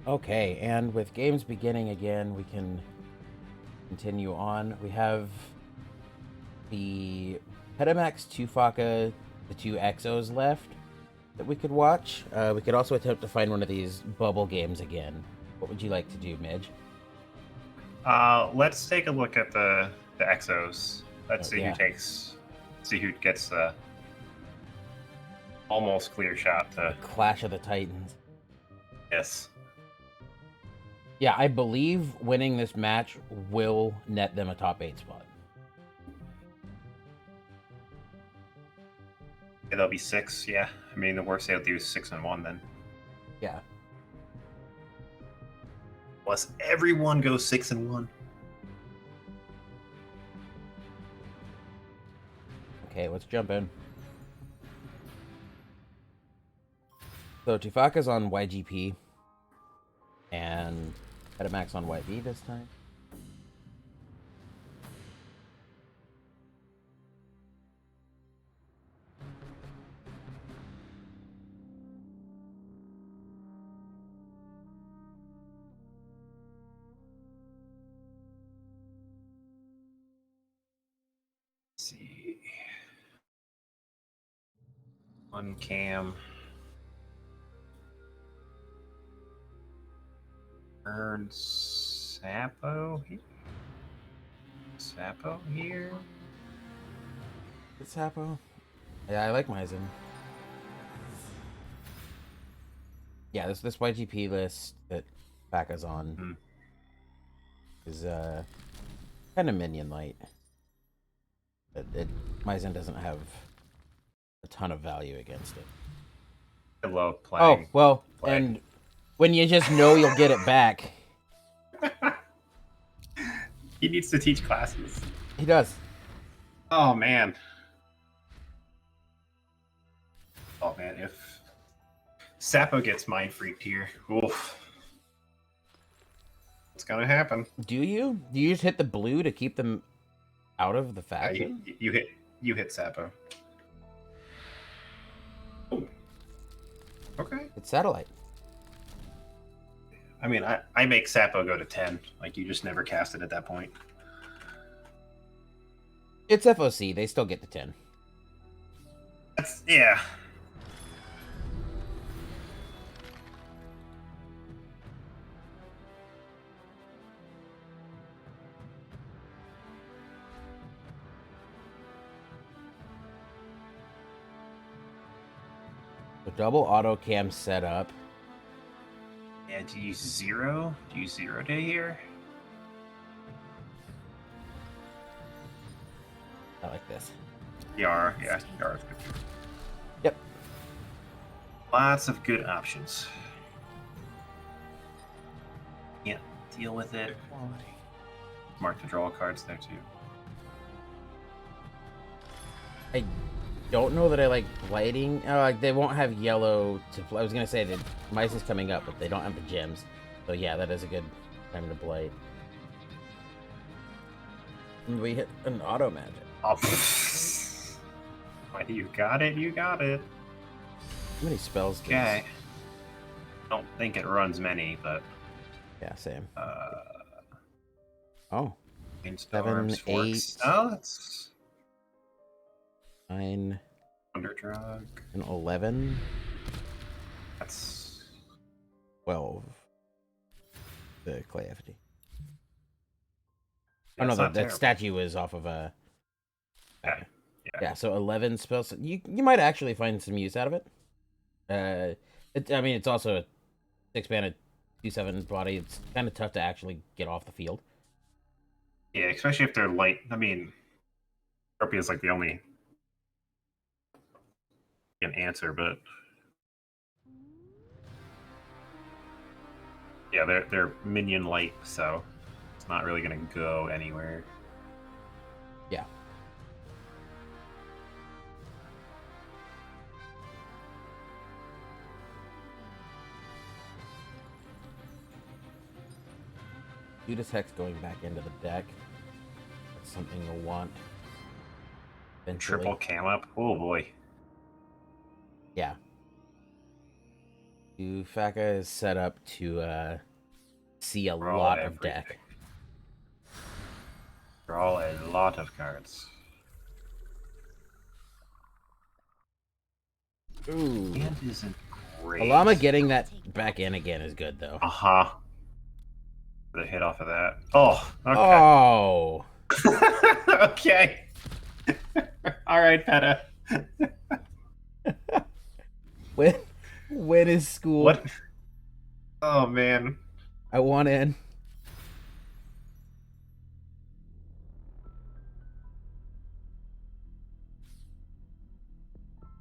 Okay, and with games beginning again, we can continue on. We have the Petamax, Tufaka, the 2 Exos left that we could watch. We could also attempt to find one of these bubble games again. What would you like to do, Midge? Let's take a look at the Exos. Let's see yeah. who gets the almost clear shot to Clash of the Titans. Yes. Yeah, I believe winning this match will net them a top 8 spot. Yeah, they'll be 6, yeah. I mean, the worst they'll do is 6-1 then. Yeah. Unless everyone goes 6-1. Okay, let's jump in. So Tufaka's on YGP, and Petamax on YV this time. Let's see. One cam. Earn Sapo here. Sapo here. It's Sapo. Yeah, I like Maizen. Yeah, this YGP list that Baka's on is kind of minion light. Maizen doesn't have a ton of value against it. I love playing. Oh, well, and when you just know you'll get it back. He needs to teach classes. He does. Oh, man. Oh, man, if Sapo gets mind freaked here, oof. What's gonna happen? Do you? Do you just hit the blue to keep them out of the faction? You hit Sapo. Oh. Okay. It's satellite. I mean, I make Sapo go to 10. Like, you just never cast it at that point. It's FOC. They still get to 10. Yeah. The double auto cam setup. Yeah, do you use 0? Do you use 0 day here? I like this. Yar, yeah, Yar is good. Yep. Lots of good options. Can't deal with it. Mark to draw cards there too. I don't know that I like blighting. Oh, like they won't have yellow to. I was gonna say that Mice is coming up, but they don't have the gems. So yeah, that is a good time to blight. And we hit an auto magic. Oh, you got it. You got it. How many spells? Okay. Don't think it runs many, but yeah, same. Oh. 7, 8. Oh, that's 9. Underdrug. And 11. That's 12. The clay FD. Oh That's no, not that terrible. statue is off of a. Yeah. Yeah, so 11 spells. You might actually find some use out of it. I mean, it's also a 6-mana 2/7 body. It's kind of tough to actually get off the field. Yeah, especially if they're light. I mean, Scorpio is like the only an answer, but yeah, they're minion light, so it's not really gonna go anywhere. Yeah. Judas Hex going back into the deck. That's something you'll want. Eventually. Triple cam up. Oh boy. Yeah. Ufaka is set up to see a Draw lot of everything. deck. Draw a lot of cards. Ooh. Hand isn't great. Alama getting that back in again is good, though. Uh-huh. The hit off of that. Oh, okay. Oh. Okay. All right, Peta. When is school? What? Oh, man. I want in.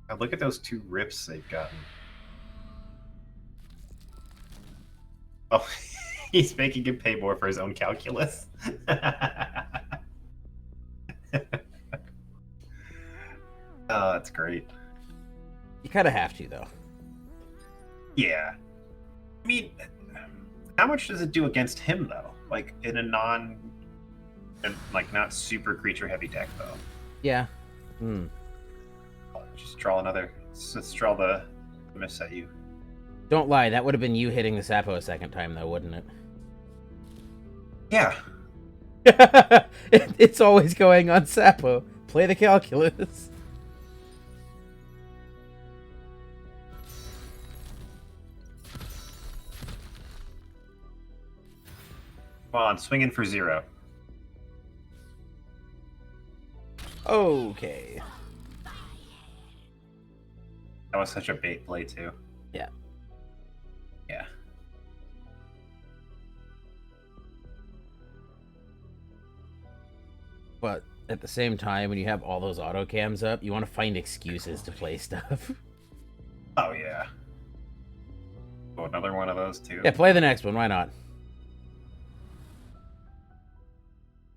God, look at those 2 rips they've gotten. Oh, he's making him pay more for his own calculus. Oh, that's great. You kind of have to, though. Yeah. I mean, how much does it do against him, though? Like, in a not super creature-heavy deck, though. Yeah. Just draw another... Let's draw the miss at you. Don't lie, that would have been you hitting the Sapo a second time, though, wouldn't it? Yeah. It's always going on Sapo. Play the calculus. Come on, swinging for 0. Okay. That was such a bait play, too. Yeah. Yeah. But at the same time, when you have all those auto cams up, you want to find excuses to play stuff. Oh, yeah. Oh, another one of those, too. Yeah, play the next one. Why not?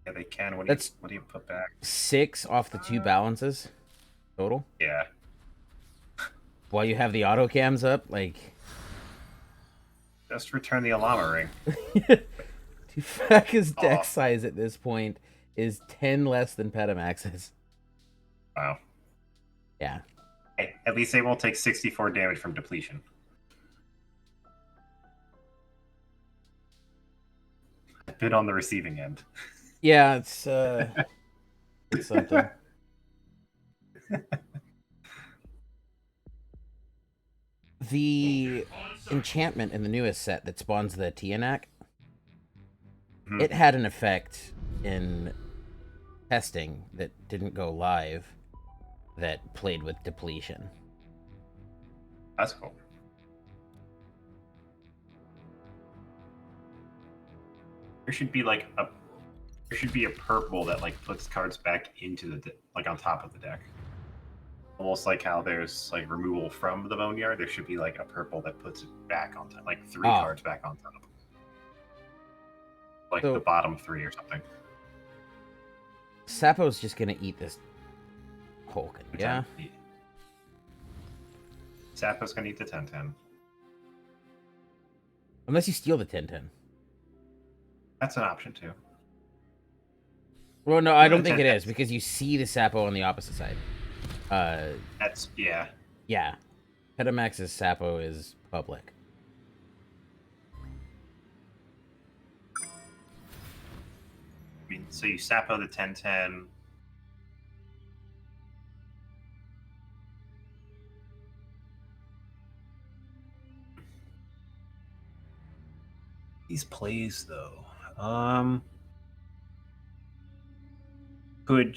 Yeah, they can. What do you put back? 6 off the 2 balances total. Yeah. While you have the auto cams up, like... Just return the Alama ring. Tufaka's deck size at this point is 10 less than Petamax's. Wow. Yeah. Hey, at least they won't take 64 damage from depletion. I've been on the receiving end. Yeah, it's something. The enchantment in the newest set that spawns the Tianak, it had an effect in testing that didn't go live that played with depletion. That's cool. There should be like a purple that like puts cards back into the like on top of the deck. Almost like how there's like removal from the boneyard, there should be like a purple that puts it back on top, like 3 cards back on top. Like the bottom 3 or something. Sapo's just gonna eat this Hulk, yeah? Sapo's gonna eat the 10-10. Unless you steal the 10-10. That's an option too. Well, no, I don't think it is, because you see the Sapo on the opposite side. That's, yeah. Yeah. Petamax's Sapo is public. I mean, so you Sapo the 10-10. These plays, though. Could...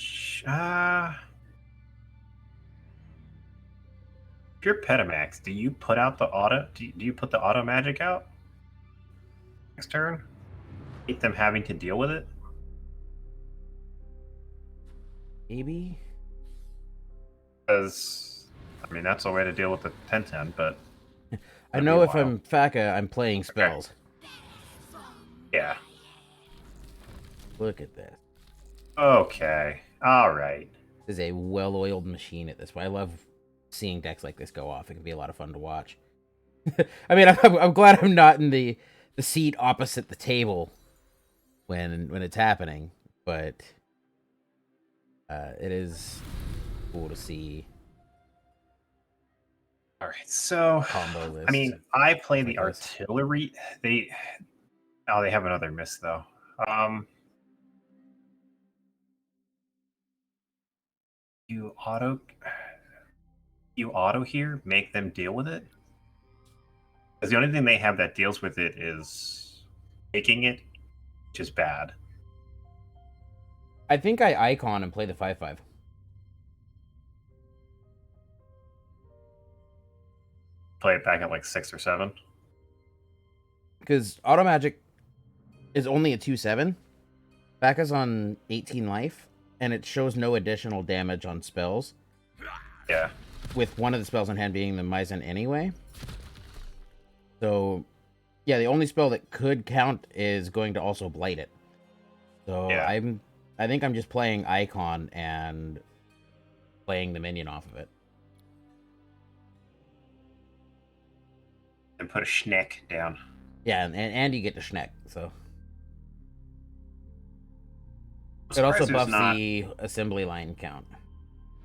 If you're Petamax, do you put out the auto? Do you put the auto magic out next turn? Keep them having to deal with it? Maybe? Because, I mean, that's a way to deal with the 10-10, but... I know if I'm Faka, I'm playing spells. Yeah. Look at this. Okay. Alright. This is a well-oiled machine at this point. I love seeing decks like this go off. It can be a lot of fun to watch. I mean, I'm glad I'm not in the seat opposite the table when it's happening, but it is cool to see. All right, so combo list. I mean, I play the like this. artillery. They have another miss though. You auto here, make them deal with it. Because the only thing they have that deals with it is taking it, which is bad. I think I icon and play the 5/5. Play it back at like 6 or 7. Because auto magic is only a 2/7. Back is on 18 life, and it shows no additional damage on spells. Yeah. With one of the spells in hand being the Maizen anyway. So, yeah, the only spell that could count is going to also blight it. So Yeah. I think I'm just playing icon and playing the minion off of it. And put a schneck down. Yeah, and you get the schneck, so. I'm It also surprised buffs there's not- the assembly line count.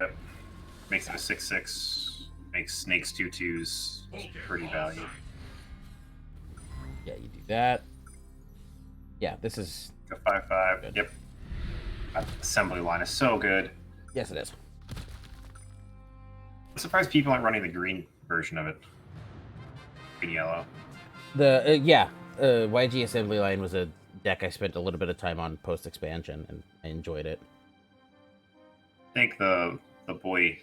Yep. Makes it a 6/6. Makes snakes 2/2s. Pretty value. Yeah, you do that. Yeah, this is... A 5/5. Good. Yep. Assembly line is so good. Yes, it is. I'm surprised people aren't running the green version of it. Green yellow. The YG assembly line was a deck I spent a little bit of time on post expansion, and I enjoyed it. I think the boy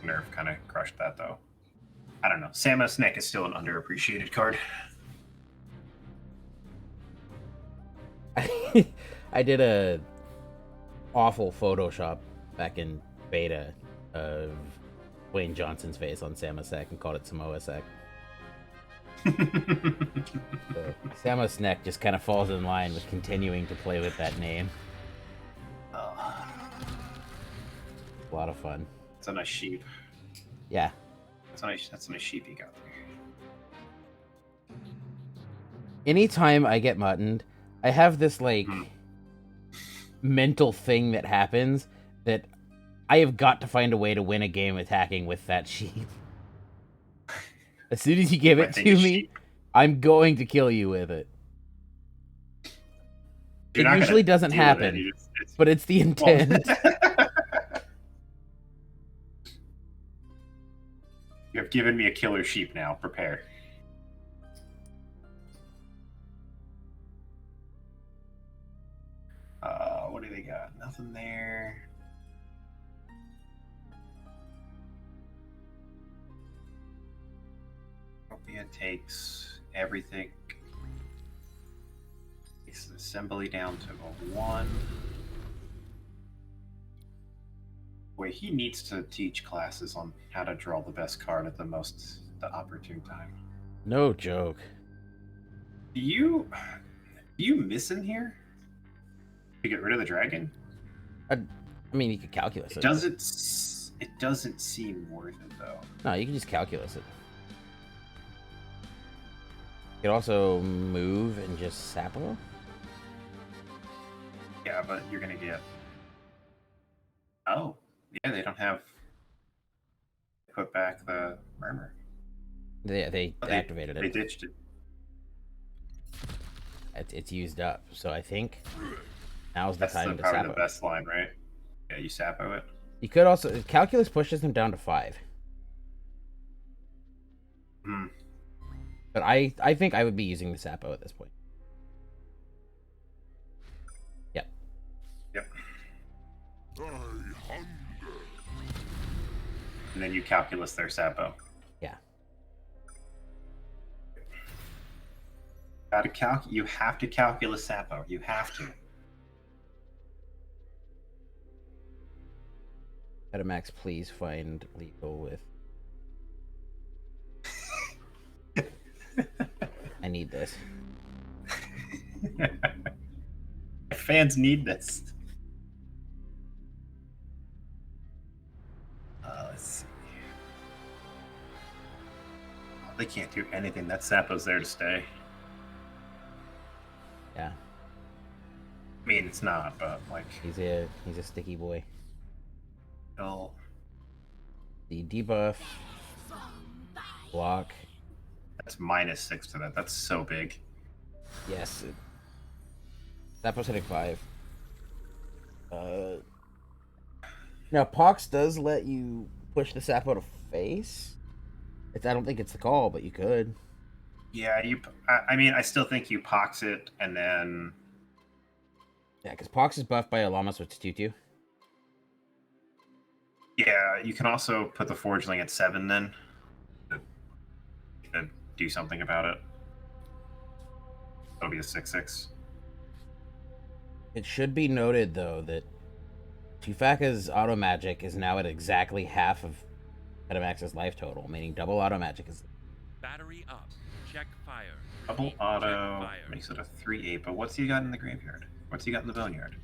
nerf kind of crushed that though. I don't know. Samus Neck is still an underappreciated card. I did a awful Photoshop back in beta of Wayne Johnson's face on Samusek and called it Samoa Sek. So Samus Neck just kind of falls in line with continuing to play with that name. Oh, A lot of fun. it's a nice sheep. Yeah. That's a nice sheep you got there. Anytime I get muttoned, I have this like mental thing that happens that I have got to find a way to win a game attacking with that sheep. As soon as you give it to me, I'm going to kill you with it. You're It not usually gonna doesn't deal with happen, it, it's- but it's the intent. You have given me a killer sheep now. Prepare. What do they got? Nothing there. Utopia takes everything. Takes the assembly down to a 1. Boy, he needs to teach classes on how to draw the best card at the opportune time. No joke. Do you miss in here to get rid of the dragon? I mean, you could calculus it. It doesn't seem worth it though. No, you can just calculus it. You could also move and just Sapo. Yeah, but you're gonna get. Oh, yeah, they don't have. Put back the murmur. They Oh, activated They it. ditched it. It's used up, so I think now's the That's time to probably the Sapo. best line, right? Yeah, you Sapo it. You could also calculus pushes them down to 5. Hmm. But I think I would be using the Sapo at this point. Yep. Yep. And then you calculus their Sapo. Yeah. You have to calculus Sapo. You have to. Metamax, please find lethal with. I need this. Fans need this. Let's see. Oh, they can't do anything. That Sapo's there to stay. Yeah. I mean, it's not, but like, He's a sticky boy. it'll... The debuff block. That's -6 to that. That's so big. Yes. That was hitting 5. Now, Pox does let you push the Sapo to face. I don't think it's the call, but you could. Yeah, I mean, I still think you pox it and then. Yeah, because Pox is buffed by a Llama, so it's 2/2. Yeah, you can also put the Forgeling at 7 then. To do something about it. That'll be a 6/6. It should be noted, though, that Tufaka's auto magic is now at exactly half of Petamax's life total, meaning double auto magic is. Battery up. Check fire. Double auto makes it a 3/8, but what's he got in the graveyard? What's he got in the boneyard?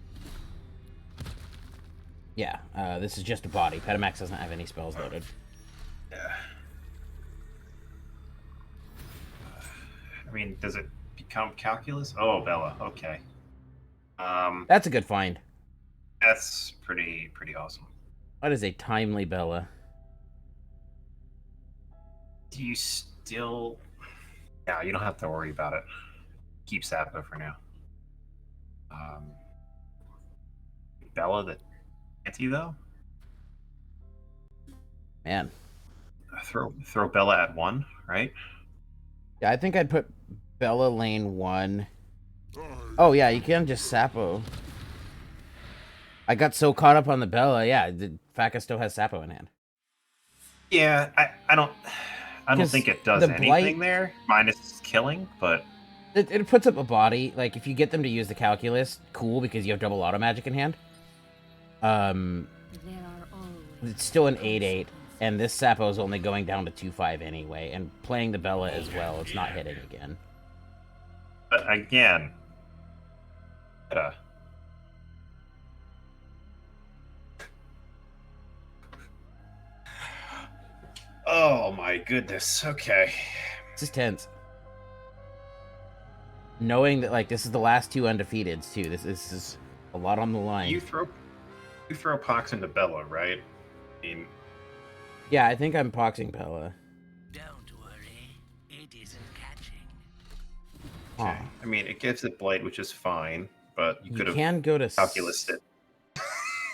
Yeah, this is just a body. Petamax doesn't have any spells loaded. Yeah. I mean, does it become calculus? Oh, Bella. Okay. That's a good find. That's pretty awesome. That is a timely Bella. Do you still? Yeah, you don't have to worry about it. Keep Sapo for now. Bella the anti though. Man. Throw Bella at 1, right? Yeah, I think I'd put Bella lane 1. Oh yeah, you can just Sapo. I got so caught up on the Bella. Yeah, Faka still has Sapo in hand. Yeah, I don't think it does anything blight, there, minus killing, but it puts up a body. Like if you get them to use the calculus, cool, because you have double auto magic in hand. It's still an 8/8, and this Sapo is only going down to 2/5 anyway, and playing the Bella as well, it's not hitting again. But again, oh my goodness. Okay. This is tense. Knowing that like this is the last 2 undefeateds too. This is a lot on the line. You throw Pox into Bella, right? I mean, yeah, I think I'm poxing Bella. Don't worry, it isn't catching. okay. I mean, it gives it Blight, which is fine, but you could have go to calculused it.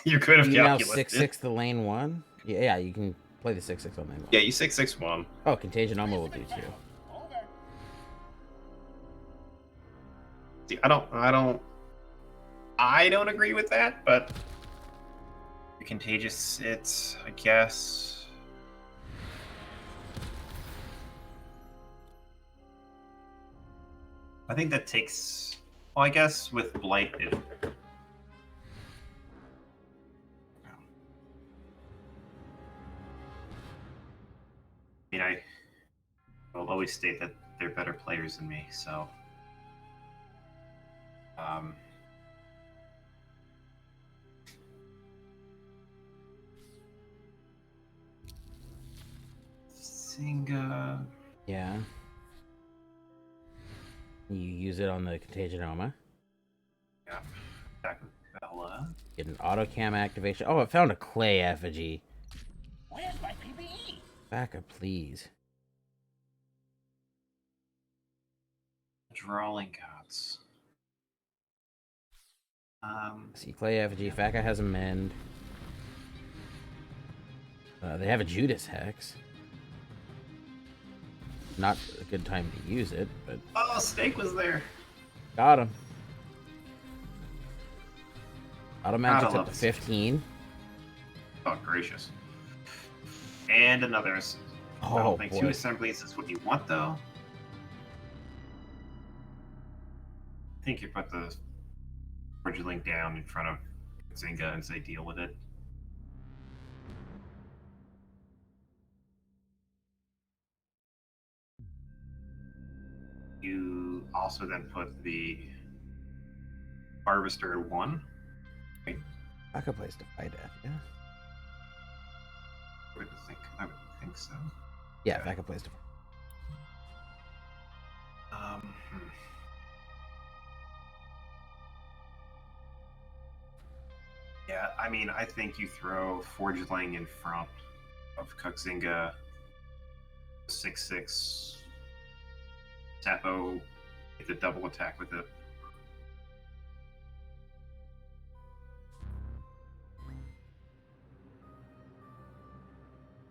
You could have calculated now 6/6 the lane 1. Yeah, you can play the 6/6 on lane 1. Yeah, you 6/6 1. Oh, Contagion Oma will do too. See, I don't agree with that, but Contagious, it's, I guess. I think that takes. Well, I guess with Blight, it. I mean, I will always state that they're better players than me, so. Singa. Yeah. You use it on the Contagion Oma. Yeah. Back with Bella. Get an auto cam activation. Oh, it found a clay effigy. Where's my PPE? Back up, please. Drawing gods. See, clay effigy. Faka has a mend. They have a Judas hex. Not a good time to use it, but Oh, Snake was there. got him. Auto magic's Gotta up love to 15. Oh, gracious. And another. I Oh don't think boy. 2 assemblies is what you want, though. I think you put the Forgeling down in front of Zynga and say deal with it. You also then put the Harvester at 1. Faka plays Defy Death, yeah. I would think so. Yeah, Faka plays Defy. Yeah, I mean, I think you throw Forgeling in front of Kuxinga 6/6. Sapo get the double attack with it.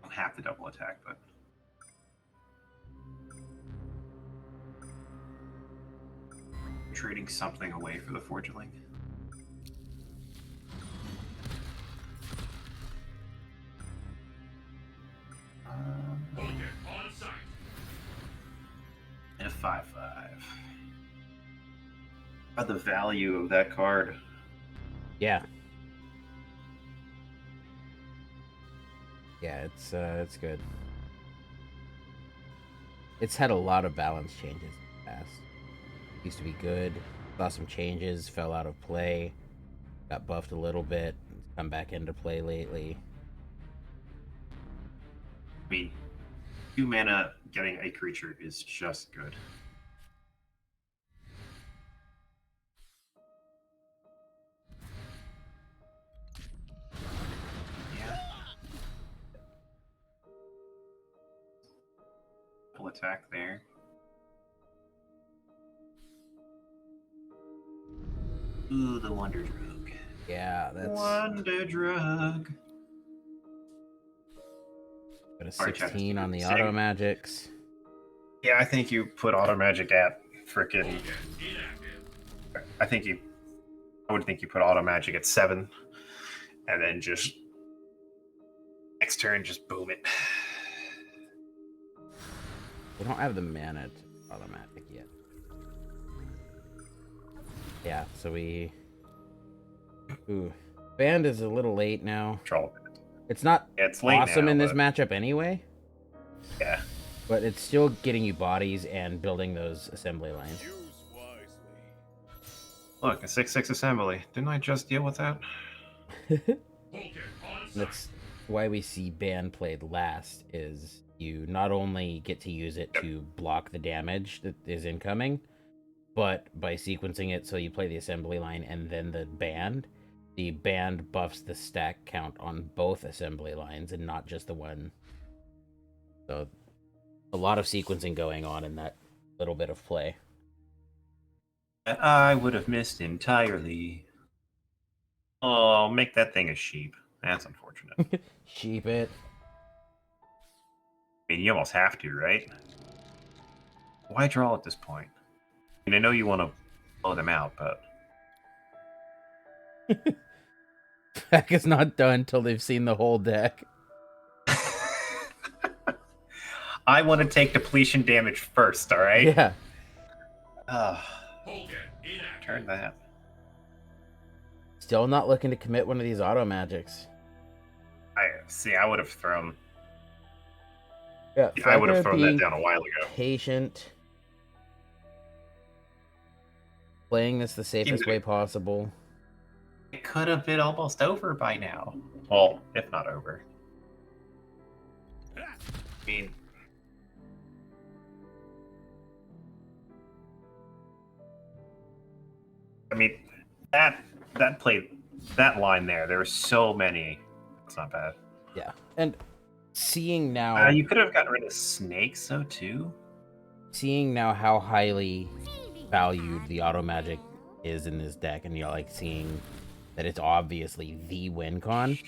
Don't have the double attack, but trading something away for the Forgeling. And a 5/5. About the value of that card. Yeah. Yeah, it's good. It's had a lot of balance changes in the past. Used to be good, saw some changes, fell out of play, got buffed a little bit, come back into play lately. I mean, 2 mana getting a creature is just good. Yeah. Full attack there. Ooh, the Wonder Drug. Yeah, that's Wonder Drug. got a Sorry, chat, 16 on the saying- auto magics. Yeah, I think you put auto magic at frickin'. I would think you put auto magic at 7, and then just next turn just boom it. We don't have the mana to auto magic yet. Yeah, so we. Ooh, band is a little late now. It's not It's late awesome now, in this but- matchup anyway. Yeah. But it's still getting you bodies and building those assembly lines. Look, a 6/6 assembly. Didn't I just deal with that? That's why we see band played last, is you not only get to use it to block the damage that is incoming, but by sequencing it so you play the assembly line and then the band buffs the stack count on both assembly lines and not just the one. So a lot of sequencing going on in that little bit of play. That I would have missed entirely. Oh, make that thing a sheep. That's unfortunate. Sheep it. I mean, you almost have to, right? Why draw at this point? I mean, I know you want to blow them out, but Pack is not done till they've seen the whole deck. I want to take depletion damage first, all right? Yeah. Turn that. Still not looking to commit one of these auto magics. I would have thrown. Yeah, I would have thrown that being down a while ago. Patient. Playing this the safest way possible. It could have been almost over by now. Well, if not over. I mean, that line there were so many. It's not bad. Yeah, and seeing now, you could have gotten rid of snakes though too. Seeing now how highly valued the auto magic is in this deck, and you're like seeing that it's obviously the win con.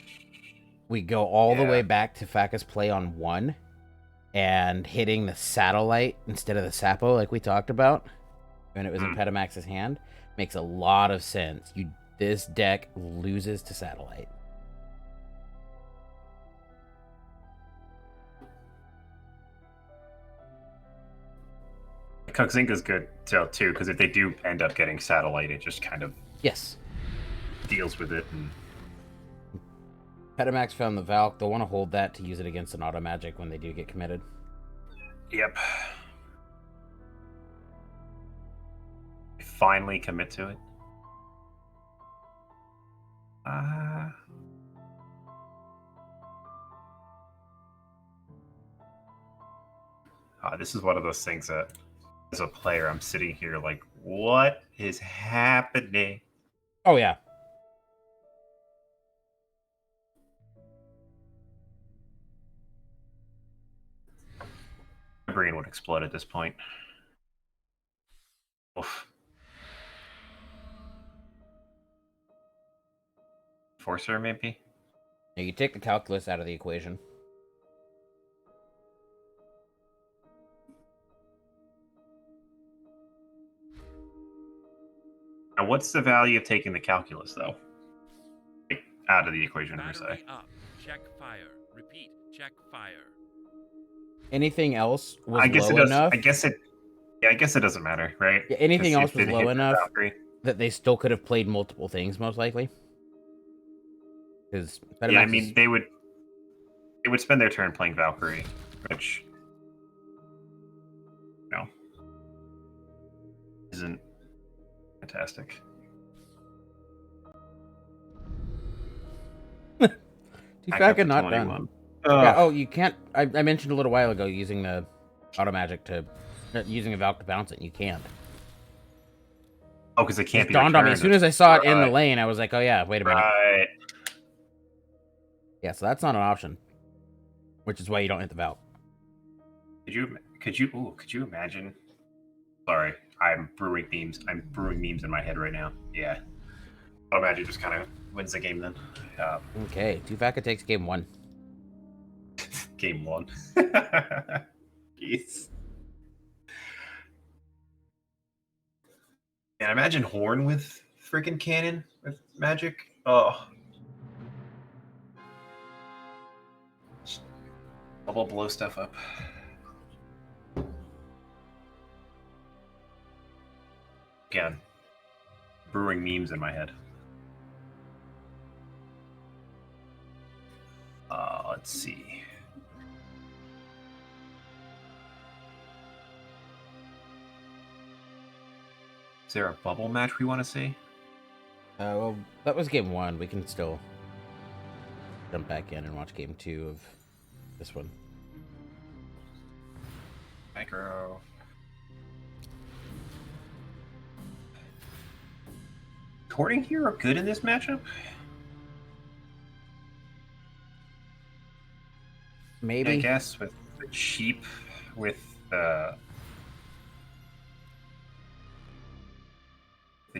We go all the way back to Faka's play on 1 and hitting the satellite instead of the Sapo, like we talked about when it was in Petamax's hand. Makes a lot of sense. This deck loses to satellite. Kuxinga's good too, because if they do end up getting satellite, it just kind of deals with it. And Petamax found the Valk. They'll want to hold that to use it against an auto magic when they do get committed. Yep. Finally commit to it. This is one of those things that, as a player, I'm sitting here like, what is happening? Oh, yeah. brain would explode at this point. Oof. Forcer, maybe? Yeah, you take the calculus out of the equation. Now, what's the value of taking the calculus, though? Like, out of the equation, per Battery se. up. Check fire. Repeat. Check fire. Anything else was I guess low it does. enough. I guess it doesn't matter, right? Yeah, anything 'Cause else if was it low hit the enough Valkyrie- that they still could have played multiple things, most likely. Because Yeah, I mean, they would spend their turn playing Valkyrie, which isn't fantastic. Back up to not 21. done. Yeah, oh, you can't. I mentioned a little while ago using the auto magic to using a Valk to bounce it. And you can't. Oh, because it can't It be dawned on me as returned. soon as I saw it in the Right. lane. I was like, oh yeah, wait a minute. Right. Yeah, so that's not an option. Which is why you don't hit the Valk. Could you imagine? Sorry, I'm brewing memes. I'm brewing memes in my head right now. Yeah. Auto magic just kind of wins the game then. Okay, Tufaka takes game 1. Game 1. Jeez. And imagine Horn with freaking cannon with magic. Oh. Double blow stuff up. Again, brewing memes in my head. Let's see. Is there a bubble match we want to see? Well, that was game 1. We can still jump back in and watch game 2 of this one. Micro. Courting hero good in this matchup? Maybe. I guess with the cheap, with the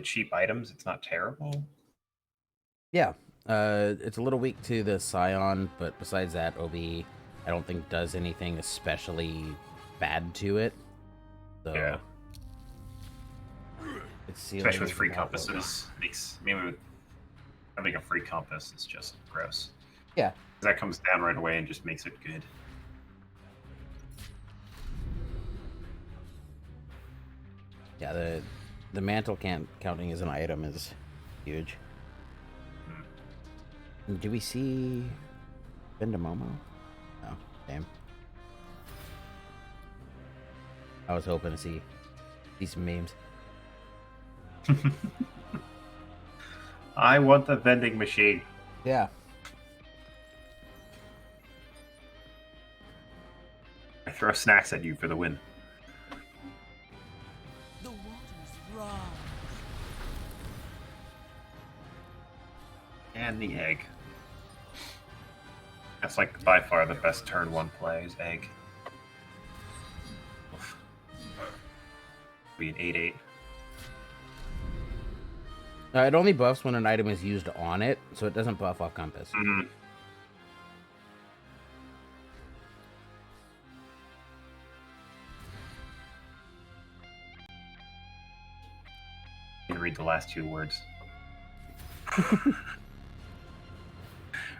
cheap items, it's not terrible. Yeah. It's a little weak to the Scion, but besides that, OB, I don't think does anything especially bad to it. So Yeah. It's Especially with free compasses. Maybe with having a free compass is just gross. Yeah. That comes down right away and just makes it good. Yeah, the mantle counting as an item is huge. Do we see Vendamomo? Oh, damn. I was hoping to see some memes. I want the vending machine. Yeah. I throw snacks at you for the win. The water's raw. And the egg. That's like by far the best turn 1 play is egg. Oof. Be an 8/8. It only buffs when an item is used on it, so it doesn't buff off compass. Mm-hmm. You can read the last 2 words.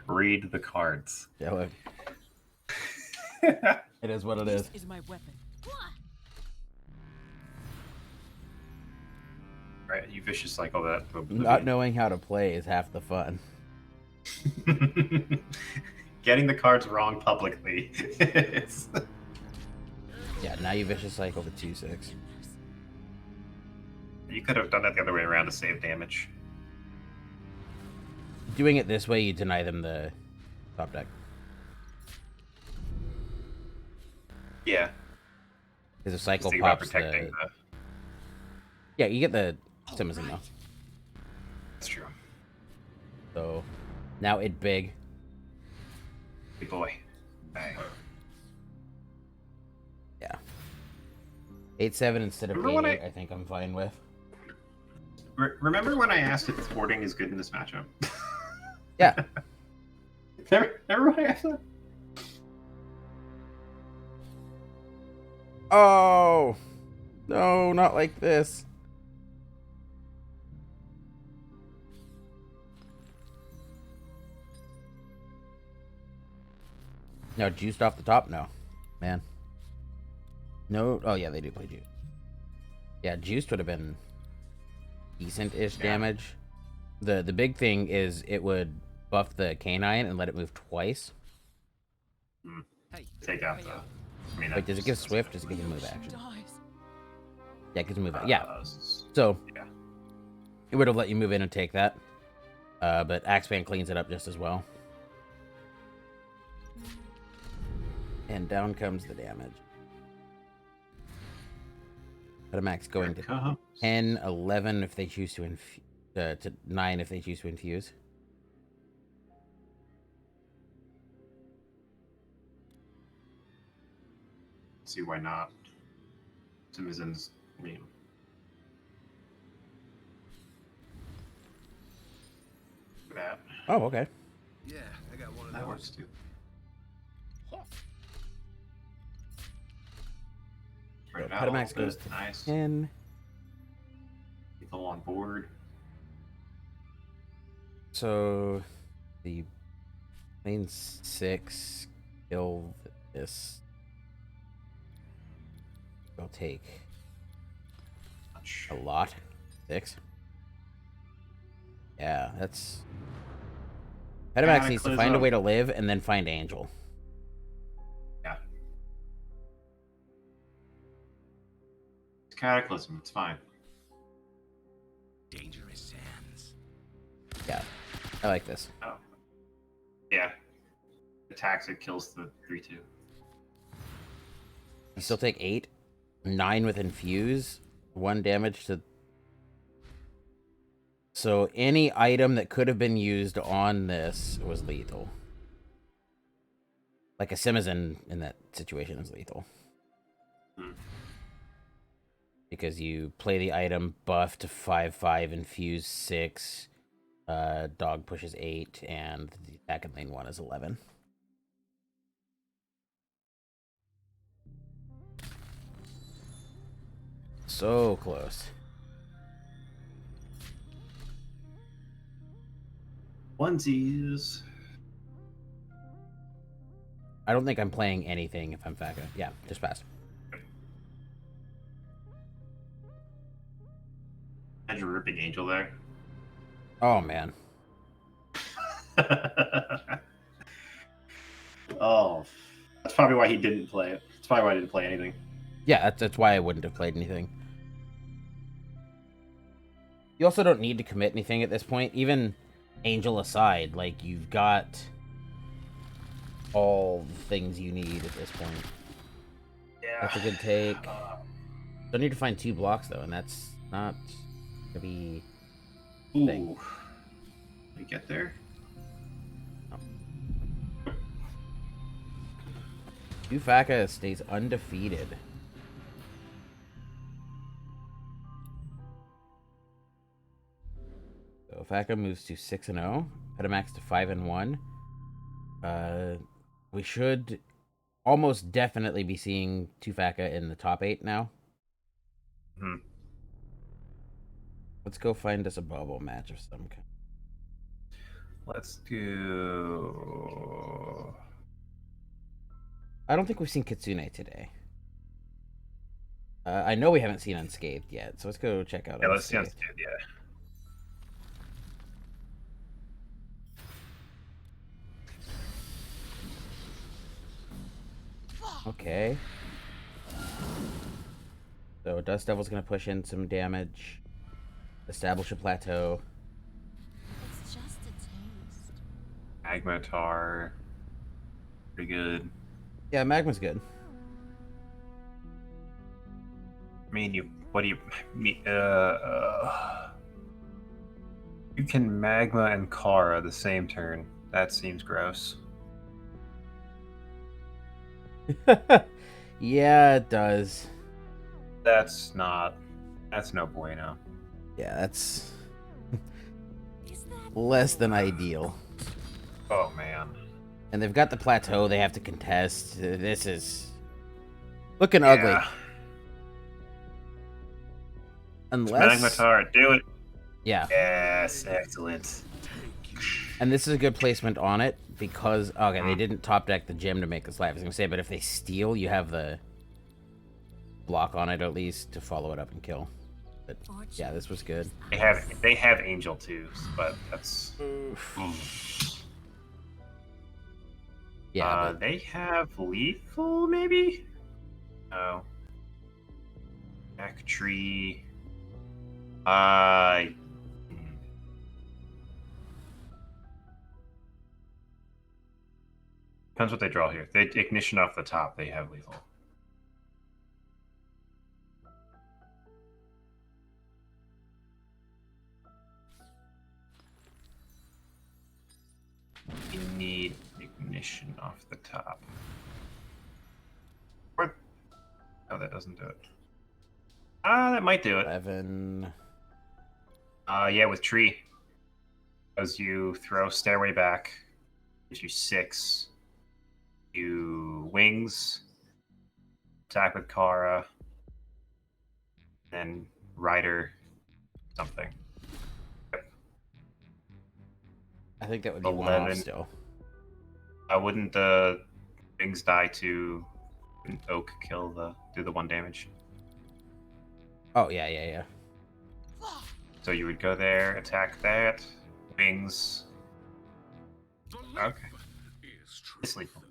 Read the cards. Yeah, look. It is what it is. This is my weapon. Right, you vicious cycle that. Not knowing how to play is half the fun. Getting the cards wrong publicly. Yeah, now you vicious cycle the 2/6. You could have done that the other way around to save damage. Doing it this way, you deny them the top deck. Yeah. Because a cycle Think about pops protecting the... Yeah, you get the Simazin though. That's true. So, now it big. Big boy. Bang. Yeah. 8-7 instead of Remember when 8-8, I think I'm fine with. Remember when I asked if thwarting is good in this matchup? Yeah. Remember when I asked that? Oh! No, not like this. No, juiced off the top? No. Man. No. Oh, yeah, they do play juice. Yeah, juiced would have been decent-ish damage. The big thing is it would buff the canine and let it move twice. Take out the... I mean, Wait, does it give swift? Does it give you move action? Yeah, it gives move action. Yeah. So, yeah. It would have let you move in and take that. But Axeman cleans it up just as well. And down comes the damage. Max going to 10, 11 if they choose to to 9 if they choose to infuse. See why not. Citizens, I mean... That. Oh, okay. Yeah, I got one of that those. works too. Petamax goes to nice. 10. People on board. So the main 6 kill this. I'll take a lot. 6. Yeah, that's... Petamax needs to find a way to live and then find Angel. Yeah. It's Cataclysm, it's fine. Dangerous sands. Yeah, I like this. Oh. Yeah. Attacks it, kills the 3/2. You still take 8. 9 with infuse. 1 damage to... So any item that could have been used on this was lethal. Like a Simizin in that situation is lethal. Because you play the item buff to 5/5, infuse 6, dog pushes 8, and the attack in lane 1 is 11. So close. Onesies. I don't think I'm playing anything if I'm Faka. Yeah, just pass. Imagine ripping Angel there. Oh, man. Oh. That's probably why he didn't play it. That's probably why I didn't play anything. Yeah, that's why I wouldn't have played anything. You also don't need to commit anything at this point. Even Angel aside, like, you've got all the things you need at this point. Yeah. That's a good take. Don't need to find 2 blocks, though, and that's not gonna be... Ooh. We get there? No. Ufaka stays undefeated. So Faka moves to 6-0. Petamax to 5-1. We should almost definitely be seeing Tufaka in the top 8 now. Let's go find us a bubble match of some kind. Let's do... I don't think we've seen Kitsune today. I know we haven't seen Unscathed yet, so let's go check out Yeah, let's see Unscathed. Unscathed, yeah. Okay. So Dust Devil's gonna push in some damage. Establish a plateau. It's just a taste. Magma Tar. Pretty good. Yeah, Magma's good. I mean, you can Magma and Kara the same turn. That seems gross. Yeah, it does. That's not. That's no bueno. Yeah, that's Is that less than ideal. Oh man. And they've got the plateau they have to contest. This is looking ugly. Unless... Magmatar, do it. Yeah. Yes, excellent. And this is a good placement on it because... Okay, they didn't top deck the gem to make this live, I was going to say, but if they steal, you have the block on it at least to follow it up and kill. But yeah, this was good. They have Angel too, but that's... Yeah, they have Lethal, maybe? No. Back tree. Depends what they draw here. They ignition off the top. They have Lethal. You need ignition off the top. Or... Oh, that doesn't do it. That might do it. 11. Yeah, with tree. As you throw stairway back, gives you 6. You wings, attack with Kara, then rider something. I think that would be 11. 1 off still. Wouldn't the wings die to oak do the 1 damage? Oh, yeah. So you would go there, attack that, wings. Okay. It's lethal.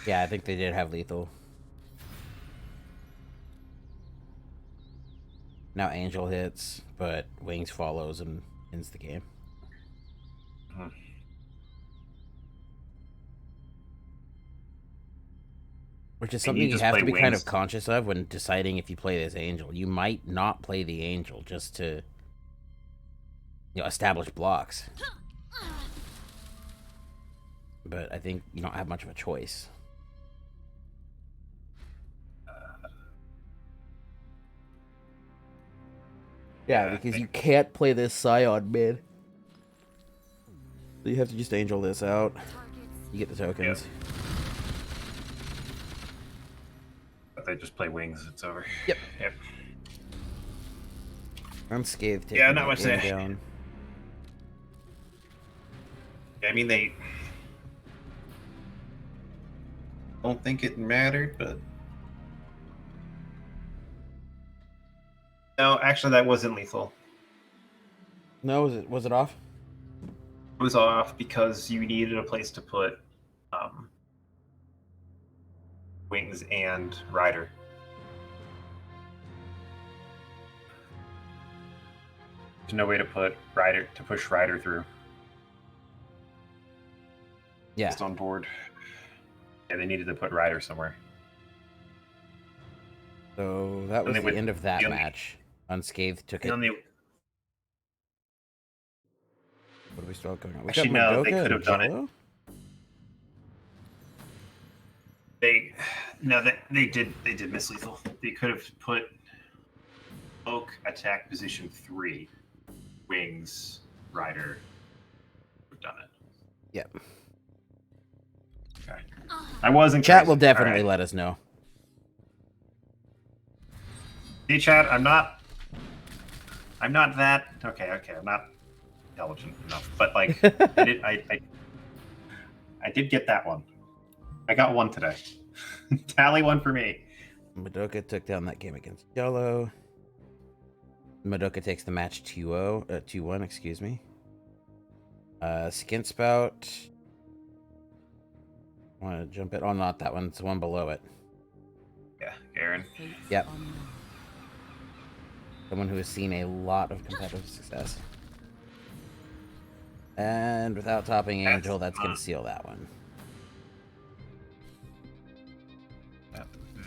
Yeah, I think they did have lethal. Now Angel hits, but Wings follows and ends the game. Which is something you have to be kind of conscious of when deciding if you play this Angel. You might not play the Angel just to, establish blocks. But I think you don't have much of a choice. Yeah, because you can't play this Scion mid. So you have to just Angel this out. You get the tokens. Yep. But they just play wings, it's over. Yep. Unscathed. Yeah, not much there. Down. I mean, they don't think it mattered, but no, actually, that wasn't lethal. No, was it off? It was off because you needed a place to put wings and rider. There's no way to push rider through. Yeah. It's on board. Yeah, they needed to put rider somewhere. So that was the end of that match. Unscathed took it. What do we still have going on? Actually, no, they could have done it. They did miss lethal. They could have put oak attack position 3, wings, rider. Would have done it. Yep. Okay. I wasn't. Chat crazy. will definitely All right. let us know. See, chat, I'm not that okay. I'm not intelligent enough, but like I did get that one. I got 1 today. Tally 1 for me. Madoka took down that game against Yellow. Madoka takes the match 2-1, excuse me. Skin Spout. Want to jump it? Oh, not that one. It's the one below it. Yeah, Aaron. Yep. Someone who has seen a lot of competitive success. And without topping Angel, that's going to seal that one.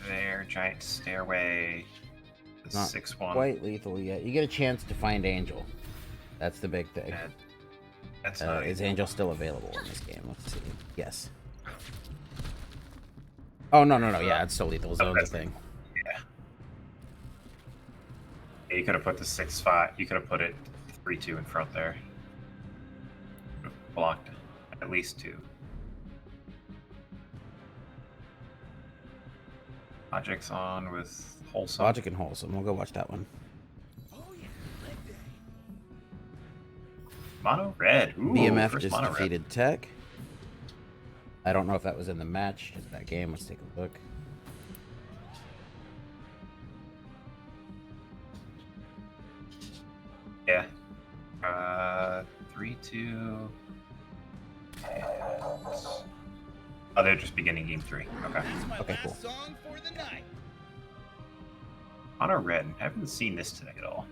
There, giant stairway. Not 6-1. Quite lethal yet. You get a chance to find Angel. That's the big thing. That's is Angel still available in this game? Let's see. Yes. Oh, no. Yeah, it's still lethal. Zone's a thing. you could have put the 6-5. You could have put it 3-2 in front there. Blocked at least 2. Logic's on with Wholesome. Logic and Wholesome. We'll go watch that one. Mono red. Ooh, BMF first just mono defeated Tech. I don't know if that was in the match, just that game. Let's take a look. Yeah. 3-2. Oh, they're just beginning game 3. Okay. Okay, cool. Mono red. I haven't seen this today at all.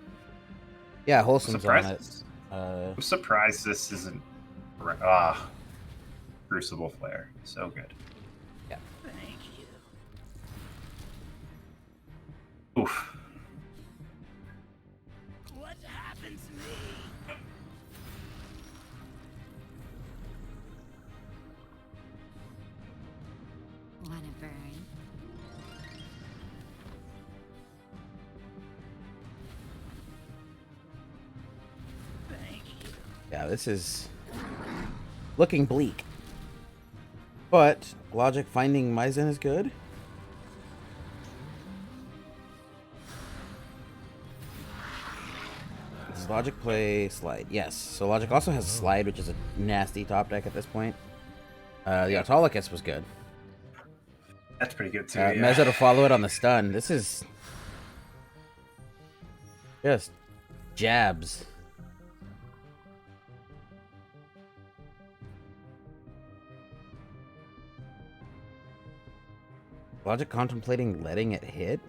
Yeah, Wholesome's on it. I'm surprised this isn't. Crucible Flare. So good. Yeah. Thank you. Oof. What happened to me? Wanna burn? Thank you. Yeah, this is looking bleak. But Logic finding Maizen is good. Does Logic play Slide? Yes. So Logic also has Slide, which is a nasty top deck at this point. The Autolycus was good. That's pretty good too. Mezzo to follow it on the stun. This is just jabs. Logic contemplating letting it hit?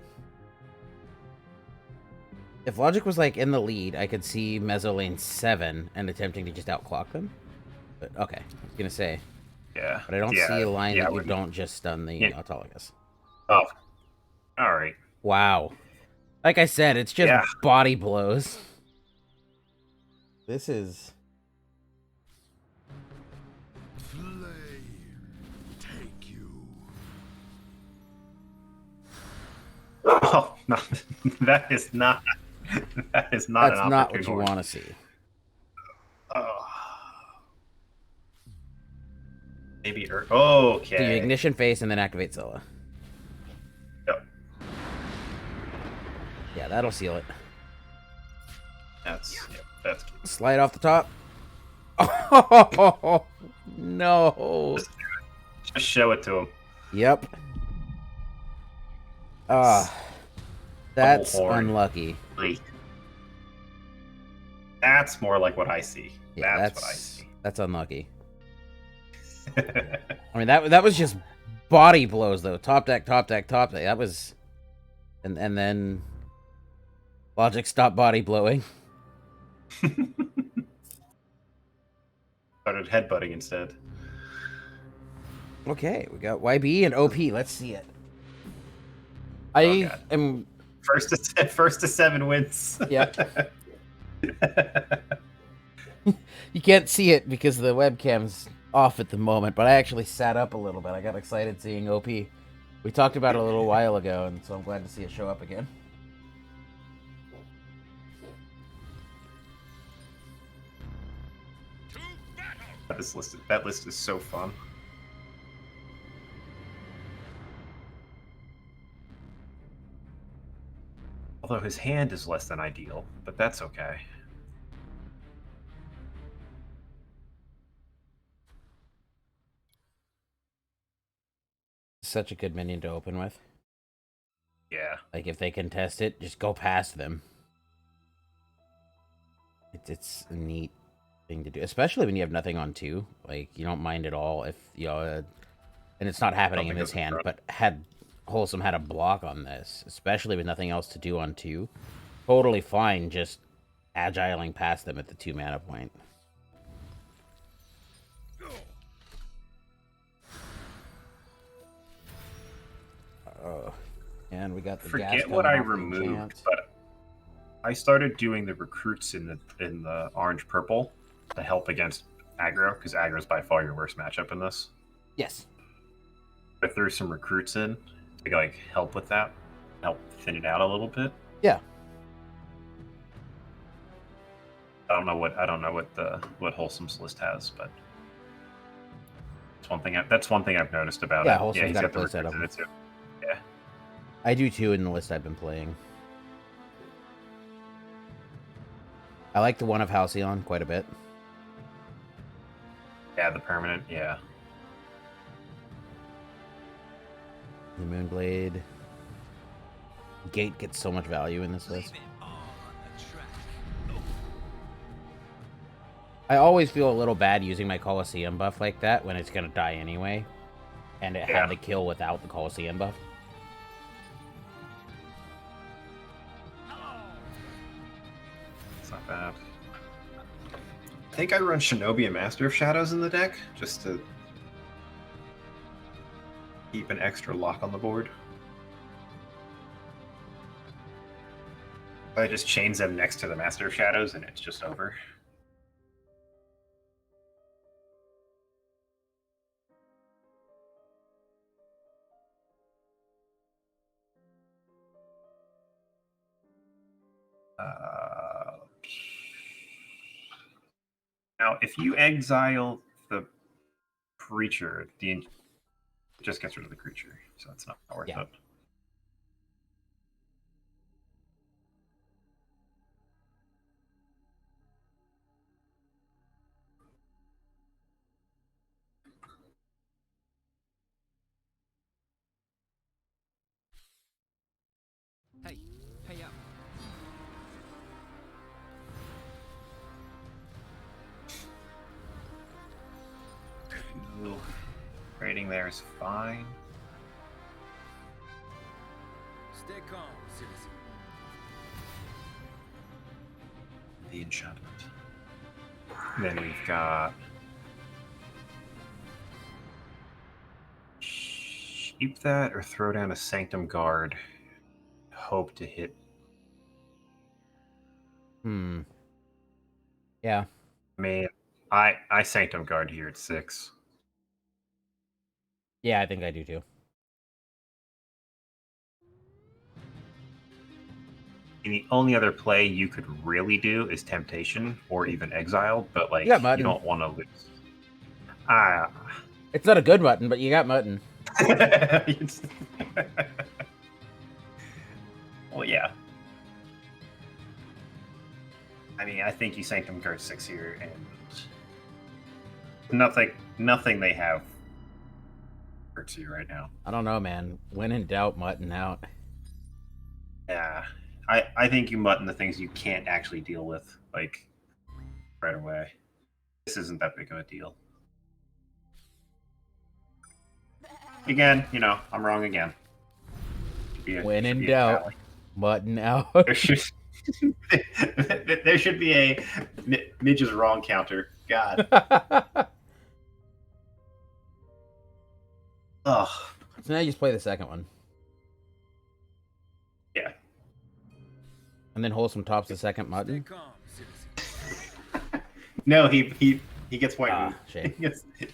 If Logic was like in the lead, I could see Mezzo lane 7 and attempting to just outclock them. But okay, I was gonna say. Yeah. But I don't see a line that you don't just stun the Autolycus. Oh. Alright. Wow. Like I said, it's just body blows. This is... Take you. Oh, no. That is not... That is not That's an not what opportune you horse. want to see. Oh. Maybe... okay. So you ignition face and then activate Zilla. Yep. Yeah, that'll seal it. That's key. Slide off the top. Oh, no. Just show it to him. Yep. That's unlucky. That's more like what I see. Yeah, that's what I see. That's unlucky. I mean, that was just body blows though. Top deck, top deck, top deck. That was, and then Logic stopped body blowing. Started headbutting instead. Okay, we got YB and OP. Let's see it. I am first to 7 wins. Yep. You can't see it because the webcam's off at the moment, but I actually sat up a little bit. I got excited seeing OP. We talked about it a little while ago, and so I'm glad to see it show up again. That list is so fun. Although his hand is less than ideal, but that's okay. Such a good minion to open with. Yeah. Like, if they contest it, just go past them. It's a neat thing to do, especially when you have nothing on 2. Like, you don't mind at all if, you know, and it's not happening in this hand, but had Wholesome had a block on this, especially with nothing else to do on 2, totally fine just agiling past them at the 2 mana point. And we got the Forget what I removed, but I started doing the recruits in the orange purple to help against aggro, because aggro is by far your worst matchup in this. Yes. I threw some recruits in to like help with that, help thin it out a little bit. Yeah. I don't know what Wholesome's list has, but that's one thing I've noticed about Yeah, it. Wholesome's He's got a got the playset of recruits in them. it too. Yeah. I do too in the list I've been playing. I like the one of Halcyon quite a bit. Yeah, the permanent, yeah. The Moonblade. Gate gets so much value in this list. I always feel a little bad using my Colosseum buff like that when it's gonna die anyway. And it had the kill without the Colosseum buff. It's not bad. I think I run Shinobi and Master of Shadows in the deck, just to keep an extra lock on the board. I just chains them next to the Master of Shadows and it's just over. Now, if you exile the creature, it just gets rid of the creature, so it's not worth it. Hey, pay up. Rating there is fine. Stay calm, citizen. The enchantment. Then we've got keep that or throw down a Sanctum Guard. Hope to hit. Yeah. I mean, I Sanctum Guard here at 6. Yeah, I think I do too. And the only other play you could really do is Temptation or even Exile, but like you don't want to lose. It's not a good button, but you got Mutton. Well, yeah. I mean, I think you Sanctum Guard 6 here, and nothing they have hurts you right now. I don't know, man. When in doubt, Mutton out. Yeah. I think you Mutton the things you can't actually deal with, like, right away. This isn't that big of a deal. Again, I'm wrong again. When in doubt, Mutton out. There should be a Midge is wrong counter. God. Ugh. So now you just play the second one. Yeah. And then Wholesome tops the second Mutton. No, he gets White Moon. Shame.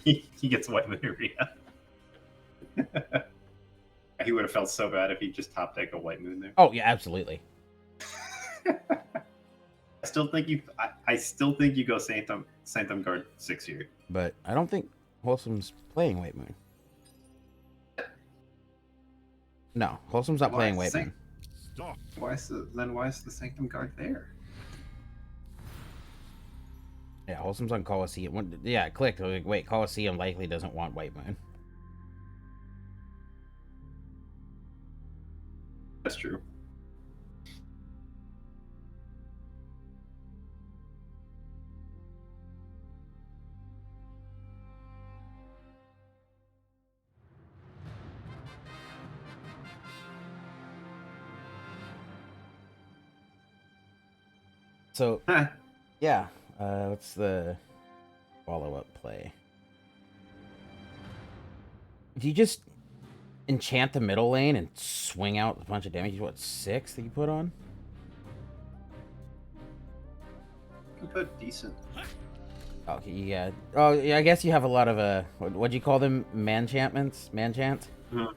He gets White Moon. He would have felt so bad if he just top decked a White Moon there. Oh yeah, absolutely. I still think you go Sanctum Guard 6 here. But I don't think Wholesome's playing White Moon. No, Wholesome's not playing White Moon. Why is the Sanctum Guard there? Yeah, Wholesome's on Colosseum. Yeah, it clicked. Wait, Colosseum likely doesn't want White Moon. That's true. So, yeah. What's the follow-up play? If you just enchant the middle lane and swing out a bunch of damage, what, 6 that you put on? You put decent. Okay, yeah. Oh, yeah, I guess you have a lot of, what'd you call them? Manchantments? Manchants? Mm-hmm.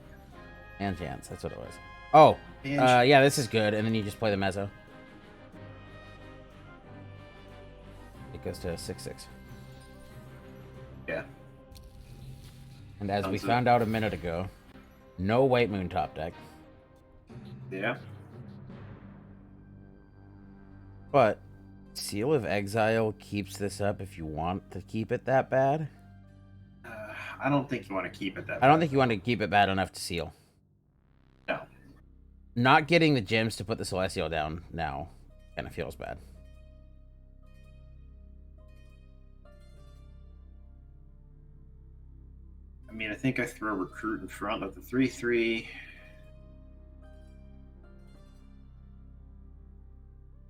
Manchants, that's what it was. Oh, yeah, this is good, and then you just play the mezzo. It goes to 6/6. Yeah. And as we Sounds found out a minute ago, no White Moon top deck. Yeah. But Seal of Exile keeps this up if you want to keep it that bad. I don't think you want to keep it that I don't bad. think you want to keep it bad enough to seal. No. Not getting the gems to put the Celestial down now kind of feels bad. I mean, I think I throw Recruit in front of the 3/3.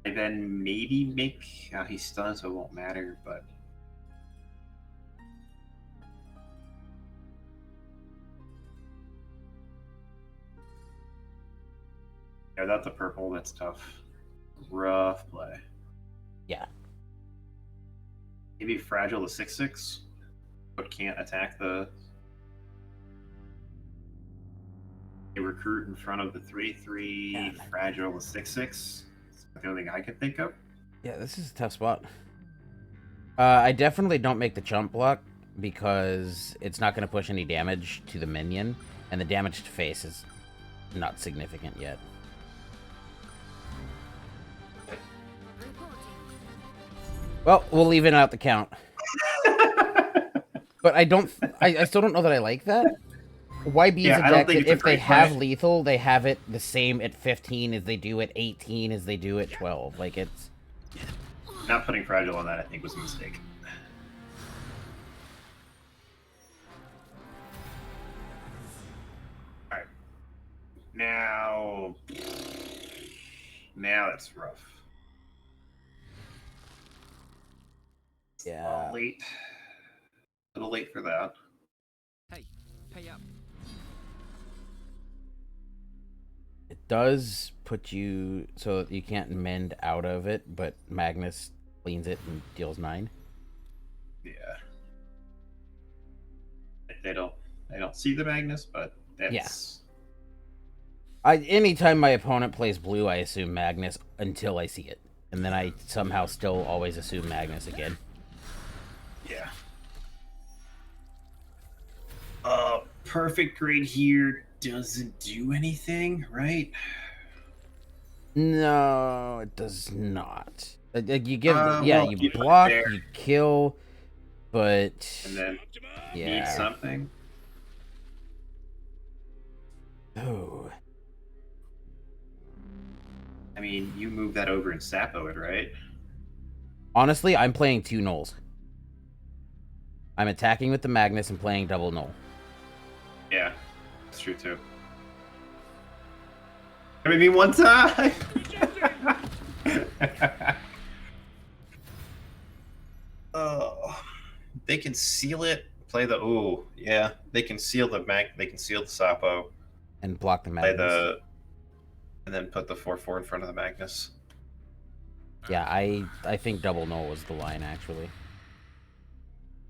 And then maybe make... he's stunned, so it won't matter, but... Yeah, without the purple, that's tough. Rough play. Yeah. Maybe Fragile the 6/6, but can't attack the... A Recruit in front of the 3/3, Yeah. Fragile the 6/6. That's the only thing I could think of. Yeah, this is a tough spot. I definitely don't make the chump block because it's not going to push any damage to the minion, and the damage to face is not significant yet. Well, we'll even out the count. But I still don't know that I like that. YB is a deck that if they have lethal, they have it the same at 15 as they do at 18 as they do at 12. Like, it's... Not putting Fragile on that, I think, was a mistake. Alright. Now it's rough. Yeah. Late. A little late for that. Hey, pay up. It does put you so that you can't mend out of it, but Magnus cleans it and deals 9. Yeah. They don't see the Magnus, but that's... Yeah. Anytime my opponent plays blue, I assume Magnus until I see it. And then I somehow still always assume Magnus again. Yeah. Perfect grade here doesn't do anything, right? No, it does not. You give, well, you block, you kill, but and then yeah, need something. Oh, I mean, you move that over and Sapo it, right? honestly, I'm playing 2 nulls. I'm attacking with the Magnus and playing double null. Yeah, that's true too. Maybe one time. Oh, they can seal it. Play the yeah. They can seal the They can seal the Sapo and block the play Magnus. and then put the 4/4 in front of the Magnus. Yeah, I think double null was the line actually.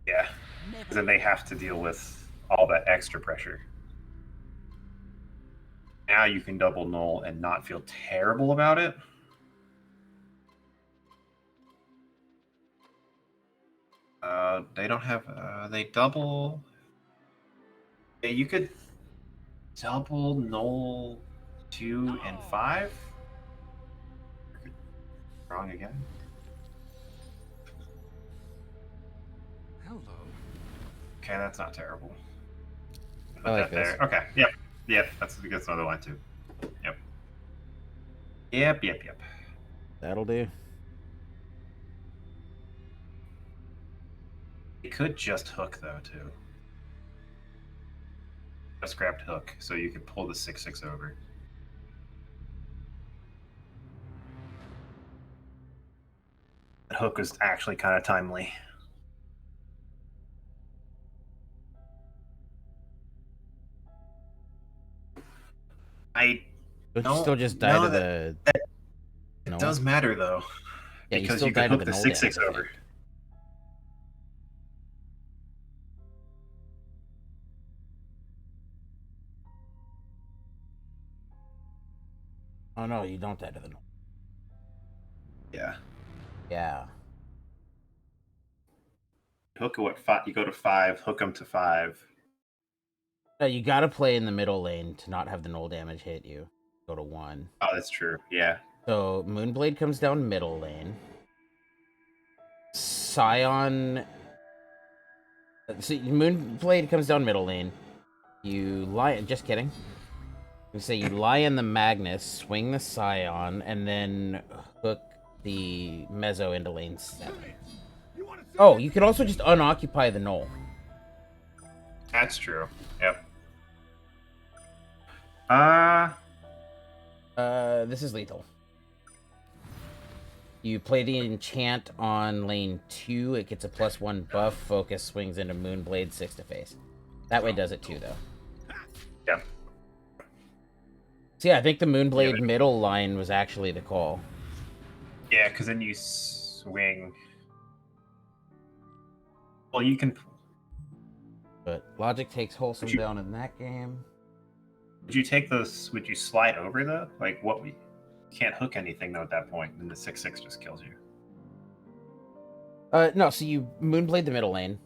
Yeah, because then they have to deal with all that extra pressure. Now you can double null and not feel terrible about it. They don't have. They double. Yeah, you could double null 2 and 5. Wrong again. Hello. Okay, that's not terrible. Put I like that there. Okay. Yep. Yep. That's another line too. Yep. Yep. That'll do. You could just hook though too. Just grabbed hook, so you could pull the 6/6 over. The hook was actually kind of timely. But you still just die to the. It does matter though, yeah, because you you can hook hook the 6/6 over. Oh no, you don't die to the null. Yeah. Yeah. Hook what 5? You go to 5. Hook them to 5. You gotta play in the middle lane to not have the null damage hit you. Go to 1. Oh, that's true. Yeah. So Moonblade comes down middle lane. Scion. So Moonblade comes down middle lane. You lie. Just kidding. You say you lie in the Magnus, swing the Scion, and then hook the Mezzo into lane 7. Oh, you could also just unoccupy the null. That's true. Yep. This is lethal. You play the enchant on lane 2, it gets a +1 buff, focus swings into Moonblade 6 to face. That way does it too, though. Yeah. So yeah, I think the Moonblade middle line was actually the call. Yeah, because then you swing. Well, you can. But Logic takes Wholesome down in that game. Would you take those? Would you slide over though? Like what? You can't hook anything though at that point, and the 6/6 just kills you. No. So you Moonblade the middle lane.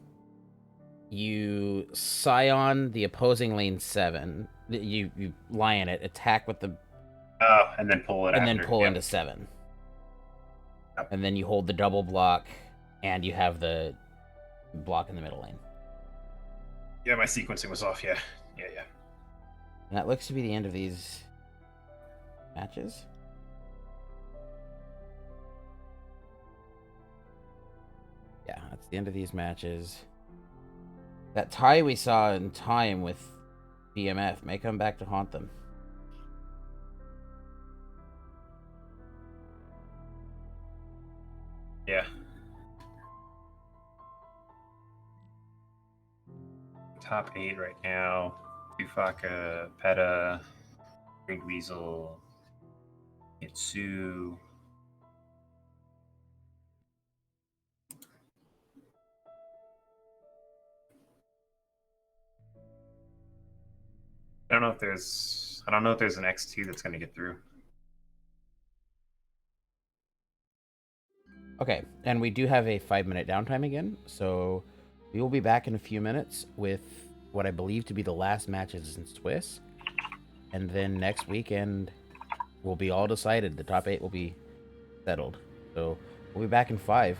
You Scion the opposing lane 7. You lie in it, attack with the. Oh, and then pull it. And after. then pull Yep. into 7. Yep. And then you hold the double block, and you have the block in the middle lane. Yeah, my sequencing was off. Yeah. And that looks to be the end of these matches. Yeah, that's the end of these matches. That tie we saw in time with BMF may come back to haunt them. Yeah. Top 8 right now. Tufaka, Peta, Green Weasel, Itsu. I don't know if there's an X2 that's going to get through. Okay, and we do have a 5-minute downtime again, so we will be back in a few minutes with what I believe to be the last matches in Swiss. And then next weekend will be all decided. The top 8 will be settled. So we'll be back in 5.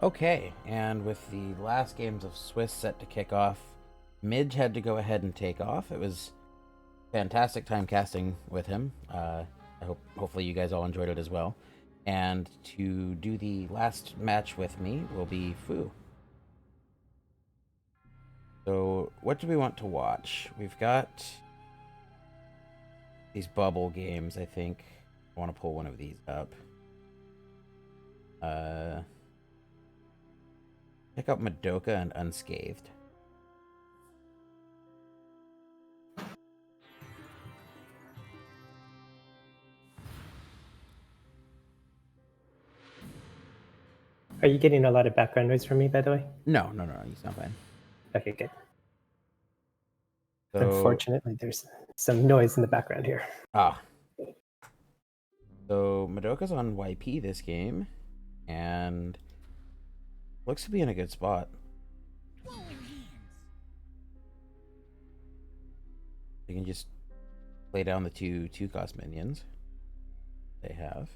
Okay, and with the last games of Swiss set to kick off, Midge had to go ahead and take off. It was fantastic time casting with him. Hopefully you guys all enjoyed it as well. And to do the last match with me will be Fu. So what do we want to watch? We've got these bubble games, I think. I want to pull one of these up. Pick up Madoka and Unscathed. Are you getting a lot of background noise from me, by the way? No, you sound fine. Okay, good. So, unfortunately, there's some noise in the background here. So Madoka's on YP this game, and looks to be in a good spot. You can just play down the two cost minions they have.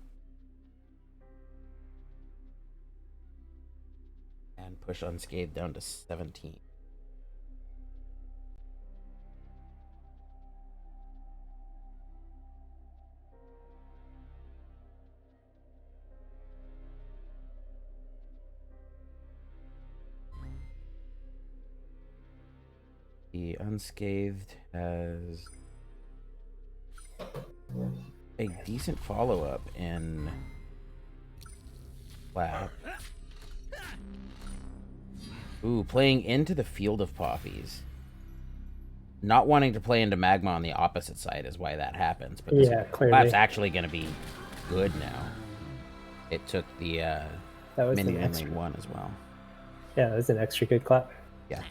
And push Unscathed down to 17. The Unscathed has a decent follow-up in Flap. Ooh, playing into the Field of Poppies. Not wanting to play into Magma on the opposite side is why that happens. But this Flap's actually going to be good now. It took the mini lane 1 as well. Yeah, that was an extra good clap. Yeah.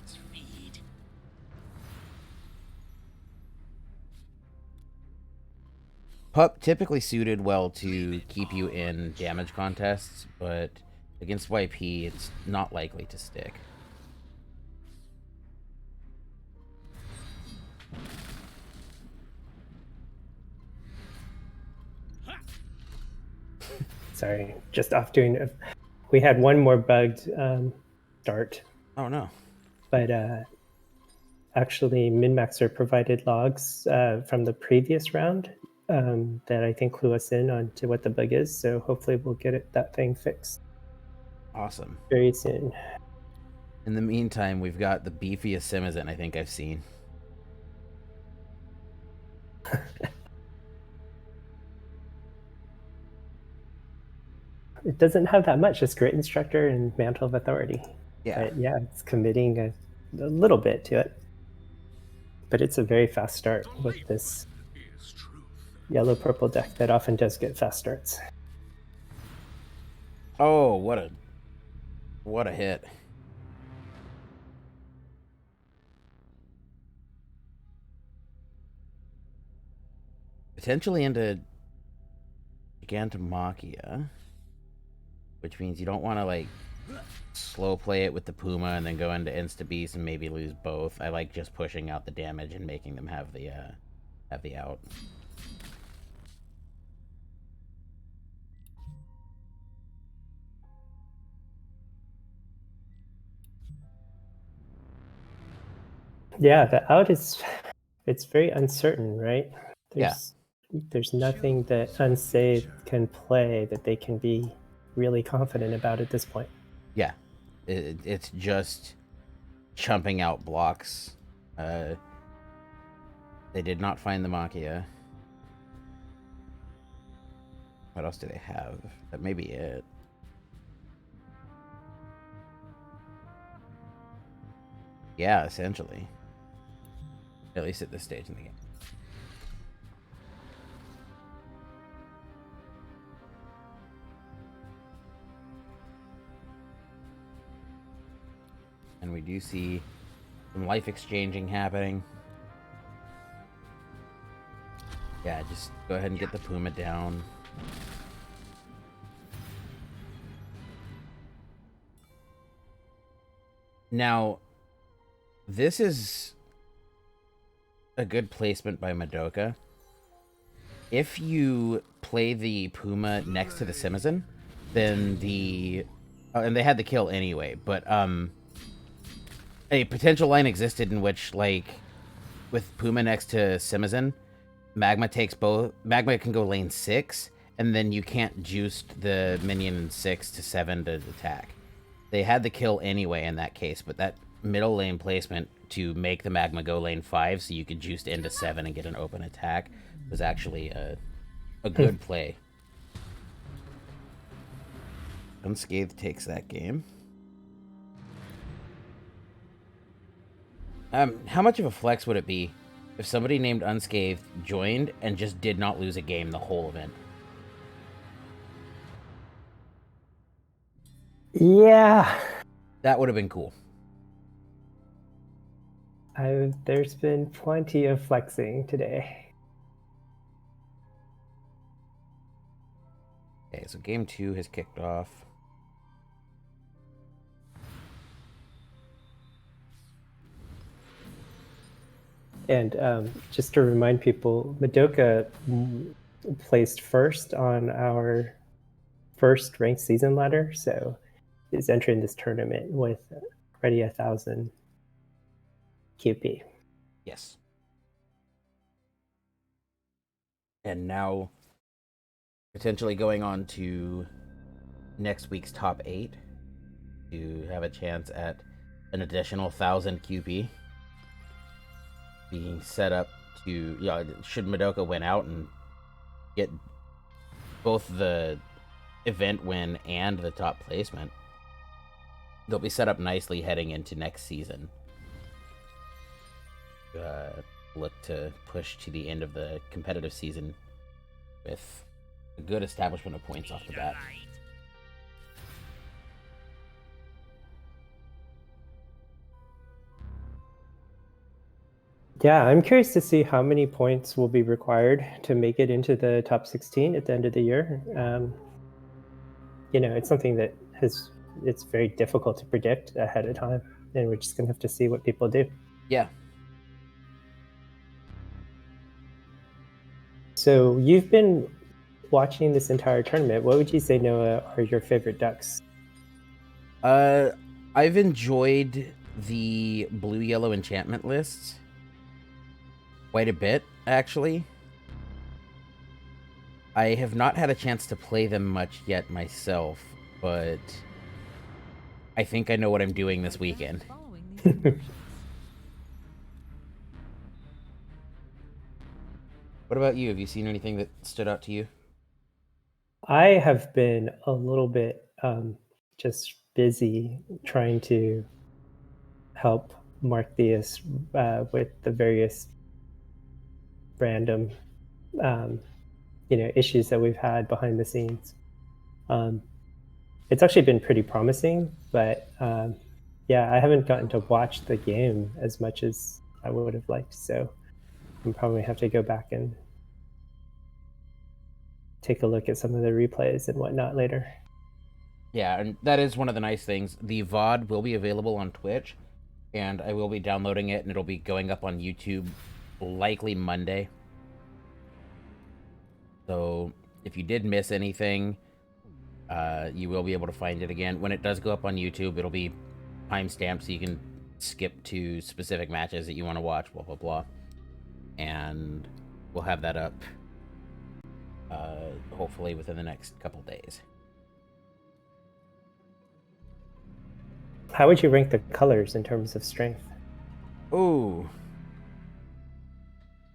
Pup typically suited well to keep you in damage contests, but against YP, it's not likely to stick. Sorry, just off doing. We had one more bugged start. Oh no! But actually, MinMaxer provided logs from the previous round that I think clue us in on to what the bug is. So hopefully, we'll get that thing fixed. Awesome. Very soon. In the meantime, we've got the beefiest Simizan I think I've seen. It doesn't have that much, just Grit Instructor and Mantle of Authority. Yeah. But yeah, it's committing a little bit to it. But it's a very fast start with this yellow-purple deck that often does get fast starts. Oh, what a hit. Potentially into Gigantomachia, which means you don't want to like slow play it with the Puma and then go into Insta Beast and maybe lose both. I like just pushing out the damage and making them have the out. Yeah, the out it's very uncertain, right? There's nothing that Unsaved can play that they can be really confident about at this point. Yeah, it's just chumping out blocks. They did not find the Machia. What else do they have? That may be it. Yeah, essentially. At least at this stage in the game. And we do see some life exchanging happening. Yeah, just go ahead and get the Puma down. Now, this is a good placement by Madoka. If you play the Puma next to the Simizan, then the and they had the kill anyway, but a potential line existed in which, like, with Puma next to Simazin, Magma takes both. Magma can go lane 6, and then you can't juice the minion in 6 to 7 to attack. They had the kill anyway in that case, but that middle lane placement to make the Magma go lane 5 so you could juice into 7 and get an open attack was actually a good play. Unscathed takes that game. How much of a flex would it be if somebody named Unscathed joined and just did not lose a game the whole event? Yeah. That would have been cool. There's been plenty of flexing today. Okay, so game 2 has kicked off. And just to remind people, Madoka placed first on our first ranked season ladder, so is entering this tournament with already 1,000 QP. Yes. And now potentially going on to next week's top 8 to have a chance at an additional 1,000 QP being set up to, should Madoka win out and get both the event win and the top placement, they'll be set up nicely heading into next season. Look to push to the end of the competitive season with a good establishment of points off the bat. Yeah, I'm curious to see how many points will be required to make it into the top 16 at the end of the year. It's something that it's very difficult to predict ahead of time, and we're just gonna have to see what people do. Yeah. So you've been watching this entire tournament. What would you say, Noah, are your favorite ducks? I've enjoyed the blue-yellow enchantment lists quite a bit, actually. I have not had a chance to play them much yet myself, but I think I know what I'm doing this weekend. What about you? Have you seen anything that stood out to you? I have been a little bit just busy trying to help Mark Theus with the various random issues that we've had behind the scenes. It's actually been pretty promising, but I haven't gotten to watch the game as much as I would have liked, so I'll probably have to go back and take a look at some of the replays and whatnot later. Yeah, and that is one of the nice things. The VOD will be available on Twitch, and I will be downloading it, and it'll be going up on YouTube likely Monday. So if you did miss anything, you will be able to find it again. When it does go up on YouTube, it'll be timestamped so you can skip to specific matches that you want to watch, blah, blah, blah. And we'll have that up hopefully within the next couple days. How would you rank the colors in terms of strength? Ooh.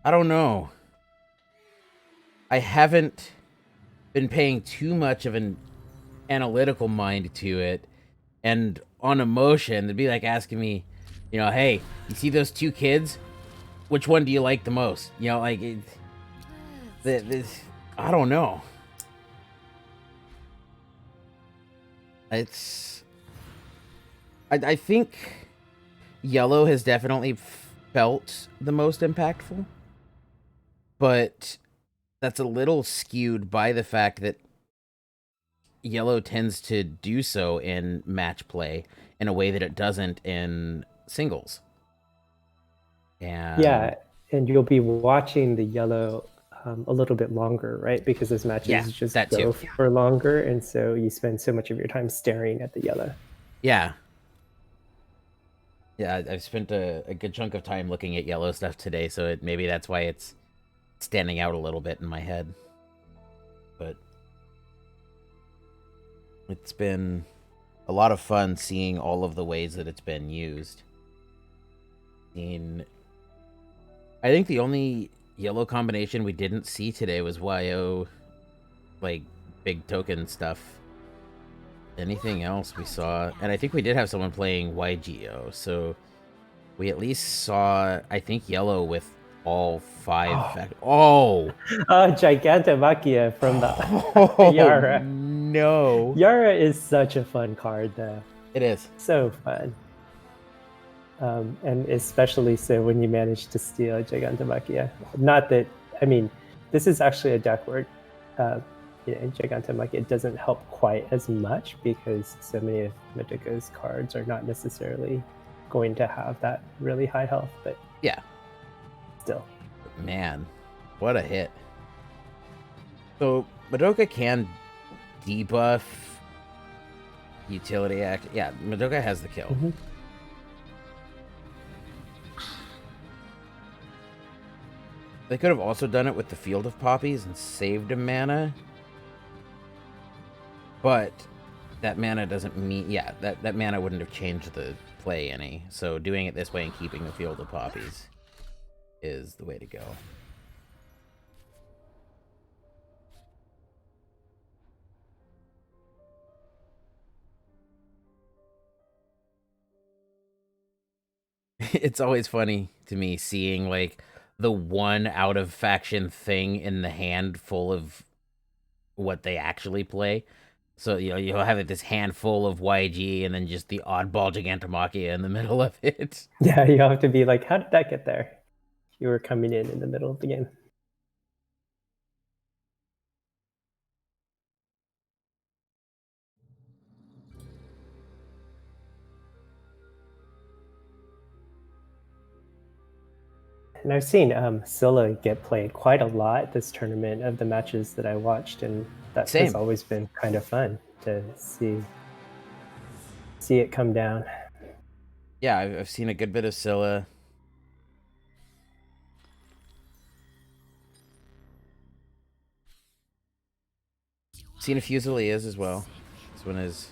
I don't know. I haven't been paying too much of an analytical mind to it, and on emotion, it'd be like asking me, hey, you see those two kids? Which one do you like the most? I don't know. I think yellow has definitely felt the most impactful, but that's a little skewed by the fact that yellow tends to do so in match play in a way that it doesn't in singles. And you'll be watching the yellow a little bit longer, right? Because those matches just that go too. for longer, and so you spend so much of your time staring at the yellow. Yeah. Yeah, I've spent a good chunk of time looking at yellow stuff today, so maybe that's why it's standing out a little bit in my head. But it's been a lot of fun seeing all of the ways that it's been used. I think the only yellow combination we didn't see today was YO, like, big token stuff. Anything else we saw, and I think we did have someone playing YGO, so we at least saw, I think, yellow with all 5. Gigantomachia from the Yara. No. Yara is such a fun card, though. It is. So fun. And especially so when you manage to steal Gigantomachia. Not that, I mean, this is actually a deck where Gigantomachia doesn't help quite as much because so many of Madoka's cards are not necessarily going to have that really high health, but yeah, still. Man, what a hit. So Madoka can debuff utility act. Yeah, Madoka has the kill. Mm-hmm. They could have also done it with the Field of Poppies and saved a mana. But that mana doesn't mean... Yeah, that mana wouldn't have changed the play any. So doing it this way and keeping the Field of Poppies is the way to go. It's always funny to me seeing, like, the one out-of-faction thing in the hand full of what they actually play. So, you'll have this handful of YG and then just the oddball Gigantomachia in the middle of it. Yeah, you have to be like, how did that get there? You were coming in the middle of the game. And I've seen Scylla get played quite a lot this tournament of the matches that I watched, and that has always been kind of fun to see it come down. Yeah, I've seen a good bit of Scylla. Seen a few Zillias as well. This one is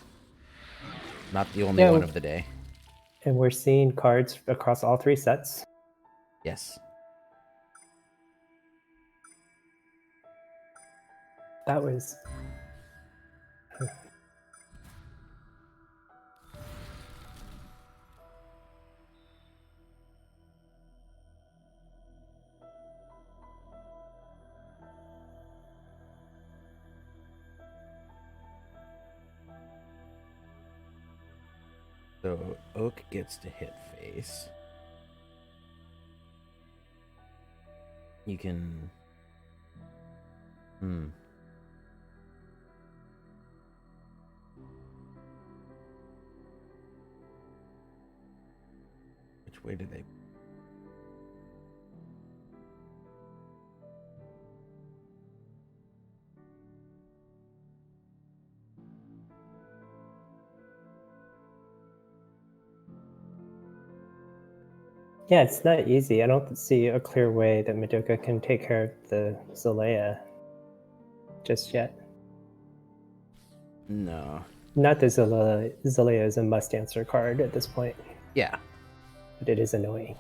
not the only one of the day. And we're seeing cards across all 3 sets. Yes. That was... So Oak gets to hit face. You can... Which way did they... Yeah, it's not easy. I don't see a clear way that Madoka can take care of the Zillia just yet. No. Not that Zillia is a must-answer card at this point. Yeah. But it is annoying.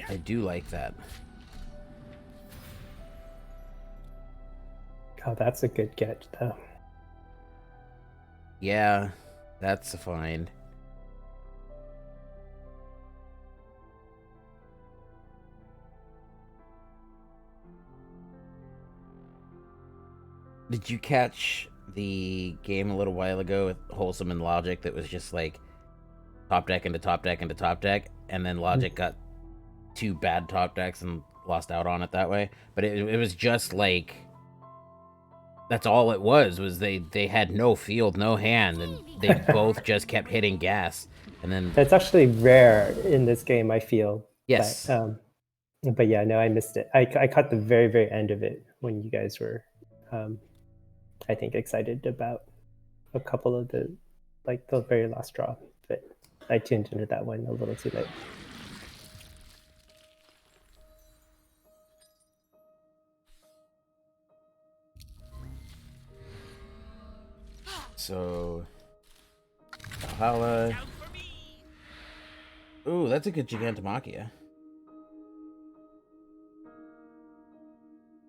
I do like that. Oh, that's a good get, though. Yeah, that's a find. Did you catch the game a little while ago with Wholesome and Logic that was just like top deck into top deck into top deck, and then Logic got 2 bad top decks and lost out on it that way? But it was just like, that's all it was they had no field, no hand, and they both just kept hitting gas. And then that's actually rare in this game, I feel, Yes. But yeah, no, I missed it. I caught the very, very end of it when you guys were, I think, excited about a couple of the very last draw. But I tuned into that one a little too late. So, Valhalla. Ooh, that's a good Gigantomachia.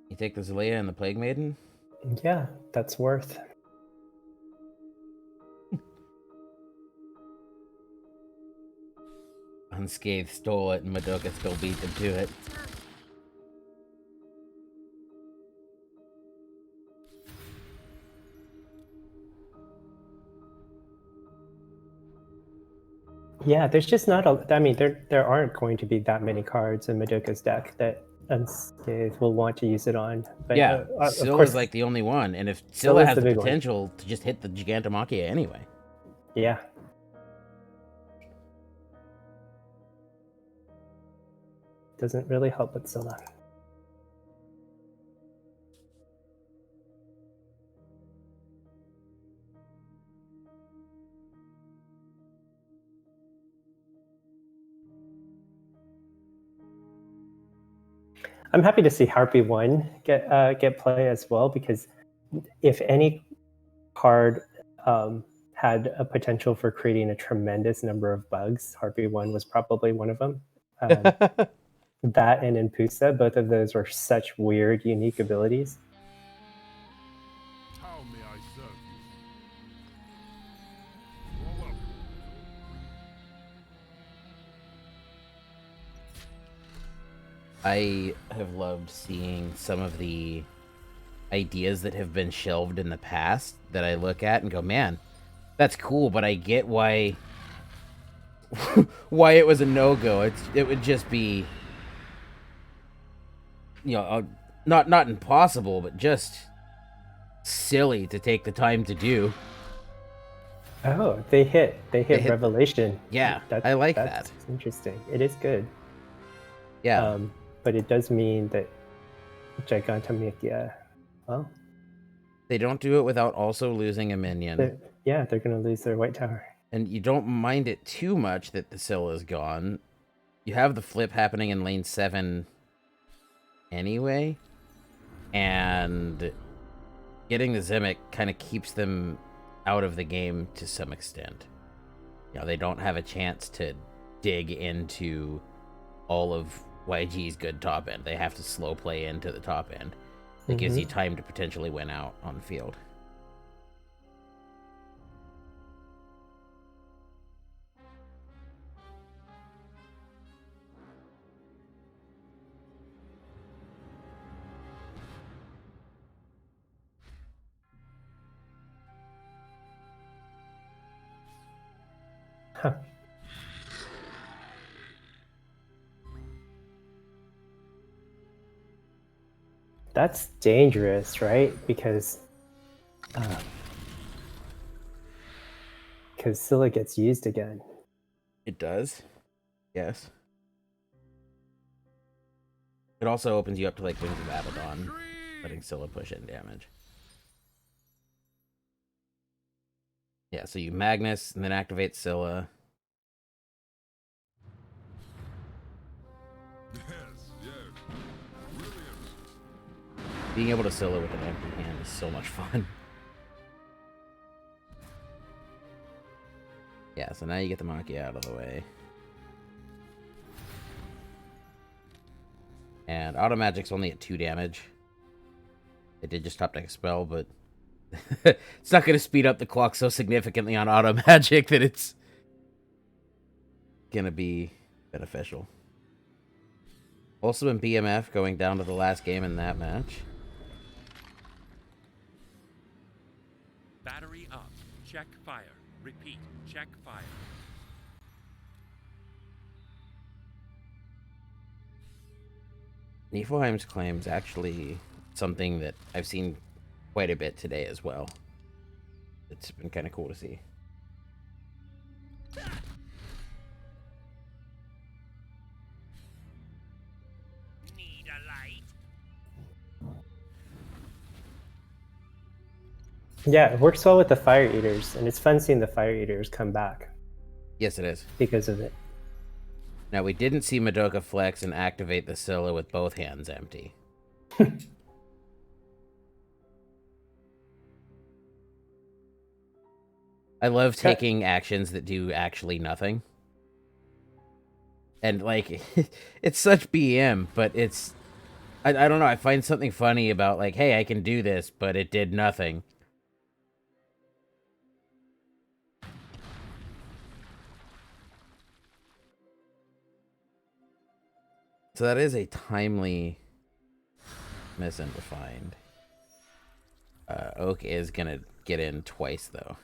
You take the Zalea and the Plague Maiden? Yeah, that's worth. Unscathed stole it, and Madoka still beat them to it. Yeah, there's just not a. I mean, there aren't going to be that many cards in Madoka's deck that Unscathed will want to use it on. But Yeah, of Scylla course, is like the only one, and if Scylla Scylla's has the the big one. potential to just hit the Gigantomachia anyway. Yeah. Doesn't really help with Scylla. I'm happy to see Harpy 1 get play as well, because if any card had a potential for creating a tremendous number of bugs, Harpy 1 was probably one of them. That and Impusa, both of those were such weird, unique abilities. How may I serve you? You're welcome. I have loved seeing some of the ideas that have been shelved in the past that I look at and go, man, that's cool, but I get why why it was a no-go. It would just be, you know, not impossible, but just silly to take the time to do. Oh, they hit Revelation. Yeah, I like that. That's interesting. It is good. Yeah. But it does mean that Gigantomachia, well, they don't do it without also losing a minion. They're going to lose their white tower. And you don't mind it too much that the Scylla is gone. You have the flip happening in lane 7 anyway. And getting the Zimic kind of keeps them out of the game to some extent. You know, they don't have a chance to dig into all of YG's good top end. They have to slow play into the top end. It gives you time to potentially win out on the field. Huh. That's dangerous, right? Because Scylla gets used again. It does. Yes. It also opens you up to like Wings of Abaddon, letting Scylla push in damage. Yeah, so you Magnus and then activate Scylla. Being able to Scylla with an empty hand is so much fun. Yeah, so now you get the Machia out of the way. And Auto Magic's only at 2 damage. It did just top deck a spell, but it's not going to speed up the clock so significantly on Auto Magic that it's going to be beneficial. Also in BMF, going down to the last game in that match. Battery up. Check fire. Repeat. Check fire. Niflheim's claim's actually something that I've seen quite a bit today as well. It's been kind of cool to see. Yeah, it works well with the Fire Eaters, and it's fun seeing the Fire Eaters come back. Yes, it is. Because of it. Now, we didn't see Madoka flex and activate the Scylla with both hands empty. I love taking actions that do actually nothing. And, like, it's such BM, but it's... I don't know, I find something funny about, like, hey, I can do this, but it did nothing. So that is a timely miss and defined. Oak is gonna get in twice, though.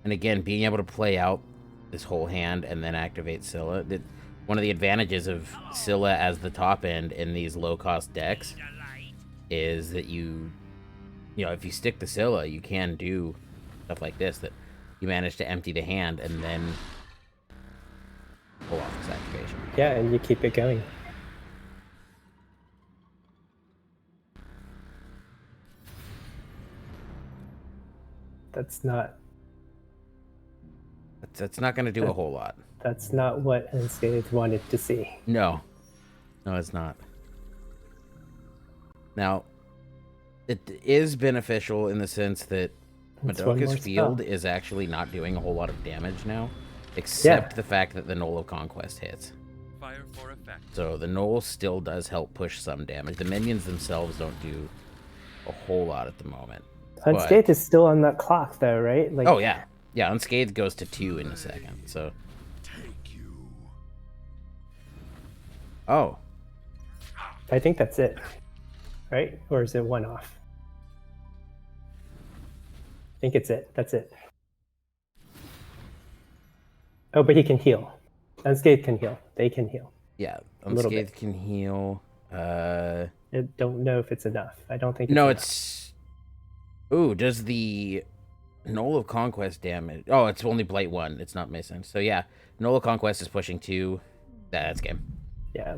And again, being able to play out this whole hand and then activate Scylla. One of the advantages of Scylla as the top end in these low-cost decks is that you know, if you stick the Scylla, you can do stuff like this, that you manage to empty the hand and then pull off this activation. Yeah, and you keep it going. That's not going to do a whole lot. That's not what Unscathed wanted to see. No, it's not. Now, it is beneficial in the sense that Madoka's field is actually not doing a whole lot of damage now, except the fact that the Knoll of Conquest hits. Fire for effect. So the Knoll still does help push some damage. The minions themselves don't do a whole lot at the moment. Unscathed is still on that clock, though, right? Like, oh, yeah. Yeah, Unscathed goes to 2 in a second, so... Thank you. Oh. I think that's it. Right? Or is it one off? I think it's it. That's it. Oh, but he can heal. Unscathed can heal. They can heal. Yeah, Unscathed can heal. I don't know if it's enough. I don't think it's No, enough. it's... Ooh, does the Knoll of Conquest damage... Oh, it's only Blight 1. It's not missing. So yeah, Knoll of Conquest is pushing 2. That's game. Yeah.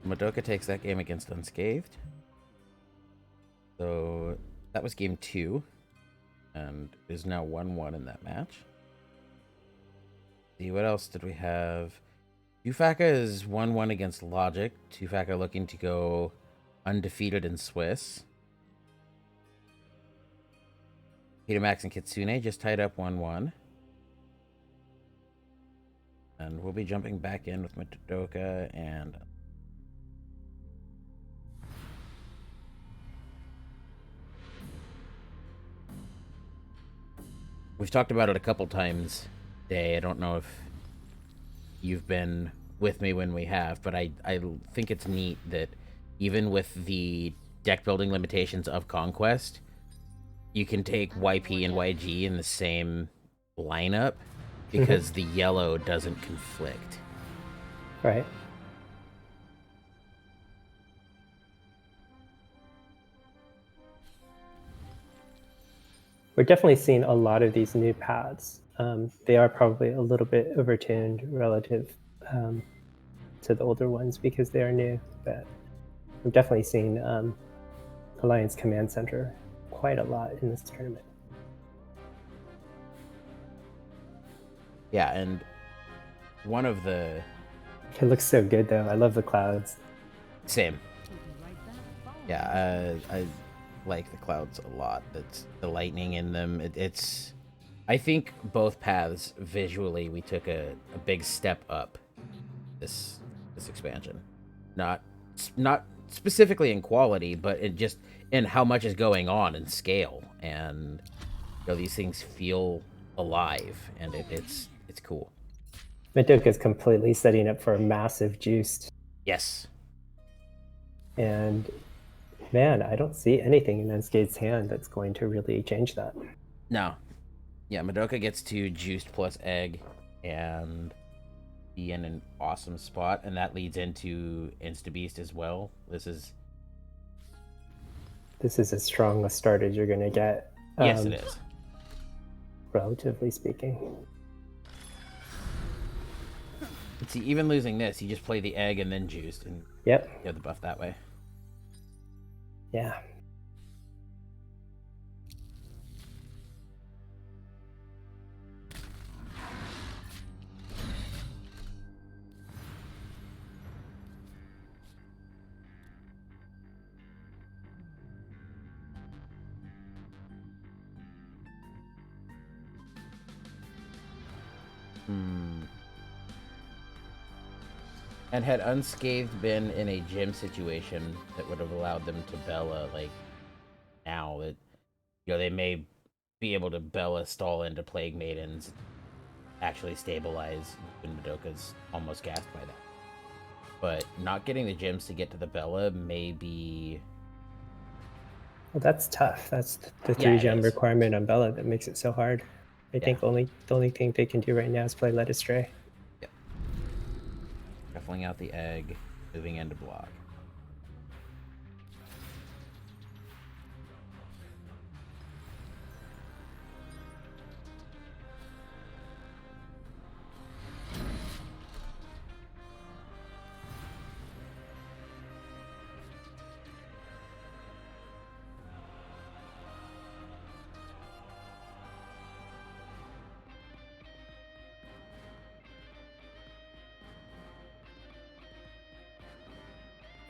Madoka takes that game against Unscathed. So that was game 2. And is now 1-1 in that match. See, what else did we have? Tufaka is 1-1 against Logic. Tufaka looking to go undefeated in Swiss. Peter Max and Kitsune just tied up 1-1. And we'll be jumping back in with Madoka and... We've talked about it a couple times today. I don't know if you've been with me when we have, but I think it's neat that even with the deck building limitations of Conquest, you can take YP and YG in the same lineup because the yellow doesn't conflict. Right. We're definitely seeing a lot of these new paths. They are probably a little bit overtuned relative to the older ones because they are new, but I'm definitely seeing Alliance Command Center quite a lot in this tournament. Yeah, and one of the... It looks so good, though. I love the clouds. Same. Yeah, I like the clouds a lot. That's the lightning in them. It's... I think both paths, visually, we took a big step up this expansion. Not specifically in quality, but it just in how much is going on in scale. And you know, these things feel alive, and it's cool. Madoka is completely setting up for a massive juiced. Yes. And man, I don't see anything in Unscathed hand that's going to really change that. No. Yeah, Madoka gets to juiced plus egg and be in an awesome spot, and that leads into Instabeast as well. This is This is as strong a start as you're going to get. Yes, it is. Relatively speaking. But see, even losing this, you just play the egg and then juiced, and Yep. you have the buff that way. Yeah. And had Unscathed been in a gym situation that would have allowed them to Bella, like, now, that, you know, they may be able to Bella stall into Plague Maidens, actually stabilize, and Madoka's almost gassed by that. But not getting the gems to get to the Bella may be... Well, that's tough. That's the Yeah, 3 it gem is. requirement on Bella that makes it so hard. I think the only thing they can do right now is play Led Astray. Yep. Shuffling out the egg, moving into block.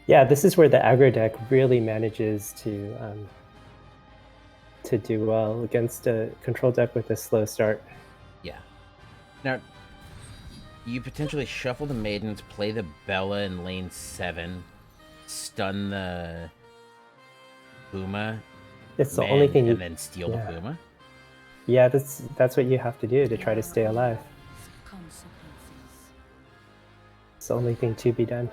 Yeah, this is where the aggro deck really manages to do well against a control deck with a slow start. Yeah. Now, you potentially shuffle the Maidens, play the Bella in lane 7, stun the Puma, It's the only thing and then steal the Puma. Yeah, that's what you have to do to try to stay alive. It's the only thing to be done.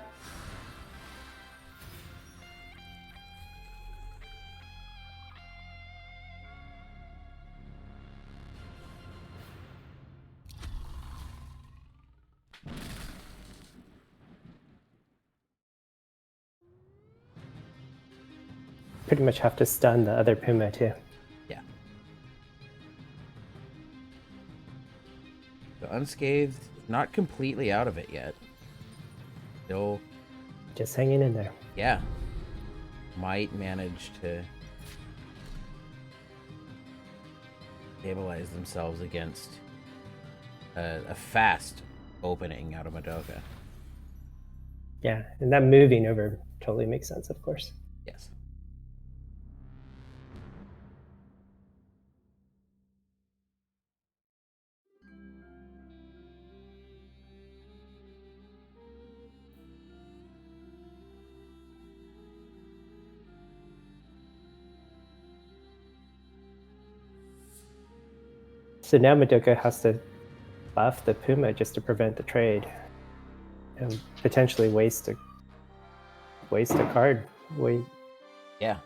Pretty much have to stun the other Puma too. Yeah. So Unscathed, not completely out of it yet. Still just hanging in there. Yeah. Might manage to stabilize themselves against a fast opening out of Madoka. Yeah, and that moving over totally makes sense, of course. Yes. So now Madoka has to buff the Puma just to prevent the trade, and potentially waste a card. Yeah.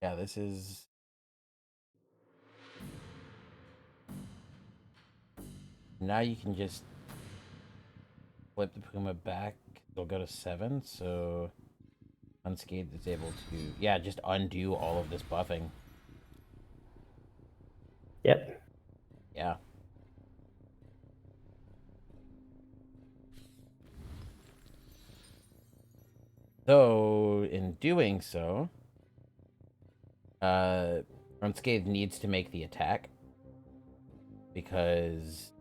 Yeah, this is... Now you can just flip the Puma back. It'll go to 7, so Unscathed is able to, yeah, just undo all of this buffing. Yep. Yeah. Though, in doing so, Unscathed needs to make the attack. Because,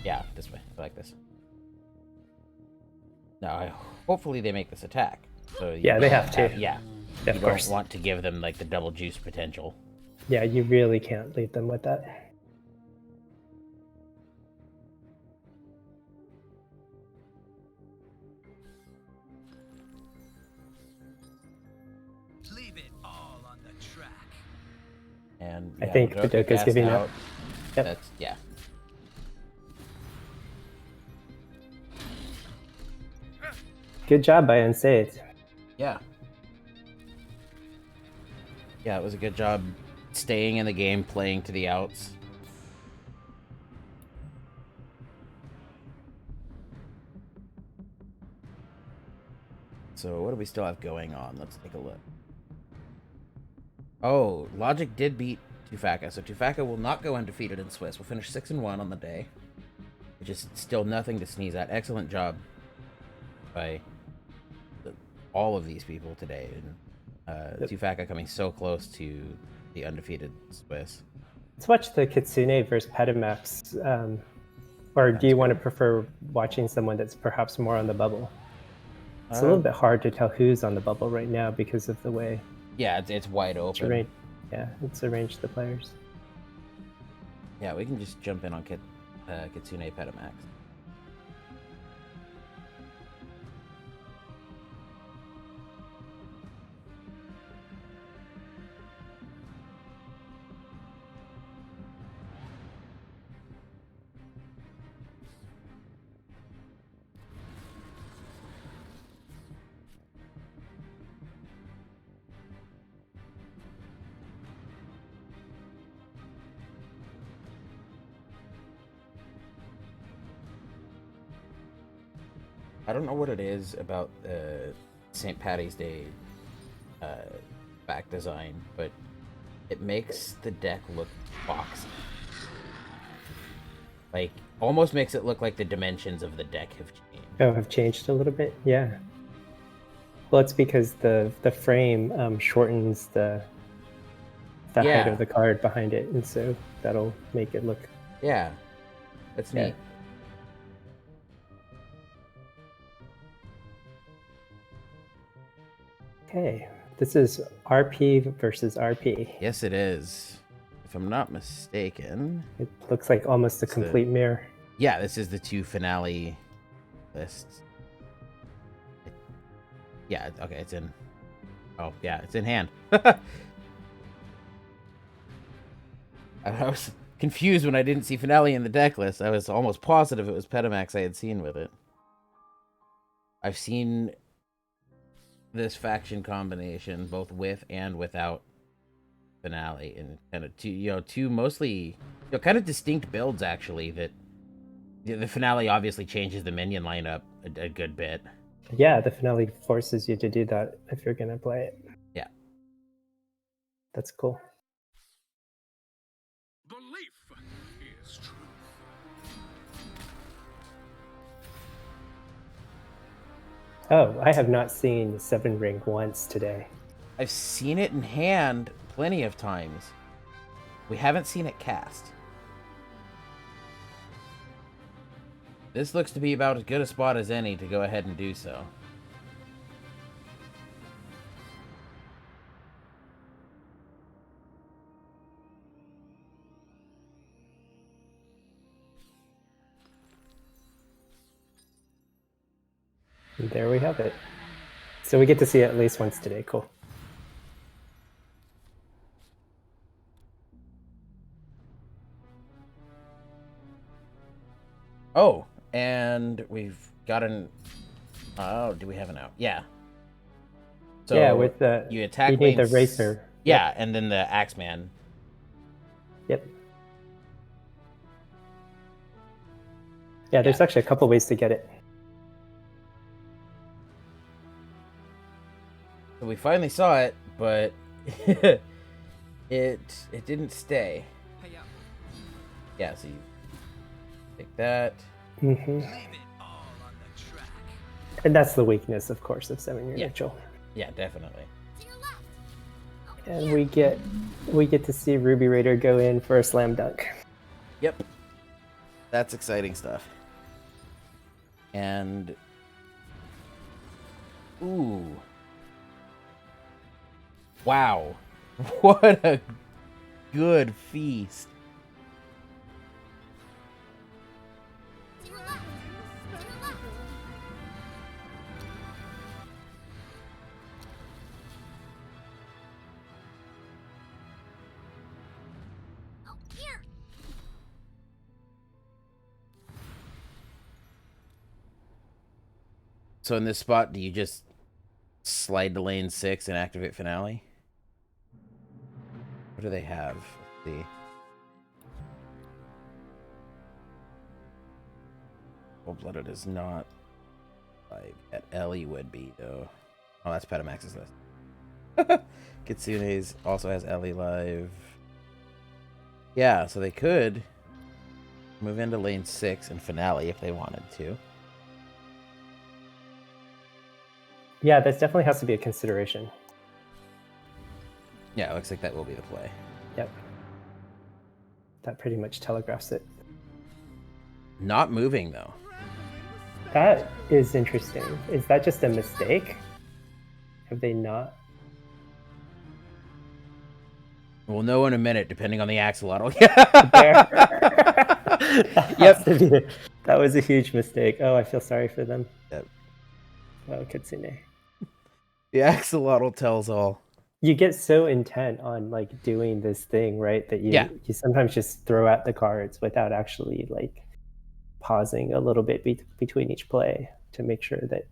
yeah, this way, like this. Now, hopefully they make this attack. So yeah, they have to. Yeah. Of you course. don't want to give them, like, the double juice potential. Yeah, you really can't leave them with that. Leave it all on the track. And I think Madoka's giving up. Yep. That's, yeah. Good job by Unscathed. Yeah. Yeah, it was a good job staying in the game, playing to the outs. So what do we still have going on? Let's take a look. Oh, Logic did beat Tufaka, so Tufaka will not go undefeated in Swiss. We'll finish 6-1 on the day, which is still nothing to sneeze at. Excellent job by all of these people today. And Tufaka coming so close to the undefeated Swiss. Let's watch the Kitsune versus Petamax. Or do you want to prefer watching someone that's perhaps more on the bubble? It's a little bit hard to tell who's on the bubble right now because of the way. Yeah, it's wide open. It's arranged the players. Yeah, we can just jump in on Kitsune Petamax. I don't know what it is about St. Patty's Day back design, but it makes the deck look boxy. Like, almost makes it look like the dimensions of the deck have changed. Oh, have changed a little bit? Yeah. Well, it's because the frame shortens the height of the card behind it, and so that'll make it look... Yeah, that's neat. Okay, this is RP versus RP. Yes, it is. If I'm not mistaken. It looks like almost a complete mirror. Yeah, this is the 2 finale lists. Yeah, okay, it's in... Oh, yeah, it's in hand. I was confused when I didn't see finale in the deck list. I was almost positive it was Petamax I had seen with it. I've seen this faction combination both with and without finale, and kind of two mostly kind of distinct builds actually. That the finale obviously changes the minion lineup a good bit. Yeah, the finale forces you to do that if you're gonna play it. Yeah, that's cool. Belief is truth. Oh, I have not seen the 7 ring once today. I've seen it in hand plenty of times. We haven't seen it cast. This looks to be about as good a spot as any to go ahead and do so. And there we have it. So we get to see it at least once today. Cool. Oh, and we've got an... Oh, do we have an out? Yeah. So yeah, with the... You attack you need the racer. Yeah, and then the Axeman. Yep. Yeah, there's actually a couple ways to get it. So we finally saw it, but it didn't stay. Yeah, so you take that. Mm-hmm. And that's the weakness, of course, of 7-year Mitchell. Yeah, definitely. And we get to see Ruby Raider go in for a slam dunk. Yep. That's exciting stuff. And ooh. Wow. What a good feast. So in this spot, do you just slide to lane 6 and activate finale? What do they have? Let's see. Full-blooded is not live. At Ellie would be though. Oh, that's Petamax's list. Kitsune's also has Ellie live. Yeah, so they could move into lane 6 and finale if they wanted to. Yeah, that definitely has to be a consideration. Yeah, it looks like that will be the play. Yep. That pretty much telegraphs it. Not moving though. That is interesting. Is that just a mistake? Have they not? We'll know in a minute, depending on the axolotl. Yep. That was a huge mistake. Oh, I feel sorry for them. Yep. Oh, Kitsune. The axolotl tells all. You get so intent on like doing this thing, right? That you sometimes just throw out the cards without actually like pausing a little bit between each play to make sure that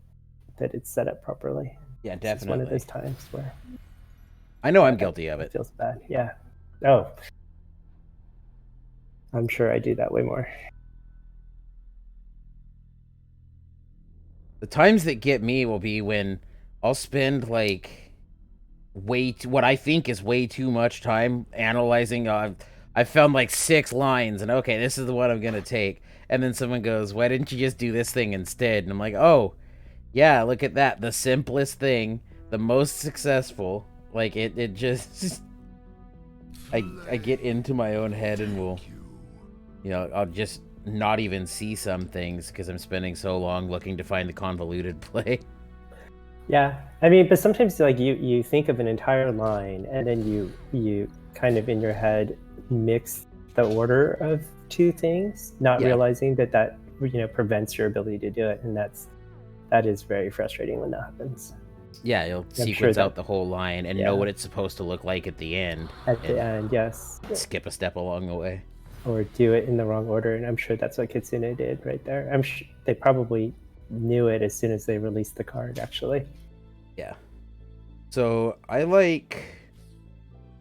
it's set up properly. Yeah, definitely. It's one of those times where I know I'm guilty of it. Feels bad. Yeah. Oh. I'm sure I do that way more. The times that get me will be when I'll spend like what I think is way too much time analyzing. I found like 6 lines and okay, this is the one I'm gonna take. And then someone goes, why didn't you just do this thing instead? And I'm like, oh, yeah, look at that. The simplest thing, the most successful. Like, it just... I get into my own head and will... You know, I'll just not even see some things because I'm spending so long looking to find the convoluted play. Yeah, I mean, but sometimes like you think of an entire line and then you kind of in your head mix the order of 2 things, not realizing that prevents your ability to do it, and that is very frustrating when that happens. Yeah, you'll sequence out the whole line and know what it's supposed to look like at the end. At the end, yes. Skip a step along the way. Or do it in the wrong order, and I'm sure that's what Kitsune did right there. I'm sure they probably knew it as soon as they released the card, actually. Yeah. So I like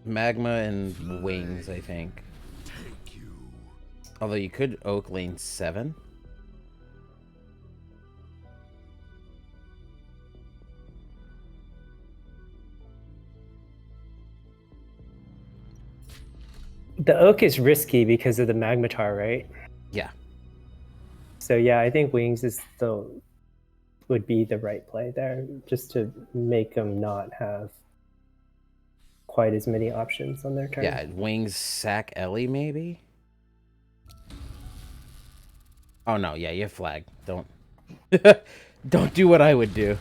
Magma and Wings, I think. Although you could Oak lane 7. The Oak is risky because of the Magmatar, right? Yeah. So yeah, I think Wings would be the right play there, just to make them not have quite as many options on their turn. Yeah, Wings sack Ellie maybe? Oh no, yeah, you have flag. Don't don't do what I would do.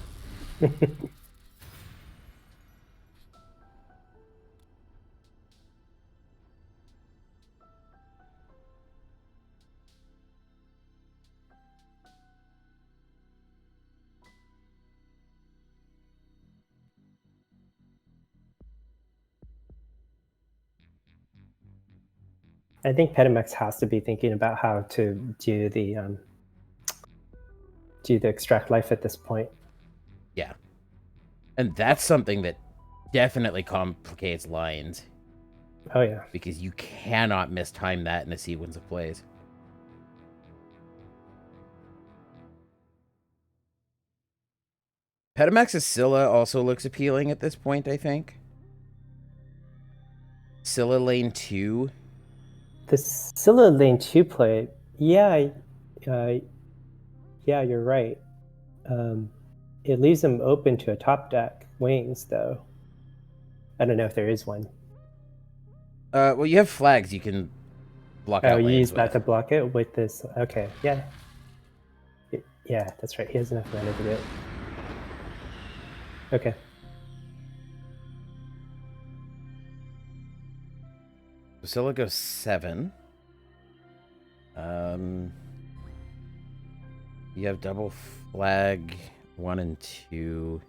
I think Petamax has to be thinking about how to do the extract life at this point. Yeah. And that's something that definitely complicates lines. Oh yeah. Because you cannot mistime that in a sequence of plays. Petamax's Scylla also looks appealing at this point, I think. Scylla lane 2. The Scylla lane 2 play, yeah, you're right. It leaves them open to a top deck Wings, though. I don't know if there is one. Well, you have flags you can block out. Oh, you lanes use that with. to block it with this. Okay, yeah. Yeah, that's right. He has enough mana to do it. Okay. Scylla goes 7. You have double flag 1 and 2.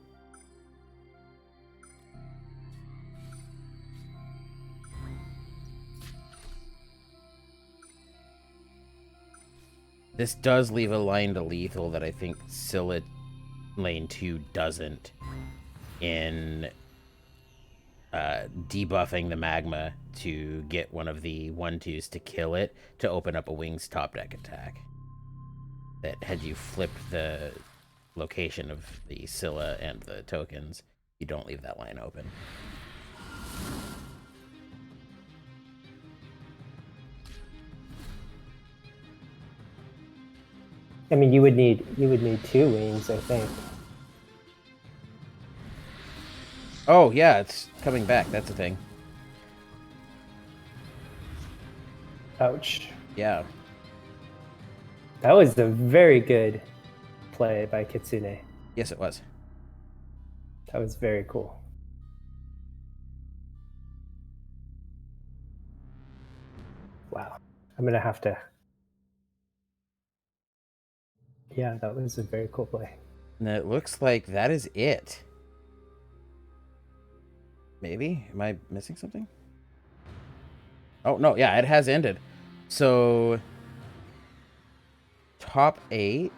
This does leave a line to lethal that I think Scylla lane 2 doesn't in debuffing the magma to get one of the 1/2s to kill it to open up a wings top deck attack. That had you flipped the location of the Scylla and the tokens, you don't leave that line open. I mean, you would need 2 wings, I think. Oh yeah, it's coming back. That's the thing. Ouch. Yeah. That was a very good play by Kitsune. Yes, it was. That was very cool. Wow. I'm gonna have to. Yeah, that was a very cool play. And it looks like that is it. Maybe? Am I missing something? Oh, no. Yeah, it has ended. So, top 8.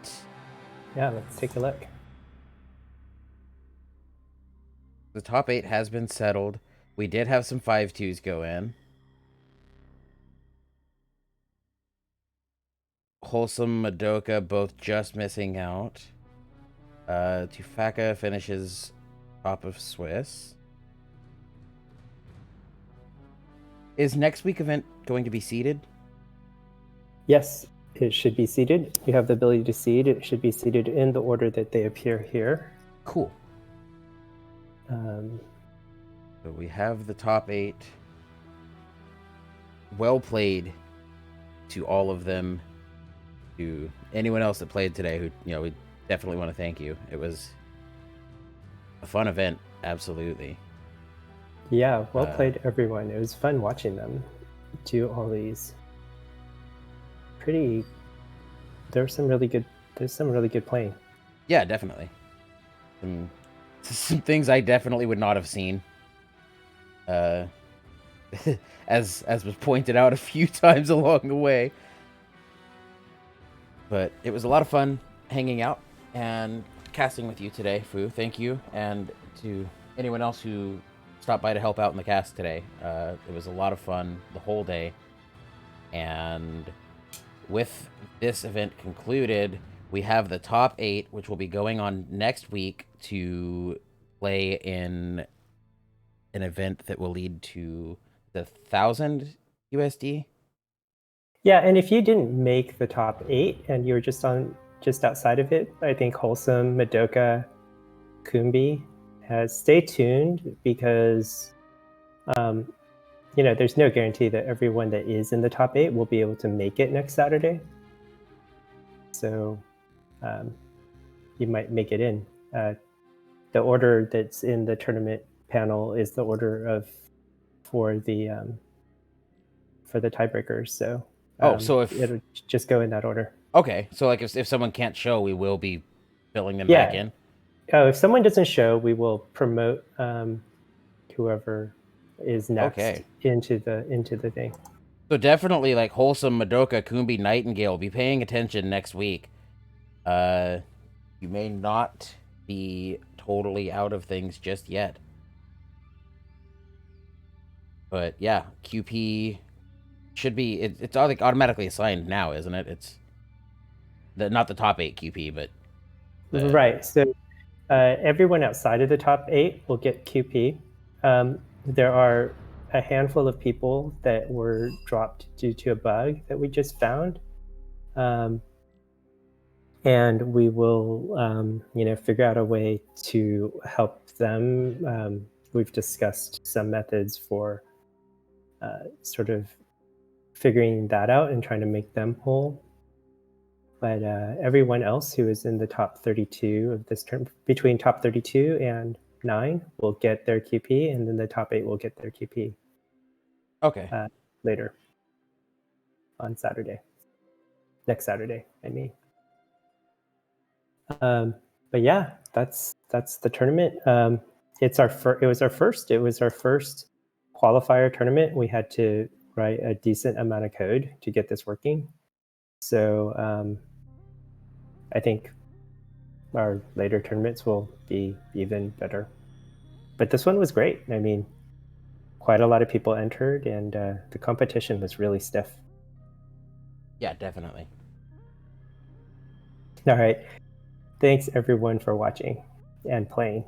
Yeah, let's take a look. The top 8 has been settled. We did have some 5/2s go in. Wholesome, Madoka, both just missing out. Tufaka finishes top of Swiss. Is next week event going to be seeded? Yes, it should be seeded. You have the ability to seed. It should be seeded in the order that they appear here. Cool. So we have the top 8. Well played to all of them. To anyone else that played today, who, we definitely want to thank you. It was a fun event, absolutely. Yeah, well played, everyone. It was fun watching them do all these. There's some really good playing. Yeah, definitely. Some things I definitely would not have seen. As was pointed out a few times along the way. But it was a lot of fun hanging out and casting with you today, Fu. Thank you. And to anyone else who stopped by to help out in the cast today. It was a lot of fun the whole day. And with this event concluded, we have the top 8, which will be going on next week to play in an event that will lead to the 1,000 USD. Yeah, and if you didn't make the top 8 and you were just outside of it, I think Wholesome, Madoka, Kumbi, stay tuned because there's no guarantee that everyone that is in the top 8 will be able to make it next Saturday. So you might make it in. The order that's in the tournament panel is the order for the tiebreakers. So so if it'll just go in that order. Okay, so like if someone can't show, we will be filling them back in. Oh, if someone doesn't show, we will promote whoever is next into the thing. So definitely, like Wholesome, Madoka, Kumbi, Nightingale, be paying attention next week. You may not be totally out of things just yet. But yeah, QP should be, it's like automatically assigned now, isn't it? It's not the top 8 QP, but right. So everyone outside of the top 8 will get QP. There are a handful of people that were dropped due to a bug that we just found. And we will, figure out a way to help them. We've discussed some methods for sort of figuring that out and trying to make them whole. But everyone else who is in the top 32 of this term, between top 32 and 9, will get their QP, and then the top 8 will get their QP. Okay. Later on Saturday. Next Saturday, I mean. But yeah, that's the tournament. It was our first qualifier tournament. We had to write a decent amount of code to get this working. So I think our later tournaments will be even better. But this one was great. I mean, quite a lot of people entered, and the competition was really stiff. Yeah, definitely. All right. Thanks everyone for watching and playing.